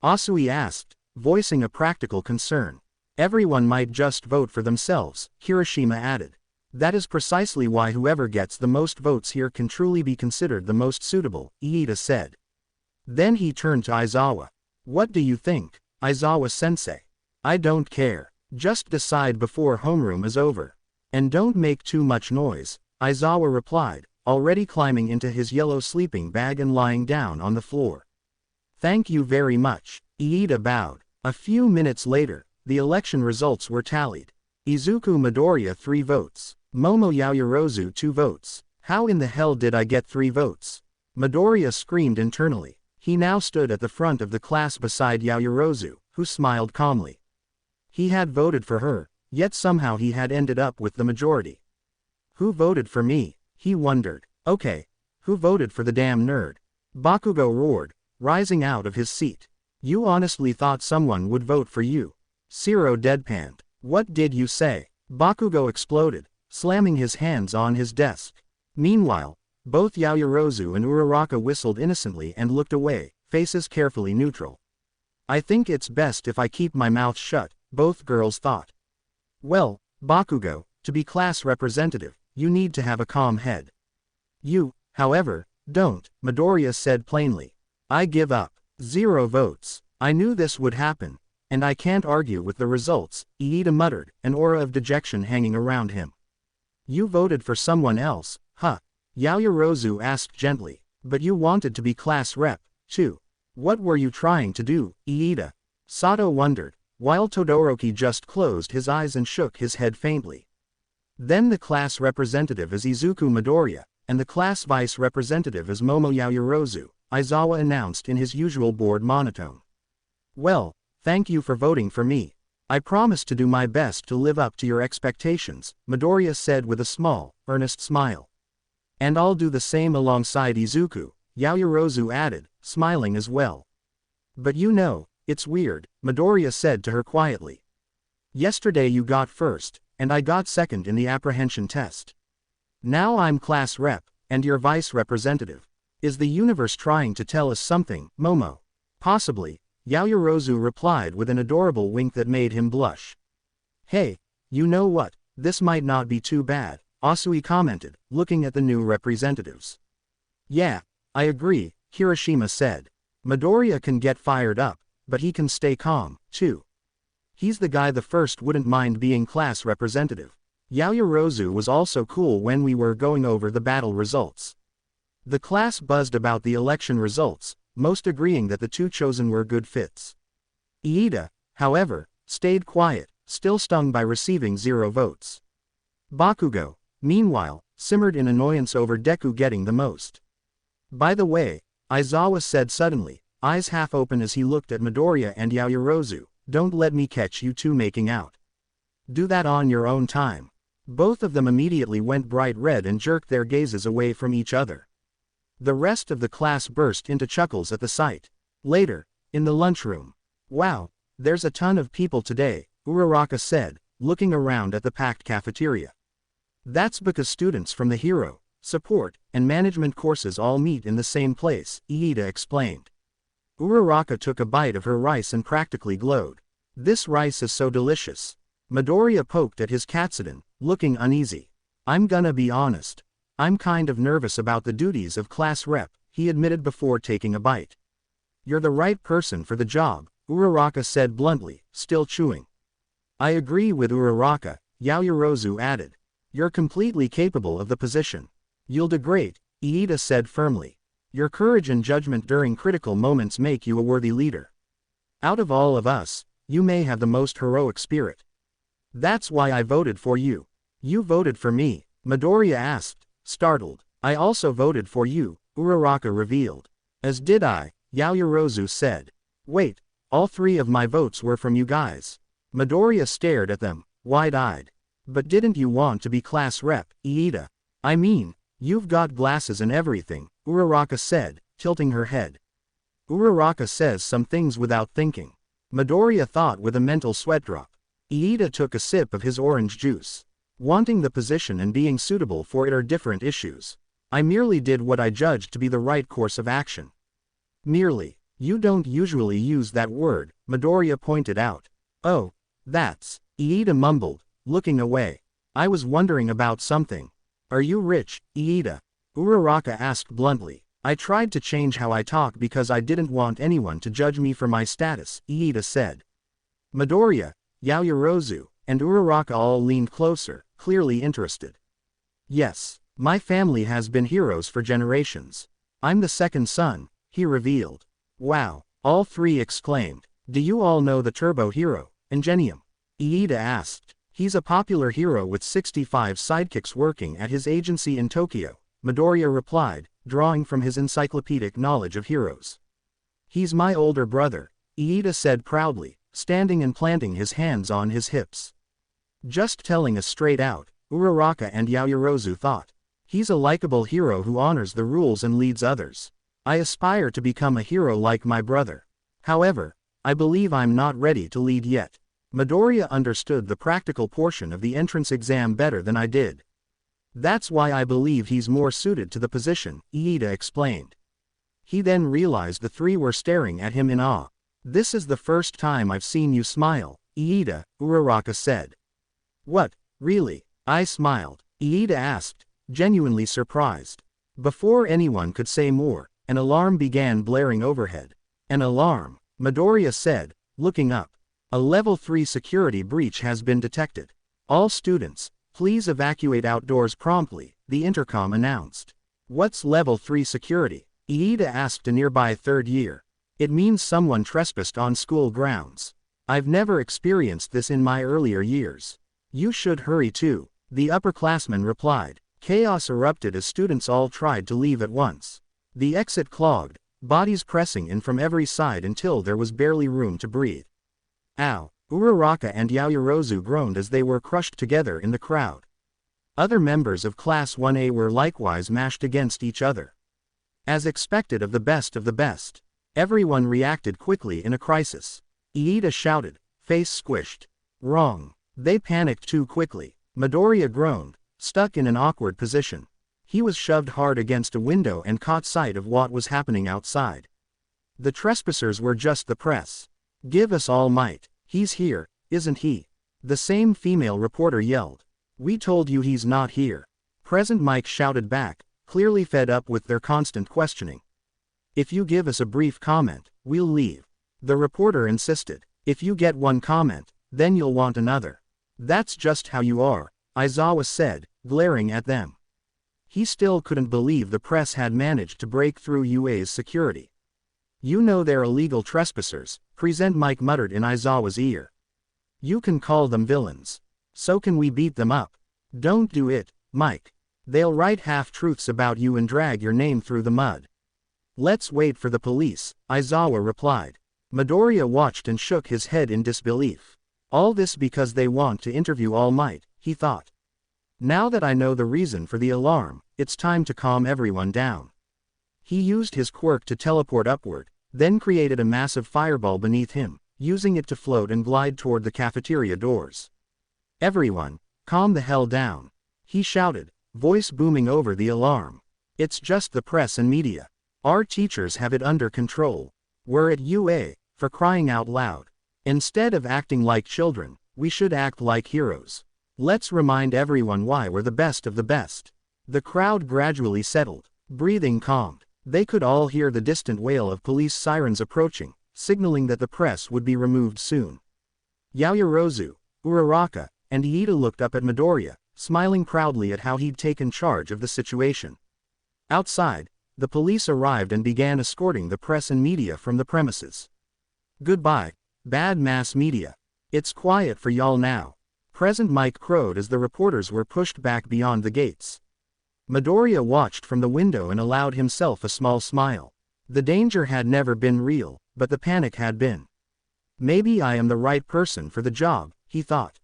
Asui asked, voicing a practical concern. Everyone might just vote for themselves, Kirishima added. That is precisely why whoever gets the most votes here can truly be considered the most suitable, Iida said. Then he turned to Aizawa. What do you think, Aizawa-sensei? I don't care. Just decide before homeroom is over. And don't make too much noise, Aizawa replied, already climbing into his yellow sleeping bag and lying down on the floor. Thank you very much, Iida bowed. A few minutes later, the election results were tallied. Izuku Midoriya 3 votes. Momo Yaoyorozu 2 votes. How in the hell did I get 3 votes? Midoriya screamed internally. He now stood at the front of the class beside Yaoyorozu, who smiled calmly. He had voted for her, yet somehow he had ended up with the majority. Who voted for me? He wondered. Okay. Who voted for the damn nerd? Bakugo roared, rising out of his seat. You honestly thought someone would vote for you? Shiro deadpanned. What did you say? Bakugo exploded, slamming his hands on his desk. Meanwhile, both Yaoyorozu and Uraraka whistled innocently and looked away, faces carefully neutral. I think it's best if I keep my mouth shut, both girls thought. Well, Bakugo, to be class representative, you need to have a calm head. You, however, don't, Midoriya said plainly. I give up. 0 votes. I knew this would happen. And I can't argue with the results, Iida muttered, an aura of dejection hanging around him. You voted for someone else, huh? Yaoyorozu asked gently. But you wanted to be class rep, too. What were you trying to do, Iida? Sato wondered, while Todoroki just closed his eyes and shook his head faintly. Then the class representative is Izuku Midoriya, and the class vice representative is Momo Yaoyorozu, Aizawa announced in his usual bored monotone. Well, thank you for voting for me. I promise to do my best to live up to your expectations, Midoriya said with a small, earnest smile. And I'll do the same alongside Izuku, Yaoyorozu added, smiling as well. But you know, it's weird, Midoriya said to her quietly. Yesterday you got first, and I got second in the apprehension test. Now I'm class rep, and your vice representative. Is the universe trying to tell us something, Momo? Possibly, Yaoyorozu replied with an adorable wink that made him blush. Hey, you know what, this might not be too bad, Asui commented, looking at the new representatives. Yeah, I agree, Kirishima said. Midoriya can get fired up, but he can stay calm, too. He's the guy the first wouldn't mind being class representative. Yaoyorozu was also cool when we were going over the battle results. The class buzzed about the election results, most agreeing that the 2 chosen were good fits. Iida, however, stayed quiet, still stung by receiving 0 votes. Bakugo, meanwhile, simmered in annoyance over Deku getting the most. By the way, Aizawa said suddenly, eyes half open as he looked at Midoriya and Yaoyorozu, don't let me catch you 2 making out. Do that on your own time. Both of them immediately went bright red and jerked their gazes away from each other. The rest of the class burst into chuckles at the sight. Later, in the lunchroom. Wow, there's a ton of people today, Uraraka said, looking around at the packed cafeteria. That's because students from the hero, support, and management courses all meet in the same place, Iida explained. Uraraka took a bite of her rice and practically glowed. This rice is so delicious. Midoriya poked at his katsudon, looking uneasy. I'm gonna be honest. I'm kind of nervous about the duties of class rep, he admitted before taking a bite. You're the right person for the job, Uraraka said bluntly, still chewing. I agree with Uraraka, Yaoyorozu added. You're completely capable of the position. You'll do great, Iida said firmly. Your courage and judgment during critical moments make you a worthy leader. Out of all of us, you may have the most heroic spirit. That's why I voted for you. You voted for me, Midoriya asked, startled. I also voted for you, Uraraka revealed. As did I, Yaoyorozu said. Wait, all 3 of my votes were from you guys. Midoriya stared at them, wide-eyed. But didn't you want to be class rep, Iida? I mean, you've got glasses and everything, Uraraka said, tilting her head. Uraraka says some things without thinking. Midoriya thought with a mental sweat drop. Iida took a sip of his orange juice. Wanting the position and being suitable for it are different issues. I merely did what I judged to be the right course of action. Merely. You don't usually use that word, Midoriya pointed out. Oh, that's, Iida mumbled, looking away. I was wondering about something. Are you rich, Iida? Uraraka asked bluntly. I tried to change how I talk because I didn't want anyone to judge me for my status, Iida said. Midoriya, Yaoyorozu, and Uraraka all leaned closer, clearly interested. Yes, my family has been heroes for generations. I'm the second son, he revealed. Wow, all three exclaimed. Do you all know the turbo hero, Ingenium? Iida asked. He's a popular hero with 65 sidekicks working at his agency in Tokyo, Midoriya replied, drawing from his encyclopedic knowledge of heroes. He's my older brother, Iida said proudly, standing and planting his hands on his hips. Just telling us straight out, Uraraka and Yaoyorozu thought. He's a likable hero who honors the rules and leads others. I aspire to become a hero like my brother. However, I believe I'm not ready to lead yet. Midoriya understood the practical portion of the entrance exam better than I did. That's why I believe he's more suited to the position, Iida explained. He then realized the three were staring at him in awe. This is the first time I've seen you smile, Iida, Uraraka said. What, really? I smiled, Iida asked, genuinely surprised. Before anyone could say more, an alarm began blaring overhead. An alarm, Midoriya said, looking up. A level 3 security breach has been detected. All students, please evacuate outdoors promptly, the intercom announced. What's level 3 security? Iida asked a nearby third year. It means someone trespassed on school grounds. I've never experienced this in my earlier years. You should hurry too, the upperclassman replied. Chaos erupted as students all tried to leave at once. The exit clogged, bodies pressing in from every side until there was barely room to breathe. Ow! Uraraka and Yaoyorozu groaned as they were crushed together in the crowd. Other members of Class 1A were likewise mashed against each other. As expected of the best, everyone reacted quickly in a crisis. Iida shouted, face squished. Wrong. They panicked too quickly. Midoriya groaned, stuck in an awkward position. He was shoved hard against a window and caught sight of what was happening outside. The trespassers were just the press. Give us all might. He's here, isn't he? The same female reporter yelled. We told you he's not here. Present Mike shouted back, clearly fed up with their constant questioning. If you give us a brief comment, we'll leave. The reporter insisted. If you get one comment, then you'll want another. That's just how you are, Aizawa said, glaring at them. He still couldn't believe the press had managed to break through UA's security. You know they're illegal trespassers, Present Mike muttered in Aizawa's ear. You can call them villains. So can we beat them up? Don't do it, Mike. They'll write half-truths about you and drag your name through the mud. Let's wait for the police, Aizawa replied. Midoriya watched and shook his head in disbelief. All this because they want to interview All Might, he thought. Now that I know the reason for the alarm, it's time to calm everyone down. He used his quirk to teleport upward, then created a massive fireball beneath him, using it to float and glide toward the cafeteria doors. Everyone, calm the hell down, he shouted, voice booming over the alarm. It's just the press and media. Our teachers have it under control. We're at UA, for crying out loud. Instead of acting like children, we should act like heroes. Let's remind everyone why we're the best of the best. The crowd gradually settled, breathing calmed. They could all hear the distant wail of police sirens approaching, signaling that the press would be removed soon. Yaoyorozu, Uraraka, and Iida looked up at Midoriya, smiling proudly at how he'd taken charge of the situation. Outside, the police arrived and began escorting the press and media from the premises. Goodbye, bad mass media. It's quiet for y'all now. Present Mike crowed as the reporters were pushed back beyond the gates. Midoriya watched from the window and allowed himself a small smile. The danger had never been real, but the panic had been. Maybe I am the right person for the job, he thought.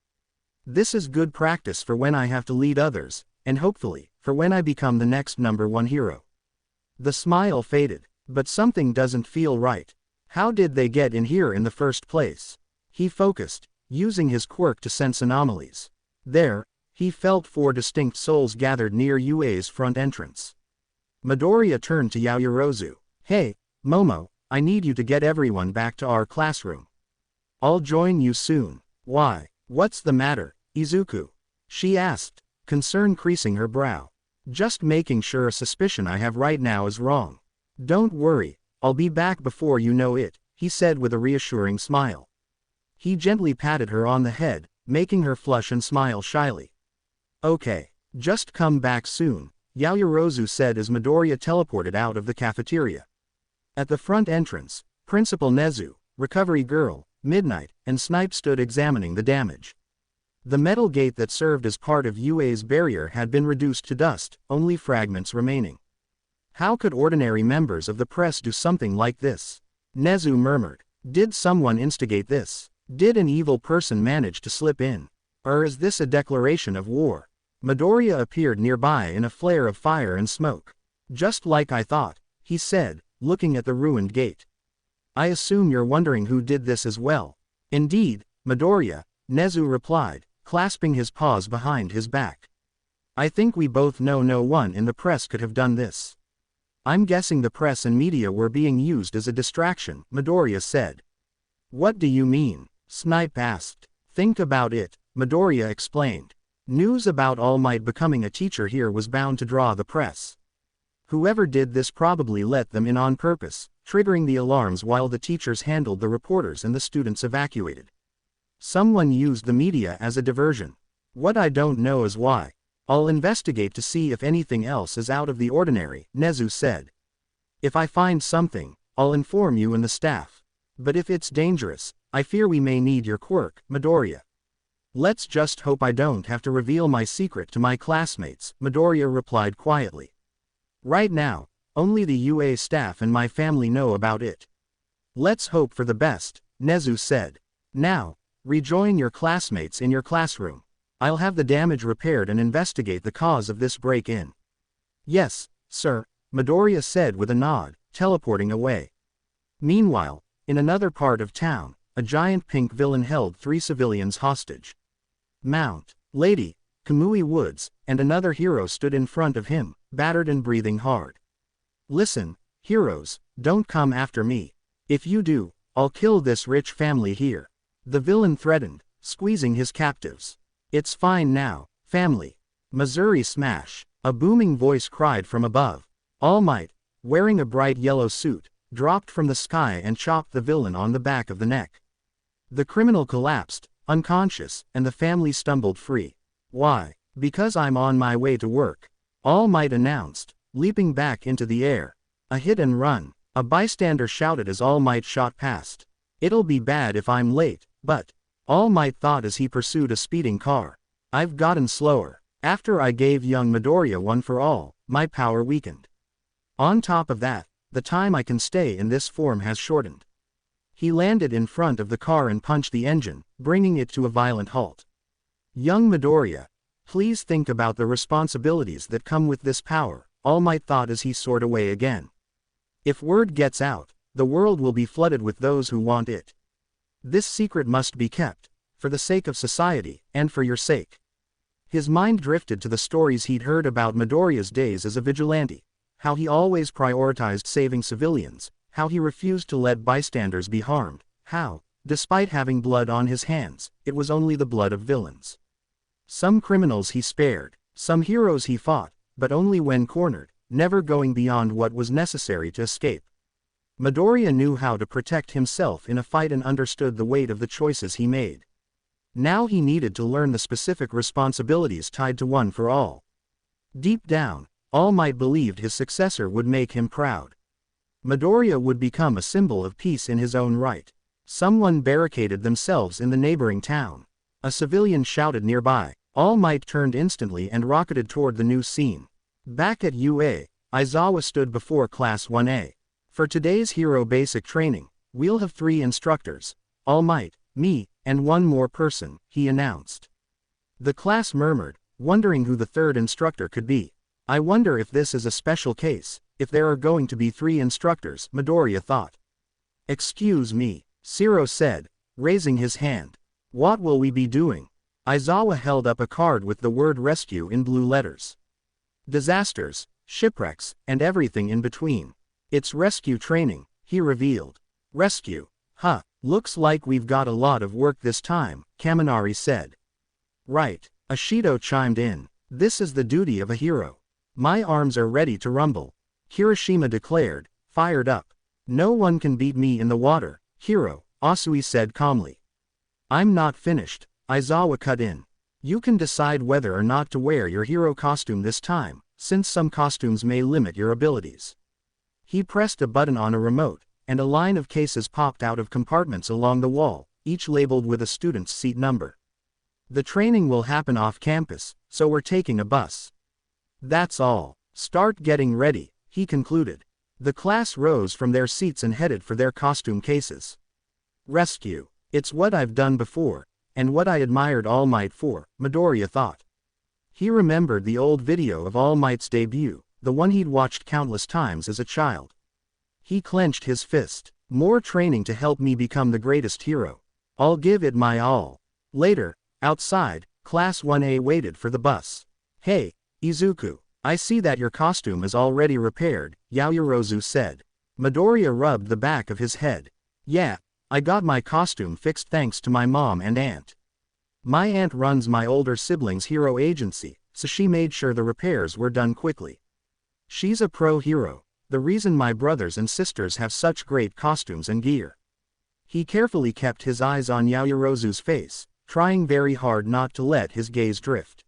This is good practice for when I have to lead others, and hopefully, for when I become the next #1 hero. The smile faded, but something doesn't feel right. How did they get in here in the first place? He focused, using his quirk to sense anomalies. There, he felt 4 distinct souls gathered near UA's front entrance. Midoriya turned to Yaoyorozu. Hey, Momo, I need you to get everyone back to our classroom. I'll join you soon. Why? What's the matter, Izuku? She asked, concern creasing her brow. Just making sure a suspicion I have right now is wrong. Don't worry, I'll be back before you know it, he said with a reassuring smile. He gently patted her on the head, making her flush and smile shyly. Okay, just come back soon, Yaoyorozu said as Midoriya teleported out of the cafeteria. At the front entrance, Principal Nezu, Recovery Girl, Midnight, and Snipe stood examining the damage. The metal gate that served as part of UA's barrier had been reduced to dust, only fragments remaining. How could ordinary members of the press do something like this? Nezu murmured. Did someone instigate this? Did an evil person manage to slip in? Or is this a declaration of war? Midoriya appeared nearby in a flare of fire and smoke. Just like I thought, he said, looking at the ruined gate. I assume you're wondering who did this as well. Indeed, Midoriya, Nezu replied, clasping his paws behind his back. I think we both know no one in the press could have done this. I'm guessing the press and media were being used as a distraction, Midoriya said. What do you mean? Snipe asked. Think about it, Midoriya explained. News about All Might becoming a teacher here was bound to draw the press. Whoever did this probably let them in on purpose, triggering the alarms while the teachers handled the reporters and the students evacuated. Someone used the media as a diversion. What I don't know is why. I'll investigate to see if anything else is out of the ordinary, Nezu said. If I find something, I'll inform you and the staff. But if it's dangerous, I fear we may need your quirk, Midoriya. Let's just hope I don't have to reveal my secret to my classmates, Midoriya replied quietly. Right now, only the UA staff and my family know about it. Let's hope for the best, Nezu said. Now, rejoin your classmates in your classroom. I'll have the damage repaired and investigate the cause of this break-in. Yes, sir, Midoriya said with a nod, teleporting away. Meanwhile, in another part of town, a giant pink villain held 3 civilians hostage. Mount, Lady, Kamui Woods, and another hero stood in front of him, battered and breathing hard. Listen, heroes, don't come after me. If you do, I'll kill this rich family here. The villain threatened, squeezing his captives. It's fine now, family. Missouri smash, a booming voice cried from above. All Might, wearing a bright yellow suit, dropped from the sky and chopped the villain on the back of the neck. The criminal collapsed, unconscious, and the family stumbled free. Why? Because I'm on my way to work. All Might announced, leaping back into the air. A hit and run, a bystander shouted as All Might shot past. It'll be bad if I'm late, but... All Might thought as he pursued a speeding car. I've gotten slower. After I gave young Midoriya one for all, my power weakened. On top of that, the time I can stay in this form has shortened. He landed in front of the car and punched the engine, bringing it to a violent halt. Young Midoriya, please think about the responsibilities that come with this power, All Might thought as he soared away again. If word gets out, the world will be flooded with those who want it. This secret must be kept, for the sake of society, and for your sake. His mind drifted to the stories he'd heard about Midoriya's days as a vigilante, how he always prioritized saving civilians, how he refused to let bystanders be harmed, how, despite having blood on his hands, it was only the blood of villains. Some criminals he spared, some heroes he fought, but only when cornered, never going beyond what was necessary to escape. Midoriya knew how to protect himself in a fight and understood the weight of the choices he made. Now he needed to learn the specific responsibilities tied to one for all. Deep down, All Might believed his successor would make him proud. Midoriya would become a symbol of peace in his own right. Someone barricaded themselves in the neighboring town. A civilian shouted nearby. All Might turned instantly and rocketed toward the new scene. Back at UA, Aizawa stood before Class 1A. For today's hero basic training, we'll have 3 instructors, All Might, me, and one more person, he announced. The class murmured, wondering who the 3rd instructor could be. I wonder if this is a special case, if there are going to be 3 instructors, Midoriya thought. Excuse me, Shiro said, raising his hand. What will we be doing? Aizawa held up a card with the word rescue in blue letters. Disasters, shipwrecks, and everything in between. It's rescue training, he revealed. Rescue? Huh, looks like we've got a lot of work this time, Kaminari said. Right, Ashido chimed in. This is the duty of a hero. My arms are ready to rumble, Kirishima declared, fired up. No one can beat me in the water, hero, Asui said calmly. I'm not finished, Aizawa cut in. You can decide whether or not to wear your hero costume this time, since some costumes may limit your abilities. He pressed a button on a remote, and a line of cases popped out of compartments along the wall, each labeled with a student's seat number. The training will happen off campus, so we're taking a bus. That's all. Start getting ready, he concluded. The class rose from their seats and headed for their costume cases. Rescue. It's what I've done before, and what I admired All Might for, Midoriya thought. He remembered the old video of All Might's debut, the one he'd watched countless times as a child. He clenched his fist. More training to help me become the greatest hero. I'll give it my all. Later, outside, Class 1A waited for the bus. Hey, Izuku, I see that your costume is already repaired, Yaoyorozu said. Midoriya rubbed the back of his head. Yeah, I got my costume fixed thanks to my mom and aunt. My aunt runs my older sibling's hero agency, so she made sure the repairs were done quickly. She's a pro hero, the reason my brothers and sisters have such great costumes and gear. He carefully kept his eyes on Yaoyorozu's face, trying very hard not to let his gaze drift.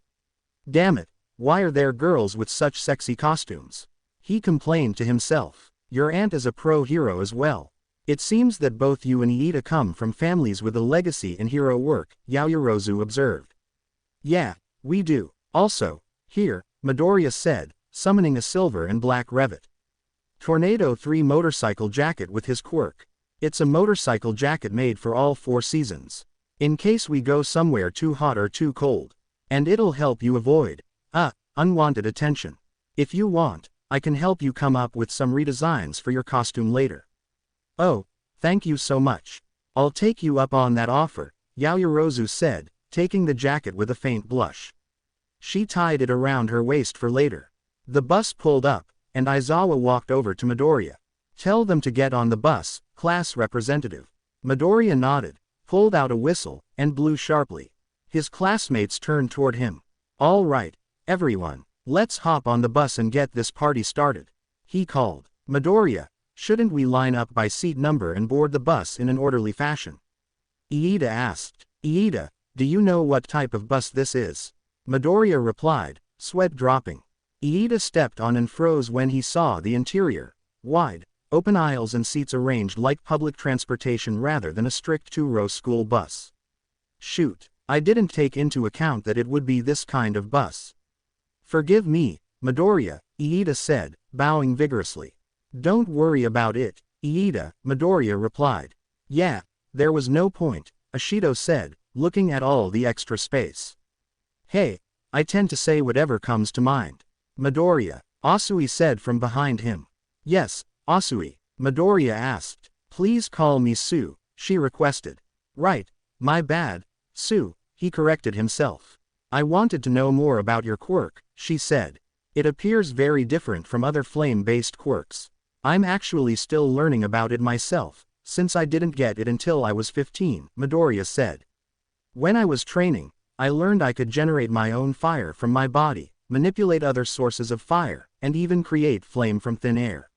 Damn it, why are there girls with such sexy costumes? He complained to himself. Your aunt is a pro hero as well. It seems that both you and Iida come from families with a legacy in hero work, Yaoyorozu observed. Yeah, we do. Also, here, Midoriya said, summoning a silver and black revet. Tornado 3 motorcycle jacket with his quirk. It's a motorcycle jacket made for all 4 seasons. In case we go somewhere too hot or too cold. And it'll help you avoid, unwanted attention. If you want, I can help you come up with some redesigns for your costume later. Oh, thank you so much. I'll take you up on that offer, Yaoyorozu said, taking the jacket with a faint blush. She tied it around her waist for later. The bus pulled up, and Aizawa walked over to Midoriya. Tell them to get on the bus, class representative. Midoriya nodded, pulled out a whistle, and blew sharply. His classmates turned toward him. All right, everyone, let's hop on the bus and get this party started. He called. Midoriya, shouldn't we line up by seat number and board the bus in an orderly fashion? Iida asked. Iida, do you know what type of bus this is? Midoriya replied, sweat dropping. Iida stepped on and froze when he saw the interior. Wide, open aisles and seats arranged like public transportation rather than a strict 2-row school bus. Shoot, I didn't take into account that it would be this kind of bus. Forgive me, Midoriya, Iida said, bowing vigorously. Don't worry about it, Iida, Midoriya replied. Yeah, there was no point, Ashido said, looking at all the extra space. Hey, I tend to say whatever comes to mind. Midoriya, Asui said from behind him. Yes, Asui, Midoriya asked. Please call me Sue, she requested. Right, my bad, Sue, he corrected himself. I wanted to know more about your quirk, she said. It appears very different from other flame-based quirks. I'm actually still learning about it myself, since I didn't get it until I was 15, Midoriya said. When I was training, I learned I could generate my own fire from my body, manipulate other sources of fire, and even create flame from thin air.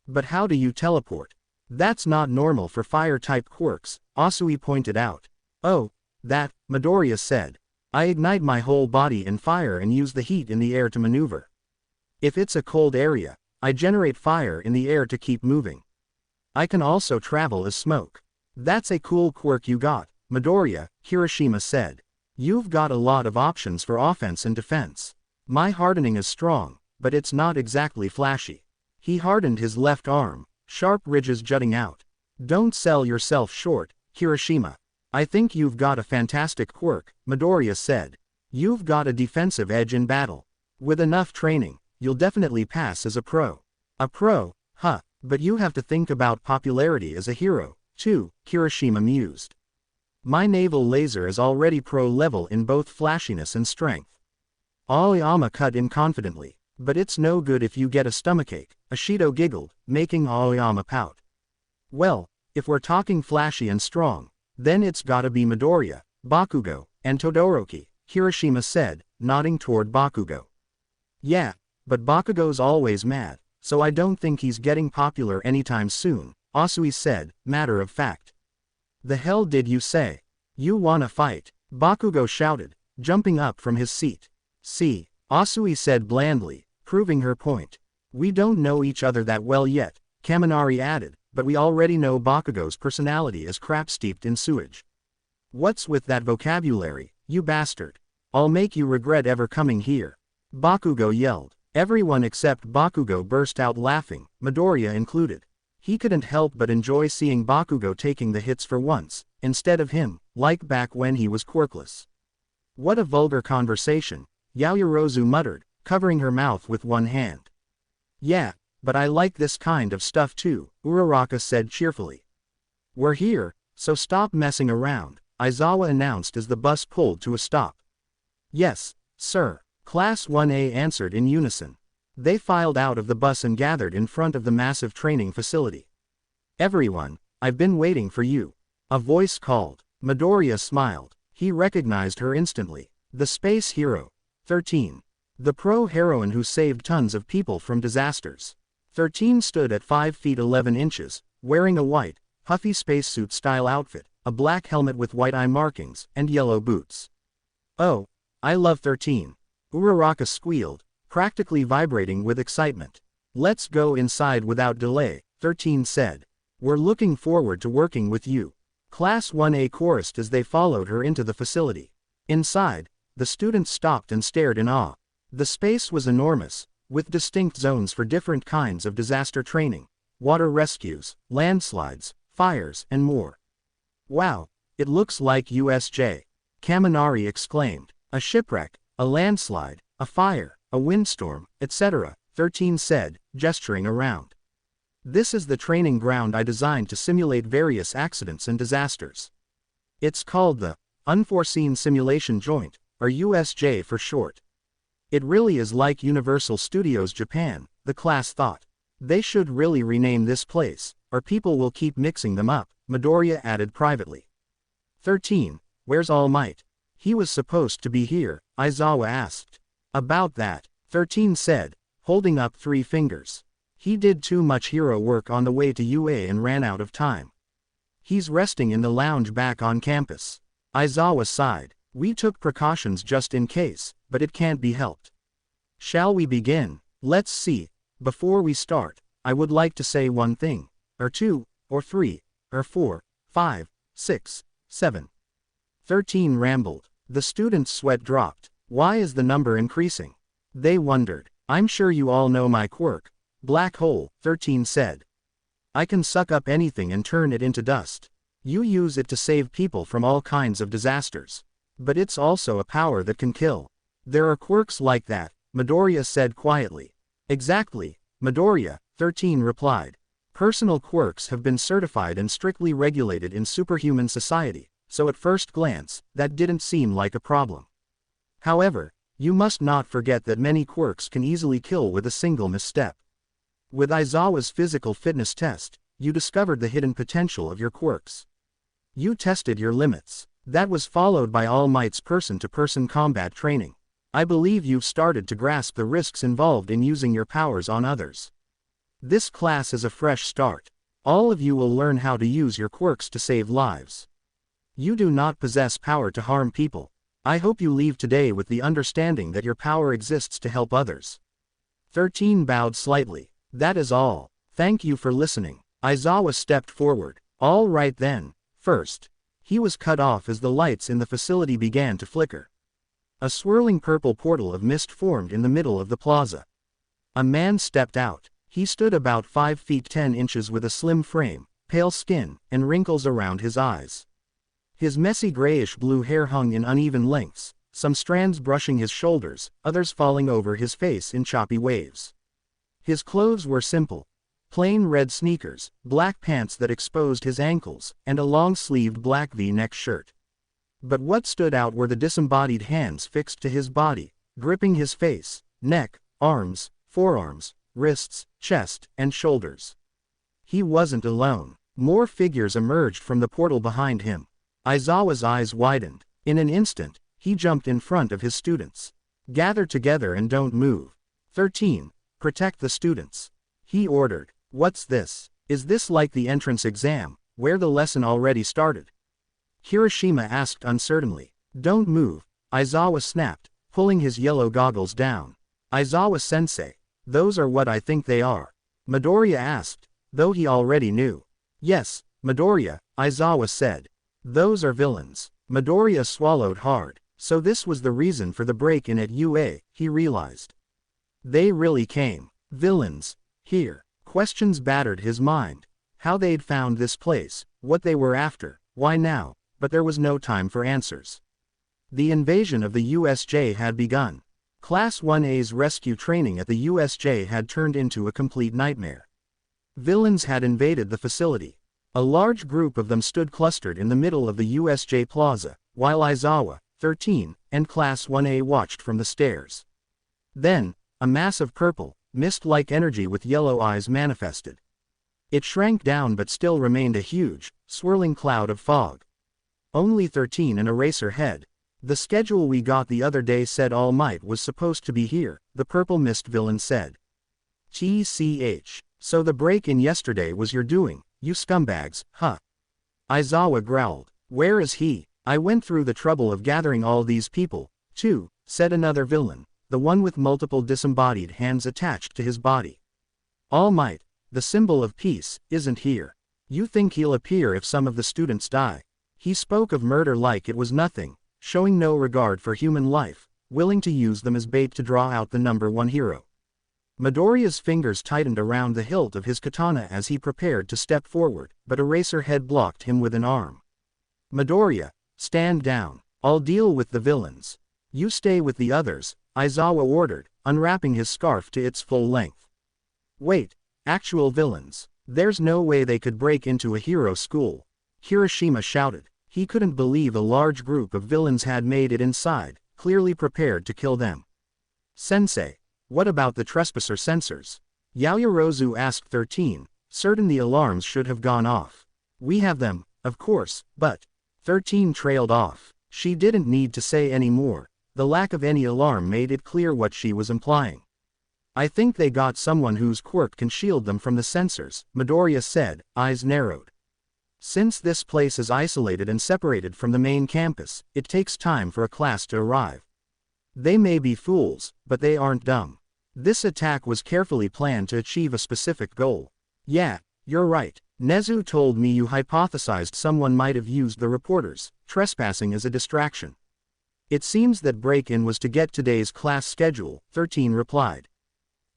But how do you teleport? That's not normal for fire-type quirks, Asui pointed out. Oh, that, Midoriya said. I ignite my whole body in fire and use the heat in the air to maneuver. If it's a cold area, I generate fire in the air to keep moving. I can also travel as smoke. That's a cool quirk you got, Midoriya, Kirishima said. You've got a lot of options for offense and defense. My hardening is strong, but it's not exactly flashy. He hardened his left arm, sharp ridges jutting out. Don't sell yourself short, Kirishima. I think you've got a fantastic quirk, Midoriya said. You've got a defensive edge in battle. With enough training, you'll definitely pass as a pro. A pro, huh, but you have to think about popularity as a hero, too, Kirishima mused. My naval laser is already pro level in both flashiness and strength. Aoyama cut in confidently. But it's no good if you get a stomachache, Ashido giggled, making Aoyama pout. Well, if we're talking flashy and strong, then it's gotta be Midoriya, Bakugo, and Todoroki, Hiroshima said, nodding toward Bakugo. Yeah, but Bakugo's always mad, so I don't think he's getting popular anytime soon, Asui said, matter of fact. The hell did you say? You wanna fight? Bakugo shouted, jumping up from his seat. See, Asui said blandly, proving her point. We don't know each other that well yet, Kaminari added, but we already know Bakugo's personality is crap steeped in sewage. What's with that vocabulary, you bastard? I'll make you regret ever coming here. Bakugo yelled. Everyone except Bakugo burst out laughing, Midoriya included. He couldn't help but enjoy seeing Bakugo taking the hits for once, instead of him, like back when he was quirkless. What a vulgar conversation, Yaoyorozu muttered, covering her mouth with one hand. Yeah, but I like this kind of stuff too, Uraraka said cheerfully. We're here, so stop messing around, Aizawa announced as the bus pulled to a stop. Yes, sir, Class 1A answered in unison. They filed out of the bus and gathered in front of the massive training facility. Everyone, I've been waiting for you. A voice called. Midoriya smiled. He recognized her instantly. The space hero. 13. The pro-heroine who saved tons of people from disasters. 13 stood at 5 feet 11 inches, wearing a white, puffy spacesuit-style outfit, a black helmet with white eye markings, and yellow boots. Oh, I love 13. Uraraka squealed, practically vibrating with excitement. Let's go inside without delay, 13 said. We're looking forward to working with you. Class 1A chorused as they followed her into the facility. Inside, the students stopped and stared in awe. The space was enormous, with distinct zones for different kinds of disaster training, water rescues, landslides, fires, and more. Wow, it looks like USJ. Kaminari exclaimed. A shipwreck, a landslide, a fire, a windstorm, etc., 13 said, gesturing around. This is the training ground I designed to simulate various accidents and disasters. It's called the Unforeseen Simulation Joint, or USJ for short. It really is like Universal Studios Japan, the class thought. They should really rename this place, or people will keep mixing them up, Midoriya added privately. 13. Where's All Might? He was supposed to be here, Aizawa asked. About that, 13 said, holding up 3 fingers. He did too much hero work on the way to UA and ran out of time. He's resting in the lounge back on campus. Aizawa sighed. We took precautions just in case, but it can't be helped. Shall we begin? Let's see. Before we start, I would like to say one thing, or 2, or 3, or 4, 5, 6, 7. 13 rambled. The students' sweat dropped. Why is the number increasing? They wondered. I'm sure you all know my quirk. Black hole, 13 said. I can suck up anything and turn it into dust. You use it to save people from all kinds of disasters. But it's also a power that can kill. There are quirks like that, Midoriya said quietly. Exactly, Midoriya, 13 replied. Personal quirks have been certified and strictly regulated in superhuman society, so at first glance, that didn't seem like a problem. However, you must not forget that many quirks can easily kill with a single misstep. With Aizawa's physical fitness test, you discovered the hidden potential of your quirks. You tested your limits. That was followed by All Might's person-to-person combat training. I believe you've started to grasp the risks involved in using your powers on others. This class is a fresh start. All of you will learn how to use your quirks to save lives. You do not possess power to harm people. I hope you leave today with the understanding that your power exists to help others. 13 bowed slightly. That is all. Thank you for listening. Aizawa stepped forward. All right then. First. He was cut off as the lights in the facility began to flicker. A swirling purple portal of mist formed in the middle of the plaza. A man stepped out. He stood about 5 feet 10 inches with a slim frame, pale skin, and wrinkles around his eyes. His messy grayish-blue hair hung in uneven lengths, some strands brushing his shoulders, others falling over his face in choppy waves. His clothes were simple. Plain red sneakers, black pants that exposed his ankles, and a long-sleeved black V-neck shirt. But what stood out were the disembodied hands fixed to his body, gripping his face, neck, arms, forearms, wrists, chest, and shoulders. He wasn't alone. More figures emerged from the portal behind him. Aizawa's eyes widened. In an instant, he jumped in front of his students. Gather together and don't move. 13. Protect the students. He ordered. What's this? Is this like the entrance exam, where the lesson already started? Hiroshima asked uncertainly. Don't move, Aizawa snapped, pulling his yellow goggles down. Aizawa-sensei, those are what I think they are. Midoriya asked, though he already knew. Yes, Midoriya, Aizawa said. Those are villains. Midoriya swallowed hard. So this was the reason for the break-in at UA, he realized. They really came. Villains. Here. Questions battered his mind. How they'd found this place, what they were after, why now, but there was no time for answers. The invasion of the USJ had begun. Class 1A's rescue training at the USJ had turned into a complete nightmare. Villains had invaded the facility. A large group of them stood clustered in the middle of the USJ plaza, while Aizawa, 13, and Class 1A watched from the stairs. Then, a mass of purple, mist-like energy with yellow eyes manifested. It shrank down but still remained a huge, swirling cloud of fog. Only 13 and Eraserhead. The schedule we got the other day said All Might was supposed to be here, the purple mist villain said. TCH. So the break-in yesterday was your doing, you scumbags, huh? Aizawa growled. Where is he? I went through the trouble of gathering all these people, too, said another villain, the one with multiple disembodied hands attached to his body. All Might, the symbol of peace, isn't here. You think he'll appear if some of the students die? He spoke of murder like it was nothing, showing no regard for human life, willing to use them as bait to draw out the number one hero. Midoriya's fingers tightened around the hilt of his katana as he prepared to step forward, but Eraserhead blocked him with an arm. Midoriya, stand down. I'll deal with the villains. You stay with the others, Aizawa ordered, unwrapping his scarf to its full length. Wait, actual villains. There's no way they could break into a hero school. Hiroshima shouted. He couldn't believe a large group of villains had made it inside, clearly prepared to kill them. Sensei, what about the trespasser sensors? Yaoyorozu asked 13, certain the alarms should have gone off. We have them, of course, but 13 trailed off. She didn't need to say any more. The lack of any alarm made it clear what she was implying. I think they got someone whose quirk can shield them from the sensors, Midoriya said, eyes narrowed. Since this place is isolated and separated from the main campus, it takes time for a class to arrive. They may be fools, but they aren't dumb. This attack was carefully planned to achieve a specific goal. Yeah, you're right. Nezu told me you hypothesized someone might have used the reporters, trespassing as a distraction. It seems that break-in was to get today's class schedule, 13 replied.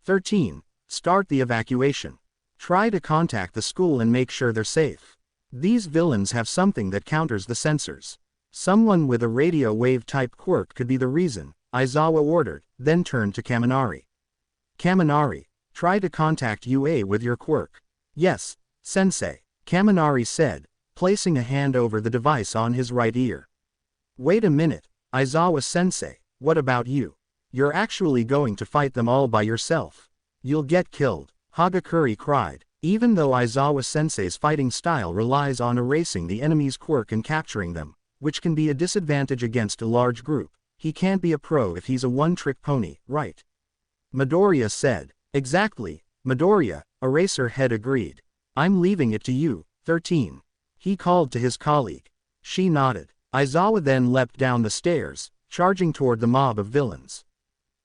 13. Start the evacuation. Try to contact the school and make sure they're safe. These villains have something that counters the sensors. Someone with a radio wave type quirk could be the reason, Aizawa ordered, then turned to Kaminari. Kaminari, try to contact UA with your quirk. Yes, Sensei, Kaminari said, placing a hand over the device on his right ear. Wait a minute, Aizawa-sensei, what about you? You're actually going to fight them all by yourself. You'll get killed, Hagakure cried. Even though Aizawa-sensei's fighting style relies on erasing the enemy's quirk and capturing them, which can be a disadvantage against a large group, he can't be a pro if he's a one-trick pony, right? Midoriya said. Exactly, Midoriya, Eraserhead agreed. I'm leaving it to you, 13. He called to his colleague. She nodded. Aizawa then leapt down the stairs, charging toward the mob of villains.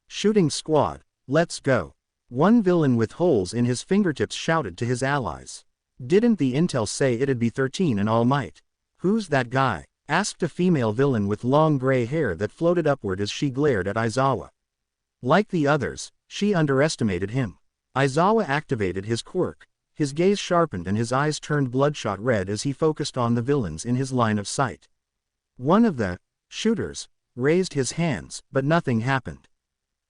Shooting squad, let's go. One villain with holes in his fingertips shouted to his allies. Didn't the intel say it'd be 13 and All Might? Who's that guy? Asked a female villain with long gray hair that floated upward as she glared at Aizawa. Like the others, she underestimated him. Aizawa activated his quirk. His gaze sharpened and his eyes turned bloodshot red as he focused on the villains in his line of sight. One of the shooters raised his hands, but nothing happened.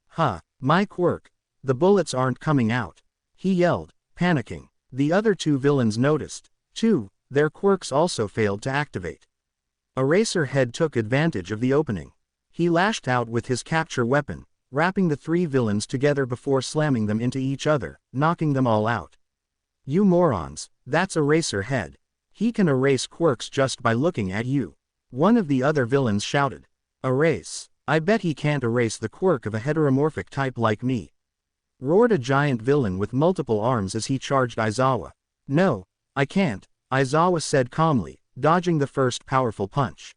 Huh, my quirk. The bullets aren't coming out, he yelled, panicking. The other two villains noticed, too, their quirks also failed to activate. Eraserhead took advantage of the opening. He lashed out with his capture weapon, wrapping the three villains together before slamming them into each other, knocking them all out. You morons, that's Eraserhead. He can erase quirks just by looking at you. One of the other villains shouted. Erase? I bet he can't erase the quirk of a heteromorphic type like me. Roared a giant villain with multiple arms as he charged Aizawa. No, I can't, Aizawa said calmly, dodging the first powerful punch.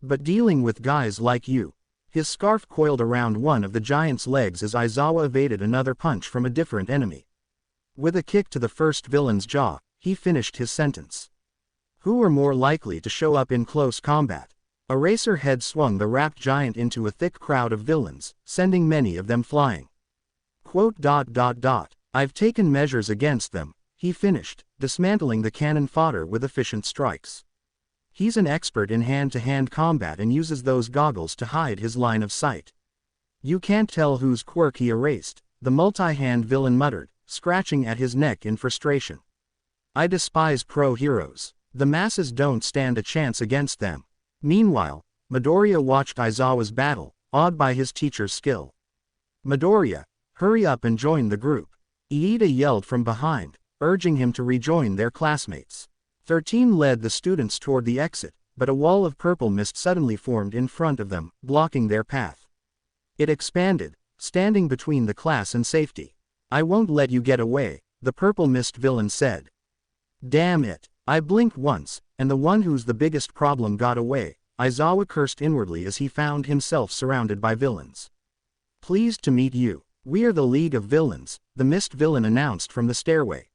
But dealing with guys like you. His scarf coiled around one of the giant's legs as Aizawa evaded another punch from a different enemy. With a kick to the first villain's jaw, he finished his sentence. Who are more likely to show up in close combat? Eraserhead swung the wrapped giant into a thick crowd of villains, sending many of them flying. I've taken measures against them, he finished, dismantling the cannon fodder with efficient strikes. He's an expert in hand-to-hand combat and uses those goggles to hide his line of sight. You can't tell whose quirk he erased, the multi-hand villain muttered, scratching at his neck in frustration. I despise pro-heroes. The masses don't stand a chance against them. Meanwhile, Midoriya watched Aizawa's battle, awed by his teacher's skill. Midoriya, hurry up and join the group. Iida yelled from behind, urging him to rejoin their classmates. 13 led the students toward the exit, but a wall of purple mist suddenly formed in front of them, blocking their path. It expanded, standing between the class and safety. I won't let you get away, the purple mist villain said. Damn it. I blinked once, and the one who's the biggest problem got away, Aizawa cursed inwardly as he found himself surrounded by villains. Pleased to meet you. We're the League of Villains, the mist villain announced from the stairway.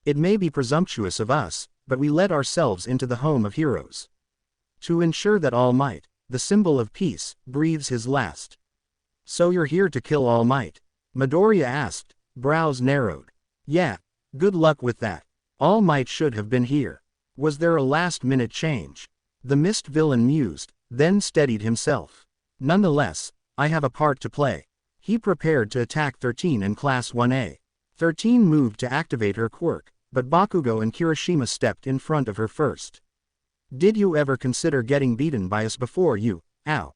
It may be presumptuous of us, but we let ourselves into the home of heroes. To ensure that All Might, the symbol of peace, breathes his last. So you're here to kill All Might? Midoriya asked, brows narrowed. Yeah, good luck with that. All Might should have been here. Was there a last-minute change? The mist villain mused, then steadied himself. Nonetheless, I have a part to play. He prepared to attack 13 in Class 1A. 13 moved to activate her quirk, but Bakugo and Kirishima stepped in front of her first. Did you ever consider getting beaten by us before you, ow?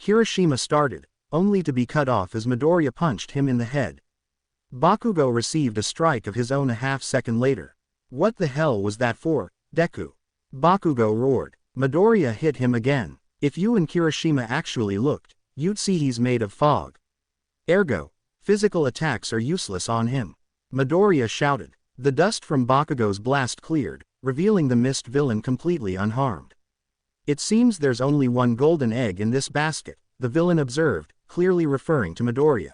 Kirishima started, only to be cut off as Midoriya punched him in the head. Bakugo received a strike of his own a half-second later. What the hell was that for, Deku? Bakugo roared. Midoriya hit him again. If you and Kirishima actually looked, you'd see he's made of fog. Ergo, physical attacks are useless on him. Midoriya shouted. The dust from Bakugo's blast cleared, revealing the mist villain completely unharmed. It seems there's only one golden egg in this basket, the villain observed, clearly referring to Midoriya.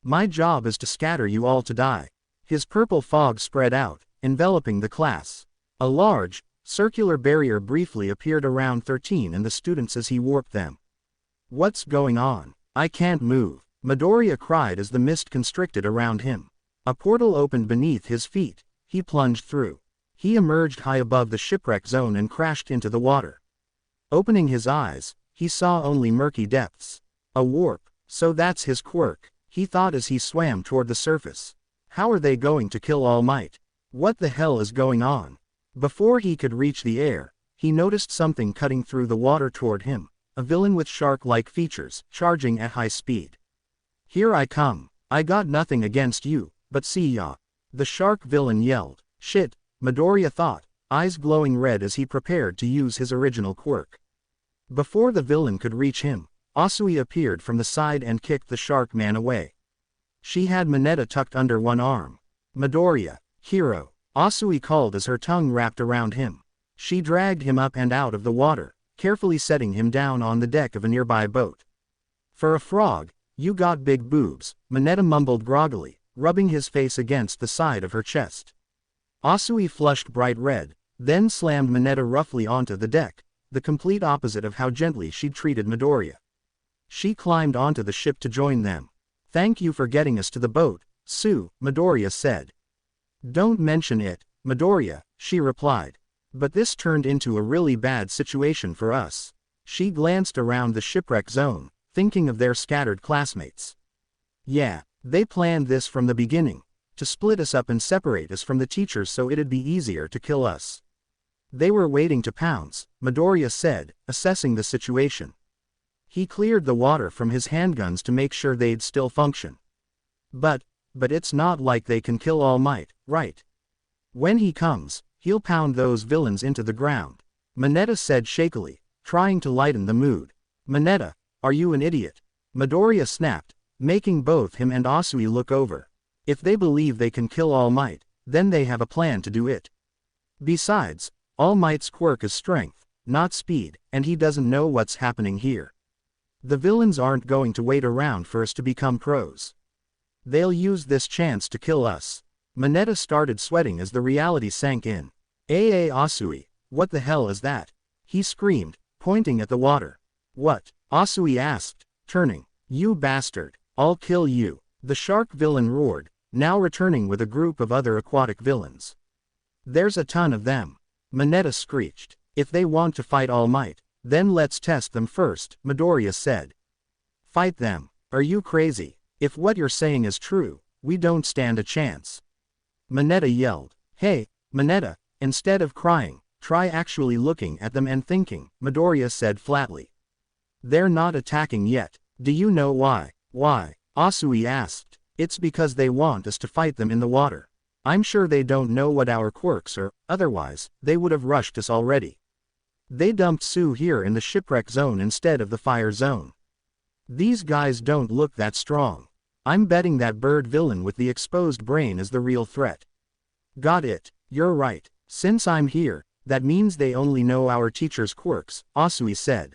My job is to scatter you all to die. His purple fog spread out, enveloping the class. A large, circular barrier briefly appeared around 13 and the students as he warped them. What's going on? I can't move, Midoriya cried as the mist constricted around him. A portal opened beneath his feet. He plunged through. He emerged high above the shipwreck zone and crashed into the water. Opening his eyes, he saw only murky depths. A warp, so that's his quirk, he thought as he swam toward the surface. How are they going to kill All Might? What the hell is going on? Before he could reach the air, he noticed something cutting through the water toward him, a villain with shark-like features, charging at high speed. Here I come. I got nothing against you, but see ya. The shark villain yelled. Shit, Midoriya thought, eyes glowing red as he prepared to use his original quirk. Before the villain could reach him, Asui appeared from the side and kicked the shark man away. She had Mineta tucked under one arm. Midoriya, hero, Asui called as her tongue wrapped around him. She dragged him up and out of the water, carefully setting him down on the deck of a nearby boat. For a frog, you got big boobs, Mineta mumbled groggily, rubbing his face against the side of her chest. Asui flushed bright red, then slammed Mineta roughly onto the deck, the complete opposite of how gently she'd treated Midoriya. She climbed onto the ship to join them. Thank you for getting us to the boat, Sue, Midoriya said. Don't mention it, Midoriya, she replied. But this turned into a really bad situation for us. She glanced around the shipwreck zone, thinking of their scattered classmates. Yeah, they planned this from the beginning, to split us up and separate us from the teachers so it'd be easier to kill us. They were waiting to pounce, Midoriya said, assessing the situation. He cleared the water from his handguns to make sure they'd still function. But it's not like they can kill All Might, right? When he comes, he'll pound those villains into the ground, Mineta said shakily, trying to lighten the mood. Mineta, are you an idiot? Midoriya snapped, making both him and Asui look over. If they believe they can kill All Might, then they have a plan to do it. Besides, All Might's quirk is strength, not speed, and he doesn't know what's happening here. The villains aren't going to wait around for us to become pros. They'll use this chance to kill us. Mineta started sweating as the reality sank in. Asui, what the hell is that? He screamed, pointing at the water. What? Asui asked, turning. You bastard, I'll kill you, the shark villain roared, now returning with a group of other aquatic villains. There's a ton of them. Mineta screeched. If they want to fight All Might, then let's test them first, Midoriya said. Fight them? Are you crazy? If what you're saying is true, we don't stand a chance. Mineta yelled. Hey, Mineta, instead of crying, try actually looking at them and thinking, Midoriya said flatly. They're not attacking yet. Do you know why? Why? Asui asked. It's because they want us to fight them in the water. I'm sure they don't know what our quirks are, otherwise, they would have rushed us already. They dumped Sue here in the shipwreck zone instead of the fire zone. These guys don't look that strong. I'm betting that bird villain with the exposed brain is the real threat. Got it, you're right. Since I'm here, that means they only know our teacher's quirks, Asui said.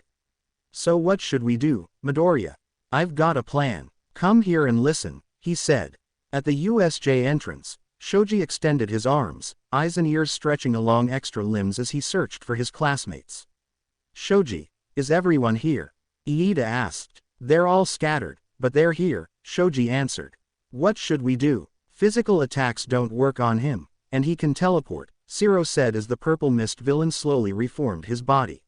So what should we do, Midoriya? I've got a plan. Come here and listen, he said. At the USJ entrance, Shoji extended his arms, eyes and ears stretching along extra limbs as he searched for his classmates. Shoji, is everyone here? Iida asked. They're all scattered, but they're here, Shoji answered. What should we do? Physical attacks don't work on him, and he can teleport, Zero said as the purple mist villain slowly reformed his body.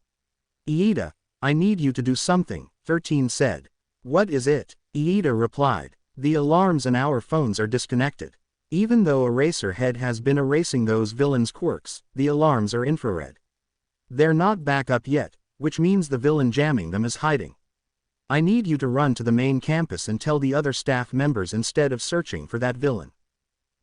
Iida, I need you to do something, 13 said. What is it? Iida replied. The alarms in our phones are disconnected. Even though Eraserhead has been erasing those villains' quirks, the alarms are infrared. They're not back up yet, which means the villain jamming them is hiding. I need you to run to the main campus and tell the other staff members instead of searching for that villain.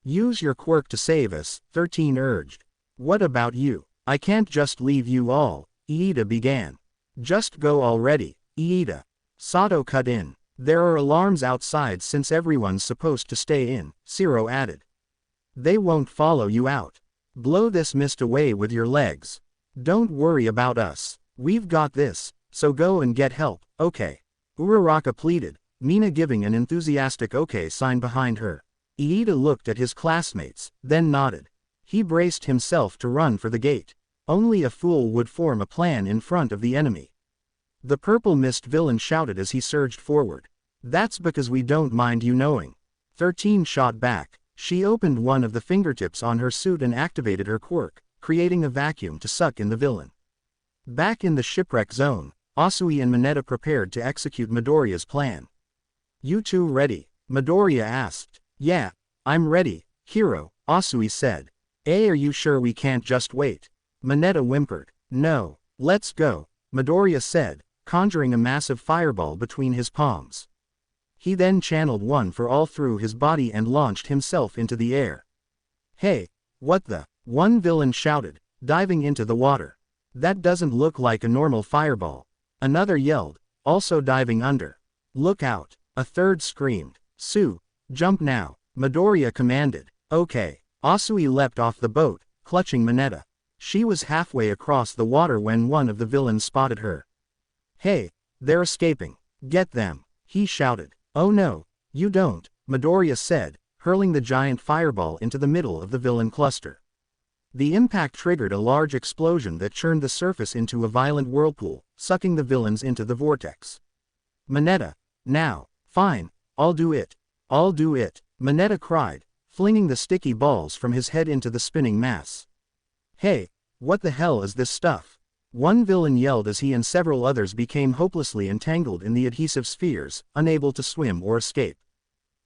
Use your quirk to save us, 13 urged. What about you? I can't just leave you all, Iida began. Just go already, Iida. Sato cut in. There are alarms outside since everyone's supposed to stay in, Zero added. They won't follow you out. Blow this mist away with your legs. Don't worry about us. We've got this, so go and get help, okay. Uraraka pleaded, Mina giving an enthusiastic okay sign behind her. Iida looked at his classmates, then nodded. He braced himself to run for the gate. Only a fool would form a plan in front of the enemy. The purple mist villain shouted as he surged forward. That's because we don't mind you knowing. 13 shot back. She opened one of the fingertips on her suit and activated her quirk, creating a vacuum to suck in the villain. Back in the shipwreck zone, Asui and Mineta prepared to execute Midoriya's plan. You two ready? Midoriya asked. Yeah, I'm ready, Hiro, Asui said. Are you sure we can't just wait? Mineta whimpered. No, let's go, Midoriya said, conjuring a massive fireball between his palms. He then channeled one for all through his body and launched himself into the air. Hey, what the? One villain shouted, diving into the water. That doesn't look like a normal fireball. Another yelled, also diving under. Look out, a third screamed. Sue, jump now, Midoriya commanded. Okay. Asui leapt off the boat, clutching Mineta. She was halfway across the water when one of the villains spotted her. Hey, they're escaping. Get them, he shouted. Oh no, you don't, Midoriya said, hurling the giant fireball into the middle of the villain cluster. The impact triggered a large explosion that churned the surface into a violent whirlpool, sucking the villains into the vortex. Mineta, now, fine, I'll do it. I'll do it, Mineta cried, flinging the sticky balls from his head into the spinning mass. Hey, what the hell is this stuff? One villain yelled as he and several others became hopelessly entangled in the adhesive spheres, unable to swim or escape.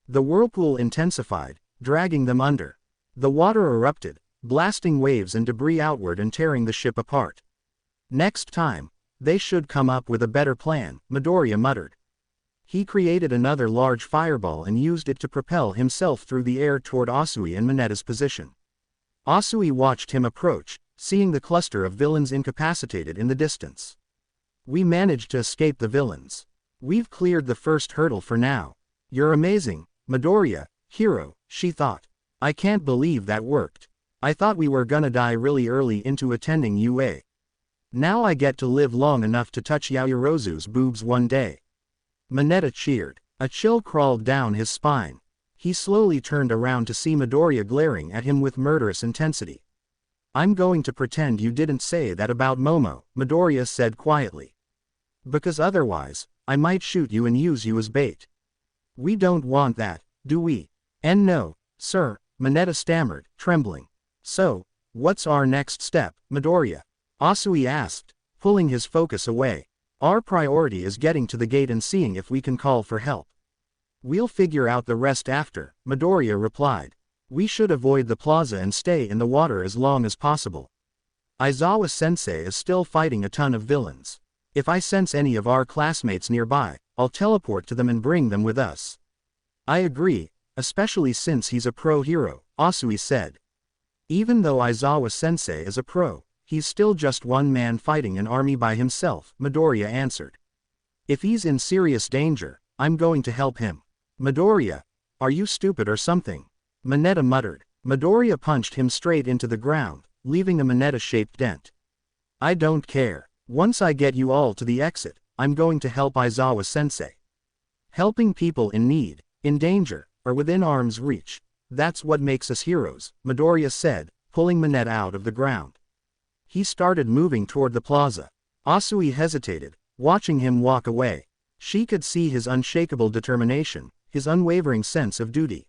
The whirlpool intensified, dragging them under. The water erupted, blasting waves and debris outward and tearing the ship apart. Next time, They should come up with a better plan, Midoriya muttered. He created another large fireball and used it to propel himself through the air toward Asui and Mineta's position. Asui watched him approach, seeing the cluster of villains incapacitated in the distance. We managed to escape the villains. We've cleared the first hurdle for now. You're amazing, Midoriya, hero, she thought. I can't believe that worked. I thought we were gonna die really early into attending UA. Now I get to live long enough to touch Yaoyorozu's boobs one day. Mineta cheered. A chill crawled down his spine. He slowly turned around to see Midoriya glaring at him with murderous intensity. I'm going to pretend you didn't say that about Momo, Midoriya said quietly. Because otherwise, I might shoot you and use you as bait. We don't want that, do we? And no, sir, Mineta stammered, trembling. So, what's our next step, Midoriya? Asui asked, pulling his focus away. Our priority is getting to the gate and seeing if we can call for help. We'll figure out the rest after, Midoriya replied. We should avoid the plaza and stay in the water as long as possible. Aizawa-sensei is still fighting a ton of villains. If I sense any of our classmates nearby, I'll teleport to them and bring them with us. I agree, especially since he's a pro hero, Asui said. Even though Aizawa-sensei is a pro, he's still just one man fighting an army by himself, Midoriya answered. If he's in serious danger, I'm going to help him. Midoriya, are you stupid or something? Mineta muttered. Midoriya punched him straight into the ground, leaving a Mineta-shaped dent. I don't care. Once I get you all to the exit, I'm going to help Aizawa-sensei. Helping people in need, in danger, or within arm's reach. That's what makes us heroes, Midoriya said, pulling Mineta out of the ground. He started moving toward the plaza. Asui hesitated, watching him walk away. She could see his unshakable determination, his unwavering sense of duty.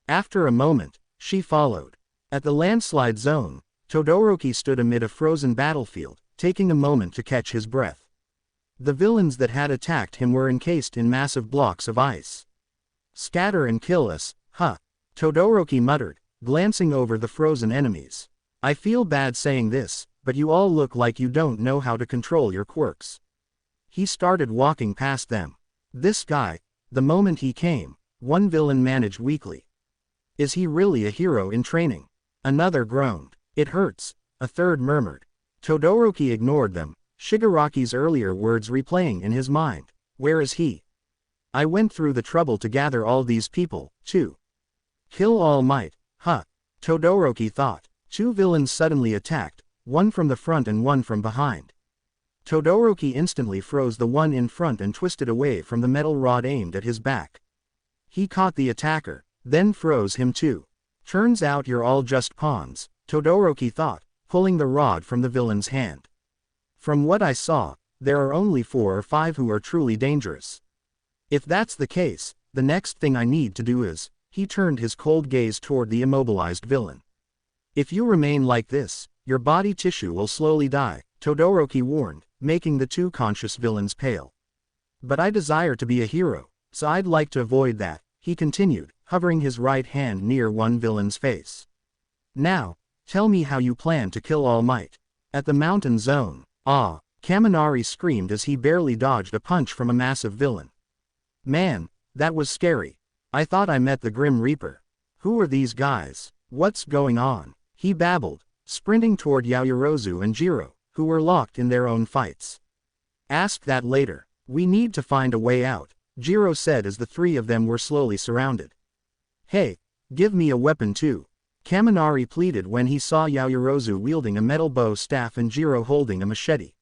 After a moment, she followed. At the landslide zone, Todoroki stood amid a frozen battlefield, taking a moment to catch his breath. The villains that had attacked him were encased in massive blocks of ice. Scatter and kill us, huh? Todoroki muttered, glancing over the frozen enemies. I feel bad saying this, but you all look like you don't know how to control your quirks. He started walking past them. This guy, the moment he came, one villain managed weakly. Is he really a hero in training? Another groaned. It hurts, a third murmured. Todoroki ignored them, Shigaraki's earlier words replaying in his mind. Where is he? I went through the trouble to gather all these people, too. Kill All Might, huh? Todoroki thought. Two villains suddenly attacked, one from the front and one from behind. Todoroki instantly froze the one in front and twisted away from the metal rod aimed at his back. He caught the attacker, then froze him too. Turns out you're all just pawns, Todoroki thought, pulling the rod from the villain's hand. From what I saw, there are only 4 or 5 who are truly dangerous. If that's the case, the next thing I need to do is, he turned his cold gaze toward the immobilized villain. If you remain like this, your body tissue will slowly die, Todoroki warned, making the 2 conscious villains pale. But I desire to be a hero, so I'd like to avoid that, he continued, hovering his right hand near one villain's face. Now, tell me how you plan to kill All Might. At the mountain zone, Kaminari screamed as he barely dodged a punch from a massive villain. Man, that was scary. I thought I met the Grim Reaper. Who are these guys? What's going on? He babbled, sprinting toward Yaoyorozu and Jiro, who were locked in their own fights. Ask that later. We need to find a way out, Jiro said as the 3 of them were slowly surrounded. Hey, give me a weapon too. Kaminari pleaded when he saw Yaoyorozu wielding a metal bow staff and Jiro holding a machete.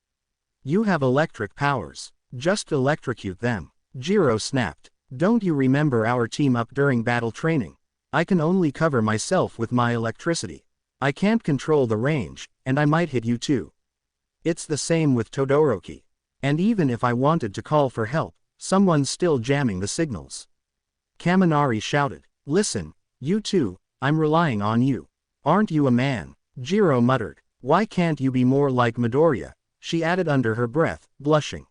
You have electric powers. Just electrocute them. Jiro snapped. Don't you remember our team up during battle training? I can only cover myself with my electricity. I can't control the range, and I might hit you too. It's the same with Todoroki. And even if I wanted to call for help, someone's still jamming the signals. Kaminari shouted. Listen, you two, I'm relying on you. Aren't you a man? Jiro muttered. Why can't you be more like Midoriya? She added under her breath, blushing.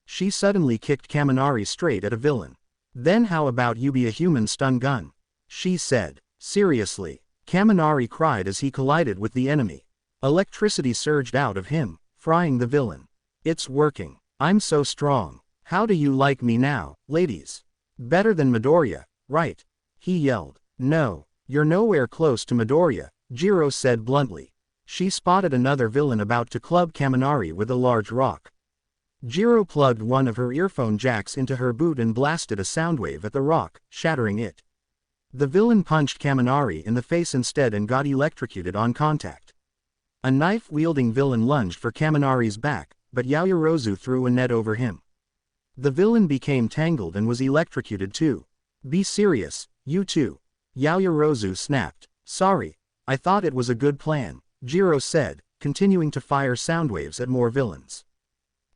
She suddenly kicked Kaminari straight at a villain. Then how about you be a human stun gun? She said. Seriously? Kaminari cried as he collided with the enemy. Electricity surged out of him, frying the villain. It's working. I'm so strong. How do you like me now, ladies? Better than Midoriya, right? He yelled. No, you're nowhere close to Midoriya, Jiro said bluntly. She spotted another villain about to club Kaminari with a large rock. Jiro plugged one of her earphone jacks into her boot and blasted a soundwave at the rock, shattering it. The villain punched Kaminari in the face instead and got electrocuted on contact. A knife-wielding villain lunged for Kaminari's back, but Yaoyorozu threw a net over him. The villain became tangled and was electrocuted too. Be serious, you two. Yaoyorozu snapped. Sorry, I thought it was a good plan, Jiro said, continuing to fire soundwaves at more villains.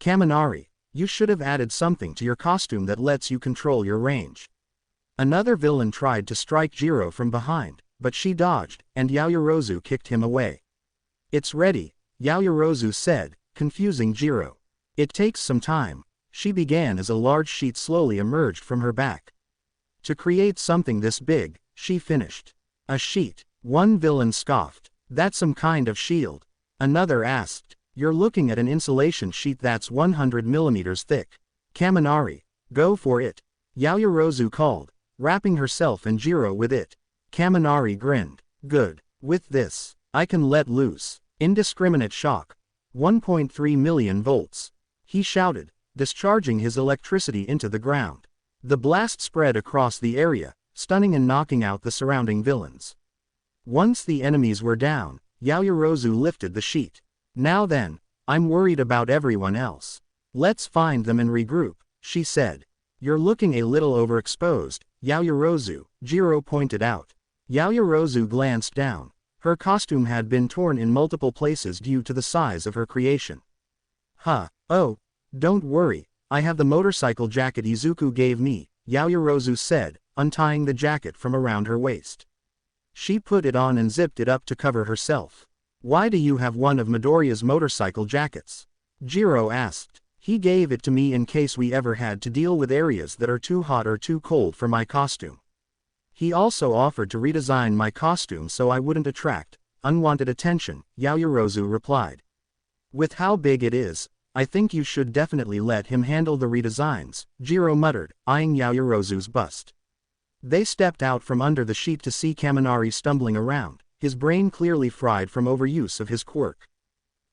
Kaminari, you should have added something to your costume that lets you control your range. Another villain tried to strike Jiro from behind, but she dodged, and Yaoyorozu kicked him away. It's ready, Yaoyorozu said, confusing Jiro. It takes some time. She began as a large sheet slowly emerged from her back. To create something this big, she finished. A sheet. One villain scoffed. That's some kind of shield. Another asked. You're looking at an insulation sheet that's 100 millimeters thick. Kaminari, go for it. Yaoyorozu called, wrapping herself and Jiro with it. Kaminari grinned. Good. With this, I can let loose. Indiscriminate shock. 1.3 million volts. He shouted, discharging his electricity into the ground. The blast spread across the area, stunning and knocking out the surrounding villains. Once the enemies were down, Yaoyorozu lifted the sheet. Now then, I'm worried about everyone else. Let's find them and regroup, she said. You're looking a little overexposed, Yaoyorozu, Jiro pointed out. Yaoyorozu glanced down. Her costume had been torn in multiple places due to the size of her creation. Oh, don't worry, I have the motorcycle jacket Izuku gave me, Yaoyorozu said, untying the jacket from around her waist. She put it on and zipped it up to cover herself. Why do you have one of Midoriya's motorcycle jackets? Jiro asked. He gave it to me in case we ever had to deal with areas that are too hot or too cold for my costume. He also offered to redesign my costume so I wouldn't attract unwanted attention, Yaoyorozu replied. With how big it is, I think you should definitely let him handle the redesigns, Jiro muttered, eyeing Yaoyorozu's bust. They stepped out from under the sheet to see Kaminari stumbling around, his brain clearly fried from overuse of his quirk.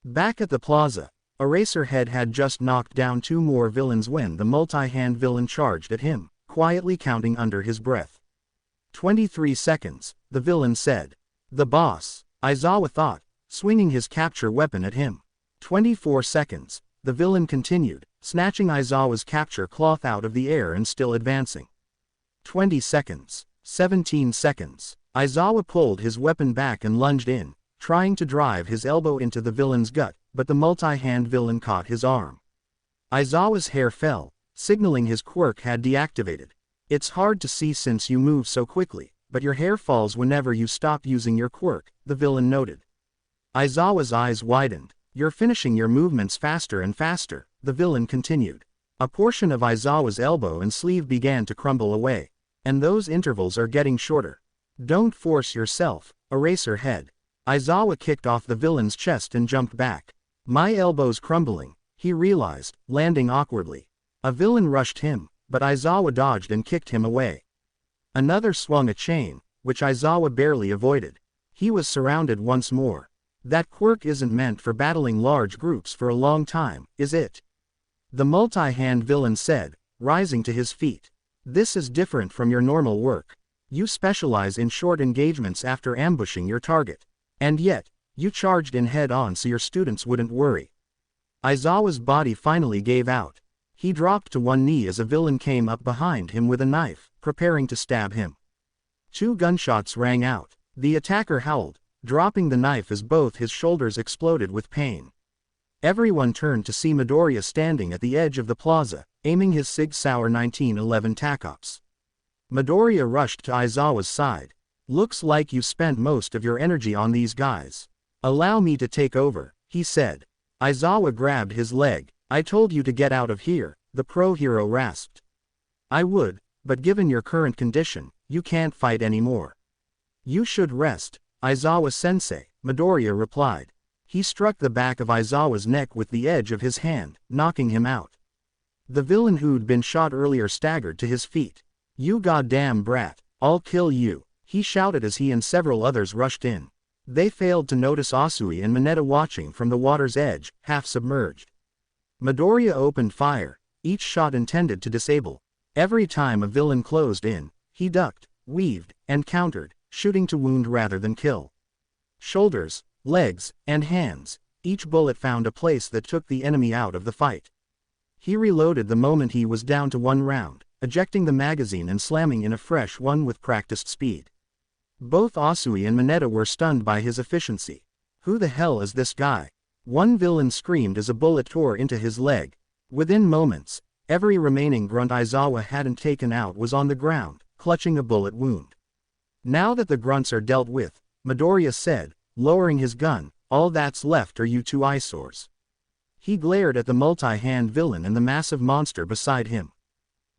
Back at the plaza, Eraserhead had just knocked down two more villains when the multi-hand villain charged at him, quietly counting under his breath. 23 seconds, the villain said. The boss, Aizawa thought, swinging his capture weapon at him. 24 seconds, the villain continued, snatching Aizawa's capture cloth out of the air and still advancing. 20 seconds, 17 seconds, Aizawa pulled his weapon back and lunged in, trying to drive his elbow into the villain's gut, but the multi-hand villain caught his arm. Aizawa's hair fell, signaling his quirk had deactivated. It's hard to see since you move so quickly, but your hair falls whenever you stop using your quirk, the villain noted. Aizawa's eyes widened. You're finishing your movements faster and faster, the villain continued. A portion of Aizawa's elbow and sleeve began to crumble away. And those intervals are getting shorter. Don't force yourself, Eraserhead. Aizawa kicked off the villain's chest and jumped back. My elbow's crumbling, he realized, landing awkwardly. A villain rushed him, but Aizawa dodged and kicked him away. Another swung a chain, which Aizawa barely avoided. He was surrounded once more. That quirk isn't meant for battling large groups for a long time, is it? The multi-hand villain said, rising to his feet. This is different from your normal work. You specialize in short engagements after ambushing your target. And yet, you charged in head-on so your students wouldn't worry. Aizawa's body finally gave out. He dropped to one knee as a villain came up behind him with a knife, preparing to stab him. 2 gunshots rang out. The attacker howled, dropping the knife as both his shoulders exploded with pain. Everyone turned to see Midoriya standing at the edge of the plaza, aiming his Sig Sauer 1911 TACOPS. Midoriya rushed to Aizawa's side. Looks like you spent most of your energy on these guys. Allow me to take over, he said. Aizawa grabbed his leg. I told you to get out of here, the pro-hero rasped. I would, but given your current condition, you can't fight anymore. You should rest, Aizawa-sensei, Midoriya replied. He struck the back of Aizawa's neck with the edge of his hand, knocking him out. The villain who'd been shot earlier staggered to his feet. "You goddamn brat, I'll kill you," he shouted as he and several others rushed in. They failed to notice Asui and Mineta watching from the water's edge, half submerged. Midoriya opened fire, each shot intended to disable. Every time a villain closed in, he ducked, weaved, and countered, shooting to wound rather than kill. Shoulders, legs, and hands, each bullet found a place that took the enemy out of the fight. He reloaded the moment he was down to one round, ejecting the magazine and slamming in a fresh one with practiced speed. Both Asui and Mineta were stunned by his efficiency. "Who the hell is this guy?" one villain screamed as a bullet tore into his leg. Within moments, every remaining grunt Aizawa hadn't taken out was on the ground, clutching a bullet wound. "Now that the grunts are dealt with," Midoriya said, lowering his gun, "all that's left are you two eyesores." He glared at the multi-hand villain and the massive monster beside him.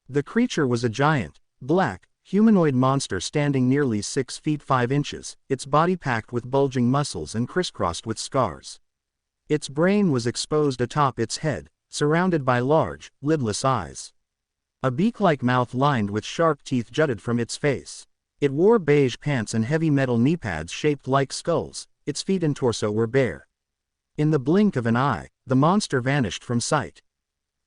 The creature was a giant, black, humanoid monster standing nearly 6 feet 5 inches, its body packed with bulging muscles and crisscrossed with scars. Its brain was exposed atop its head, surrounded by large, lidless eyes. A beak-like mouth lined with sharp teeth jutted from its face. It wore beige pants and heavy metal knee pads shaped like skulls. Its feet and torso were bare. In the blink of an eye, the monster vanished from sight.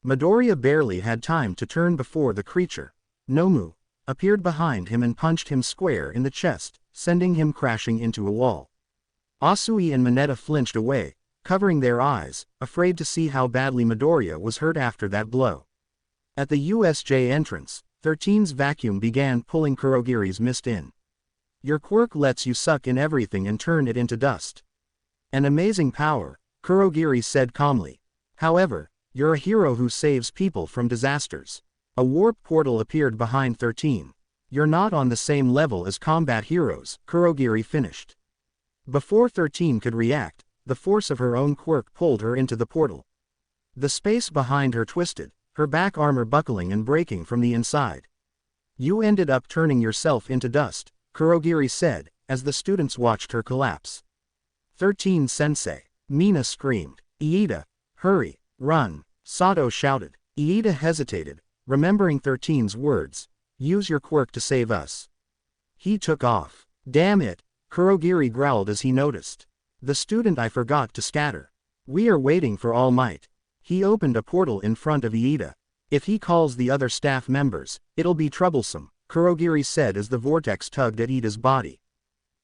Midoriya barely had time to turn before the creature, Nomu, appeared behind him and punched him square in the chest, sending him crashing into a wall. Asui and Mineta flinched away, covering their eyes, afraid to see how badly Midoriya was hurt after that blow. At the USJ entrance, 13's vacuum began pulling Kurogiri's mist in. "Your quirk lets you suck in everything and turn it into dust." "An amazing power," Kurogiri said calmly. "However, you're a hero who saves people from disasters." A warp portal appeared behind 13. "You're not on the same level as combat heroes," Kurogiri finished. Before 13 could react, the force of her own quirk pulled her into the portal. The space behind her twisted, her back armor buckling and breaking from the inside. "You ended up turning yourself into dust," Kurogiri said, as the students watched her collapse. 13 sensei, Mina screamed. "Iida, hurry, run," Sato shouted. Iida hesitated, remembering 13's words, "Use your quirk to save us." He took off. "Damn it," Kurogiri growled as he noticed. "The student I forgot to scatter. We are waiting for All Might." He opened a portal in front of Iida. "If he calls the other staff members, it'll be troublesome," Kurogiri said as the vortex tugged at Iida's body.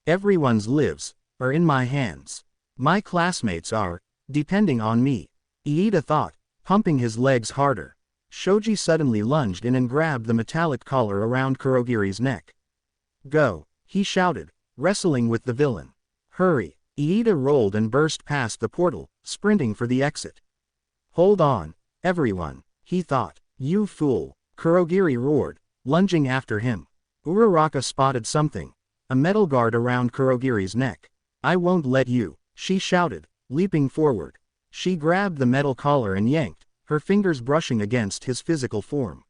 "Everyone's lives are in my hands. My classmates are depending on me," Iida thought, pumping his legs harder. Shoji suddenly lunged in and grabbed the metallic collar around Kurogiri's neck. "Go," he shouted, wrestling with the villain. "Hurry." Iida rolled and burst past the portal, sprinting for the exit. "Hold on, everyone," he thought. "You fool," Kurogiri roared, lunging after him. Uraraka spotted something, a metal guard around Kurogiri's neck. "I won't let you," she shouted, leaping forward. She grabbed the metal collar and yanked, her fingers brushing against his physical form.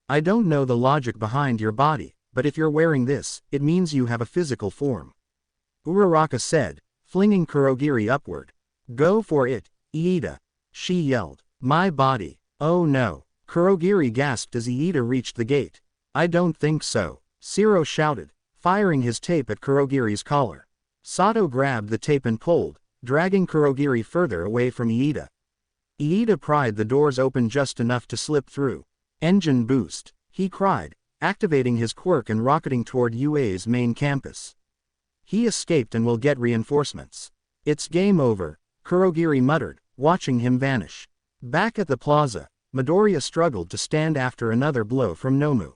"I don't know the logic behind your body, but if you're wearing this, it means you have a physical form," Uraraka said, flinging Kurogiri upward. "Go for it, Iida," she yelled. "My body." "Oh no," Kurogiri gasped as Iida reached the gate. "I don't think so," Shiro shouted, firing his tape at Kurogiri's collar. Sato grabbed the tape and pulled, dragging Kurogiri further away from Iida. Iida pried the doors open just enough to slip through. "Engine boost," he cried, activating his quirk and rocketing toward UA's main campus. He escaped and will get reinforcements. "It's game over," Kurogiri muttered, watching him vanish. Back at the plaza, Midoriya struggled to stand after another blow from Nomu.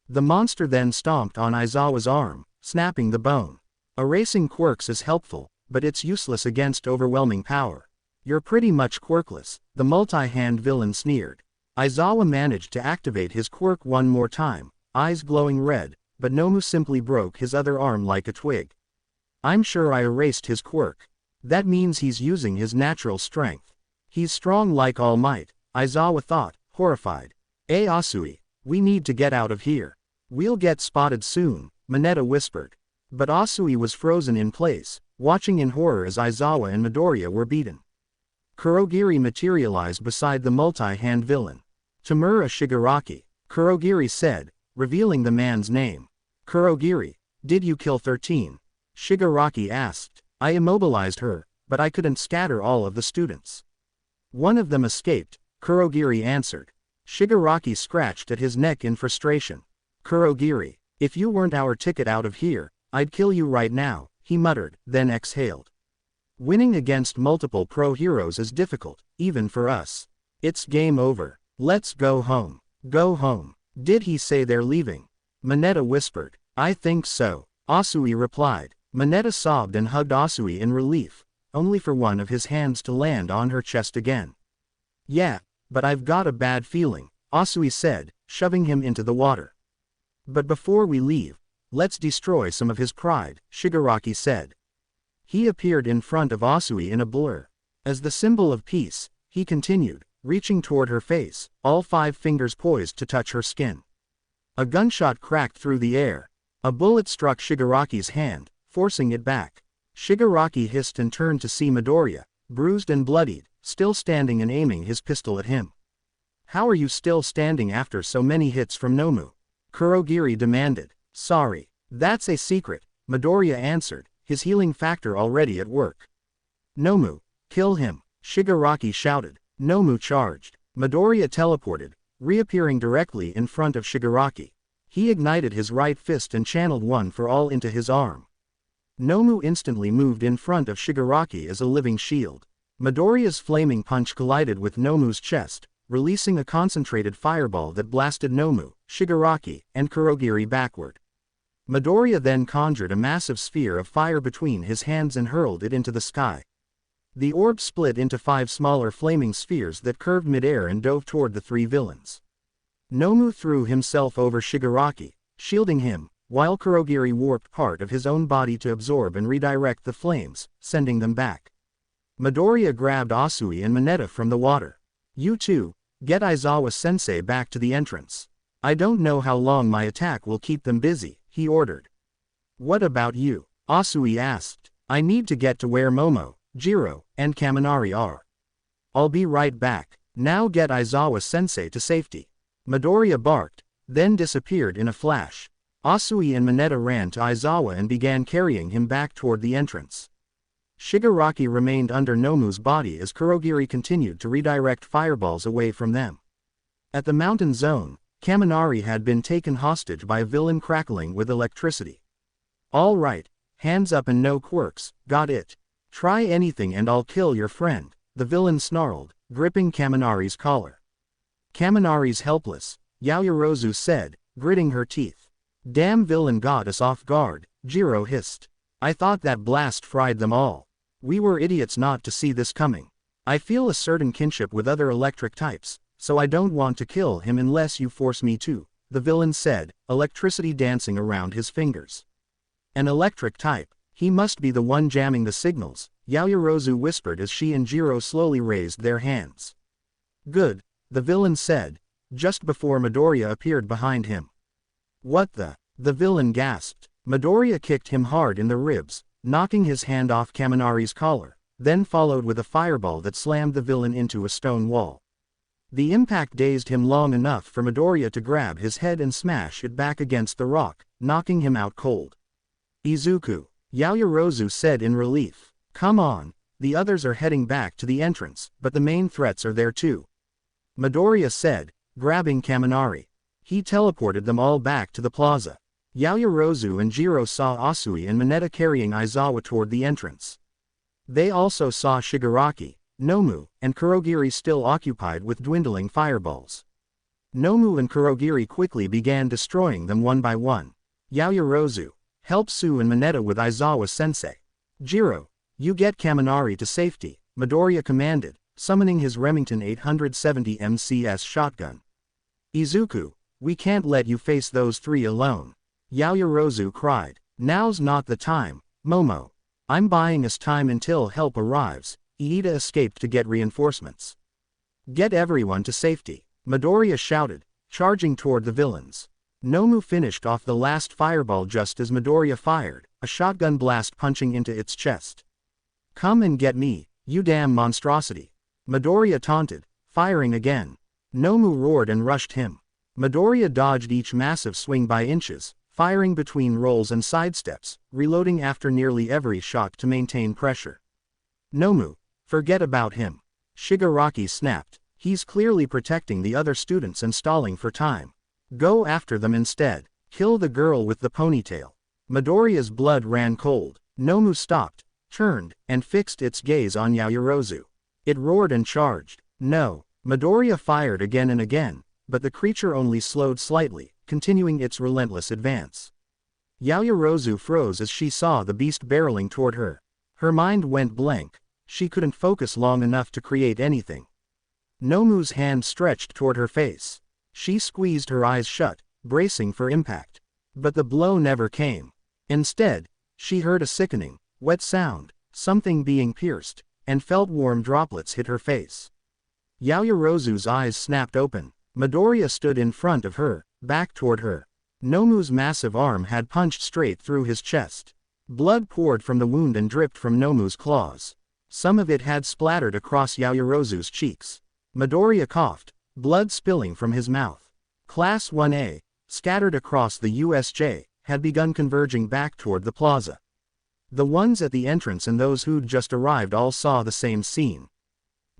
The monster then stomped on Aizawa's arm, snapping the bone. Erasing quirks is helpful, but it's useless against overwhelming power. "You're pretty much quirkless," the multi-hand villain sneered. Aizawa managed to activate his quirk one more time, eyes glowing red, but Nomu simply broke his other arm like a twig. "I'm sure I erased his quirk. That means he's using his natural strength. He's strong like All Might," Aizawa thought, horrified. Asui, we need to get out of here." "We'll get spotted soon," Mineta whispered. But Asui was frozen in place, watching in horror as Aizawa and Midoriya were beaten. Kurogiri materialized beside the multi-hand villain. Tamura Shigaraki, Kurogiri said, revealing the man's name. Kurogiri, did you kill 13? Shigaraki asked. I immobilized her, but I couldn't scatter all of the students. One of them escaped, Kurogiri answered. Shigaraki scratched at his neck in frustration. Kurogiri, if you weren't our ticket out of here, I'd kill you right now, he muttered, then exhaled. Winning against multiple pro heroes is difficult, even for us. It's game over. Let's go home. Go home. Did he say they're leaving? Mineta whispered. I think so. Asui replied. Mineta sobbed and hugged Asui in relief, only for one of his hands to land on her chest again. Yeah, but I've got a bad feeling, Asui said, shoving him into the water. But before we leave, let's destroy some of his pride, Shigaraki said. He appeared in front of Asui in a blur. As the symbol of peace, he continued, reaching toward her face, all 5 fingers poised to touch her skin. A gunshot cracked through the air. A bullet struck Shigaraki's hand, forcing it back. Shigaraki hissed and turned to see Midoriya, bruised and bloodied, still standing and aiming his pistol at him. How are you still standing after so many hits from Nomu? Kurogiri demanded. Sorry. That's a secret, Midoriya answered, his healing factor already at work. Nomu, kill him, Shigaraki shouted. Nomu charged. Midoriya teleported, reappearing directly in front of Shigaraki. He ignited his right fist and channeled one for all into his arm. Nomu instantly moved in front of Shigaraki as a living shield. Midoriya's flaming punch collided with Nomu's chest, releasing a concentrated fireball that blasted Nomu, Shigaraki, and Kurogiri backward. Midoriya then conjured a massive sphere of fire between his hands and hurled it into the sky. The orb split into 5 smaller flaming spheres that curved midair and dove toward the 3 villains. Nomu threw himself over Shigaraki, shielding him, while Kurogiri warped part of his own body to absorb and redirect the flames, sending them back. Midoriya grabbed Asui and Mineta from the water. You two, get Aizawa-sensei back to the entrance. I don't know how long my attack will keep them busy, he ordered. What about you? Asui asked. I need to get to where Momo, Jiro, and Kaminari are. I'll be right back. Now get Aizawa-sensei to safety. Midoriya barked, then disappeared in a flash. Asui and Mineta ran to Aizawa and began carrying him back toward the entrance. Shigaraki remained under Nomu's body as Kurogiri continued to redirect fireballs away from them. At the mountain zone, Kaminari had been taken hostage by a villain crackling with electricity. All right, hands up and no quirks, got it? Try anything and I'll kill your friend, the villain snarled, gripping Kaminari's collar. Kaminari's helpless, Yaoyorozu said, gritting her teeth. Damn villain got us off guard, Jiro hissed. I thought that blast fried them all. We were idiots not to see this coming. I feel a certain kinship with other electric types, so I don't want to kill him unless you force me to, the villain said, electricity dancing around his fingers. An electric type, he must be the one jamming the signals, Yaoyorozu whispered as she and Jiro slowly raised their hands. Good, the villain said, just before Midoriya appeared behind him. What the villain gasped. Midoriya kicked him hard in the ribs, knocking his hand off Kaminari's collar, then followed with a fireball that slammed the villain into a stone wall. The impact dazed him long enough for Midoriya to grab his head and smash it back against the rock, knocking him out cold. Izuku, Yaoyorozu said in relief. Come on, the others are heading back to the entrance, but the main threats are there too. Midoriya said, grabbing Kaminari. He teleported them all back to the plaza. Yaoyorozu and Jiro saw Asui and Mineta carrying Aizawa toward the entrance. They also saw Shigaraki, Nomu, and Kurogiri still occupied with dwindling fireballs. Nomu and Kurogiri quickly began destroying them one by one. Yaoyorozu, help Sue and Mineta with Aizawa-sensei. Jiro, you get Kaminari to safety, Midoriya commanded, summoning his Remington 870 MCS shotgun. Izuku, we can't let you face those 3 alone. Yaoyorozu cried. Now's not the time, Momo. I'm buying us time until help arrives. Iida escaped to get reinforcements. Get everyone to safety, Midoriya shouted, charging toward the villains. Nomu finished off the last fireball just as Midoriya fired, a shotgun blast punching into its chest. "Come and get me, you damn monstrosity," Midoriya taunted, firing again. Nomu roared and rushed him. Midoriya dodged each massive swing by inches, firing between rolls and sidesteps, reloading after nearly every shot to maintain pressure. "Nomu, forget about him," Shigaraki snapped. "He's clearly protecting the other students and stalling for time. Go after them instead. Kill the girl with the ponytail." Midoriya's blood ran cold. Nomu stopped, turned, and fixed its gaze on Yaoyorozu. It roared and charged. No. Midoriya fired again and again, but the creature only slowed slightly, continuing its relentless advance. Yaoyorozu froze as she saw the beast barreling toward her. Her mind went blank. She couldn't focus long enough to create anything. Nomu's hand stretched toward her face. She squeezed her eyes shut, bracing for impact. But the blow never came. Instead, she heard a sickening, wet sound, something being pierced, and felt warm droplets hit her face. Yaoyorozu's eyes snapped open. Midoriya stood in front of her, back toward her. Nomu's massive arm had punched straight through his chest. Blood poured from the wound and dripped from Nomu's claws. Some of it had splattered across Yaoyorozu's cheeks. Midoriya coughed, blood spilling from his mouth. Class 1A, scattered across the USJ, had begun converging back toward the plaza. The ones at the entrance and those who'd just arrived all saw the same scene.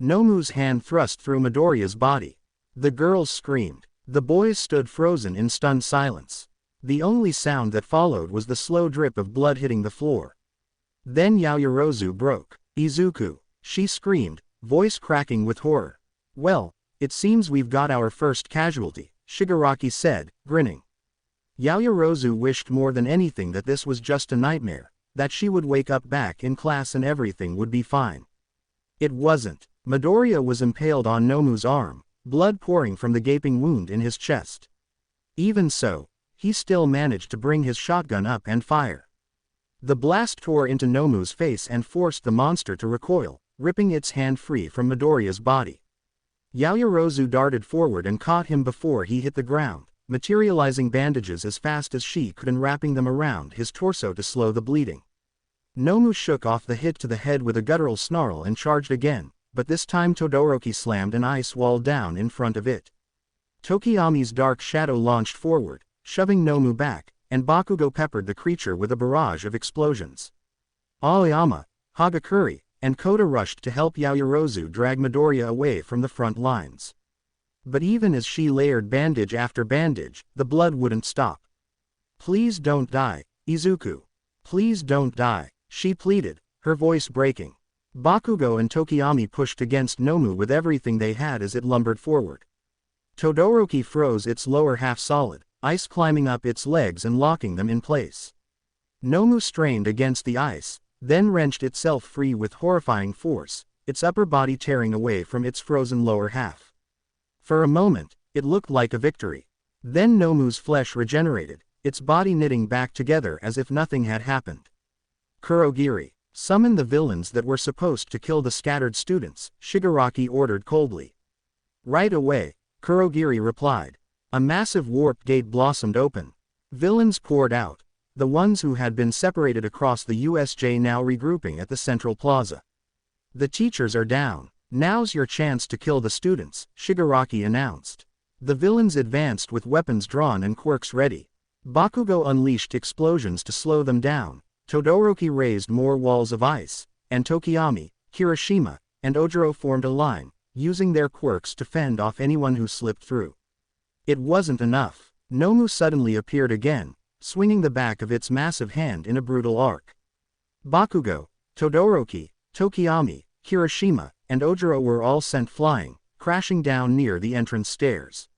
Nomu's hand thrust through Midoriya's body. The girls screamed. The boys stood frozen in stunned silence. The only sound that followed was the slow drip of blood hitting the floor. Then Yaoyorozu broke. "Izuku," she screamed, voice cracking with horror. "Well, it seems we've got our first casualty," Shigaraki said, grinning. Yaoyorozu wished more than anything that this was just a nightmare, that she would wake up back in class and everything would be fine. It wasn't. Midoriya was impaled on Nomu's arm, blood pouring from the gaping wound in his chest. Even so, he still managed to bring his shotgun up and fire. The blast tore into Nomu's face and forced the monster to recoil, ripping its hand free from Midoriya's body. Yaoyorozu darted forward and caught him before he hit the ground, materializing bandages as fast as she could and wrapping them around his torso to slow the bleeding. Nomu shook off the hit to the head with a guttural snarl and charged again, but this time Todoroki slammed an ice wall down in front of it. Tokiyami's dark shadow launched forward, shoving Nomu back, and Bakugo peppered the creature with a barrage of explosions. Aoyama, Hagakure, and Kota rushed to help Yaoyorozu drag Midoriya away from the front lines. But even as she layered bandage after bandage, the blood wouldn't stop. "Please don't die, Izuku. Please don't die," she pleaded, her voice breaking. Bakugo and Tokiyami pushed against Nomu with everything they had as it lumbered forward. Todoroki froze its lower half solid, ice climbing up its legs and locking them in place. Nomu strained against the ice, then wrenched itself free with horrifying force, its upper body tearing away from its frozen lower half. For a moment, it looked like a victory. Then Nomu's flesh regenerated, its body knitting back together as if nothing had happened. "Kurogiri, summon the villains that were supposed to kill the scattered students," Shigaraki ordered coldly. "Right away," Kurogiri replied. A massive warp gate blossomed open. Villains poured out. The ones who had been separated across the USJ now regrouping at the central plaza. "The teachers are down. Now's your chance to kill the students," Shigaraki announced. The villains advanced with weapons drawn and quirks ready. Bakugo unleashed explosions to slow them down. Todoroki raised more walls of ice, and Tokiyami, Kirishima, and Ojiro formed a line, using their quirks to fend off anyone who slipped through. It wasn't enough. Nomu suddenly appeared again, swinging the back of its massive hand in a brutal arc. Bakugo, Todoroki, Tokiyami, Kirishima, and Ojiro were all sent flying, crashing down near the entrance stairs.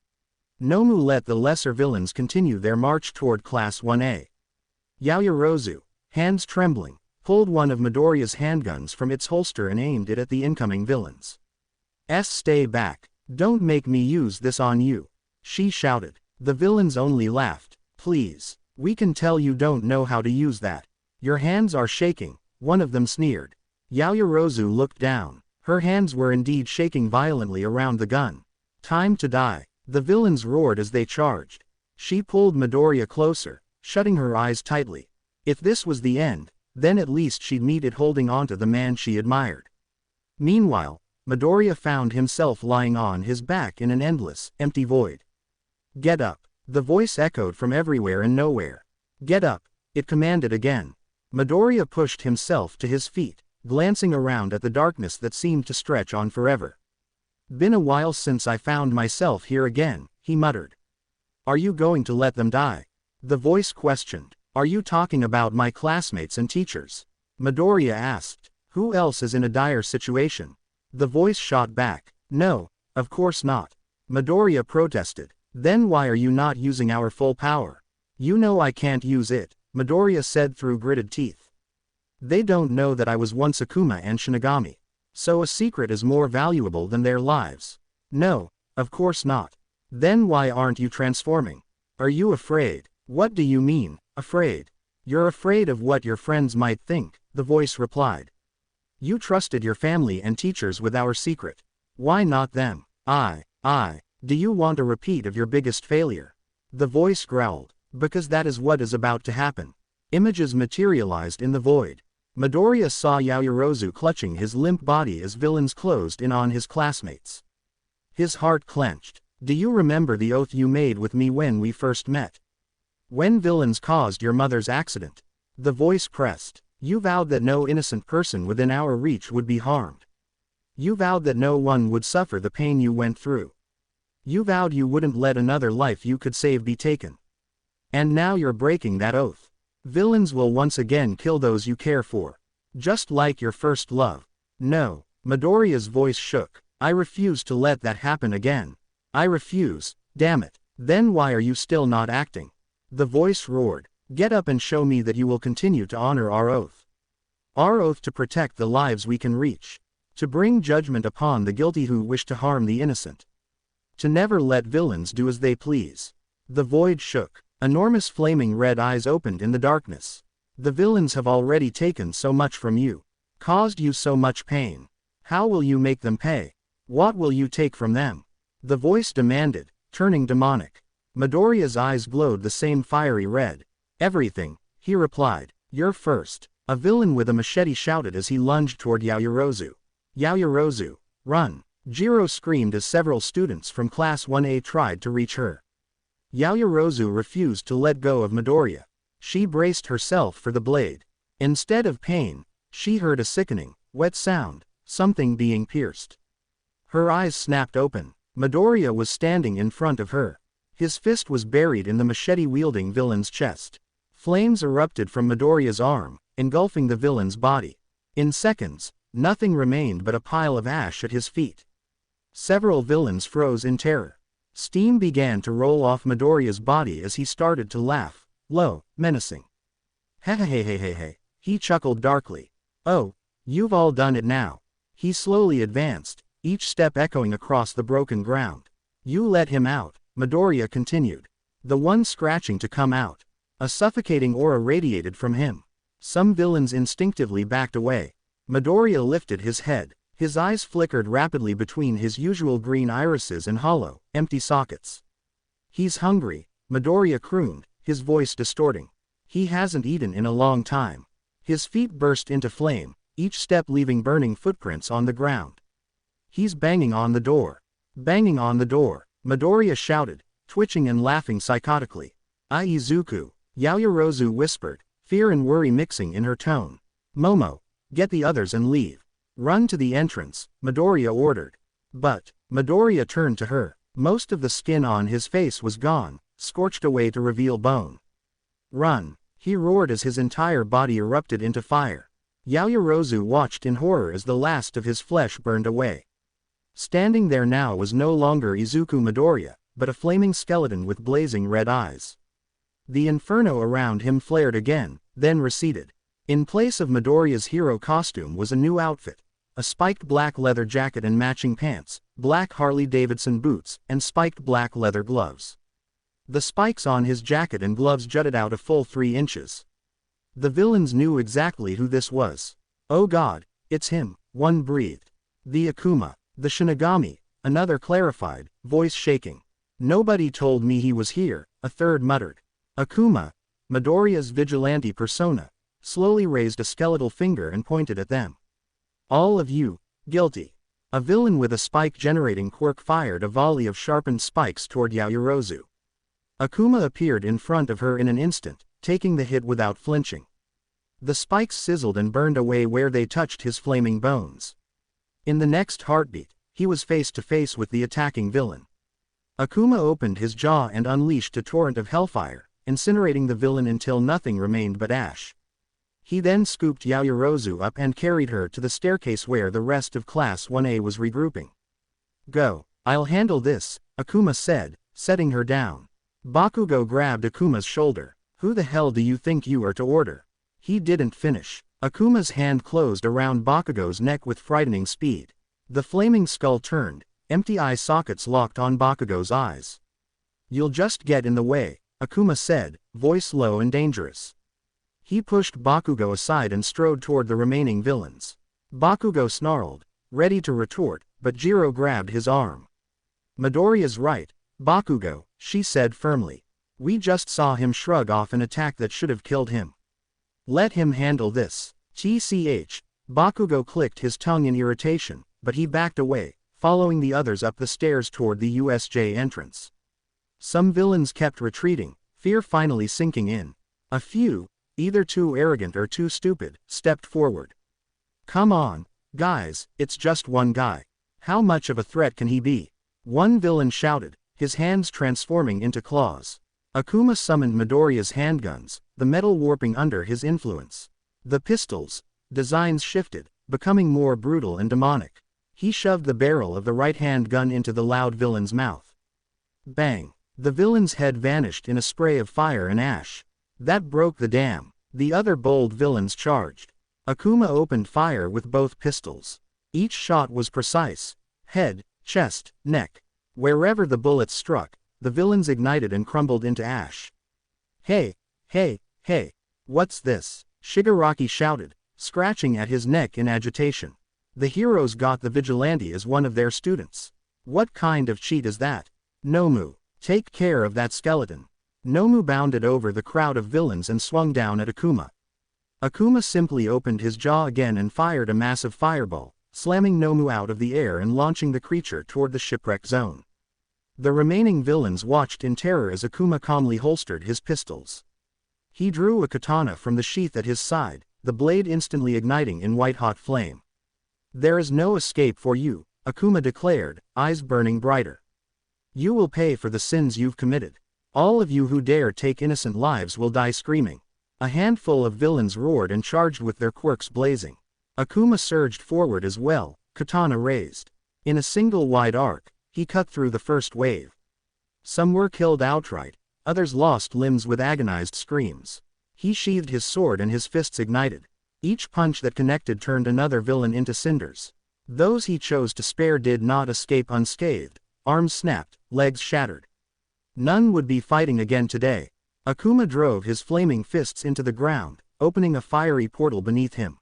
Nomu let the lesser villains continue their march toward Class 1A. Yaoyorozu, hands trembling, pulled one of Midoriya's handguns from its holster and aimed it at the incoming villains. "Stay back. Don't make me use this on you," she shouted. The villains only laughed. "Please, we can tell you don't know how to use that. Your hands are shaking," one of them sneered. Yaoyorozu looked down. Her hands were indeed shaking violently around the gun. "Time to die." The villains roared as they charged. She pulled Midoriya closer, shutting her eyes tightly. If this was the end, then at least she'd meet it holding onto the man she admired. Meanwhile, Midoriya found himself lying on his back in an endless, empty void. Get up. The voice echoed from everywhere and nowhere. Get up, it commanded again. Midoriya pushed himself to his feet, glancing around at the darkness that seemed to stretch on forever. Been a while since I found myself here again, he muttered. Are you going to let them die? The voice questioned. Are you talking about my classmates and teachers? Midoriya asked. Who else is in a dire situation? The voice shot back. No, of course not. Midoriya protested. Then why are you not using our full power? You know I can't use it, Midoriya said through gritted teeth. They don't know that I was once Akuma and Shinigami. So a secret is more valuable than their lives. No, of course not. Then why aren't you transforming? Are you afraid? What do you mean, afraid? You're afraid of what your friends might think, the voice replied. You trusted your family and teachers with our secret. Why not them? Do you want a repeat of your biggest failure? The voice growled. Because that is what is about to happen. Images materialized in the void. Midoriya saw Yaoyorozu clutching his limp body as villains closed in on his classmates. His heart clenched. Do you remember the oath you made with me when we first met? When villains caused your mother's accident? The voice pressed. You vowed that no innocent person within our reach would be harmed. You vowed that no one would suffer the pain you went through. You vowed you wouldn't let another life you could save be taken. And now you're breaking that oath. Villains will once again kill those you care for. Just like your first love. No, Midoriya's voice shook. I refuse to let that happen again. I refuse, damn it. Then why are you still not acting? The voice roared. Get up and show me that you will continue to honor our oath. Our oath to protect the lives we can reach. To bring judgment upon the guilty who wish to harm the innocent. To never let villains do as they please. The void shook. Enormous flaming red eyes opened in the darkness. The villains have already taken so much from you. Caused you so much pain. How will you make them pay? What will you take from them? The voice demanded, turning demonic. Midoriya's eyes glowed the same fiery red. Everything, he replied. You're first. A villain with a machete shouted as he lunged toward Yaoyorozu. Yaoyorozu, run! Jiro screamed as several students from Class 1A tried to reach her. Yaoyorozu refused to let go of Midoriya. She braced herself for the blade. Instead of pain, she heard a sickening, wet sound, something being pierced. Her eyes snapped open. Midoriya was standing in front of her. His fist was buried in the machete-wielding villain's chest. Flames erupted from Midoriya's arm, engulfing the villain's body. In seconds, nothing remained but a pile of ash at his feet. Several villains froze in terror. Steam began to roll off Midoriya's body as he started to laugh, low, menacing. Hehehehehe, he chuckled darkly. Oh, you've all done it now. He slowly advanced, each step echoing across the broken ground. You let him out, Midoriya continued. The one scratching to come out. A suffocating aura radiated from him. Some villains instinctively backed away. Midoriya lifted his head. His eyes flickered rapidly between his usual green irises and hollow, empty sockets. He's hungry, Midoriya crooned, his voice distorting. He hasn't eaten in a long time. His feet burst into flame, each step leaving burning footprints on the ground. He's banging on the door. Banging on the door, Midoriya shouted, twitching and laughing psychotically. Aizuku, Yaoyorozu whispered, fear and worry mixing in her tone. Momo, get the others and leave. Run to the entrance, Midoriya ordered. But, Midoriya turned to her. Most of the skin on his face was gone, scorched away to reveal bone. Run, he roared as his entire body erupted into fire. Yaoyorozu watched in horror as the last of his flesh burned away. Standing there now was no longer Izuku Midoriya, but a flaming skeleton with blazing red eyes. The inferno around him flared again, then receded. In place of Midoriya's hero costume was a new outfit. A spiked black leather jacket and matching pants, black Harley-Davidson boots, and spiked black leather gloves. The spikes on his jacket and gloves jutted out a full 3 inches. The villains knew exactly who this was. Oh God, it's him, one breathed. The Akuma, the Shinigami, another clarified, voice shaking. Nobody told me he was here, a third muttered. Akuma, Midoriya's vigilante persona, slowly raised a skeletal finger and pointed at them. All of you, guilty. A villain with a spike-generating quirk fired a volley of sharpened spikes toward Yaoyorozu. Akuma appeared in front of her in an instant, taking the hit without flinching. The spikes sizzled and burned away where they touched his flaming bones. In the next heartbeat, he was face to face with the attacking villain. Akuma opened his jaw and unleashed a torrent of hellfire, incinerating the villain until nothing remained but ash. He then scooped Yaoyorozu up and carried her to the staircase where the rest of Class 1A was regrouping. Go, I'll handle this, Akuma said, setting her down. Bakugo grabbed Akuma's shoulder. Who the hell do you think you are to order? He didn't finish. Akuma's hand closed around Bakugo's neck with frightening speed. The flaming skull turned, empty eye sockets locked on Bakugo's eyes. You'll just get in the way, Akuma said, voice low and dangerous. He pushed Bakugo aside and strode toward the remaining villains. Bakugo snarled, ready to retort, but Jiro grabbed his arm. Midoriya's right, Bakugo, she said firmly. We just saw him shrug off an attack that should have killed him. Let him handle this. TCH. Bakugo clicked his tongue in irritation, but he backed away, following the others up the stairs toward the USJ entrance. Some villains kept retreating, fear finally sinking in. A few, either too arrogant or too stupid, stepped forward. Come on, guys, it's just one guy. How much of a threat can he be? One villain shouted, his hands transforming into claws. Akuma summoned Midoriya's handguns, the metal warping under his influence. The pistols' designs shifted, becoming more brutal and demonic. He shoved the barrel of the right-hand gun into the loud villain's mouth. Bang! The villain's head vanished in a spray of fire and ash. That broke the dam. The other bold villains charged. Akuma opened fire with both pistols. Each shot was precise. Head, chest, neck. Wherever the bullets struck, the villains ignited and crumbled into ash. Hey, hey, hey, what's this? Shigaraki shouted, scratching at his neck in agitation. The heroes got the vigilante as one of their students. What kind of cheat is that? Nomu, take care of that skeleton. Nomu bounded over the crowd of villains and swung down at Akuma. Akuma simply opened his jaw again and fired a massive fireball, slamming Nomu out of the air and launching the creature toward the shipwreck zone. The remaining villains watched in terror as Akuma calmly holstered his pistols. He drew a katana from the sheath at his side, the blade instantly igniting in white-hot flame. There is no escape for you, Akuma declared, eyes burning brighter. You will pay for the sins you've committed. All of you who dare take innocent lives will die screaming. A handful of villains roared and charged with their quirks blazing. Akuma surged forward as well, katana raised. In a single wide arc, he cut through the first wave. Some were killed outright, others lost limbs with agonized screams. He sheathed his sword and his fists ignited. Each punch that connected turned another villain into cinders. Those he chose to spare did not escape unscathed. Arms snapped, legs shattered. None would be fighting again today. Akuma drove his flaming fists into the ground, opening a fiery portal beneath him.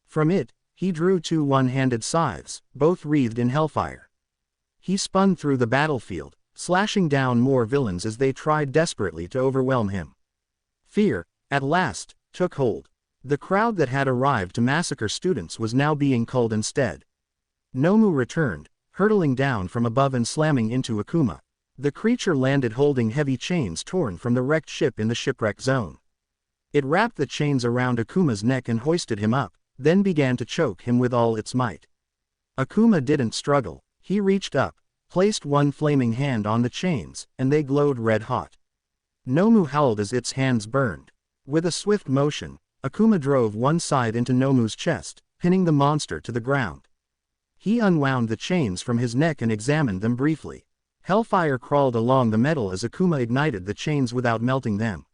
From it, he drew two one-handed scythes, both wreathed in hellfire. He spun through the battlefield, slashing down more villains as they tried desperately to overwhelm him. Fear, at last, took hold. The crowd that had arrived to massacre students was now being culled instead. Nomu returned, hurtling down from above and slamming into Akuma. The creature landed holding heavy chains torn from the wrecked ship in the shipwreck zone. It wrapped the chains around Akuma's neck and hoisted him up, then began to choke him with all its might. Akuma didn't struggle. He reached up, placed one flaming hand on the chains, and they glowed red-hot. Nomu howled as its hands burned. With a swift motion, Akuma drove one side into Nomu's chest, pinning the monster to the ground. He unwound the chains from his neck and examined them briefly. Hellfire crawled along the metal as Akuma ignited the chains without melting them.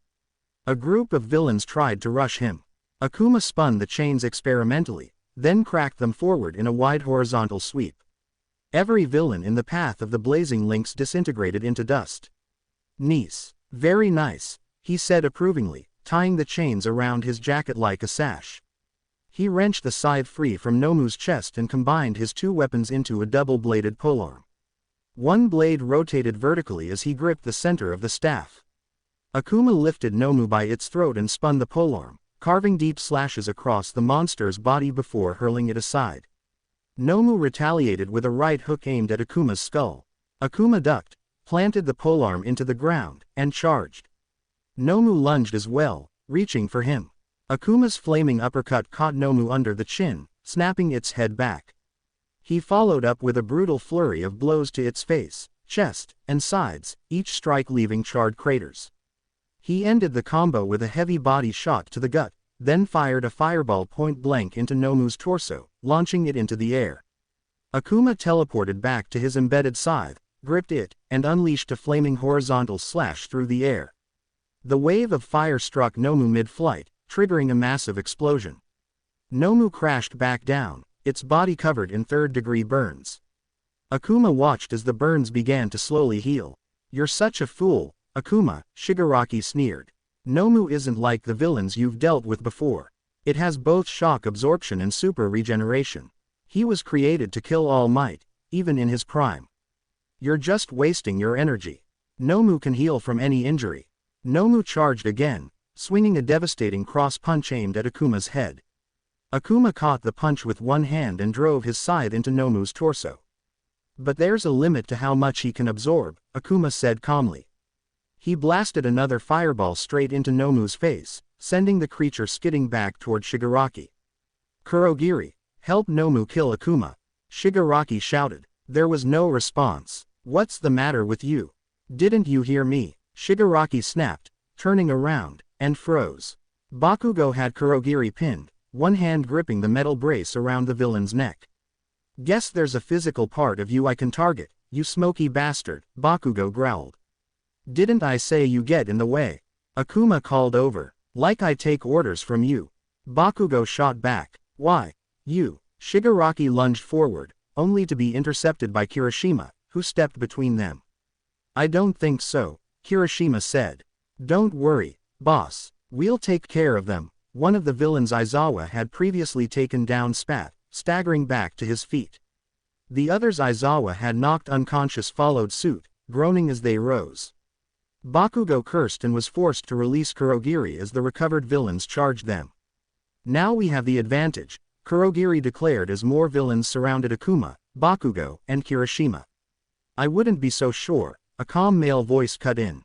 A group of villains tried to rush him. Akuma spun the chains experimentally, then cracked them forward in a wide horizontal sweep. Every villain in the path of the blazing links disintegrated into dust. Nice. Very nice, he said approvingly, tying the chains around his jacket like a sash. He wrenched the scythe free from Nomu's chest and combined his two weapons into a double-bladed polearm. One blade rotated vertically as he gripped the center of the staff. Akuma lifted Nomu by its throat and spun the polearm, carving deep slashes across the monster's body before hurling it aside. Nomu retaliated with a right hook aimed at Akuma's skull. Akuma ducked, planted the polearm into the ground, and charged. Nomu lunged as well, reaching for him. Akuma's flaming uppercut caught Nomu under the chin, snapping its head back. He followed up with a brutal flurry of blows to its face, chest, and sides, each strike leaving charred craters. He ended the combo with a heavy body shot to the gut, then fired a fireball point blank into Nomu's torso, launching it into the air. Akuma teleported back to his embedded scythe, gripped it, and unleashed a flaming horizontal slash through the air. The wave of fire struck Nomu mid-flight, triggering a massive explosion. Nomu crashed back down, its body covered in third-degree burns. Akuma watched as the burns began to slowly heal. "You're such a fool, Akuma," Shigaraki sneered. "Nomu isn't like the villains you've dealt with before. It has both shock absorption and super regeneration. He was created to kill All Might, even in his prime. You're just wasting your energy. Nomu can heal from any injury." Nomu charged again, swinging a devastating cross-punch aimed at Akuma's head. Akuma caught the punch with one hand and drove his scythe into Nomu's torso. "But there's a limit to how much he can absorb," Akuma said calmly. He blasted another fireball straight into Nomu's face, sending the creature skidding back toward Shigaraki. "Kurogiri, help Nomu kill Akuma," Shigaraki shouted. There was no response. "What's the matter with you? Didn't you hear me?" Shigaraki snapped, turning around, and froze. Bakugo had Kurogiri pinned, one hand gripping the metal brace around the villain's neck. "Guess there's a physical part of you I can target, you smoky bastard," Bakugo growled. "Didn't I say you get in the way?" Akuma called over. "Like I take orders from you." Bakugo shot back. "Why, you?" Shigaraki lunged forward, only to be intercepted by Kirishima, who stepped between them. "I don't think so," Kirishima said. "Don't worry, boss. We'll take care of them." One of the villains Aizawa had previously taken down spat, staggering back to his feet. The others Aizawa had knocked unconscious followed suit, groaning as they rose. Bakugo cursed and was forced to release Kurogiri as the recovered villains charged them. "Now we have the advantage," Kurogiri declared as more villains surrounded Akuma, Bakugo, and Kirishima. "I wouldn't be so sure," a calm male voice cut in.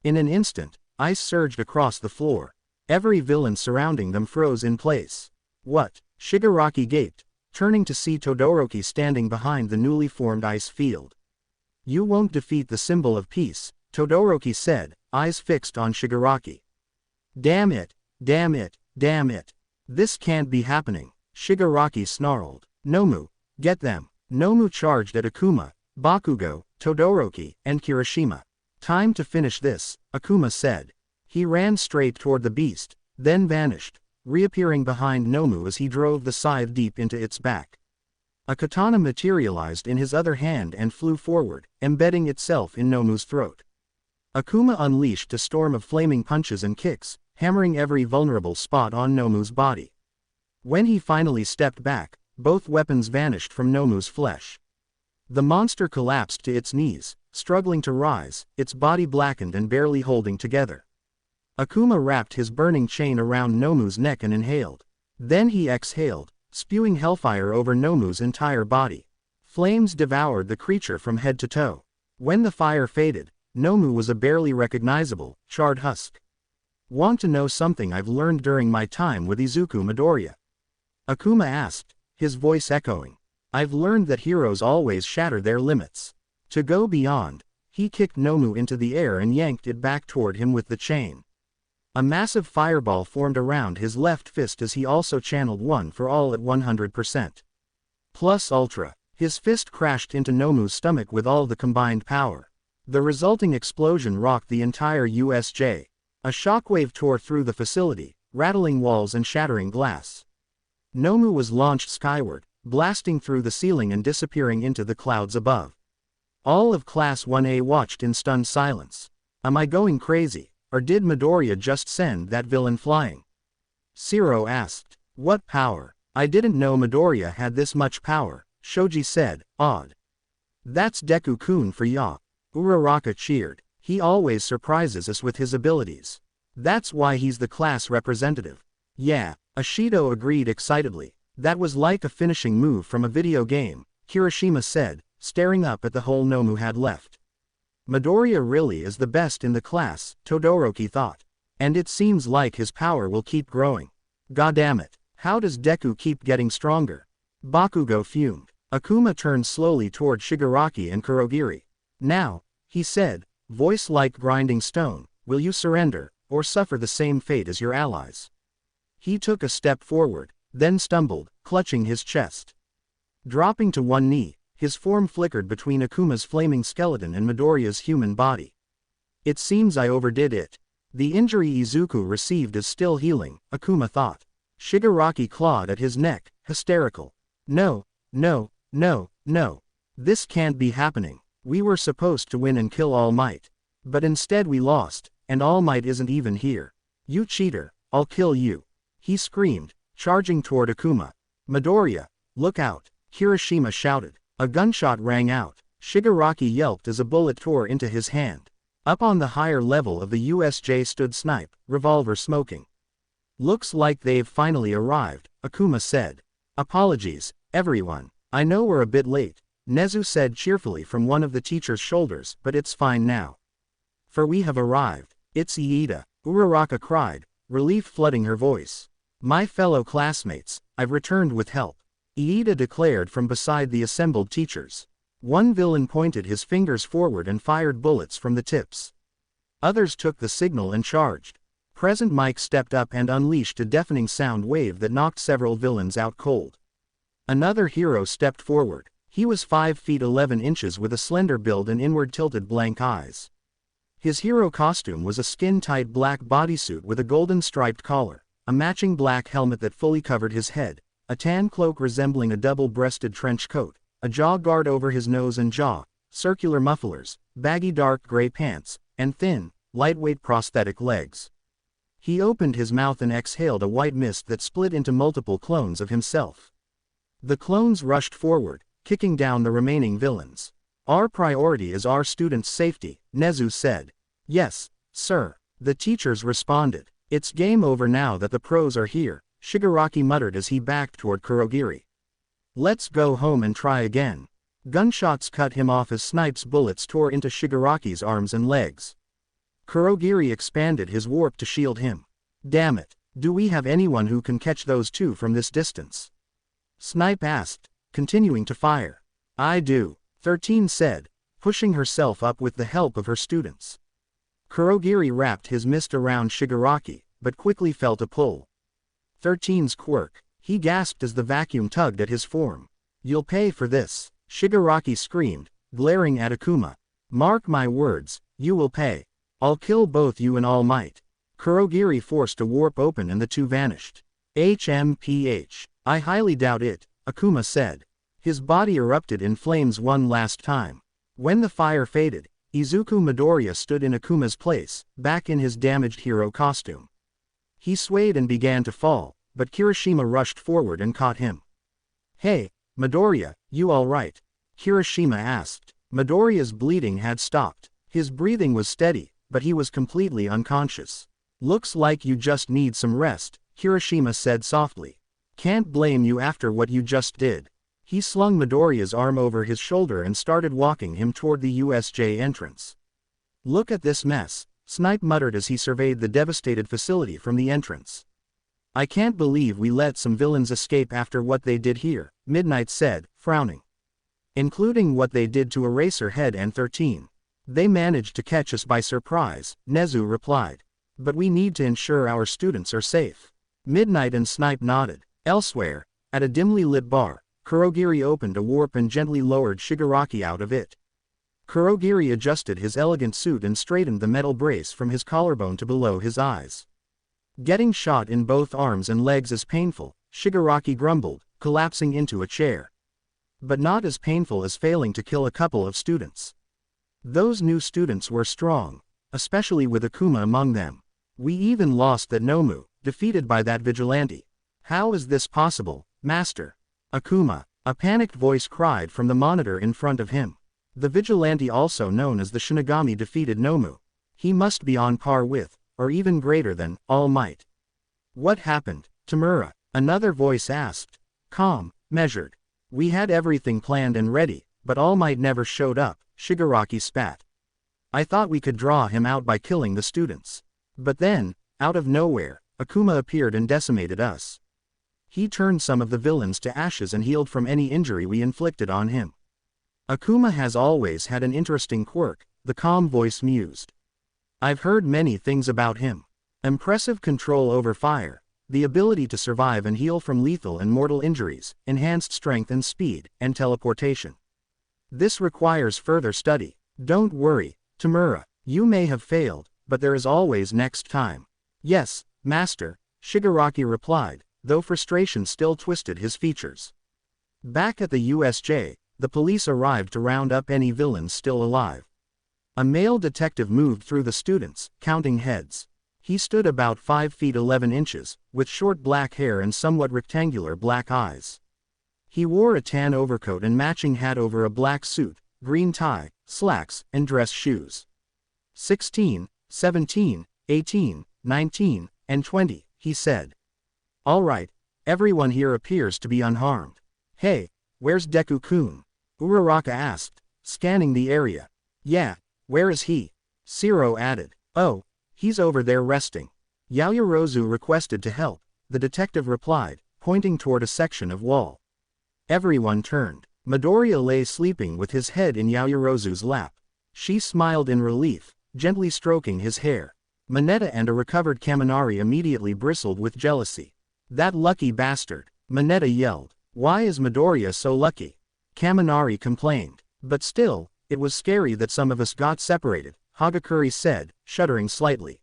In an instant, ice surged across the floor. Every villain surrounding them froze in place. "What?" Shigaraki gaped, turning to see Todoroki standing behind the newly formed ice field. "You won't defeat the symbol of peace," Todoroki said, eyes fixed on Shigaraki. "Damn it, damn it, damn it. This can't be happening," Shigaraki snarled. "Nomu, get them." Nomu charged at Akuma, Bakugo, Todoroki, and Kirishima. "Time to finish this," Akuma said. He ran straight toward the beast, then vanished, reappearing behind Nomu as he drove the scythe deep into its back. A katana materialized in his other hand and flew forward, embedding itself in Nomu's throat. Akuma unleashed a storm of flaming punches and kicks, hammering every vulnerable spot on Nomu's body. When he finally stepped back, both weapons vanished from Nomu's flesh. The monster collapsed to its knees, struggling to rise, its body blackened and barely holding together. Akuma wrapped his burning chain around Nomu's neck and inhaled. Then he exhaled, spewing hellfire over Nomu's entire body. Flames devoured the creature from head to toe. When the fire faded, Nomu was a barely recognizable, charred husk. "Want to know something I've learned during my time with Izuku Midoriya?" Akuma asked, his voice echoing. "I've learned that heroes always shatter their limits. To go beyond." He kicked Nomu into the air and yanked it back toward him with the chain. A massive fireball formed around his left fist as he also channeled one for all at 100%. Plus Ultra. His fist crashed into Nomu's stomach with all the combined power. The resulting explosion rocked the entire USJ. A shockwave tore through the facility, rattling walls and shattering glass. Nomu was launched skyward, blasting through the ceiling and disappearing into the clouds above. All of Class 1A watched in stunned silence. "Am I going crazy? Or did Midoriya just send that villain flying?" Zero asked. "What power? I didn't know Midoriya had this much power," Shoji said, awed. "That's Deku-kun for ya," Uraraka cheered. He always surprises us with his abilities. That's why he's the class representative. Yeah, Ashido agreed excitedly. That was like a finishing move from a video game, Kirishima said, staring up at the whole Nomu had left. Midoriya really is the best in the class, Todoroki thought. And it seems like his power will keep growing. Goddammit, how does Deku keep getting stronger? Bakugo fumed. Akuma turned slowly toward Shigaraki and Kurogiri. Now, he said, voice like grinding stone, will you surrender, or suffer the same fate as your allies? He took a step forward, then stumbled, clutching his chest. Dropping to one knee, his form flickered between Akuma's flaming skeleton and Midoriya's human body. It seems I overdid it. The injury Izuku received is still healing, Akuma thought. Shigaraki clawed at his neck, hysterical. No, no, no, no. This can't be happening. We were supposed to win and kill All Might. But instead we lost, and All Might isn't even here. You cheater, I'll kill you. He screamed, charging toward Akuma. Midoriya, look out, Kirishima shouted. A gunshot rang out. Shigaraki yelped as a bullet tore into his hand. Up on the higher level of the USJ stood Snipe, revolver smoking. Looks like they've finally arrived, Akuma said. Apologies, everyone. I know we're a bit late, Nezu said cheerfully from one of the teacher's shoulders, but it's fine now. For we have arrived. It's Iida, Uraraka cried, relief flooding her voice. My fellow classmates, I've returned with help. Iida declared from beside the assembled teachers. One villain pointed his fingers forward and fired bullets from the tips. Others took the signal and charged. Present Mike stepped up and unleashed a deafening sound wave that knocked several villains out cold. Another hero stepped forward. He was 5 feet 11 inches with a slender build and inward-tilted blank eyes. His hero costume was a skin-tight black bodysuit with a golden-striped collar, a matching black helmet that fully covered his head, a tan cloak resembling a double-breasted trench coat, a jaw guard over his nose and jaw, circular mufflers, baggy dark gray pants, and thin, lightweight prosthetic legs. He opened his mouth and exhaled a white mist that split into multiple clones of himself. The clones rushed forward, kicking down the remaining villains. Our priority is our students' safety, Nezu said. Yes, sir, the teachers responded. It's game over now that the pros are here, Shigaraki muttered as he backed toward Kurogiri. Let's go home and try again. Gunshots cut him off as Snipe's bullets tore into Shigaraki's arms and legs. Kurogiri expanded his warp to shield him. Damn it, do we have anyone who can catch those two from this distance? Snipe asked, continuing to fire. I do, 13 said, pushing herself up with the help of her students. Kurogiri wrapped his mist around Shigaraki, but quickly felt a pull. 13's quirk, he gasped as the vacuum tugged at his form. You'll pay for this, Shigaraki screamed, glaring at Akuma. Mark my words, you will pay. I'll kill both you and All Might. Kurogiri forced a warp open and the two vanished. HMPH. I highly doubt it, Akuma said. His body erupted in flames one last time. When the fire faded, Izuku Midoriya stood in Akuma's place, back in his damaged hero costume. He swayed and began to fall, but Kirishima rushed forward and caught him. Hey, Midoriya, you alright? Kirishima asked. Midoriya's bleeding had stopped. His breathing was steady, but he was completely unconscious. Looks like you just need some rest, Kirishima said softly. Can't blame you after what you just did. He slung Midoriya's arm over his shoulder and started walking him toward the USJ entrance. Look at this mess, Snipe muttered as he surveyed the devastated facility from the entrance. I can't believe we let some villains escape after what they did here, Midnight said, frowning. Including what they did to Eraserhead and 13. They managed to catch us by surprise, Nezu replied. But we need to ensure our students are safe. Midnight and Snipe nodded. Elsewhere, at a dimly lit bar, Kurogiri opened a warp and gently lowered Shigaraki out of it. Kurogiri adjusted his elegant suit and straightened the metal brace from his collarbone to below his eyes. Getting shot in both arms and legs is painful, Shigaraki grumbled, collapsing into a chair. But not as painful as failing to kill a couple of students. Those new students were strong, especially with Akuma among them. We even lost that Nomu, defeated by that vigilante. How is this possible, Master? Akuma, a panicked voice cried from the monitor in front of him. The vigilante also known as the Shinigami defeated Nomu. He must be on par with, or even greater than, All Might. What happened, Tamura? Another voice asked. Calm, measured. We had everything planned and ready, but All Might never showed up, Shigaraki spat. I thought we could draw him out by killing the students. But then, out of nowhere, Akuma appeared and decimated us. He turned some of the villains to ashes and healed from any injury we inflicted on him. Akuma has always had an interesting quirk, the calm voice mused. I've heard many things about him. Impressive control over fire, the ability to survive and heal from lethal and mortal injuries, enhanced strength and speed, and teleportation. This requires further study. Don't worry, Tamura, you may have failed, but there is always next time. Yes, Master, Shigaraki replied, though frustration still twisted his features. Back at the USJ, the police arrived to round up any villains still alive. A male detective moved through the students, counting heads. He stood about 5 feet 11 inches, with short black hair and somewhat rectangular black eyes. He wore a tan overcoat and matching hat over a black suit, green tie, slacks, and dress shoes. 16, 17, 18, 19, and 20, he said. All right, everyone here appears to be unharmed. Hey, where's Deku-kun? Uraraka asked, scanning the area. Yeah, where is he? Shiro added. Oh, he's over there resting. Yaoyorozu requested to help, the detective replied, pointing toward a section of wall. Everyone turned. Midoriya lay sleeping with his head in Yaoyorozu's lap. She smiled in relief, gently stroking his hair. Mineta and a recovered Kaminari immediately bristled with jealousy. That lucky bastard, Mineta yelled. Why is Midoriya so lucky? Kaminari complained. But still, it was scary that some of us got separated, Hagakure said, shuddering slightly.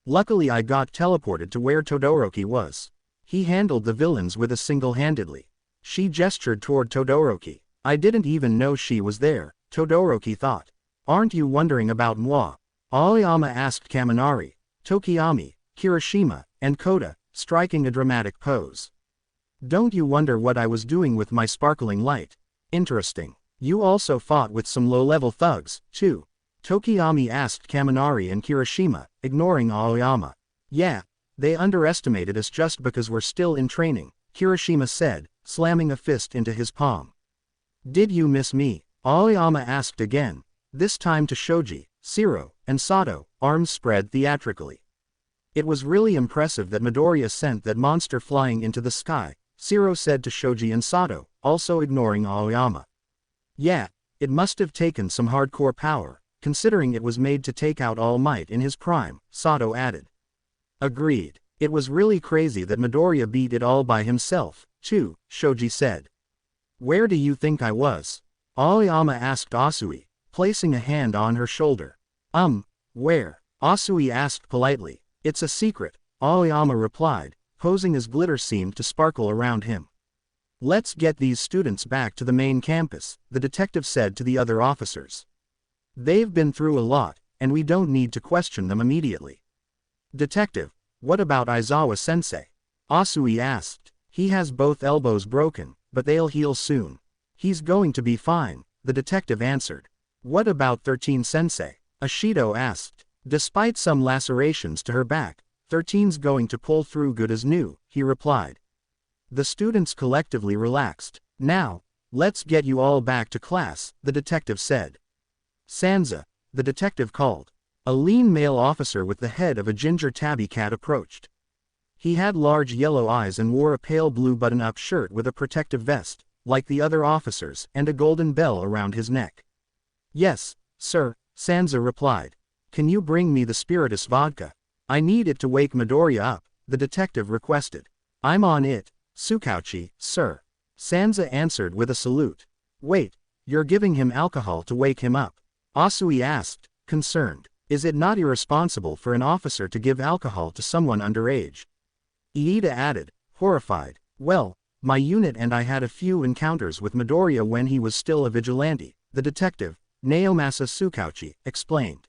Luckily I got teleported to where Todoroki was. He handled the villains with a single-handedly. She gestured toward Todoroki. I didn't even know she was there, Todoroki thought. Aren't you wondering about moi? Aoyama asked Kaminari, Tokiyami, Kirishima, and Kota, striking a dramatic pose. Don't you wonder what I was doing with my sparkling light? Interesting. You also fought with some low-level thugs, too. Tokiyami asked Kaminari and Kirishima, ignoring Aoyama. Yeah, they underestimated us just because we're still in training, Kirishima said, slamming a fist into his palm. Did you miss me? Aoyama asked again, this time to Shoji, Shiro, and Sato, arms spread theatrically. It was really impressive that Midoriya sent that monster flying into the sky, Shiro said to Shoji and Sato, also ignoring Aoyama. Yeah, it must have taken some hardcore power, considering it was made to take out All Might in his prime, Sato added. Agreed. It was really crazy that Midoriya beat it all by himself, too, Shoji said. Where do you think I was? Aoyama asked Asui, placing a hand on her shoulder. Where? Asui asked politely. It's a secret, Aoyama replied, posing as glitter seemed to sparkle around him. Let's get these students back to the main campus, the detective said to the other officers. They've been through a lot, and we don't need to question them immediately. Detective, what about Aizawa-sensei? Asui asked. He has both elbows broken, but they'll heal soon. He's going to be fine, the detective answered. What about 13-sensei? Ashido asked. Despite some lacerations to her back, 13's going to pull through good as new, he replied. The students collectively relaxed. Now, let's get you all back to class, the detective said. Sanza, the detective called. A lean male officer with the head of a ginger tabby cat approached. He had large yellow eyes and wore a pale blue button-up shirt with a protective vest, like the other officers, and a golden bell around his neck. Yes, sir, Sanza replied. Can you bring me the spiritus vodka? I need it to wake Midoriya up, the detective requested. I'm on it, Tsukauchi, sir. Sanza answered with a salute. Wait, you're giving him alcohol to wake him up? Asui asked, concerned. Is it not irresponsible for an officer to give alcohol to someone underage? Iida added, horrified. Well, my unit and I had a few encounters with Midoriya when he was still a vigilante, the detective, Naomasa Tsukauchi, explained.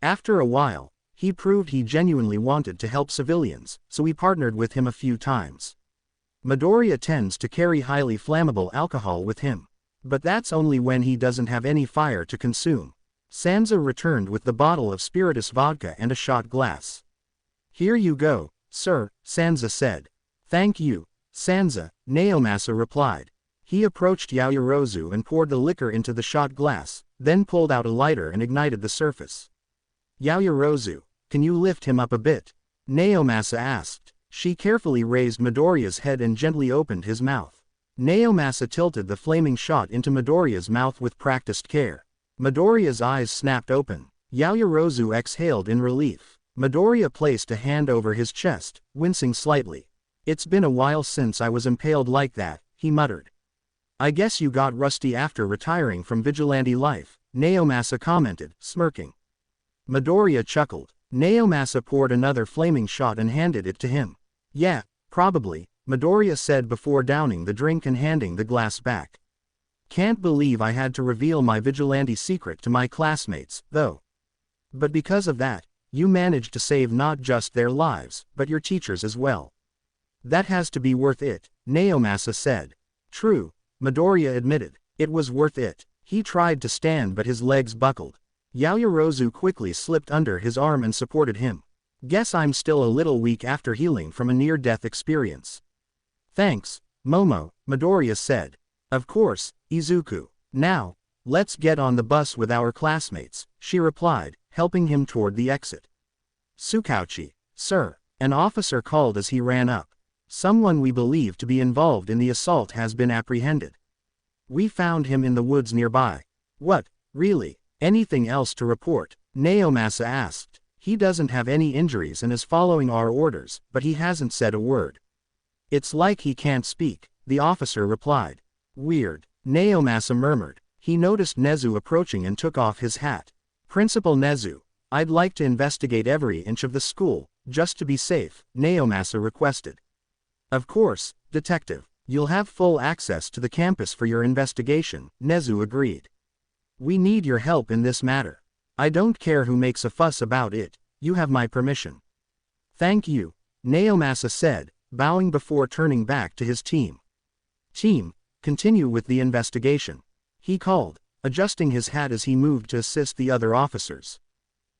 After a while, he proved he genuinely wanted to help civilians, so we partnered with him a few times. Midoriya tends to carry highly flammable alcohol with him. But that's only when he doesn't have any fire to consume. Sansa returned with the bottle of spiritus vodka and a shot glass. Here you go, sir, Sansa said. Thank you, Sansa, Naomasa replied. He approached Yaoyorozu and poured the liquor into the shot glass, then pulled out a lighter and ignited the surface. Yaoyorozu, can you lift him up a bit? Naomasa asked. She carefully raised Midoriya's head and gently opened his mouth. Naomasa tilted the flaming shot into Midoriya's mouth with practiced care. Midoriya's eyes snapped open. Yaoyorozu exhaled in relief. Midoriya placed a hand over his chest, wincing slightly. It's been a while since I was impaled like that, he muttered. I guess you got rusty after retiring from vigilante life, Naomasa commented, smirking. Midoriya chuckled. Naomasa poured another flaming shot and handed it to him. Yeah, probably, Midoriya said before downing the drink and handing the glass back. Can't believe I had to reveal my vigilante secret to my classmates, though. But because of that, you managed to save not just their lives, but your teachers as well. That has to be worth it, Naomasa said. True, Midoriya admitted. It was worth it. He tried to stand but his legs buckled. Yaoyorozu quickly slipped under his arm and supported him. Guess I'm still a little weak after healing from a near-death experience. Thanks, Momo, Midoriya said. Of course, Izuku. Now, let's get on the bus with our classmates, she replied, helping him toward the exit. Tsukauchi, sir, an officer called as he ran up. Someone we believe to be involved in the assault has been apprehended. We found him in the woods nearby. What, really? Anything else to report? Naomasa asked. He doesn't have any injuries and is following our orders, but he hasn't said a word. It's like he can't speak, the officer replied. Weird, Naomasa murmured. He noticed Nezu approaching and took off his hat. Principal Nezu, I'd like to investigate every inch of the school, just to be safe, Naomasa requested. Of course, Detective. You'll have full access to the campus for your investigation, Nezu agreed. We need your help in this matter. I don't care who makes a fuss about it, you have my permission. Thank you, Naomasa said, bowing before turning back to his team. Team, continue with the investigation, he called, adjusting his hat as he moved to assist the other officers.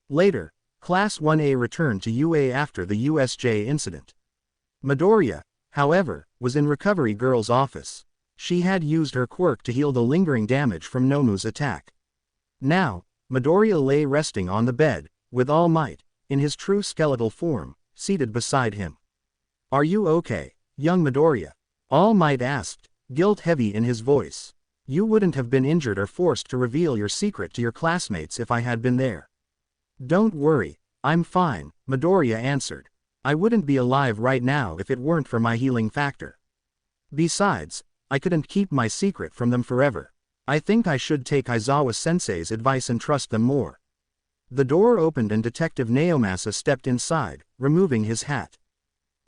Later, Class 1A returned to UA after the USJ incident. Midoriya, however, was in Recovery Girl's office. She had used her quirk to heal the lingering damage from Nomu's attack. Now, Midoriya lay resting on the bed, with All Might, in his true skeletal form, seated beside him. Are you okay, young Midoriya? All Might asked, guilt heavy in his voice. You wouldn't have been injured or forced to reveal your secret to your classmates if I had been there. Don't worry, I'm fine, Midoriya answered. I wouldn't be alive right now if it weren't for my healing factor. Besides, I couldn't keep my secret from them forever. I think I should take Aizawa-sensei's advice and trust them more. The door opened and Detective Naomasa stepped inside, removing his hat.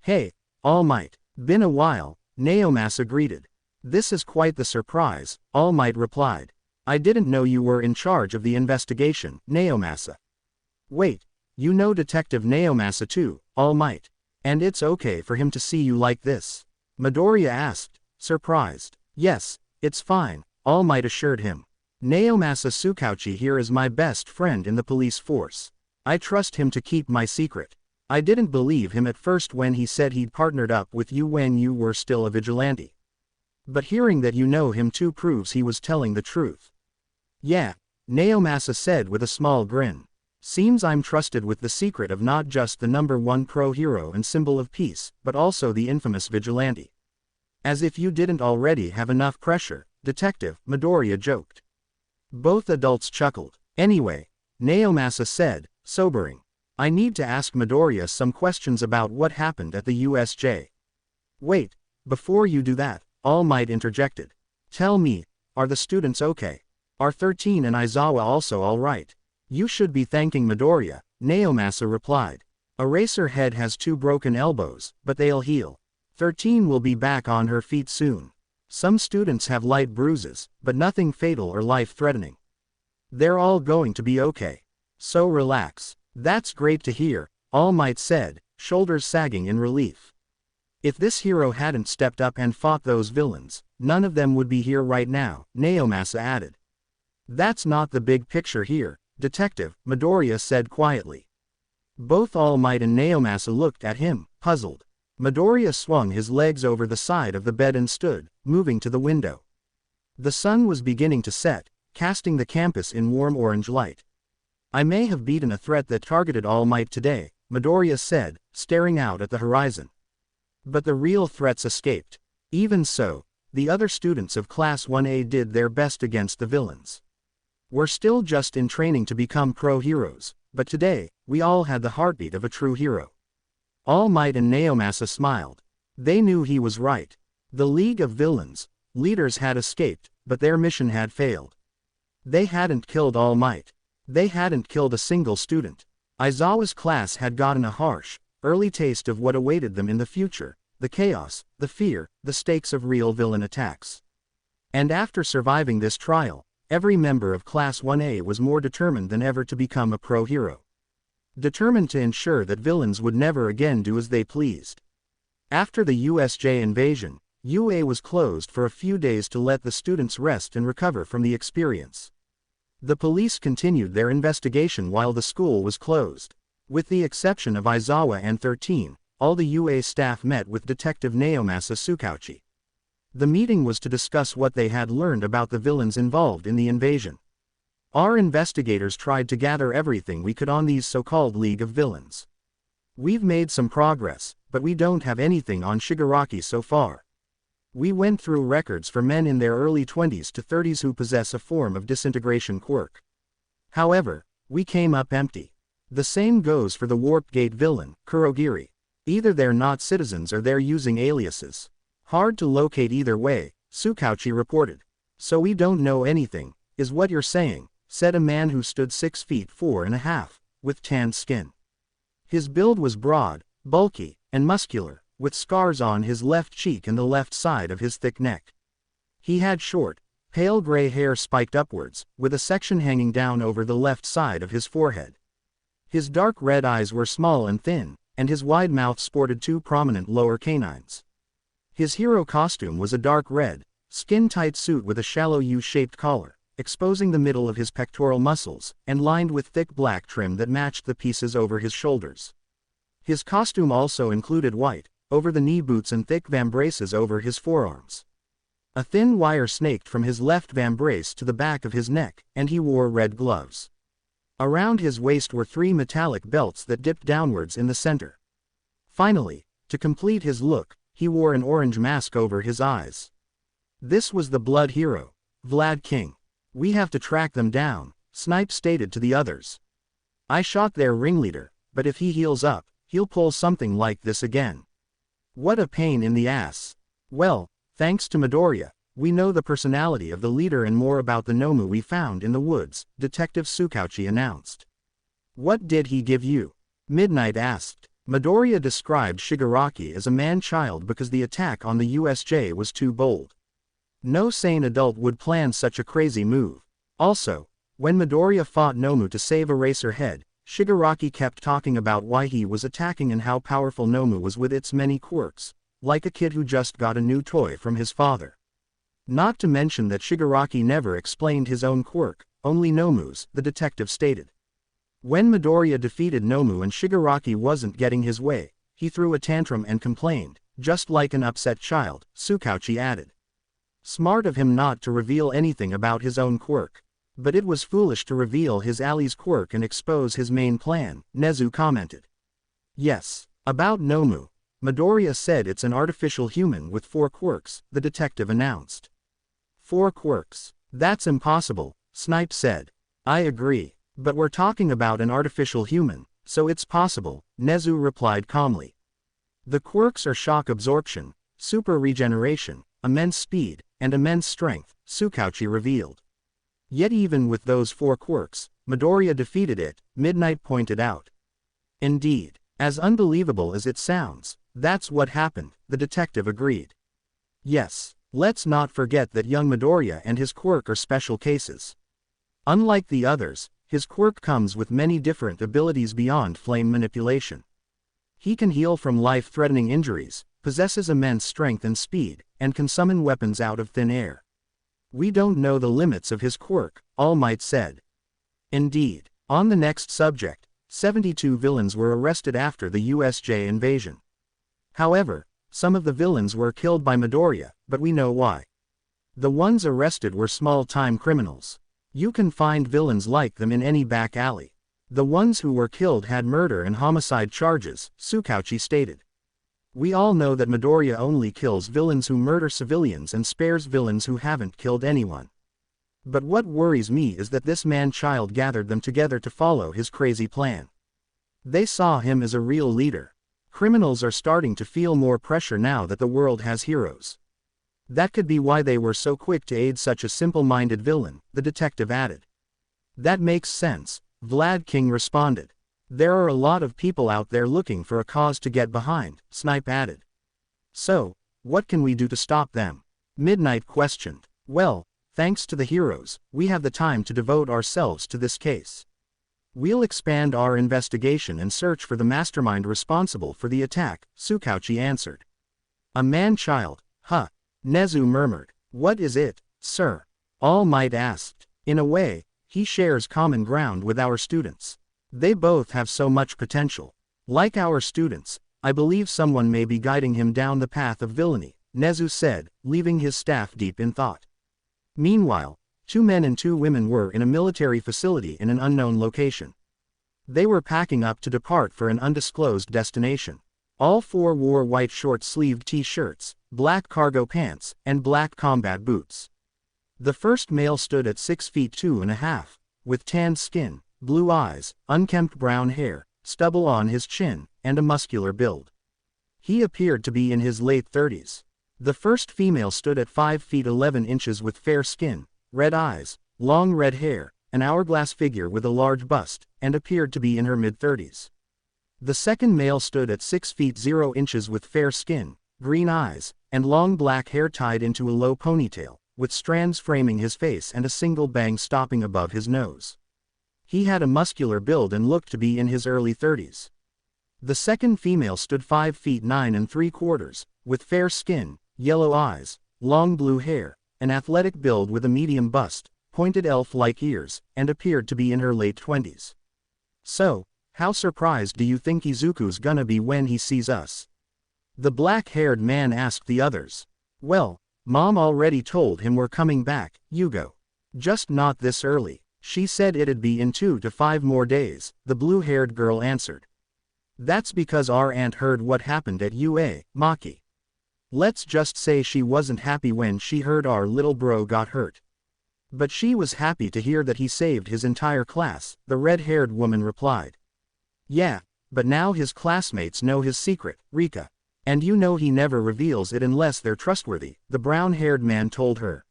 Hey, All Might, been a while, Naomasa greeted. This is quite the surprise, All Might replied. I didn't know you were in charge of the investigation, Naomasa. Wait, you know Detective Naomasa too, All Might. And it's okay for him to see you like this? Midoriya asked, surprised. Yes, it's fine, All Might assured him. Naomasa Tsukauchi here is my best friend in the police force. I trust him to keep my secret. I didn't believe him at first when he said he'd partnered up with you when you were still a vigilante. But hearing that you know him too proves he was telling the truth. Yeah, Naomasa said with a small grin. Seems I'm trusted with the secret of not just the #1 pro hero and symbol of peace, but also the infamous vigilante. As if you didn't already have enough pressure, Detective, Midoriya joked. Both adults chuckled. Anyway, Naomasa said, sobering. I need to ask Midoriya some questions about what happened at the USJ. Wait, before you do that, All Might interjected. Tell me, are the students okay? Are 13 and Aizawa also alright? You should be thanking Midoriya, Naomasa replied. Eraserhead has 2 broken elbows, but they'll heal. 13 will be back on her feet soon. Some students have light bruises, but nothing fatal or life-threatening. They're all going to be okay. So relax. That's great to hear, All Might said, shoulders sagging in relief. If this hero hadn't stepped up and fought those villains, none of them would be here right now, Naomasa added. That's not the big picture here, Detective, Midoriya said quietly. Both All Might and Naomasa looked at him, puzzled. Midoriya swung his legs over the side of the bed and stood, moving to the window. The sun was beginning to set, casting the campus in warm orange light. I may have beaten a threat that targeted All Might today, Midoriya said, staring out at the horizon. But the real threats escaped. Even so, the other students of Class 1A did their best against the villains. We're still just in training to become pro-heroes, but today, we all had the heartbeat of a true hero. All Might and Naomasa smiled. They knew he was right. The League of Villains, leaders had escaped, but their mission had failed. They hadn't killed All Might. They hadn't killed a single student. Aizawa's class had gotten a harsh, early taste of what awaited them in the future, the chaos, the fear, the stakes of real villain attacks. And after surviving this trial, every member of Class 1A was more determined than ever to become a pro-hero. Determined to ensure that villains would never again do as they pleased. After the USJ invasion, UA was closed for a few days to let the students rest and recover from the experience. The police continued their investigation while the school was closed. With the exception of Aizawa and 13, all the UA staff met with Detective Naomasa Tsukauchi. The meeting was to discuss what they had learned about the villains involved in the invasion. Our investigators tried to gather everything we could on these so-called League of Villains. We've made some progress, but we don't have anything on Shigaraki so far. We went through records for men in their early 20s to 30s who possess a form of disintegration quirk. However, we came up empty. The same goes for the Warp Gate villain, Kurogiri. Either they're not citizens or they're using aliases. Hard to locate either way, Tsukauchi reported. So we don't know anything, is what you're saying, said a man who stood 6 feet 4.5, with tanned skin. His build was broad, bulky, and muscular, with scars on his left cheek and the left side of his thick neck. He had short, pale gray hair spiked upwards, with a section hanging down over the left side of his forehead. His dark red eyes were small and thin, and his wide mouth sported 2 prominent lower canines. His hero costume was a dark red, skin-tight suit with a shallow U-shaped collar, exposing the middle of his pectoral muscles, and lined with thick black trim that matched the pieces over his shoulders. His costume also included white, over-the-knee boots and thick vambraces over his forearms. A thin wire snaked from his left vambrace to the back of his neck, and he wore red gloves. Around his waist were 3 metallic belts that dipped downwards in the center. Finally, to complete his look, he wore an orange mask over his eyes. This was the Blood Hero, Vlad King. We have to track them down, Snipe stated to the others. I shot their ringleader, but if he heals up, he'll pull something like this again. What a pain in the ass. Well, thanks to Midoriya, we know the personality of the leader and more about the Nomu we found in the woods, Detective Tsukauchi announced. What did he give you? Midnight asked. Midoriya described Shigaraki as a man-child because the attack on the USJ was too bold. No sane adult would plan such a crazy move. Also, when Midoriya fought Nomu to save Eraserhead, Shigaraki kept talking about why he was attacking and how powerful Nomu was with its many quirks, like a kid who just got a new toy from his father. Not to mention that Shigaraki never explained his own quirk, only Nomu's, the detective stated. When Midoriya defeated Nomu and Shigaraki wasn't getting his way, he threw a tantrum and complained, just like an upset child, Tsukauchi added. Smart of him not to reveal anything about his own quirk. But it was foolish to reveal his ally's quirk and expose his main plan, Nezu commented. Yes, about Nomu. Midoriya said it's an artificial human with 4 quirks, the detective announced. 4 quirks. That's impossible, Snipe said. I agree. But we're talking about an artificial human, so it's possible, Nezu replied calmly. The quirks are shock absorption, super regeneration, immense speed, and immense strength, Tsukauchi revealed. Yet even with those 4 quirks, Midoriya defeated it, Midnight pointed out. Indeed, as unbelievable as it sounds, that's what happened, the detective agreed. Yes, let's not forget that young Midoriya and his quirk are special cases. Unlike the others, his quirk comes with many different abilities beyond flame manipulation. He can heal from life-threatening injuries, possesses immense strength and speed, and can summon weapons out of thin air. We don't know the limits of his quirk, All Might said. Indeed. On the next subject, 72 villains were arrested after the USJ invasion. However, some of the villains were killed by Midoriya, but we know why. The ones arrested were small-time criminals. You can find villains like them in any back alley. The ones who were killed had murder and homicide charges, Tsukauchi stated. We all know that Midoriya only kills villains who murder civilians and spares villains who haven't killed anyone. But what worries me is that this man-child gathered them together to follow his crazy plan. They saw him as a real leader. Criminals are starting to feel more pressure now that the world has heroes. That could be why they were so quick to aid such a simple-minded villain, the detective added. That makes sense, Vlad King responded. There are a lot of people out there looking for a cause to get behind, Snipe added. So, what can we do to stop them? Midnight questioned. Well, thanks to the heroes, we have the time to devote ourselves to this case. We'll expand our investigation and search for the mastermind responsible for the attack, Tsukauchi answered. A man-child, huh? Nezu murmured. What is it, sir? All Might asked. In a way, he shares common ground with our students. They both have so much potential. Like our students, I believe someone may be guiding him down the path of villainy, Nezu said, leaving his staff deep in thought. Meanwhile, 2 men and 2 women were in a military facility in an unknown location. They were packing up to depart for an undisclosed destination. All 4 wore white short-sleeved t-shirts, black cargo pants, and black combat boots. The first male stood at 6 feet 2.5, with tanned skin, blue eyes, unkempt brown hair, stubble on his chin, and a muscular build. He appeared to be in his late 30s. The first female stood at 5 feet 11 inches with fair skin, red eyes, long red hair, an hourglass figure with a large bust, and appeared to be in her mid-30s. The second male stood at 6 feet 0 inches with fair skin, green eyes, and long black hair tied into a low ponytail, with strands framing his face and a single bang stopping above his nose. He had a muscular build and looked to be in his early 30s. The second female stood 5 feet 9 3/4, with fair skin, yellow eyes, long blue hair, an athletic build with a medium bust, pointed elf-like ears, and appeared to be in her late 20s. So, how surprised do you think Izuku's gonna be when he sees us? The black-haired man asked the others. Well, Mom already told him we're coming back, Yugo. Just not this early. She said it'd be in 2 to 5 more days, the blue-haired girl answered. That's because our aunt heard what happened at UA, Maki. Let's just say she wasn't happy when she heard our little bro got hurt. But she was happy to hear that he saved his entire class, the red-haired woman replied. Yeah, but now his classmates know his secret, Rika. And you know he never reveals it unless they're trustworthy, the brown-haired man told her.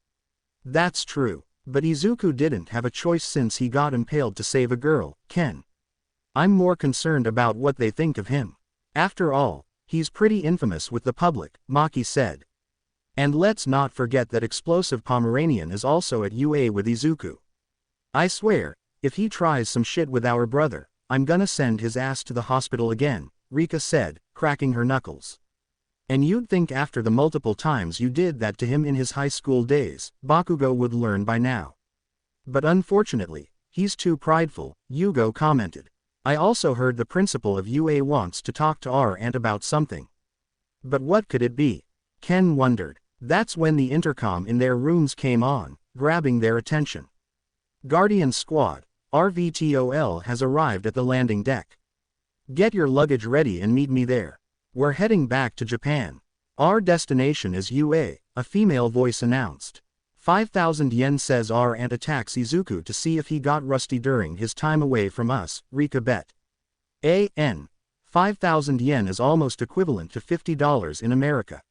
That's true. But Izuku didn't have a choice since he got impaled to save a girl, Ken. I'm more concerned about what they think of him. After all, he's pretty infamous with the public, Maki said. And let's not forget that Explosive Pomeranian is also at UA with Izuku. I swear, if he tries some shit with our brother, I'm gonna send his ass to the hospital again, Rika said, cracking her knuckles. And you'd think after the multiple times you did that to him in his high school days, Bakugo would learn by now. But unfortunately, he's too prideful, Yugo commented. I also heard the principal of UA wants to talk to our aunt about something. But what could it be? Ken wondered. That's when the intercom in their rooms came on, grabbing their attention. Guardian Squad, RVTOL has arrived at the landing deck. Get your luggage ready and meet me there. We're heading back to Japan. Our destination is UA, a female voice announced. 5,000 yen says our aunt attacks Izuku to see if he got rusty during his time away from us, Rika bet. 5,000 yen is almost equivalent to $50 in America.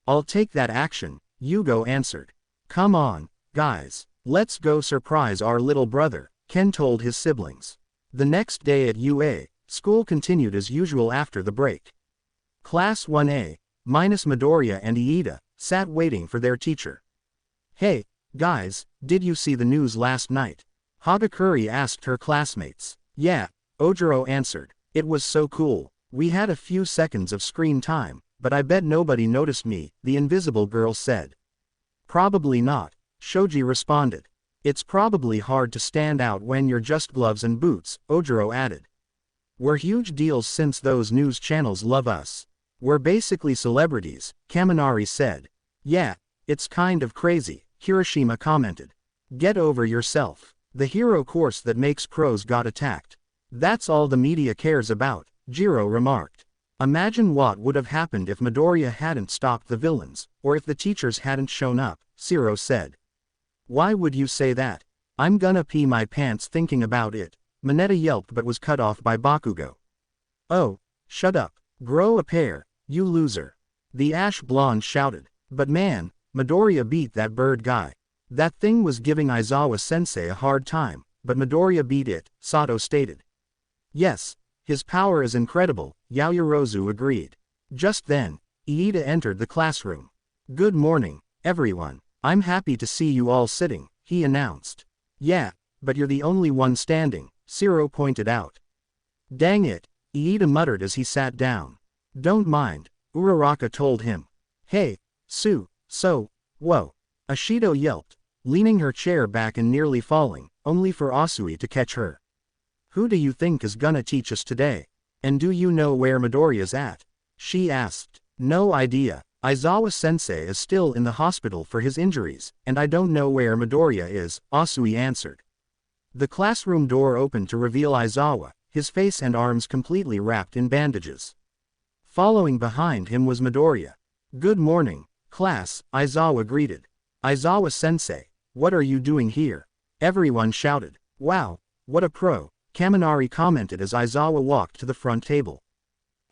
I'll take that action, Yugo answered. Come on, guys, let's go surprise our little brother, Ken told his siblings. The next day at UA, school continued as usual after the break. Class 1A, minus Midoriya and Iida, sat waiting for their teacher. Hey, guys, did you see the news last night? Hagakuri asked her classmates. Yeah, Ojiro answered. It was so cool. We had a few seconds of screen time, but I bet nobody noticed me, the invisible girl said. Probably not, Shoji responded. It's probably hard to stand out when you're just gloves and boots, Ojiro added. We're huge deals since those news channels love us. We're basically celebrities, Kaminari said. Yeah, it's kind of crazy, Kirishima commented. Get over yourself. The hero course that makes pros got attacked. That's all the media cares about, Jiro remarked. Imagine what would have happened if Midoriya hadn't stopped the villains, or if the teachers hadn't shown up, Siro said. Why would you say that? I'm gonna pee my pants thinking about it, Mineta yelped but was cut off by Bakugo. Oh, shut up. Grow a pair, you loser. The ash blonde shouted. But man, Midoriya beat that bird guy. That thing was giving Aizawa-sensei a hard time, but Midoriya beat it, Sato stated. Yes, his power is incredible, Yaoyorozu agreed. Just then, Iida entered the classroom. Good morning, everyone. I'm happy to see you all sitting, he announced. Yeah, but you're the only one standing, Siro pointed out. Dang it, Iida muttered as he sat down. Don't mind, Uraraka told him. Hey, whoa. Ashido yelped, leaning her chair back and nearly falling, only for Asui to catch her. Who do you think is gonna teach us today? And do you know where Midoriya's at? She asked. No idea. Aizawa-sensei is still in the hospital for his injuries, and I don't know where Midoriya is, Asui answered. The classroom door opened to reveal Aizawa, his face and arms completely wrapped in bandages. Following behind him was Midoriya. Good morning, class, Aizawa greeted. Aizawa-sensei, what are you doing here? Everyone shouted. Wow, what a pro, Kaminari commented as Aizawa walked to the front table.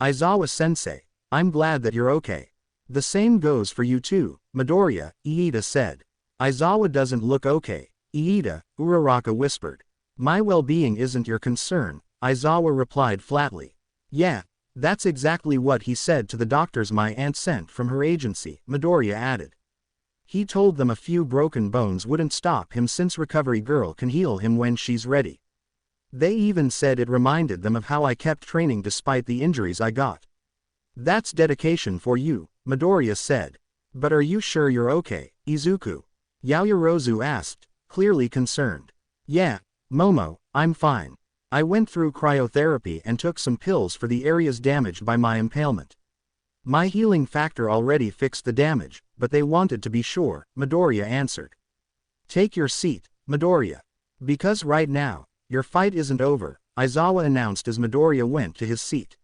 Aizawa-sensei, I'm glad that you're okay. The same goes for you too, Midoriya, Iida said. Aizawa doesn't look okay, Iida, Uraraka whispered. My well-being isn't your concern, Aizawa replied flatly. Yeah, that's exactly what he said to the doctors my aunt sent from her agency, Midoriya added. He told them a few broken bones wouldn't stop him since Recovery Girl can heal him when she's ready. They even said it reminded them of how I kept training despite the injuries I got. That's dedication for you, Midoriya said. But are you sure you're okay, Izuku? Yaoyorozu asked, clearly concerned. Yeah, Momo, I'm fine. I went through cryotherapy and took some pills for the areas damaged by my impalement. My healing factor already fixed the damage, but they wanted to be sure, Midoriya answered. Take your seat, Midoriya. Because right now, your fight isn't over, Aizawa announced as Midoriya went to his seat.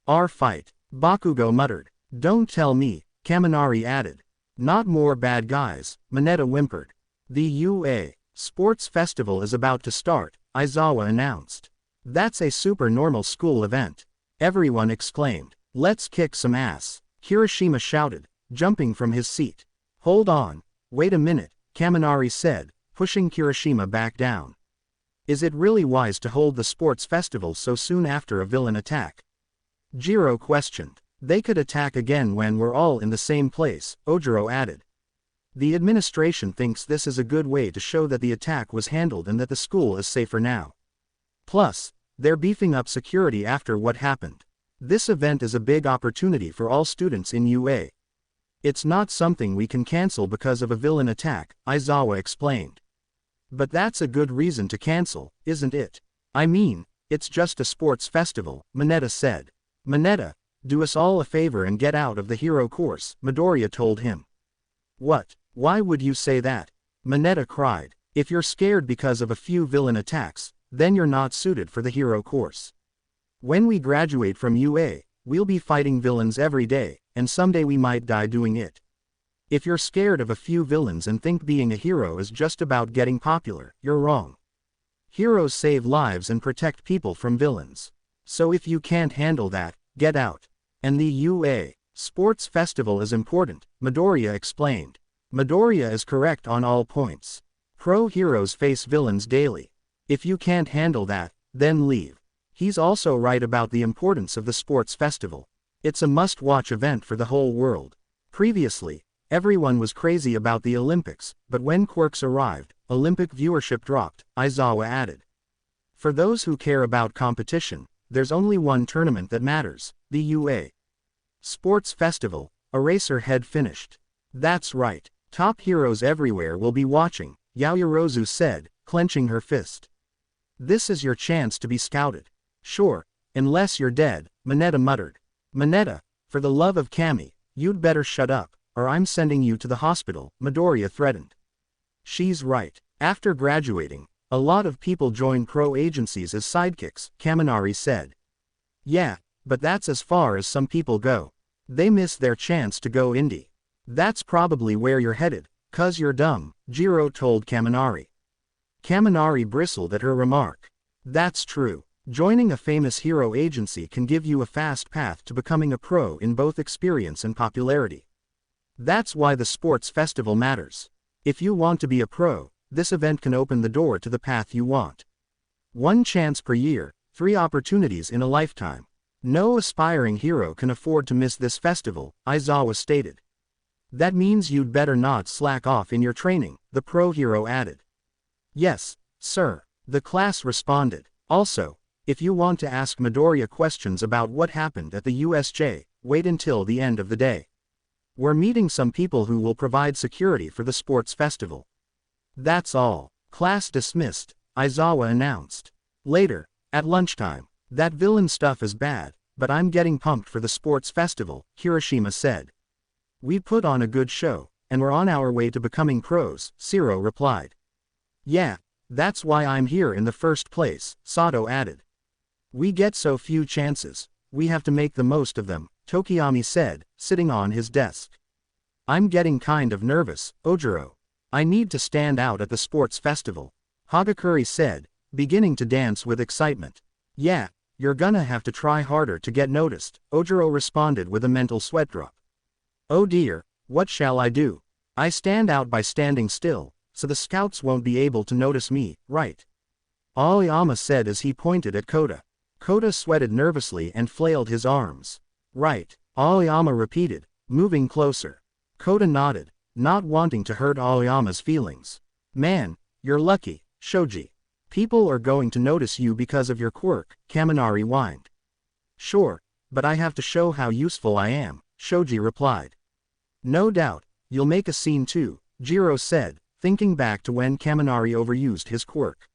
Our fight, Bakugo muttered. Don't tell me, Kaminari added. Not more bad guys, Mineta whimpered. The UA Sports Festival is about to start, Aizawa announced. That's a super normal school event. Everyone exclaimed. Let's kick some ass, Kirishima shouted, jumping from his seat. Hold on, wait a minute, Kaminari said, pushing Kirishima back down. Is it really wise to hold the sports festival so soon after a villain attack? Jiro questioned. They could attack again when we're all in the same place, Ojiro added. The administration thinks this is a good way to show that the attack was handled and that the school is safer now. Plus, they're beefing up security after what happened. This event is a big opportunity for all students in UA. It's not something we can cancel because of a villain attack, Aizawa explained. But that's a good reason to cancel, isn't it? I mean, it's just a sports festival, Mineta said. Mineta, do us all a favor and get out of the hero course, Midoriya told him. What? Why would you say that? Mineta cried. If you're scared because of a few villain attacks, then you're not suited for the hero course. When we graduate from UA, we'll be fighting villains every day, and someday we might die doing it. If you're scared of a few villains and think being a hero is just about getting popular, you're wrong. Heroes save lives and protect people from villains. So if you can't handle that, get out. And the UA Sports Festival is important, Midoriya explained. Midoriya is correct on all points. Pro heroes face villains daily. If you can't handle that, then leave. He's also right about the importance of the sports festival. It's a must-watch event for the whole world. Previously, everyone was crazy about the Olympics, but when Quirks arrived, Olympic viewership dropped, Aizawa added. For those who care about competition, there's only one tournament that matters, the UA Sports festival, Eraserhead finished. That's right. Top heroes everywhere will be watching, Yaoyorozu said, clenching her fist. This is your chance to be scouted. Sure, unless you're dead, Mineta muttered. Mineta, for the love of Kami, you'd better shut up, or I'm sending you to the hospital, Midoriya threatened. She's right. After graduating, a lot of people join pro agencies as sidekicks, Kaminari said. Yeah, but that's as far as some people go. They miss their chance to go indie. That's probably where you're headed, 'cause you're dumb, Jiro told Kaminari. Kaminari bristled at her remark. That's true. Joining a famous hero agency can give you a fast path to becoming a pro in both experience and popularity. That's why the sports festival matters. If you want to be a pro, this event can open the door to the path you want. One chance per year, 3 opportunities in a lifetime. No aspiring hero can afford to miss this festival, Aizawa stated. That means you'd better not slack off in your training, the pro hero added. Yes, sir, the class responded. Also, if you want to ask Midoriya questions about what happened at the USJ, wait until the end of the day. We're meeting some people who will provide security for the sports festival. That's all. Class dismissed, Aizawa announced. Later, at lunchtime, that villain stuff is bad, but I'm getting pumped for the sports festival, Kirishima said. We put on a good show, and we're on our way to becoming pros, Shiro replied. Yeah, that's why I'm here in the first place, Sato added. We get so few chances, we have to make the most of them, Tokiyami said, sitting on his desk. I'm getting kind of nervous, Ojiro. I need to stand out at the sports festival, Hagakure said, beginning to dance with excitement. Yeah, you're gonna have to try harder to get noticed, Ojiro responded with a mental sweat drop. Oh dear, what shall I do? I stand out by standing still, so the scouts won't be able to notice me, right? Aoyama said as he pointed at Kota. Kota sweated nervously and flailed his arms. Right, Aoyama repeated, moving closer. Kota nodded, not wanting to hurt Aoyama's feelings. Man, you're lucky, Shoji. People are going to notice you because of your quirk, Kaminari whined. Sure, but I have to show how useful I am, Shoji replied. No doubt, you'll make a scene too, Jiro said, thinking back to when Kaminari overused his quirk.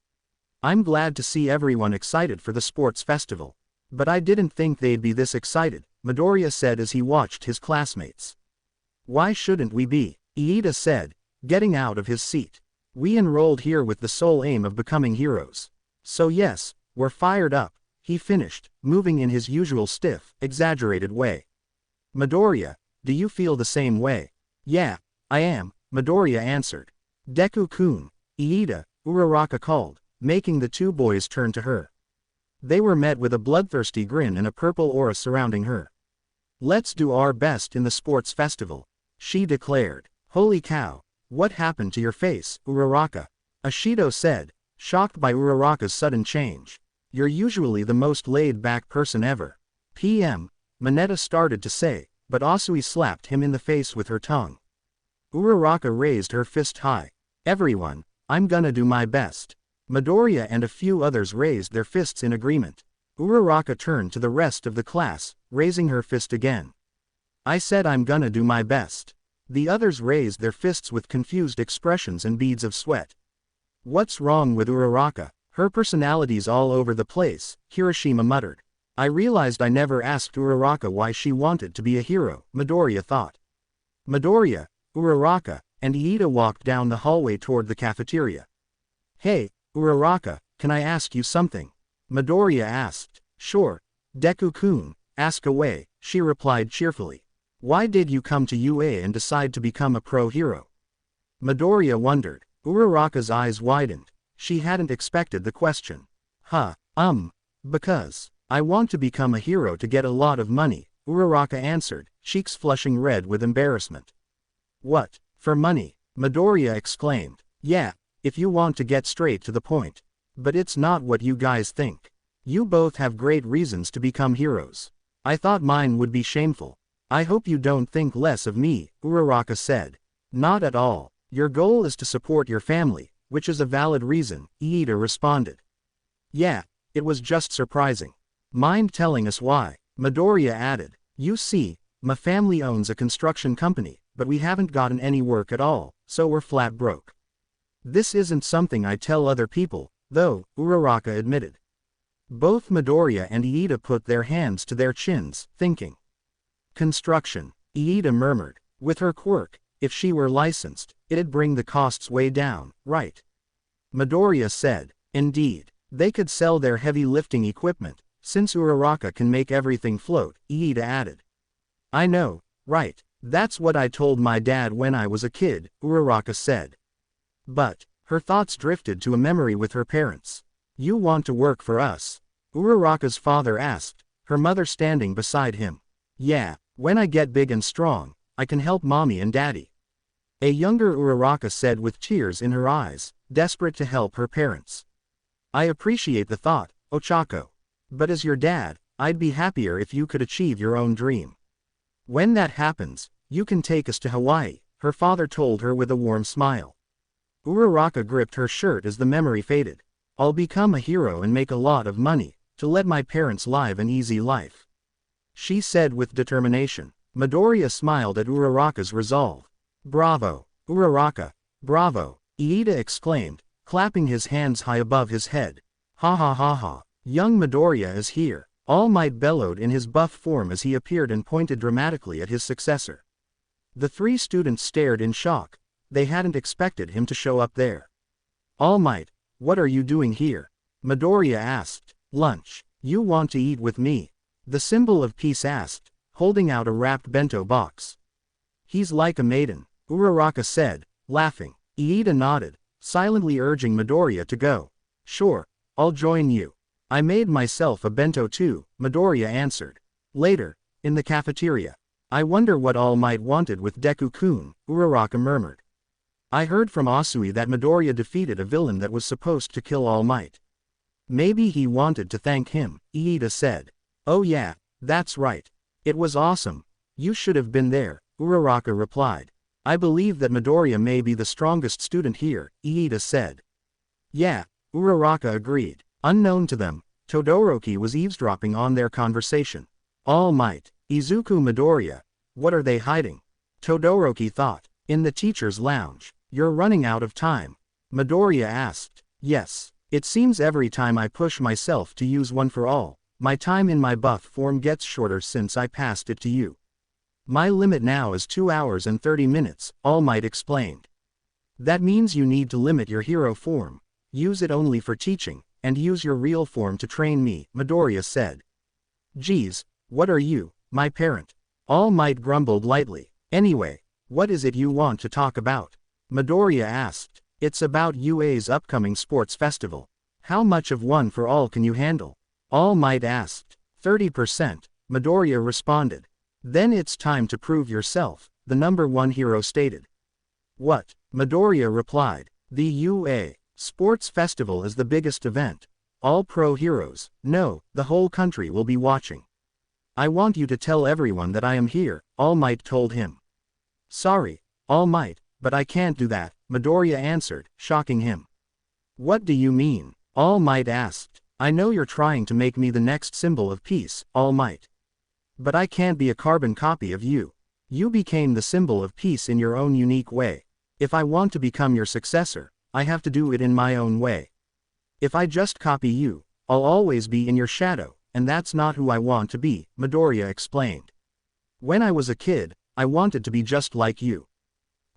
I'm glad to see everyone excited for the sports festival. But I didn't think they'd be this excited, Midoriya said as he watched his classmates. Why shouldn't we be? Iida said, getting out of his seat. We enrolled here with the sole aim of becoming heroes. So yes, we're fired up, he finished, moving in his usual stiff, exaggerated way. Midoriya, do you feel the same way? Yeah, I am, Midoriya answered. Deku-kun, Iida, Uraraka called, making the 2 boys turn to her. They were met with a bloodthirsty grin and a purple aura surrounding her. Let's do our best in the sports festival, she declared. Holy cow, what happened to your face, Uraraka? Ashido said, shocked by Uraraka's sudden change. You're usually the most laid-back person ever. PM, Mineta started to say, but Asui slapped him in the face with her tongue. Uraraka raised her fist high. Everyone, I'm gonna do my best. Midoriya and a few others raised their fists in agreement. Uraraka turned to the rest of the class, raising her fist again. I said I'm gonna do my best. The others raised their fists with confused expressions and beads of sweat. What's wrong with Uraraka? Her personality's all over the place, Kirishima muttered. I realized I never asked Uraraka why she wanted to be a hero, Midoriya thought. Midoriya, Uraraka, and Iida walked down the hallway toward the cafeteria. Hey, Uraraka, can I ask you something? Midoriya asked. Sure, Deku-kun, ask away, she replied cheerfully. Why did you come to UA and decide to become a pro hero? Midoriya wondered. Uraraka's eyes widened. She hadn't expected the question. Because I want to become a hero to get a lot of money, Uraraka answered, cheeks flushing red with embarrassment. What, for money? Midoriya exclaimed. Yeah, if you want to get straight to the point. But it's not what you guys think. You both have great reasons to become heroes. I thought mine would be shameful. I hope you don't think less of me, Uraraka said. Not at all. Your goal is to support your family, which is a valid reason, Iida responded. Yeah, it was just surprising. Mind telling us why? Midoriya added. You see, My family owns a construction company, but we haven't gotten any work at all, so we're flat broke. This isn't something I tell other people, though, Uraraka admitted. Both Midoriya and Iida put their hands to their chins, thinking. Construction, Iida murmured. With her quirk, if she were licensed, it'd bring the costs way down, right? Midoriya said. Indeed. They could sell their heavy lifting equipment, since Uraraka can make everything float, Iida added. I know, right? That's what I told my dad when I was a kid, Uraraka said. But, her thoughts drifted to a memory with her parents. You want to work for us? Uraraka's father asked, her mother standing beside him. Yeah, when I get big and strong, I can help mommy and daddy. A younger Uraraka said with tears in her eyes, desperate to help her parents. I appreciate the thought, Ochako. But as your dad, I'd be happier if you could achieve your own dream. When that happens, you can take us to Hawaii, her father told her with a warm smile. Uraraka gripped her shirt as the memory faded. I'll become a hero and make a lot of money, to let my parents live an easy life. She said with determination. Midoriya smiled at Uraraka's resolve. Bravo, Uraraka, bravo, Iida exclaimed, clapping his hands high above his head. Ha ha ha ha, young Midoriya is here. All Might bellowed in his buff form as he appeared and pointed dramatically at his successor. The three students stared in shock. They hadn't expected him to show up there. All Might, what are you doing here? Midoriya asked. Lunch. You want to eat with me? The symbol of peace asked, holding out a wrapped bento box. He's like a maiden, Uraraka said, laughing. Iida nodded, silently urging Midoriya to go. Sure, I'll join you. I made myself a bento too, Midoriya answered. Later, in the cafeteria. I wonder what All Might wanted with Deku-kun, Uraraka murmured. I heard from Asui that Midoriya defeated a villain that was supposed to kill All Might. Maybe he wanted to thank him, Iida said. Oh yeah, that's right. It was awesome. You should have been there, Uraraka replied. I believe that Midoriya may be the strongest student here, Iida said. Yeah, Uraraka agreed. Unknown to them, Todoroki was eavesdropping on their conversation. All Might, Izuku Midoriya, what are they hiding? Todoroki thought. In the teacher's lounge. You're running out of time. Midoriya asked. Yes, it seems every time I push myself to use one for all, my time in my buff form gets shorter since I passed it to you. My limit now is 2 hours and 30 minutes, All Might explained. That means you need to limit your hero form, use it only for teaching, and use your real form to train me, Midoriya said. Geez, what are you, my parent? All Might grumbled lightly. Anyway, what is it you want to talk about? Midoriya asked. It's about UA's upcoming sports festival. How much of one for all can you handle? All Might asked. 30%, Midoriya responded. Then it's time to prove yourself, the number one hero stated. What? Midoriya replied. The UA Sports Festival is the biggest event. All pro heroes, no, the whole country will be watching. I want you to tell everyone that I am here, All Might told him. Sorry, All Might, but I can't do that, Midoriya answered, shocking him. What do you mean? All Might asked. I know you're trying to make me the next symbol of peace, All Might. But I can't be a carbon copy of you. You became the symbol of peace in your own unique way. If I want to become your successor, I have to do it in my own way. If I just copy you, I'll always be in your shadow, and that's not who I want to be, Midoriya explained. When I was a kid, I wanted to be just like you.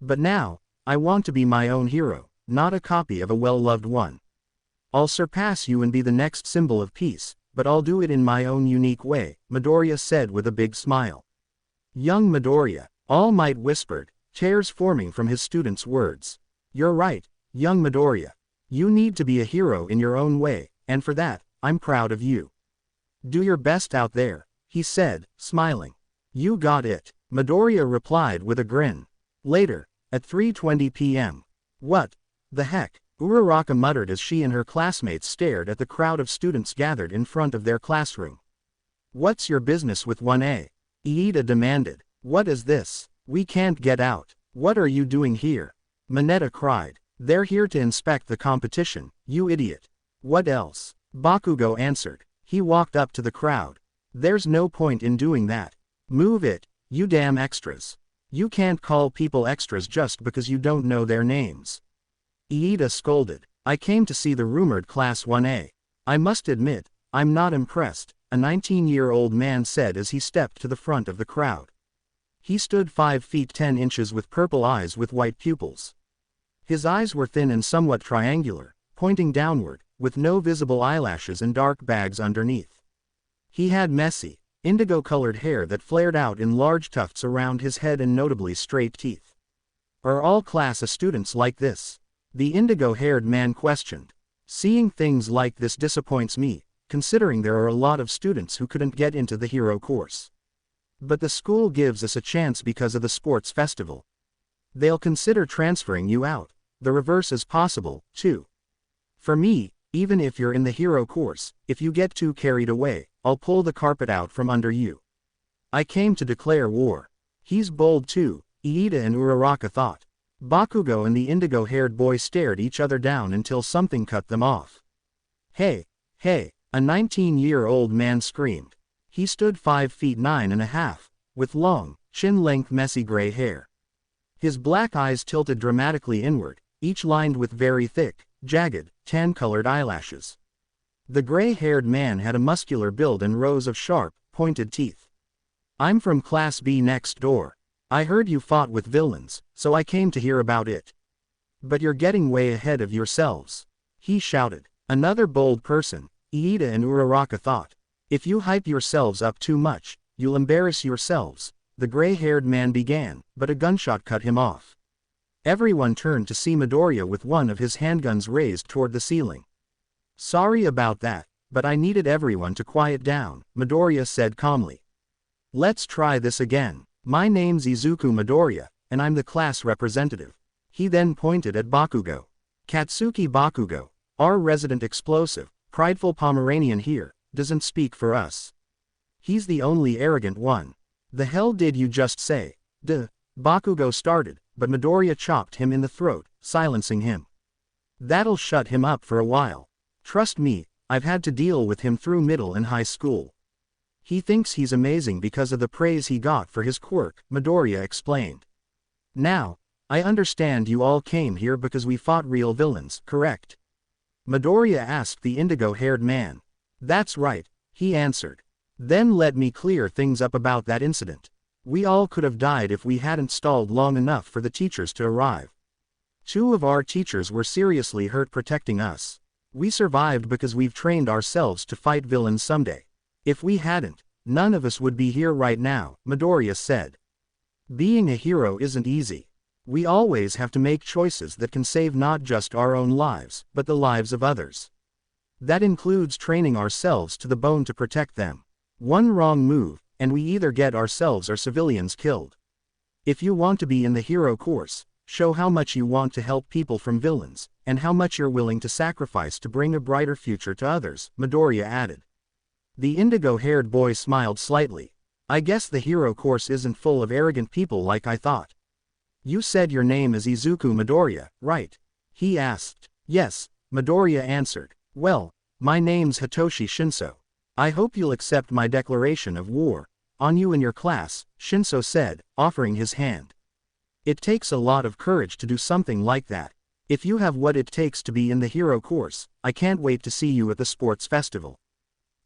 But now, I want to be my own hero, not a copy of a well-loved one. I'll surpass you and be the next symbol of peace, but I'll do it in my own unique way, Midoriya said with a big smile. Young Midoriya, All Might whispered, tears forming from his student's words. You're right, young Midoriya. You need to be a hero in your own way, and for that, I'm proud of you. Do your best out there, he said, smiling. You got it, Midoriya replied with a grin. Later, at 3:20 p.m. What the heck? Uraraka muttered as she and her classmates stared at the crowd of students gathered in front of their classroom. What's your business with 1A? Iida demanded. What is this? We can't get out. What are you doing here? Mineta cried. They're here to inspect the competition, you idiot. What else? Bakugo answered. He walked up to the crowd. There's no point in doing that. Move it, You damn extras. You can't call people extras just because you don't know their names. Iida scolded. I came to see the rumored Class 1A. I must admit, I'm not impressed, a 19-year-old man said as he stepped to the front of the crowd. He stood 5 feet 10 inches with purple eyes with white pupils. His eyes were thin and somewhat triangular, pointing downward, with no visible eyelashes and dark bags underneath. He had messy, indigo-colored hair that flared out in large tufts around his head and notably straight teeth. Are all Class A students like this? The indigo-haired man questioned. Seeing things like this disappoints me, considering there are a lot of students who couldn't get into the hero course. But the school gives us a chance because of the sports festival. They'll consider transferring you out. The reverse is possible, too. For me, even if you're in the hero course, if you get too carried away, I'll pull the carpet out from under you. I came to declare war. He's bold too, Iida and Uraraka thought. Bakugo and the indigo-haired boy stared each other down until something cut them off. Hey, hey, a 19-year-old man screamed. He stood 5 feet 9.5, with long, chin-length messy gray hair. His black eyes tilted dramatically inward, each lined with very thick, jagged, tan-colored eyelashes. The gray-haired man had a muscular build and rows of sharp, pointed teeth. I'm from Class B next door. I heard you fought with villains, so I came to hear about it. But you're getting way ahead of yourselves. He shouted. Another bold person, Iida and Uraraka thought. If you hype yourselves up too much, you'll embarrass yourselves, the gray-haired man began, but a gunshot cut him off. Everyone turned to see Midoriya with one of his handguns raised toward the ceiling. Sorry about that, but I needed everyone to quiet down, Midoriya said calmly. Let's try this again. My name's Izuku Midoriya, and I'm the class representative. He then pointed at Bakugo. Katsuki Bakugo, our resident explosive, prideful Pomeranian here, doesn't speak for us. He's the only arrogant one. The hell did you just say? Duh. Bakugo started, but Midoriya chopped him in the throat, silencing him. That'll shut him up for a while. Trust me, I've had to deal with him through middle and high school. He thinks he's amazing because of the praise he got for his quirk, Midoriya explained. Now, I understand you all came here because we fought real villains, correct? Midoriya asked the indigo-haired man. That's right, he answered. Then let me clear things up about that incident. We all could have died if we hadn't stalled long enough for the teachers to arrive. 2 of our teachers were seriously hurt protecting us. We survived because we've trained ourselves to fight villains someday. If we hadn't, none of us would be here right now, Midoriya said. Being a hero isn't easy. We always have to make choices that can save not just our own lives, but the lives of others. That includes training ourselves to the bone to protect them. One wrong move, and we either get ourselves or civilians killed. If you want to be in the hero course, show how much you want to help people from villains, and how much you're willing to sacrifice to bring a brighter future to others, Midoriya added. The indigo-haired boy smiled slightly. I guess the hero course isn't full of arrogant people like I thought. You said your name is Izuku Midoriya, right? He asked. Yes, Midoriya answered. Well, my name's Hitoshi Shinso. I hope you'll accept my declaration of war on you and your class, Shinso said, offering his hand. It takes a lot of courage to do something like that. If you have what it takes to be in the hero course, I can't wait to see you at the sports festival.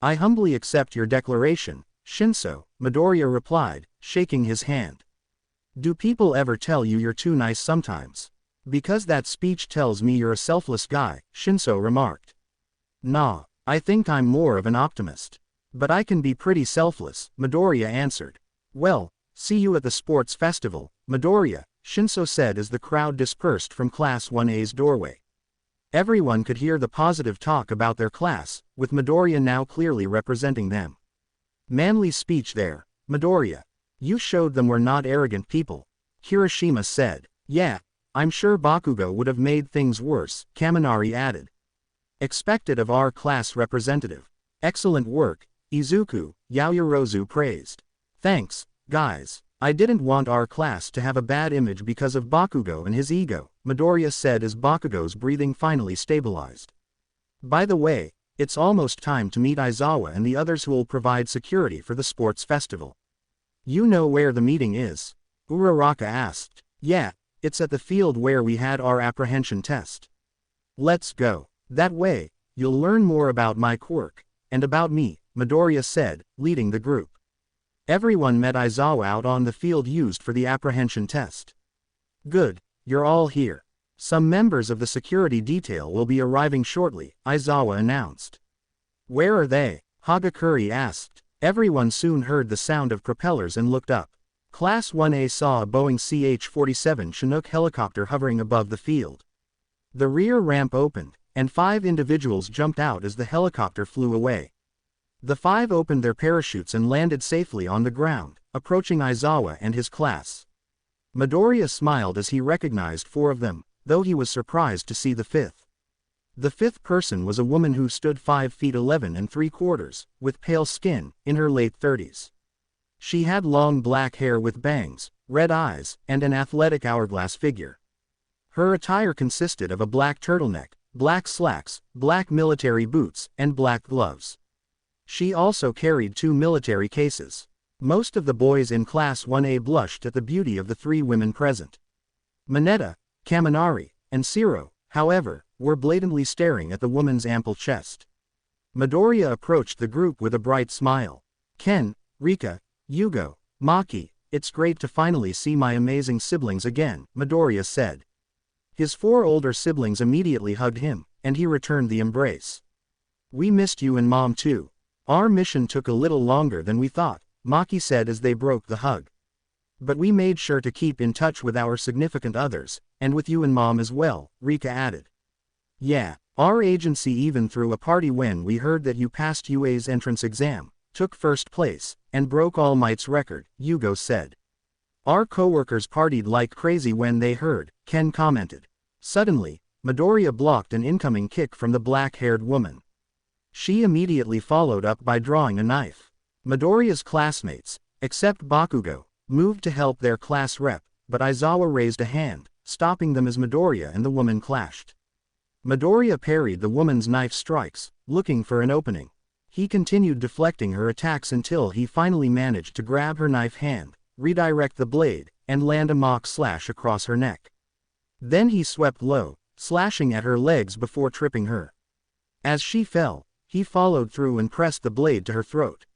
I humbly accept your declaration, Shinso, Midoriya replied, shaking his hand. Do people ever tell you you're too nice sometimes? Because that speech tells me you're a selfless guy, Shinso remarked. Nah, I think I'm more of an optimist. But I can be pretty selfless, Midoriya answered. Well, see you at the sports festival, Midoriya, Shinso said as the crowd dispersed from Class 1A's doorway. Everyone could hear the positive talk about their class, with Midoriya now clearly representing them. Manly speech there, Midoriya. You showed them we're not arrogant people, Kirishima said. Yeah, I'm sure Bakugo would have made things worse, Kaminari added. Expected of our class representative. Excellent work, Izuku, Yaoyorozu praised. Thanks, guys. I didn't want our class to have a bad image because of Bakugo and his ego, Midoriya said as Bakugo's breathing finally stabilized. By the way, it's almost time to meet Aizawa and the others who will provide security for the sports festival. You know where the meeting is? Uraraka asked. Yeah, it's at the field where we had our apprehension test. Let's go. That way, you'll learn more about my quirk, and about me, Midoriya said, leading the group. Everyone met Aizawa out on the field used for the apprehension test. Good, you're all here. Some members of the security detail will be arriving shortly, Aizawa announced. Where are they? Hagakure asked. Everyone soon heard the sound of propellers and looked up. Class 1A saw a Boeing CH-47 Chinook helicopter hovering above the field. The rear ramp opened, and 5 individuals jumped out as the helicopter flew away. The 5 opened their parachutes and landed safely on the ground, approaching Aizawa and his class. Midoriya smiled as he recognized 4 of them, though he was surprised to see the 5th. The 5th person was a woman who stood 5 feet 11 3/4, with pale skin, in her late 30s. She had long black hair with bangs, red eyes, and an athletic hourglass figure. Her attire consisted of a black turtleneck, black slacks, black military boots, and black gloves. She also carried 2 military cases. Most of the boys in Class 1A blushed at the beauty of the 3 women present. Mineta, Kaminari, and Shiro, however, were blatantly staring at the woman's ample chest. Midoriya approached the group with a bright smile. Ken, Rika, Yugo, Maki, it's great to finally see my amazing siblings again, Midoriya said. His 4 older siblings immediately hugged him, and he returned the embrace. We missed you and Mom too. Our mission took a little longer than we thought, Maki said as they broke the hug. But we made sure to keep in touch with our significant others, and with you and Mom as well, Rika added. Yeah, our agency even threw a party when we heard that you passed UA's entrance exam, took first place, and broke All Might's record, Yugo said. Our coworkers partied like crazy when they heard, Ken commented. Suddenly, Midoriya blocked an incoming kick from the black-haired woman. She immediately followed up by drawing a knife. Midoriya's classmates, except Bakugo, moved to help their class rep, but Aizawa raised a hand, stopping them as Midoriya and the woman clashed. Midoriya parried the woman's knife strikes, looking for an opening. He continued deflecting her attacks until he finally managed to grab her knife hand, redirect the blade, and land a mock slash across her neck. Then he swept low, slashing at her legs before tripping her. As she fell, he followed through and pressed the blade to her throat.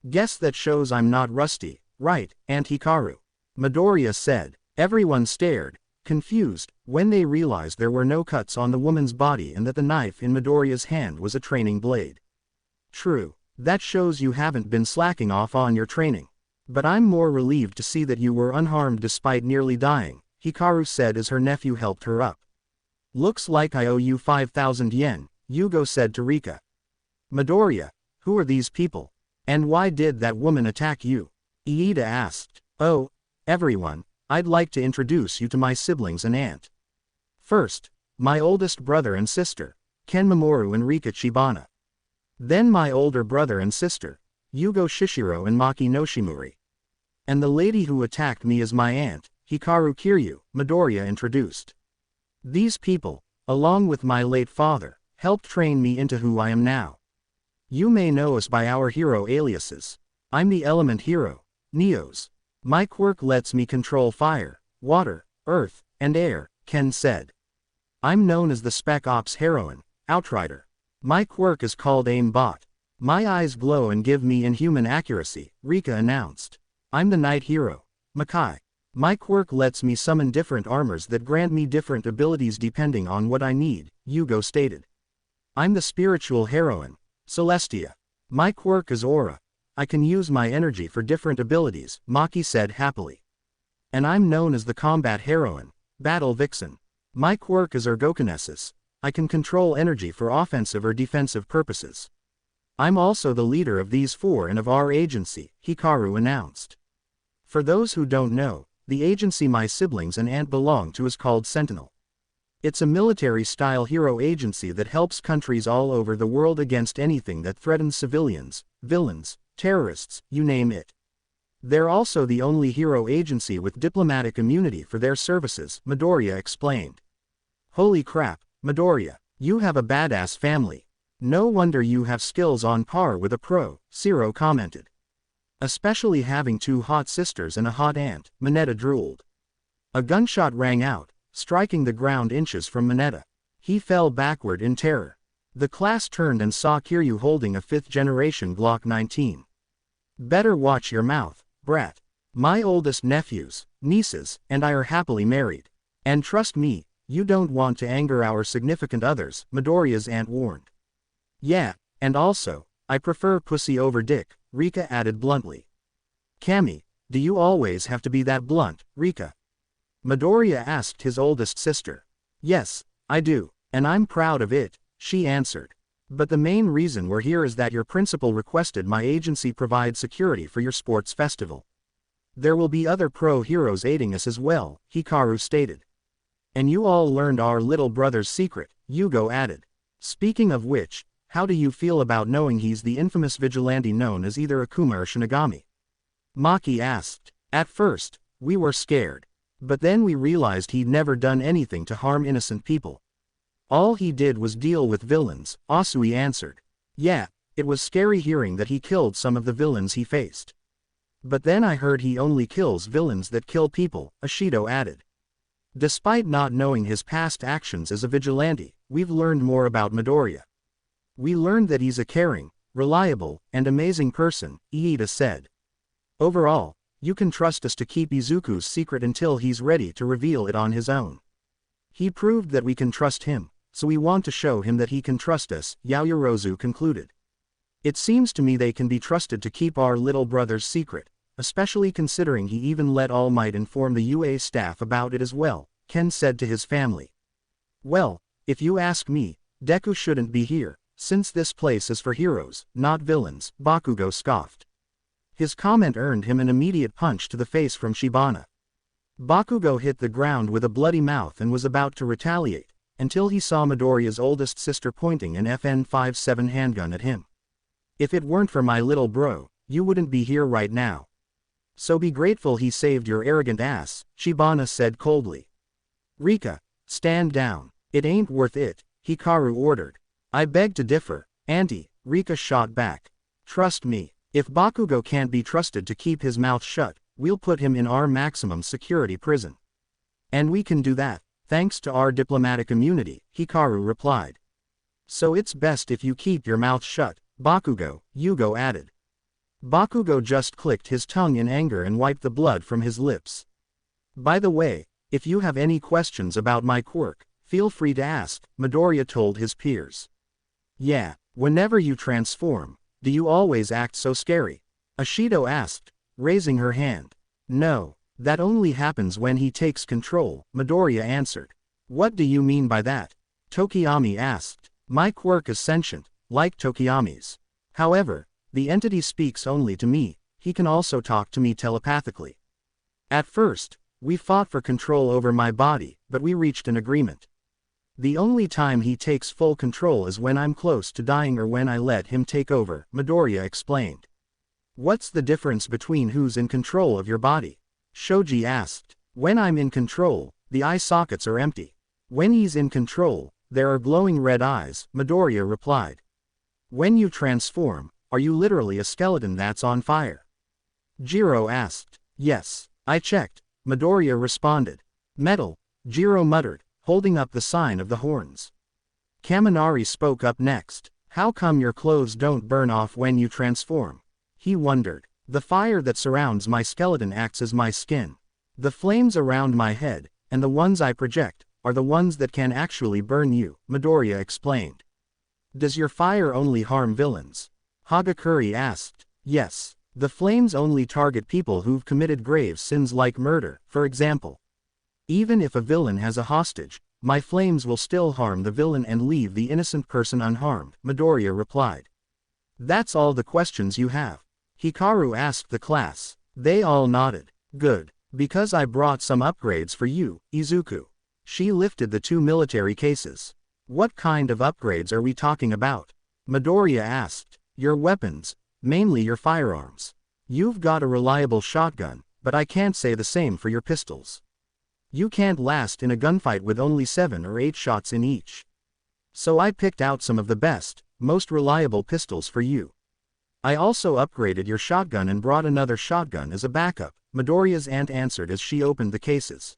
Guess that shows I'm not rusty, right, Aunt Hikaru? Midoriya said. Everyone stared, confused, when they realized there were no cuts on the woman's body and that the knife in Midoriya's hand was a training blade. True, that shows you haven't been slacking off on your training. But I'm more relieved to see that you were unharmed despite nearly dying, Hikaru said as her nephew helped her up. Looks like I owe you 5,000 yen, Yugo said to Rika. Midoriya, who are these people? And why did that woman attack you? Iida asked. Oh, everyone, I'd like to introduce you to my siblings and aunt. First, my oldest brother and sister, Ken Mamoru and Rika Chibana. Then my older brother and sister, Yugo Shishiro and Maki Noshimuri. And the lady who attacked me is my aunt, Hikaru Kiryu, Midoriya introduced. These people, along with my late father, helped train me into who I am now. You may know us by our hero aliases. I'm the Element Hero, Neos. My quirk lets me control fire, water, earth, and air, Ken said. I'm known as the Spec Ops Heroine, Outrider. My quirk is called Aimbot. My eyes glow and give me inhuman accuracy, Rika announced. I'm the Night Hero, Makai. My quirk lets me summon different armors that grant me different abilities depending on what I need, Yugo stated. I'm the Spiritual Heroine, Celestia. My quirk is Aura. I can use my energy for different abilities, Maki said happily. And I'm known as the Combat Heroine, Battle Vixen. My quirk is Ergokinesis. I can control energy for offensive or defensive purposes. I'm also the leader of these 4 and of our agency, Hikaru announced. For those who don't know, the agency my siblings and aunt belong to is called Sentinel. It's a military-style hero agency that helps countries all over the world against anything that threatens civilians, villains, terrorists, you name it. They're also the only hero agency with diplomatic immunity for their services, Midoriya explained. Holy crap, Midoriya, you have a badass family. No wonder you have skills on par with a pro, Shiro commented. Especially having two hot sisters and a hot aunt, Mineta drooled. A gunshot rang out, striking the ground inches from Mineta. He fell backward in terror. The class turned and saw Kiryu holding a 5th-generation Glock 19. Better watch your mouth, brat. My oldest nephews, nieces, and I are happily married. And trust me, you don't want to anger our significant others, Midoriya's aunt warned. Yeah, and also, I prefer pussy over dick, Rika added bluntly. Cammy, do you always have to be that blunt, Rika? Midoriya asked his oldest sister. Yes, I do, and I'm proud of it, she answered. But the main reason we're here is that your principal requested my agency provide security for your sports festival. There will be other pro heroes aiding us as well, Hikaru stated. And you all learned our little brother's secret, Yugo added. Speaking of which, how do you feel about knowing he's the infamous vigilante known as either Akuma or Shinigami? Maki asked. At first, we were scared. But then we realized he'd never done anything to harm innocent people. All he did was deal with villains, Asui answered. Yeah, it was scary hearing that he killed some of the villains he faced. But then I heard he only kills villains that kill people, Ashido added. Despite not knowing his past actions as a vigilante, we've learned more about Midoriya. We learned that he's a caring, reliable, and amazing person, Iida said. Overall, you can trust us to keep Izuku's secret until he's ready to reveal it on his own. He proved that we can trust him, so we want to show him that he can trust us, Yaoyorozu concluded. It seems to me they can be trusted to keep our little brother's secret, especially considering he even let All Might inform the UA staff about it as well, Ken said to his family. Well, if you ask me, Deku shouldn't be here, since this place is for heroes, not villains, Bakugo scoffed. His comment earned him an immediate punch to the face from Shibana. Bakugo hit the ground with a bloody mouth and was about to retaliate, until he saw Midoriya's oldest sister pointing an FN-57 handgun at him. If it weren't for my little bro, you wouldn't be here right now. So be grateful he saved your arrogant ass, Shibana said coldly. Rika, stand down. It ain't worth it, Hikaru ordered. I beg to differ, Auntie, Rika shot back. Trust me, if Bakugo can't be trusted to keep his mouth shut, we'll put him in our maximum security prison. And we can do that, thanks to our diplomatic immunity, Hikaru replied. So it's best if you keep your mouth shut, Bakugo, Yugo added. Bakugo just clicked his tongue in anger and wiped the blood from his lips. By the way, if you have any questions about my quirk, feel free to ask, Midoriya told his peers. Yeah, whenever you transform, do you always act so scary? Ashido asked, raising her hand. No, that only happens when he takes control, Midoriya answered. What do you mean by that? Tokiyami asked. My quirk is sentient, like Tokiyami's. However, the entity speaks only to me, he can also talk to me telepathically. At first, we fought for control over my body, but we reached an agreement. The only time he takes full control is when I'm close to dying or when I let him take over, Midoriya explained. What's the difference between who's in control of your body? Shoji asked. When I'm in control, the eye sockets are empty. When he's in control, there are glowing red eyes, Midoriya replied. When you transform, are you literally a skeleton that's on fire? Jiro asked. Yes, I checked, Midoriya responded. Metal, Jiro muttered, holding up the sign of the horns. Kaminari spoke up next. How come your clothes don't burn off when you transform? He wondered. The fire that surrounds my skeleton acts as my skin. The flames around my head, and the ones I project, are the ones that can actually burn you, Midoriya explained. Does your fire only harm villains? Hagakure asked. Yes, the flames only target people who've committed grave sins like murder, for example. Even if a villain has a hostage, my flames will still harm the villain and leave the innocent person unharmed, Midoriya replied. That's all the questions you have? Hikaru asked the class. They all nodded. Good, because I brought some upgrades for you, Izuku. She lifted the two military cases. What kind of upgrades are we talking about? Midoriya asked. Your weapons, mainly your firearms. You've got a reliable shotgun, but I can't say the same for your pistols. You can't last in a gunfight with only 7 or 8 shots in each. So I picked out some of the best, most reliable pistols for you. I also upgraded your shotgun and brought another shotgun as a backup, Midoriya's aunt answered as she opened the cases.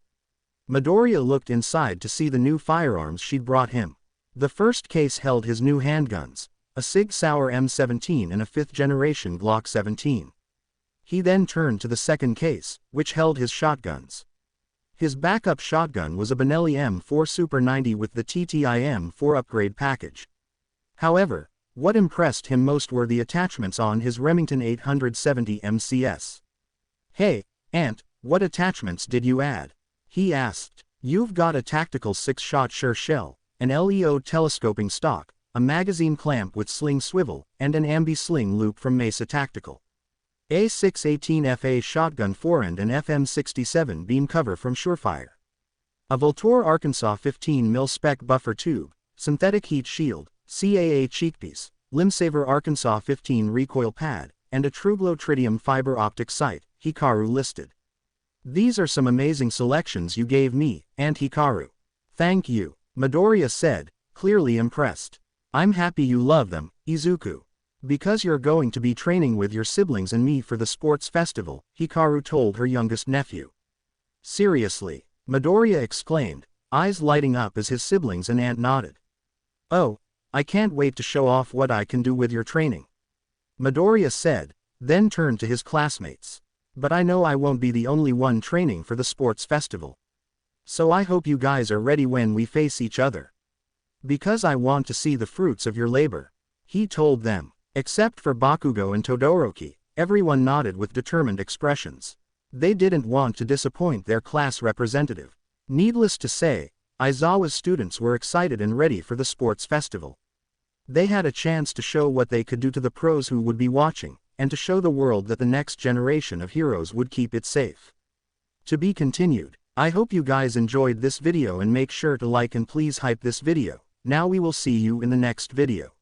Midoriya looked inside to see the new firearms she'd brought him. The first case held his new handguns, a Sig Sauer M17 and a 5th generation Glock 17. He then turned to the second case, which held his shotguns. His backup shotgun was a Benelli M4 Super 90 with the TTI M4 upgrade package. However, what impressed him most were the attachments on his Remington 870 MCS. "Hey, Aunt, what attachments did you add?" he asked. "You've got a tactical 6-shot sure shell, an LEO telescoping stock, a magazine clamp with sling swivel, and an ambi-sling loop from Mesa Tactical. A 618 FA shotgun forend and FM67 beam cover from Surefire. A Voltor Arkansas 15 mil spec buffer tube, synthetic heat shield, CAA cheekpiece, Limsaver Arkansas 15 recoil pad, and a Truglo tritium fiber optic sight," Hikaru listed. "These are some amazing selections you gave me, Aunt Hikaru." "Thank you," Midoriya said, clearly impressed. "I'm happy you love them, Izuku. Because you're going to be training with your siblings and me for the sports festival," Hikaru told her youngest nephew. "Seriously?" Midoriya exclaimed, eyes lighting up as his siblings and aunt nodded. "Oh, I can't wait to show off what I can do with your training," Midoriya said, then turned to his classmates. "But I know I won't be the only one training for the sports festival. So I hope you guys are ready when we face each other. Because I want to see the fruits of your labor," he told them. Except for Bakugo and Todoroki, everyone nodded with determined expressions. They didn't want to disappoint their class representative. Needless to say, Aizawa's students were excited and ready for the sports festival. They had a chance to show what they could do to the pros who would be watching, and to show the world that the next generation of heroes would keep it safe. To be continued. I hope you guys enjoyed this video and make sure to like and please hype this video. Now we will see you in the next video.